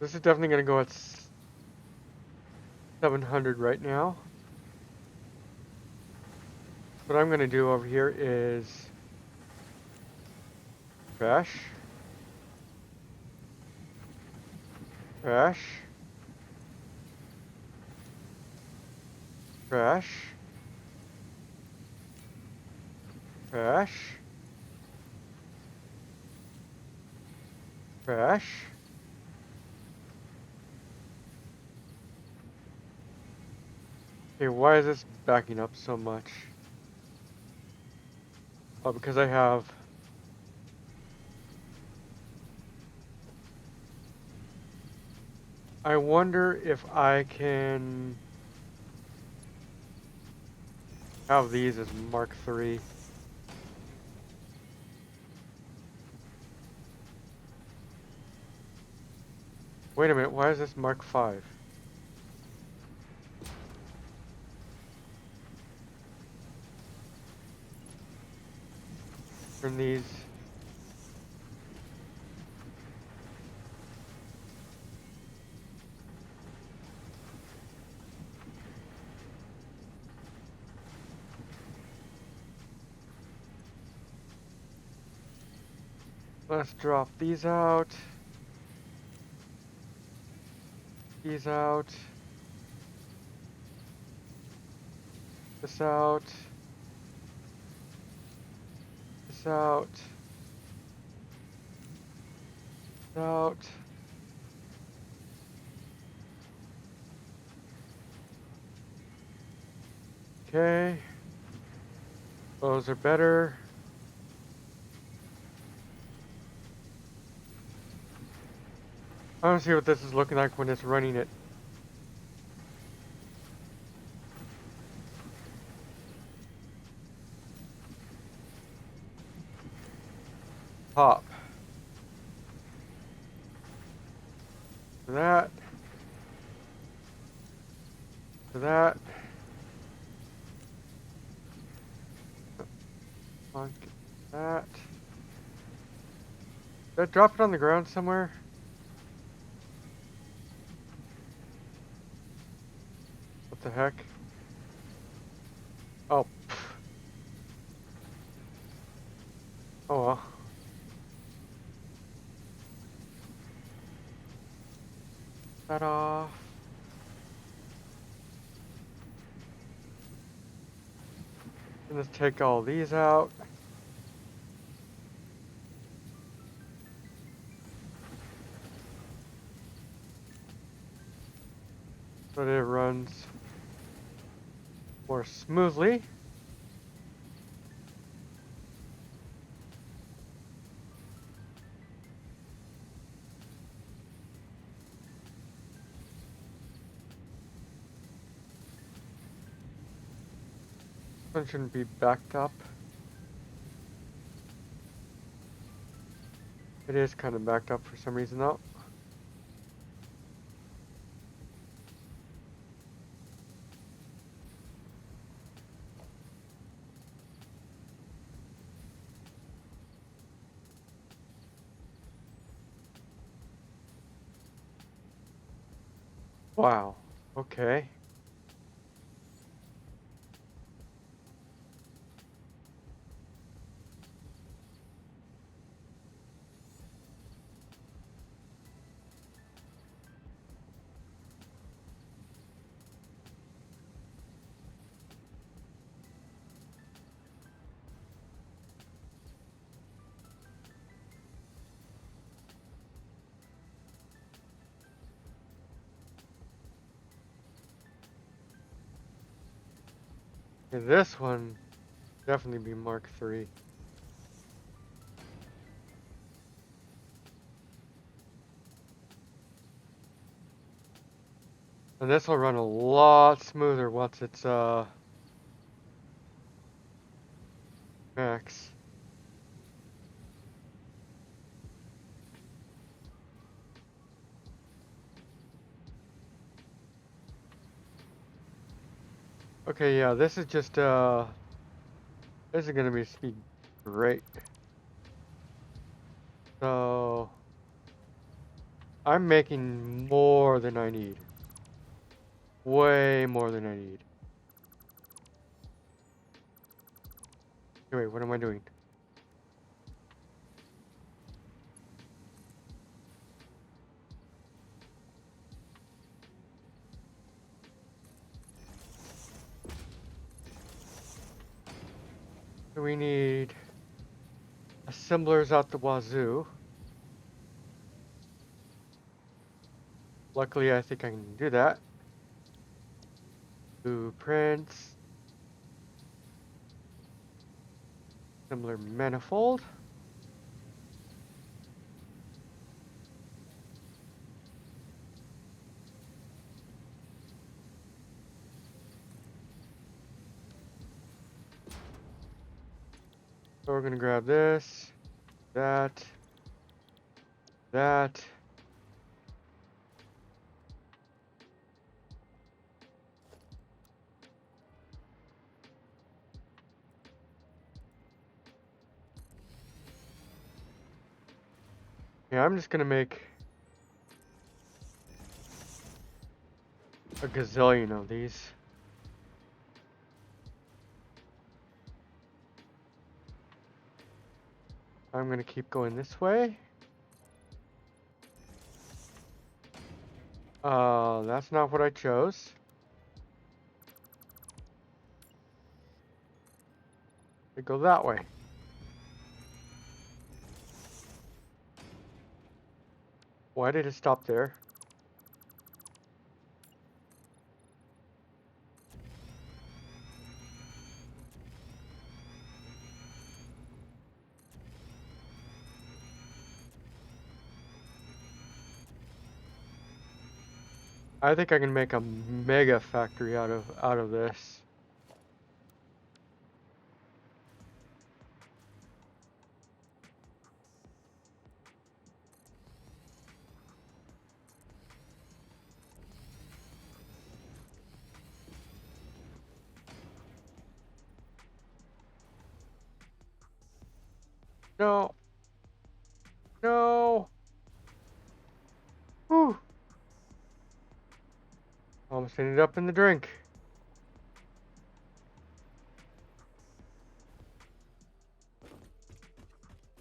[SPEAKER 6] This is definitely going to go at 700 right now. What I'm going to do over here is trash, trash, trash, trash, trash. Okay, why is this backing up so much? Oh, because I have I wonder if I can have these as Mark III. Wait a minute, why is this Mark V? Turn these. Let's drop these out. These out. This out. This out. This out. Okay. Those are better. I want to see what this is looking like when it's running it. Pop. To that. To that. Plunk that. Did I drop it on the ground somewhere? What the heck? Oh. Pff. Oh well. That off. And let's take all these out. So that it runs more smoothly. One shouldn't be backed up. It is kind of backed up for some reason though. Wow. Okay. And this one definitely be Mark III. And this will run a lot smoother once it's max. Okay, yeah, this is just this is gonna be speed great. So I'm making more than I need. Way more than I need. Wait, what am I doing? So we need assemblers out the wazoo. Luckily, I think I can do that. Blueprints. Assembler manifold. So we're gonna grab this, that, that. Yeah, I'm just gonna make a gazillion of these. I'm gonna keep going this way. That's not what I chose. It go that way. Why did it stop there? I think I can make a mega factory out of this. No. No. Whew. Almost ended up in the drink.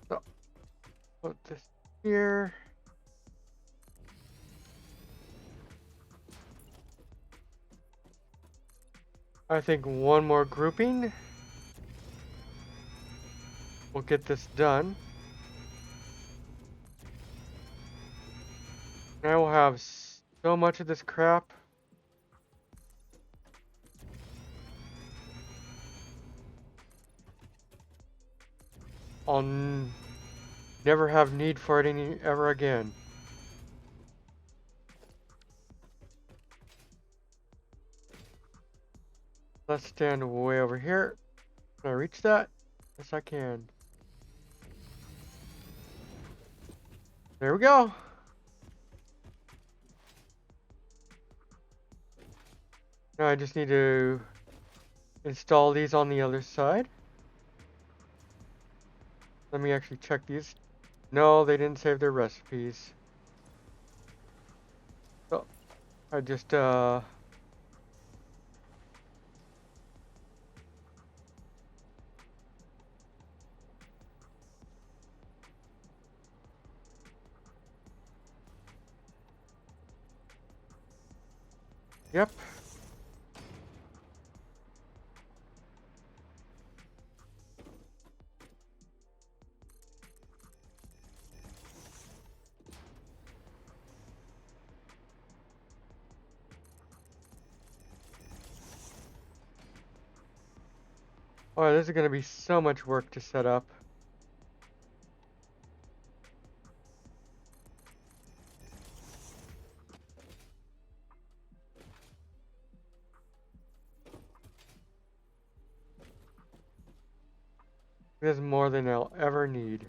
[SPEAKER 6] So, put this here. I think one more grouping will get this done. And I will have so much of this crap. I'll never have need for it ever again. Let's stand way over here. Can I reach that? Yes, I can. There we go. Now I just need to install these on the other side. Let me actually check these. No, they didn't save their recipes. So I just yep. Oh, this is gonna be so much work to set up. This is more than I'll ever need.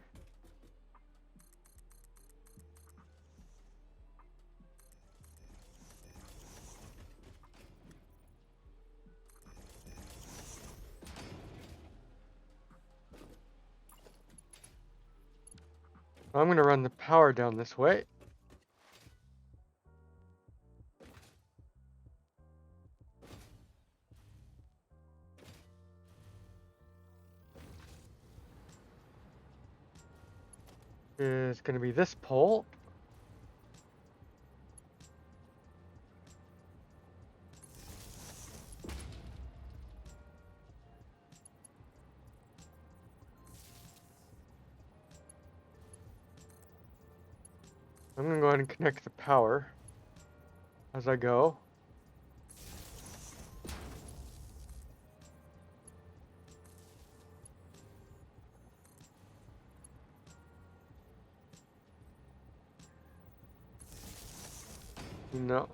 [SPEAKER 6] I'm gonna run the power down this way. Is gonna be this pole. I'm gonna go ahead and connect the power as I go. No.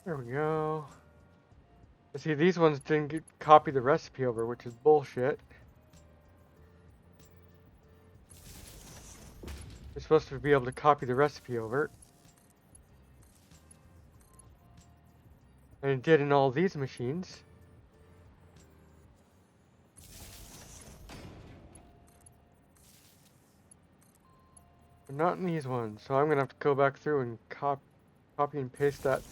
[SPEAKER 6] There we go. See, these ones didn't copy the recipe over, which is bullshit. You're supposed to be able to copy the recipe over. And it did in all these machines. But not in these ones. So I'm gonna have to go back through and copy and paste that.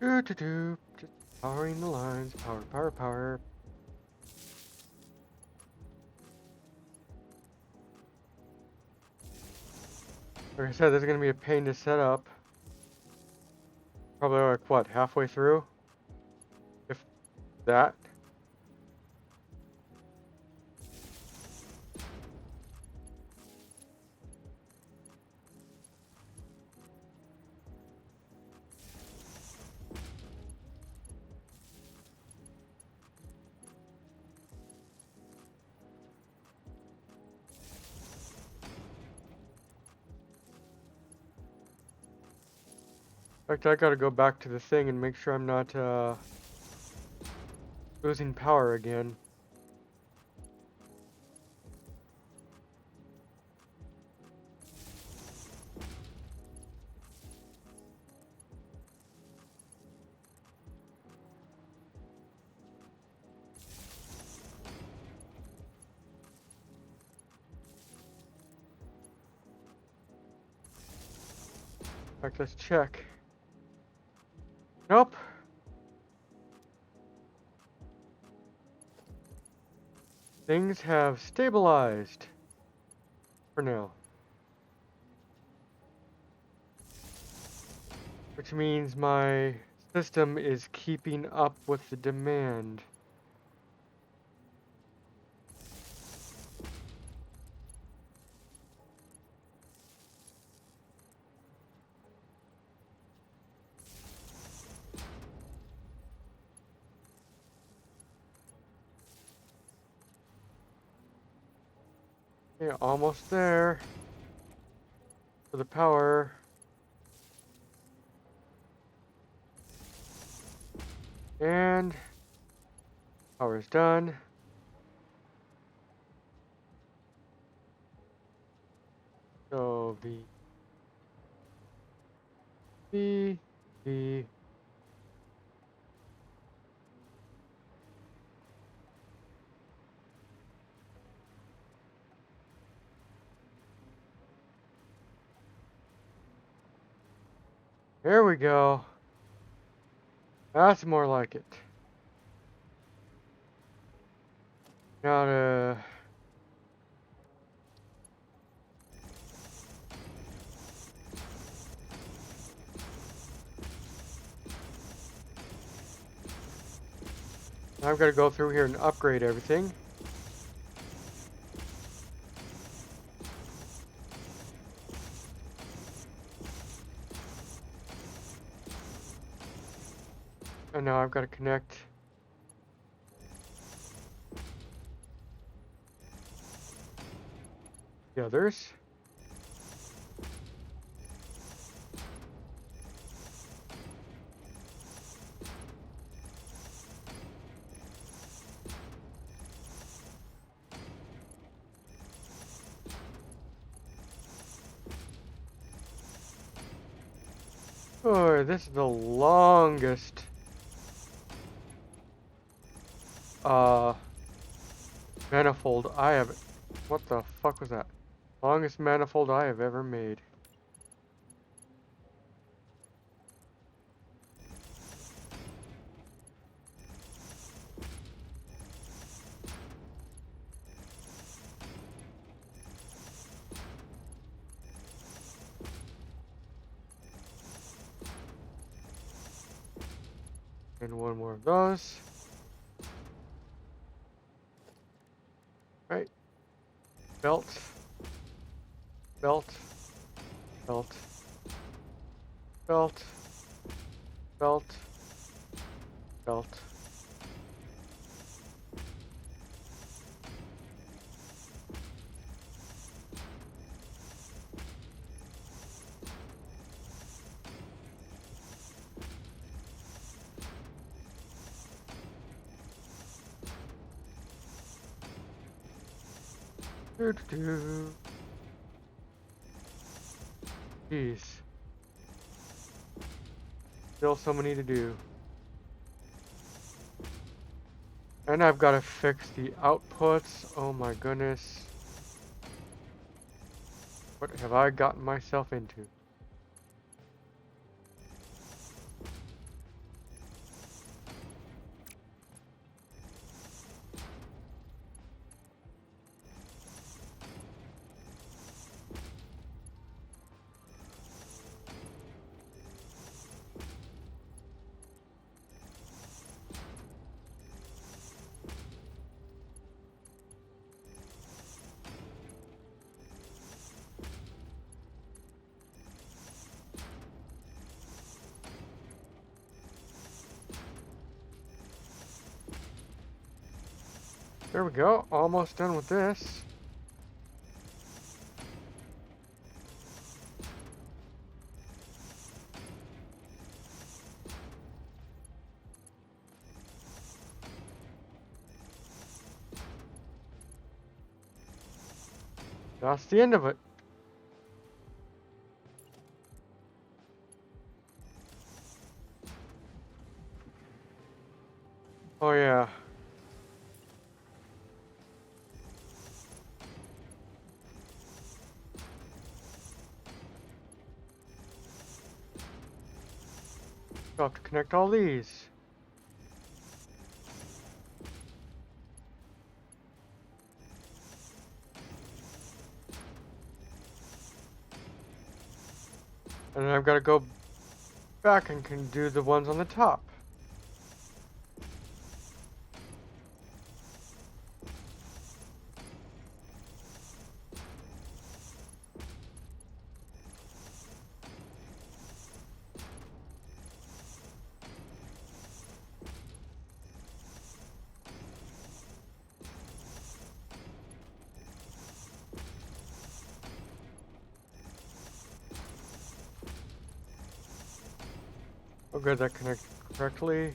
[SPEAKER 6] Just powering the lines. Power, power, power. Like I said, this is going to be a pain to set up. Probably like, what, halfway through? If that. In fact, I gotta go back to the thing and make sure I'm not losing power again. In fact, let's check. Nope. Things have stabilized for now. Which means my system is keeping up with the demand. Okay, almost there. For the power. And power is done. So V. There we go. That's more like it. Now to now I've got to go through here and upgrade everything. And now I've got to connect the others. Oh, this is the longest manifold I have. What the fuck was that? Longest manifold I have ever made. And one more of those. Right. Belt. Belt. Belt. Belt. Belt. Belt. Doo-doo-doo. Jeez. Still so many to do. And I've got to fix the outputs. Oh my goodness. What have I gotten myself into? There we go. Almost done with this. That's the end of it. Oh yeah. I'll have to connect all these. And then I've got to go back and can do the ones on the top. Oh good, that connected correctly.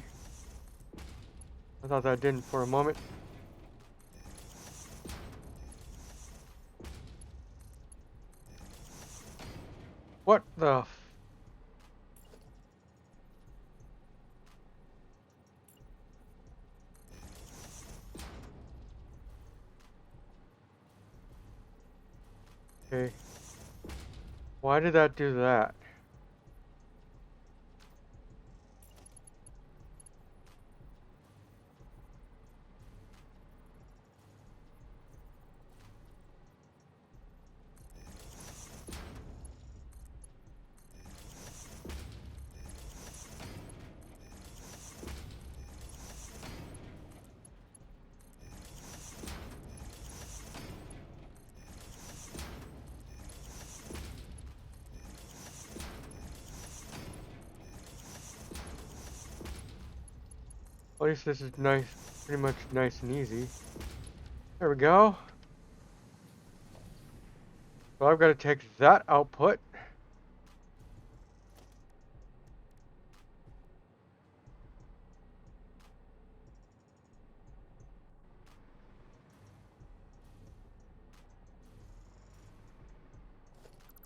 [SPEAKER 6] I thought that didn't for a moment. What the Okay. Why did that do that? At least this is nice, pretty much nice and easy. There we go. So I've got to take that output.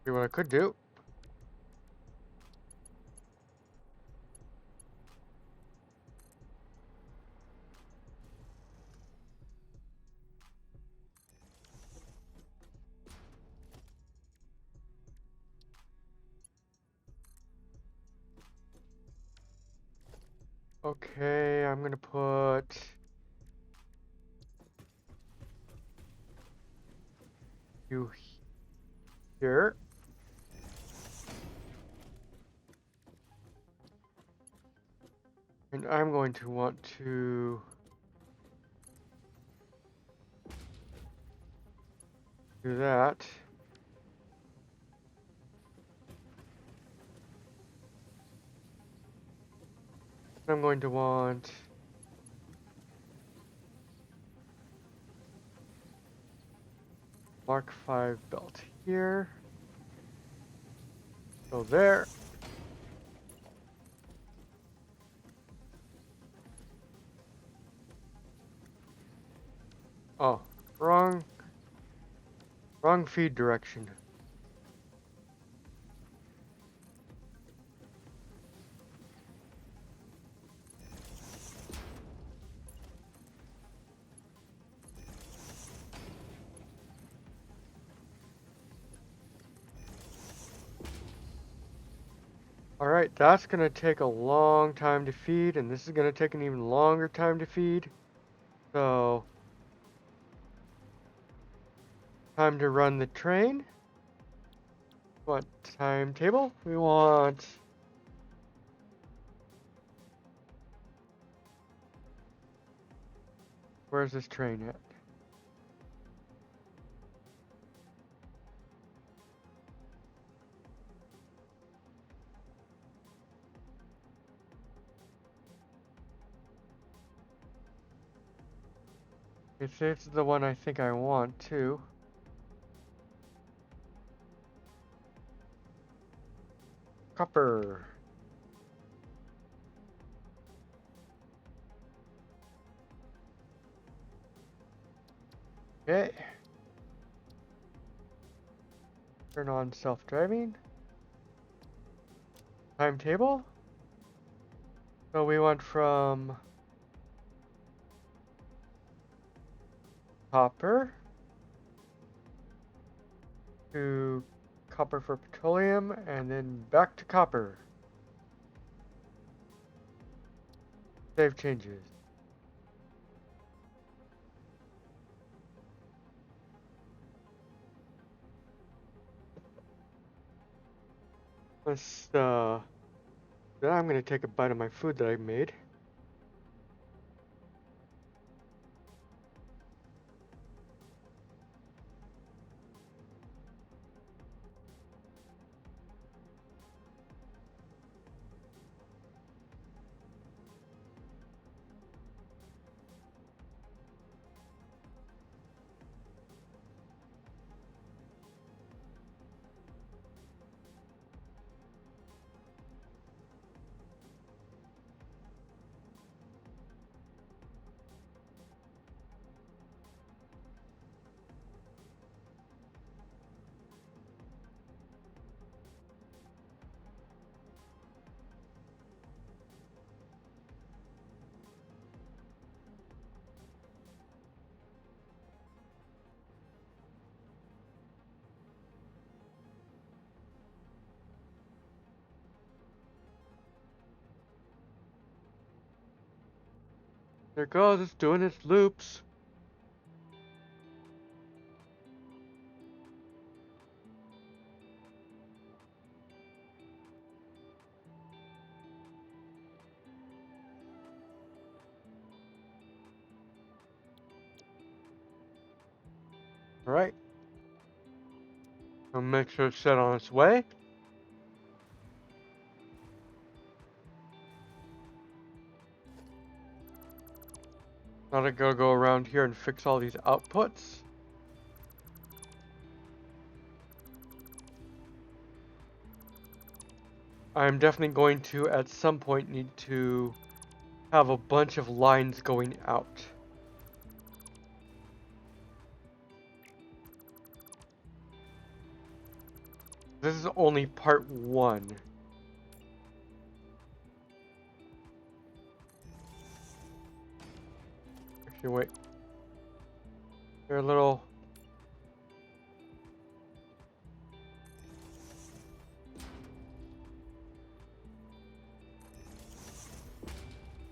[SPEAKER 6] See what I could do. Okay, I'm gonna put you here. And I'm going to want to do that. I'm going to want Mark 5 belt here. Go there. Oh, wrong feed direction. Alright, that's gonna take a long time to feed, and this is gonna take an even longer time to feed. So, time to run the train. What timetable? We want where's this train at? It's the one I think I want too. Copper. Okay. Turn on self-driving. Timetable. So we went from copper to copper for petroleum and then back to copper. Save changes. Then I'm gonna take a bite of my food that I made. There it goes, it's doing its loops. Alright. I'll make sure it's set on its way. Now I gotta go around here and fix all these outputs. I'm definitely going to, at some point, need to have a bunch of lines going out. This is only part 1. Actually, wait. Here, a little...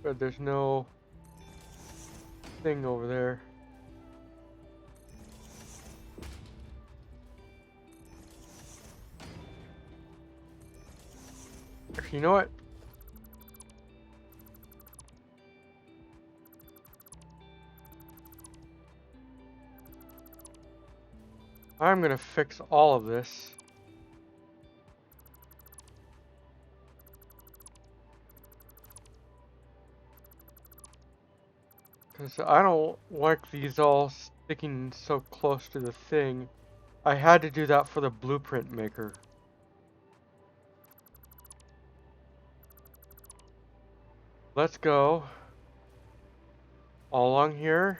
[SPEAKER 6] But there's no thing over there. Actually, you know what? I'm gonna fix all of this. Because I don't like these all sticking so close to the thing. I had to do that for the blueprint maker. Let's go all along here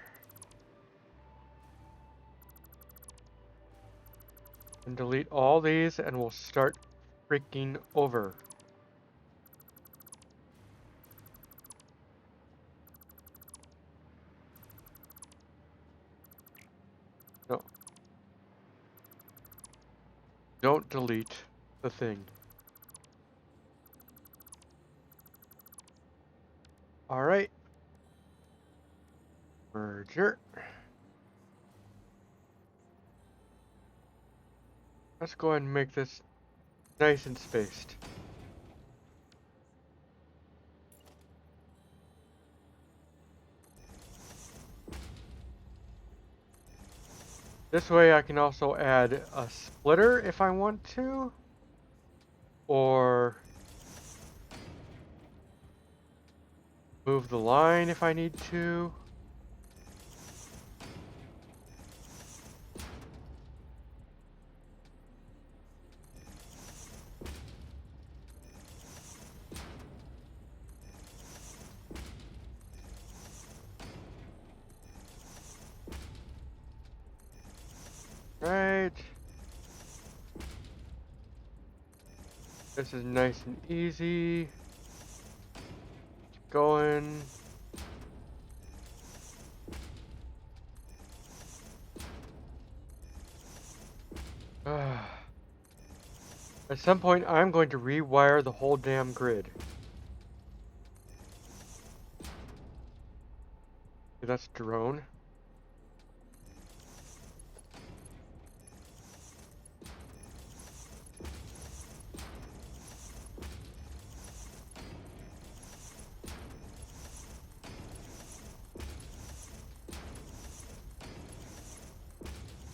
[SPEAKER 6] and delete all these and we'll start freaking over. No. Don't delete the thing. Alright. Merger. Let's go ahead and make this nice and spaced. This way I can also add a splitter if I want to, or move the line if I need to. This is nice and easy. Keep going. At some point, I'm going to rewire the whole damn grid. Okay, that's drone.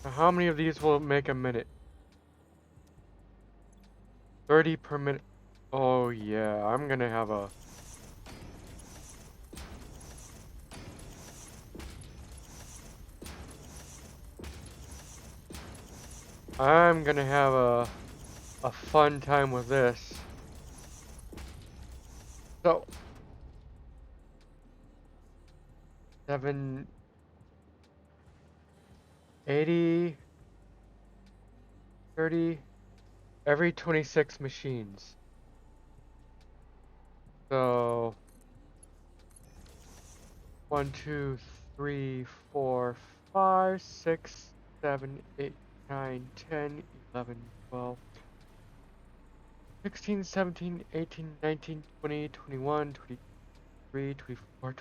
[SPEAKER 6] Now, how many of these will make a minute? 30 per minute. Oh yeah, I'm gonna have a... I'm gonna have a fun time with this. So, 780, 30, every 26 machines. So, 1, 2, 3, 4, 5, 6, 7, 8, 9, 10, 11, 12, 16, 17, 18, 19, 20, 21, 23, 24,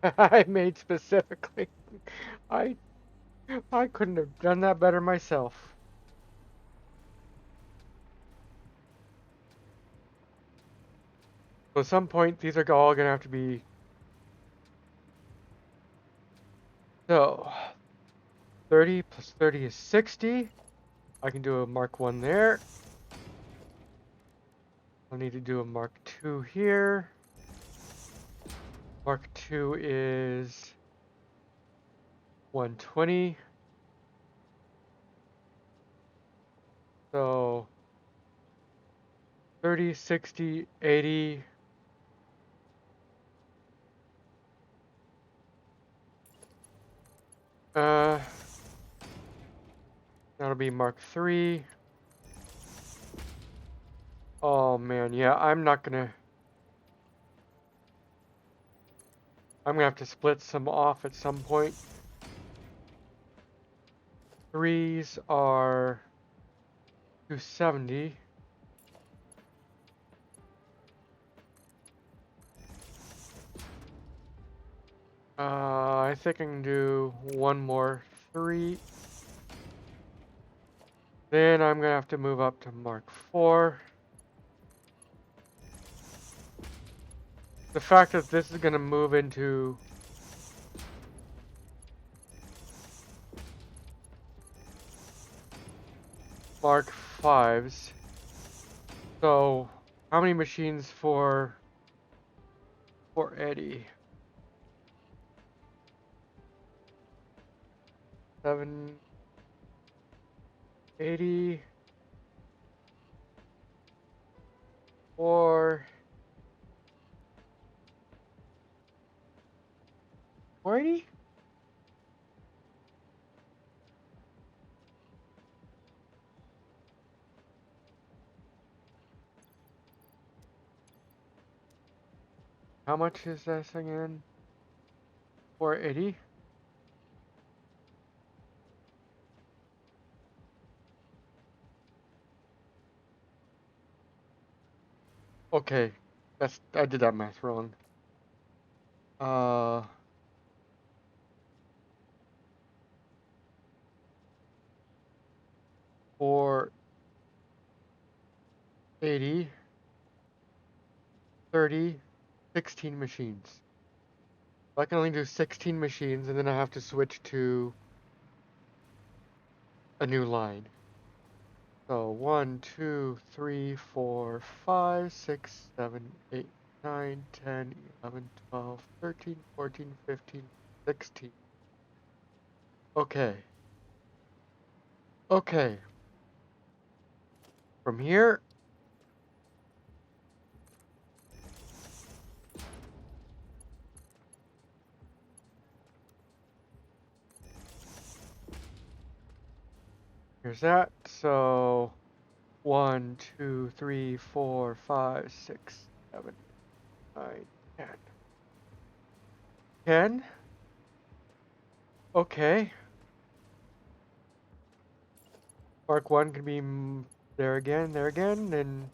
[SPEAKER 6] 25. I made specifically. I I couldn't have done that better myself. So at some point, these are all gonna have to be... So, 30 plus 30 is 60. I can do a Mark 1 there. I'll need to do a Mark 2 here. Mark 2 is 120. So, 30, 60, 80. Uh, That'll be Mark 3. Oh man, yeah, I'm gonna have to split some off at some point. 3s are 270. I think I can do one more 3. Then I'm gonna have to move up to Mark 4. The fact that this is gonna move into Mark 5s. So, how many machines for Eddie? 780 or 480? How much is this again? 480? Okay, I did that math wrong. Uh, 480, 30, 16 machines. I can only do 16 machines, and then I have to switch to a new line. So 1, 2, 3, 4, 5, 6, 7, 8, 9, 10, 11, 12, 13, 14, 15, 16. Okay. Okay. From here, here's that. So 1, 2, 3, 4, 5, 6, 7, 9, 10. 10? Okay. Mark 1 can be there again, then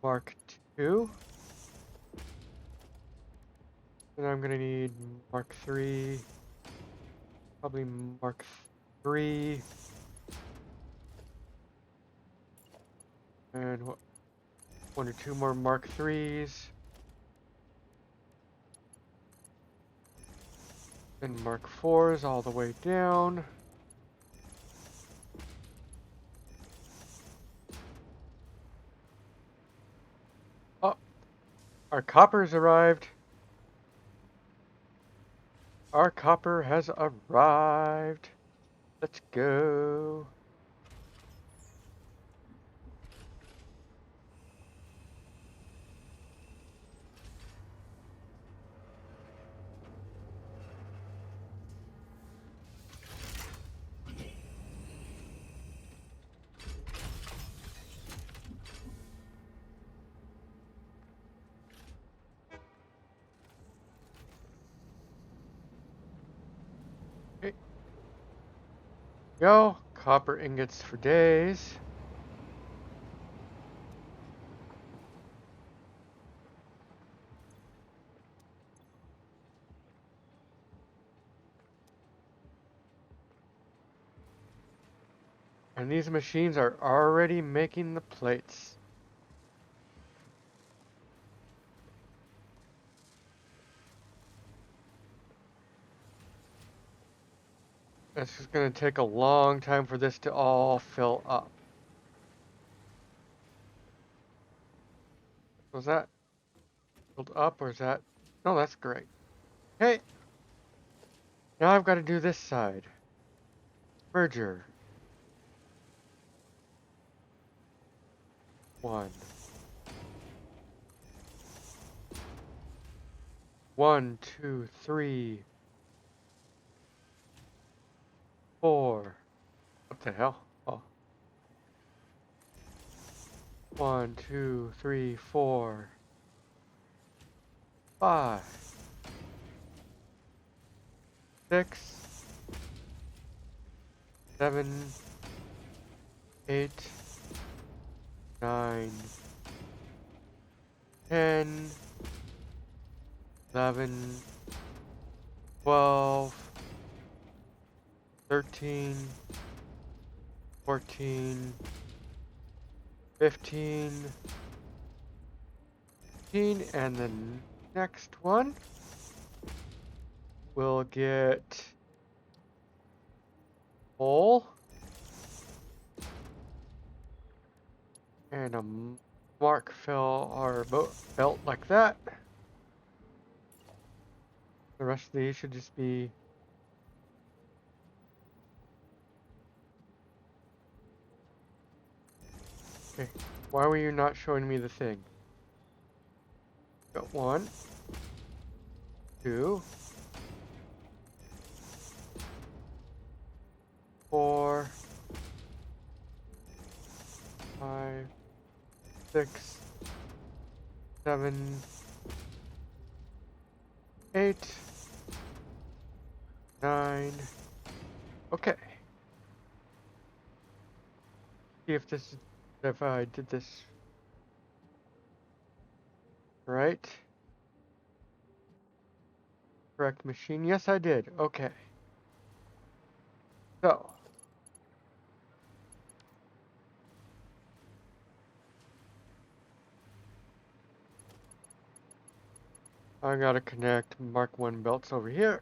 [SPEAKER 6] Mark 2. And I'm gonna need Mark 3, probably Mark 3, and 1 or 2 more Mark 3s. And Mark 4s all the way down. Oh, our copper's arrived. Our copper has arrived. Let's go. Okay. Go. Copper ingots for days. And these machines are already making the plates. It's just going to take a long time for this to all fill up. Was that filled up or is that? No, that's great. Okay. Now I've got to do this side. Merger. 1. 1, 2, 3, 4. What the hell? Oh. 1, 2, 3, 4, 5, 6, 7, 8, 9, 10, 11, 12, 13, 14, 15, and the next one will get hole and a mark fill our belt like that. The rest of these should just be okay. Why were you not showing me the thing? Got 1, 2, 4, 5, 6, 7, 8, 9. Okay. See if I did this right. Correct machine. Yes, I did. Okay. So. I gotta connect Mark 1 belts over here.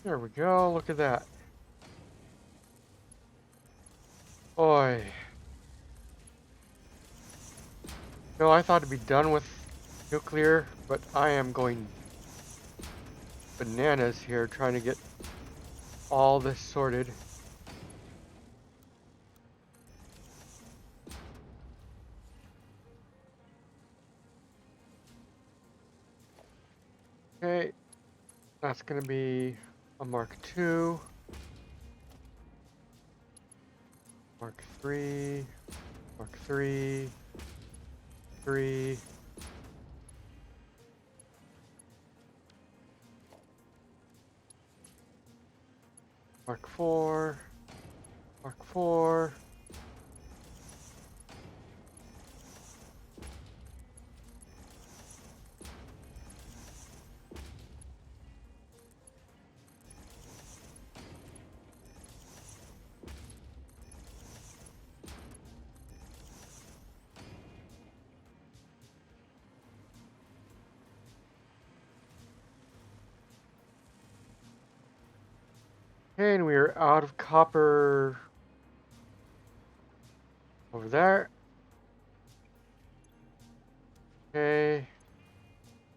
[SPEAKER 6] There we go. Look at that. Boy. No, I thought it'd be done with nuclear, but I am going bananas here trying to get all this sorted. Okay, that's gonna be a Mark II, Mark III, Mark III, 3. Mark 4, Mark 4. Okay, and we are out of copper over there. Okay.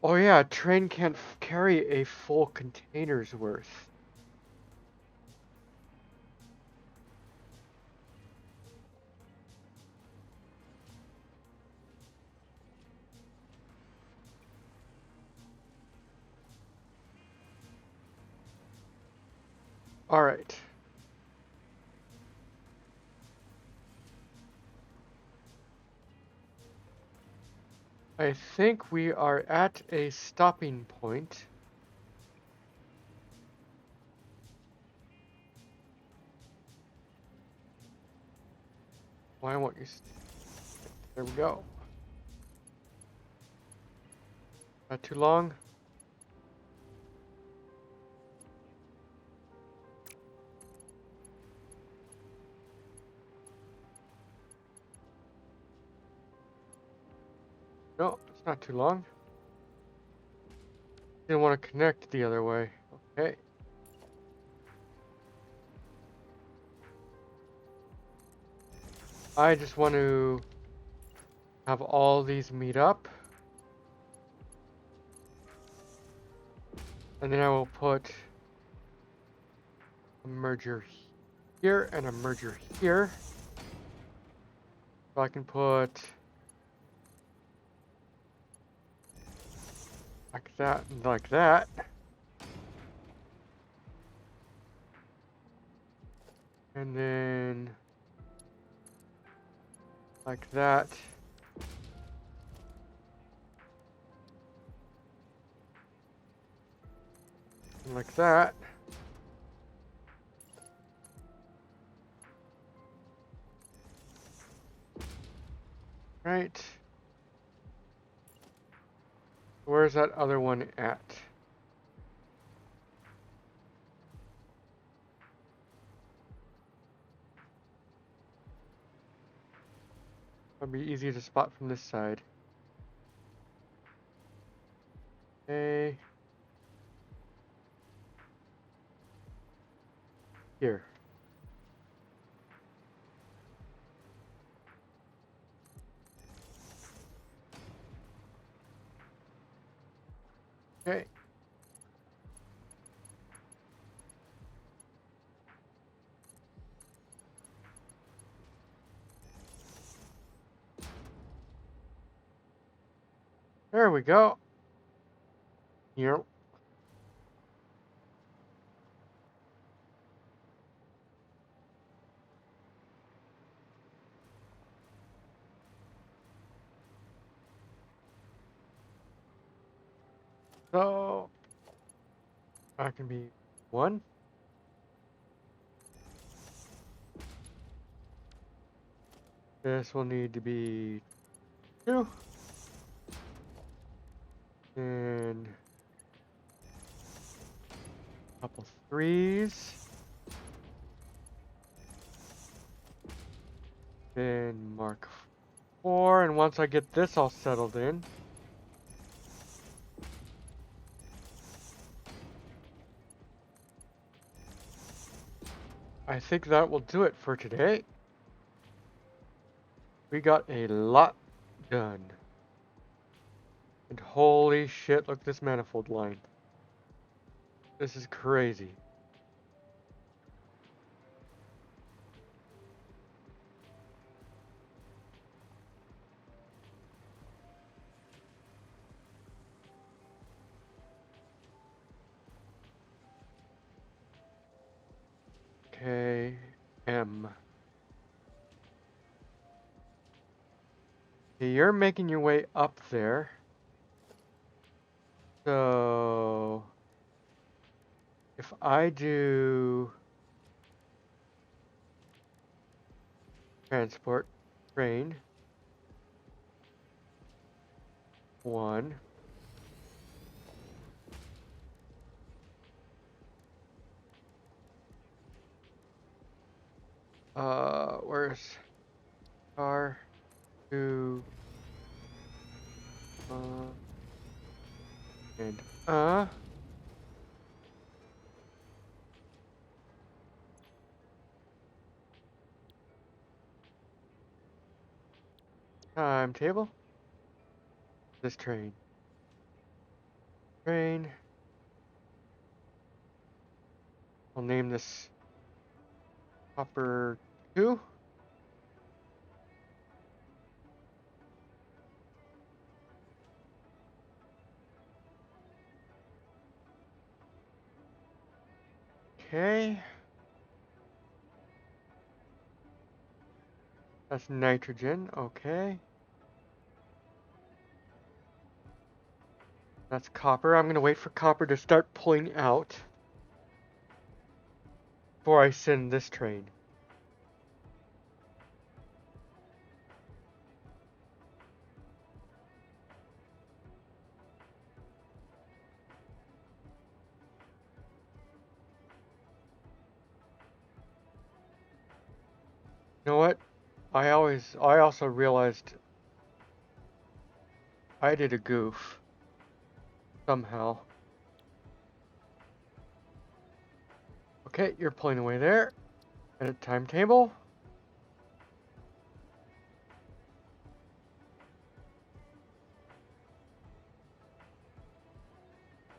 [SPEAKER 6] Oh yeah, a train can't carry a full container's worth. Alright. I think we are at a stopping point. Why won't you? There we go. Not too long. No, it's not too long. Didn't want to connect the other way. Okay. I just want to have all these meet up. And then I will put a merger here and a merger here. So I can put like that and like that. And then like that. And like that. Right. Where's that other one at? That'd be easy to spot from this side. Okay. Here. Okay. There we go. Here. So that can be 1. This will need to be 2. And a couple 3s. Then Mark 4. And once I get this all settled in, I think that will do it for today. We got a lot done. And holy shit, look at this manifold line. This is crazy. Okay, you're making your way up there. So if I do transport train 1, where's car 2, and timetable. This train. I'll name this Hopper 2. Okay. That's nitrogen. Okay. That's copper. I'm going to wait for copper to start pulling out before I send this train. You know what? I also realized I did a goof somehow. Okay, you're pulling away there. Edit timetable.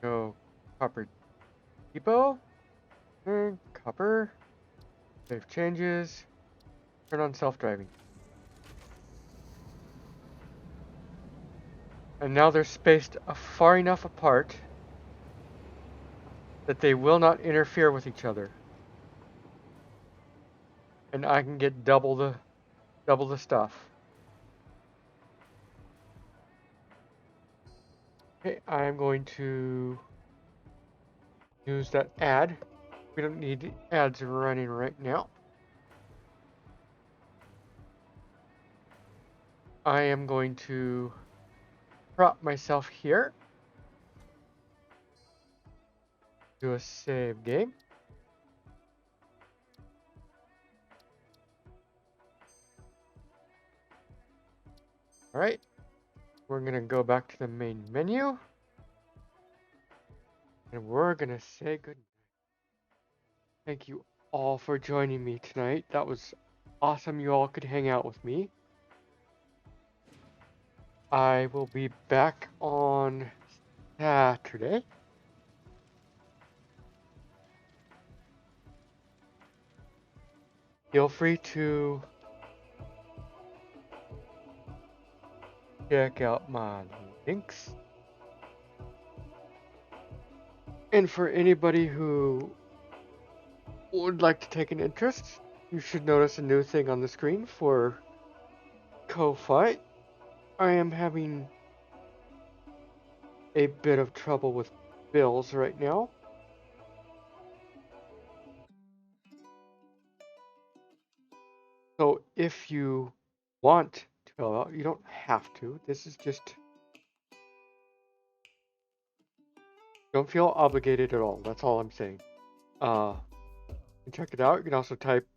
[SPEAKER 6] Go copper depot. And copper. Save changes. Turn on self-driving. And now they're spaced far enough apart that they will not interfere with each other. And I can get double the stuff. Okay, I'm going to use that ad. We don't need ads running right now. I am going to prop myself here. Do a save game. Alright. We're going to go back to the main menu. And we're going to say good night. Thank you all for joining me tonight. That was awesome you all could hang out with me. I will be back on Saturday. Feel free to check out my links. And for anybody who would like to take an interest, you should notice a new thing on the screen for Ko-Fi. I am having a bit of trouble with bills right now. So if you want to fill out, you don't have to. This is just, don't feel obligated at all. That's all I'm saying. Check it out. You can also type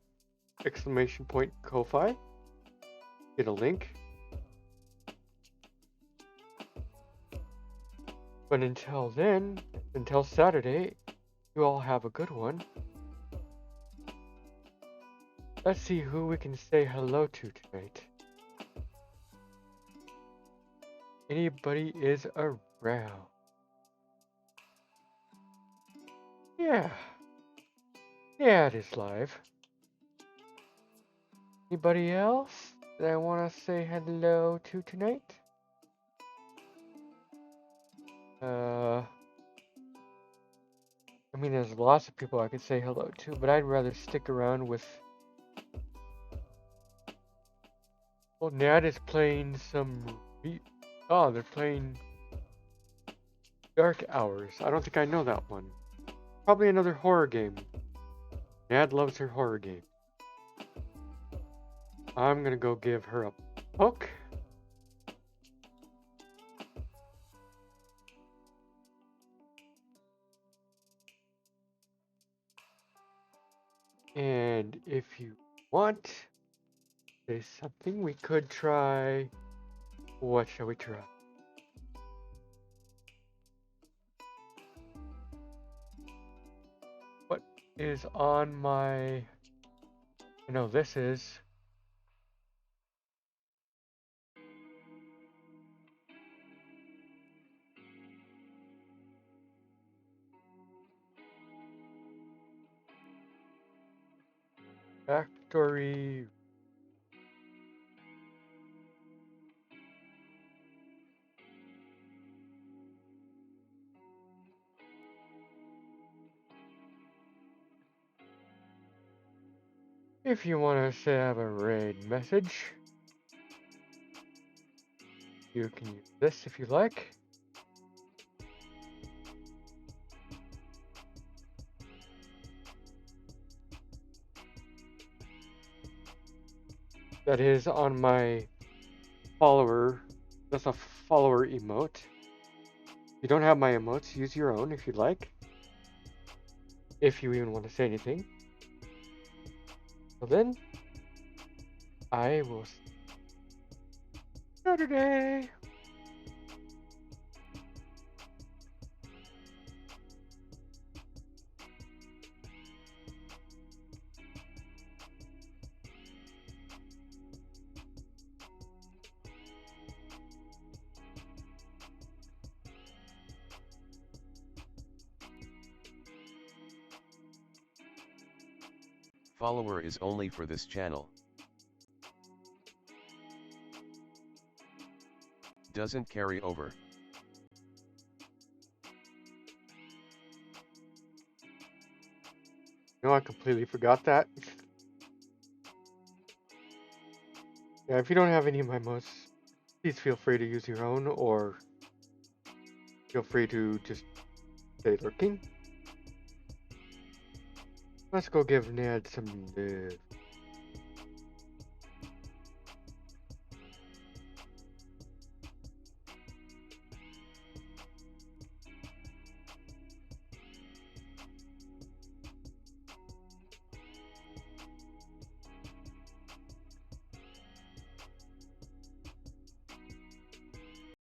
[SPEAKER 6] !Ko-Fi. Get a link. But until then, until Saturday, you all have a good one. Let's see who we can say hello to tonight. Anybody is around. Yeah. Yeah, it is live. Anybody else that I want to say hello to tonight? I mean, there's lots of people I could say hello to, but I'd rather stick around with
[SPEAKER 1] Well, Nad is playing some. Oh, they're playing Dark Hours. I don't think I know that one. Probably another horror game. Nad loves her horror game. I'm gonna go give her a poke. And if you want, there's something we could try. What shall we try? What is on my... I know this is... Factory... If you want to have a raid message, you can use this if you like. That is on my follower. That's a follower emote. If you don't have my emotes, use your own if you'd like. If you even want to say anything. So then, I will see you Saturday.
[SPEAKER 2] Follower is only for this channel. Doesn't carry over.
[SPEAKER 1] No, I completely forgot that. Yeah, if you don't have any of my emotes, please feel free to use your own, or feel free to just stay lurking. Let's go give Ned some love.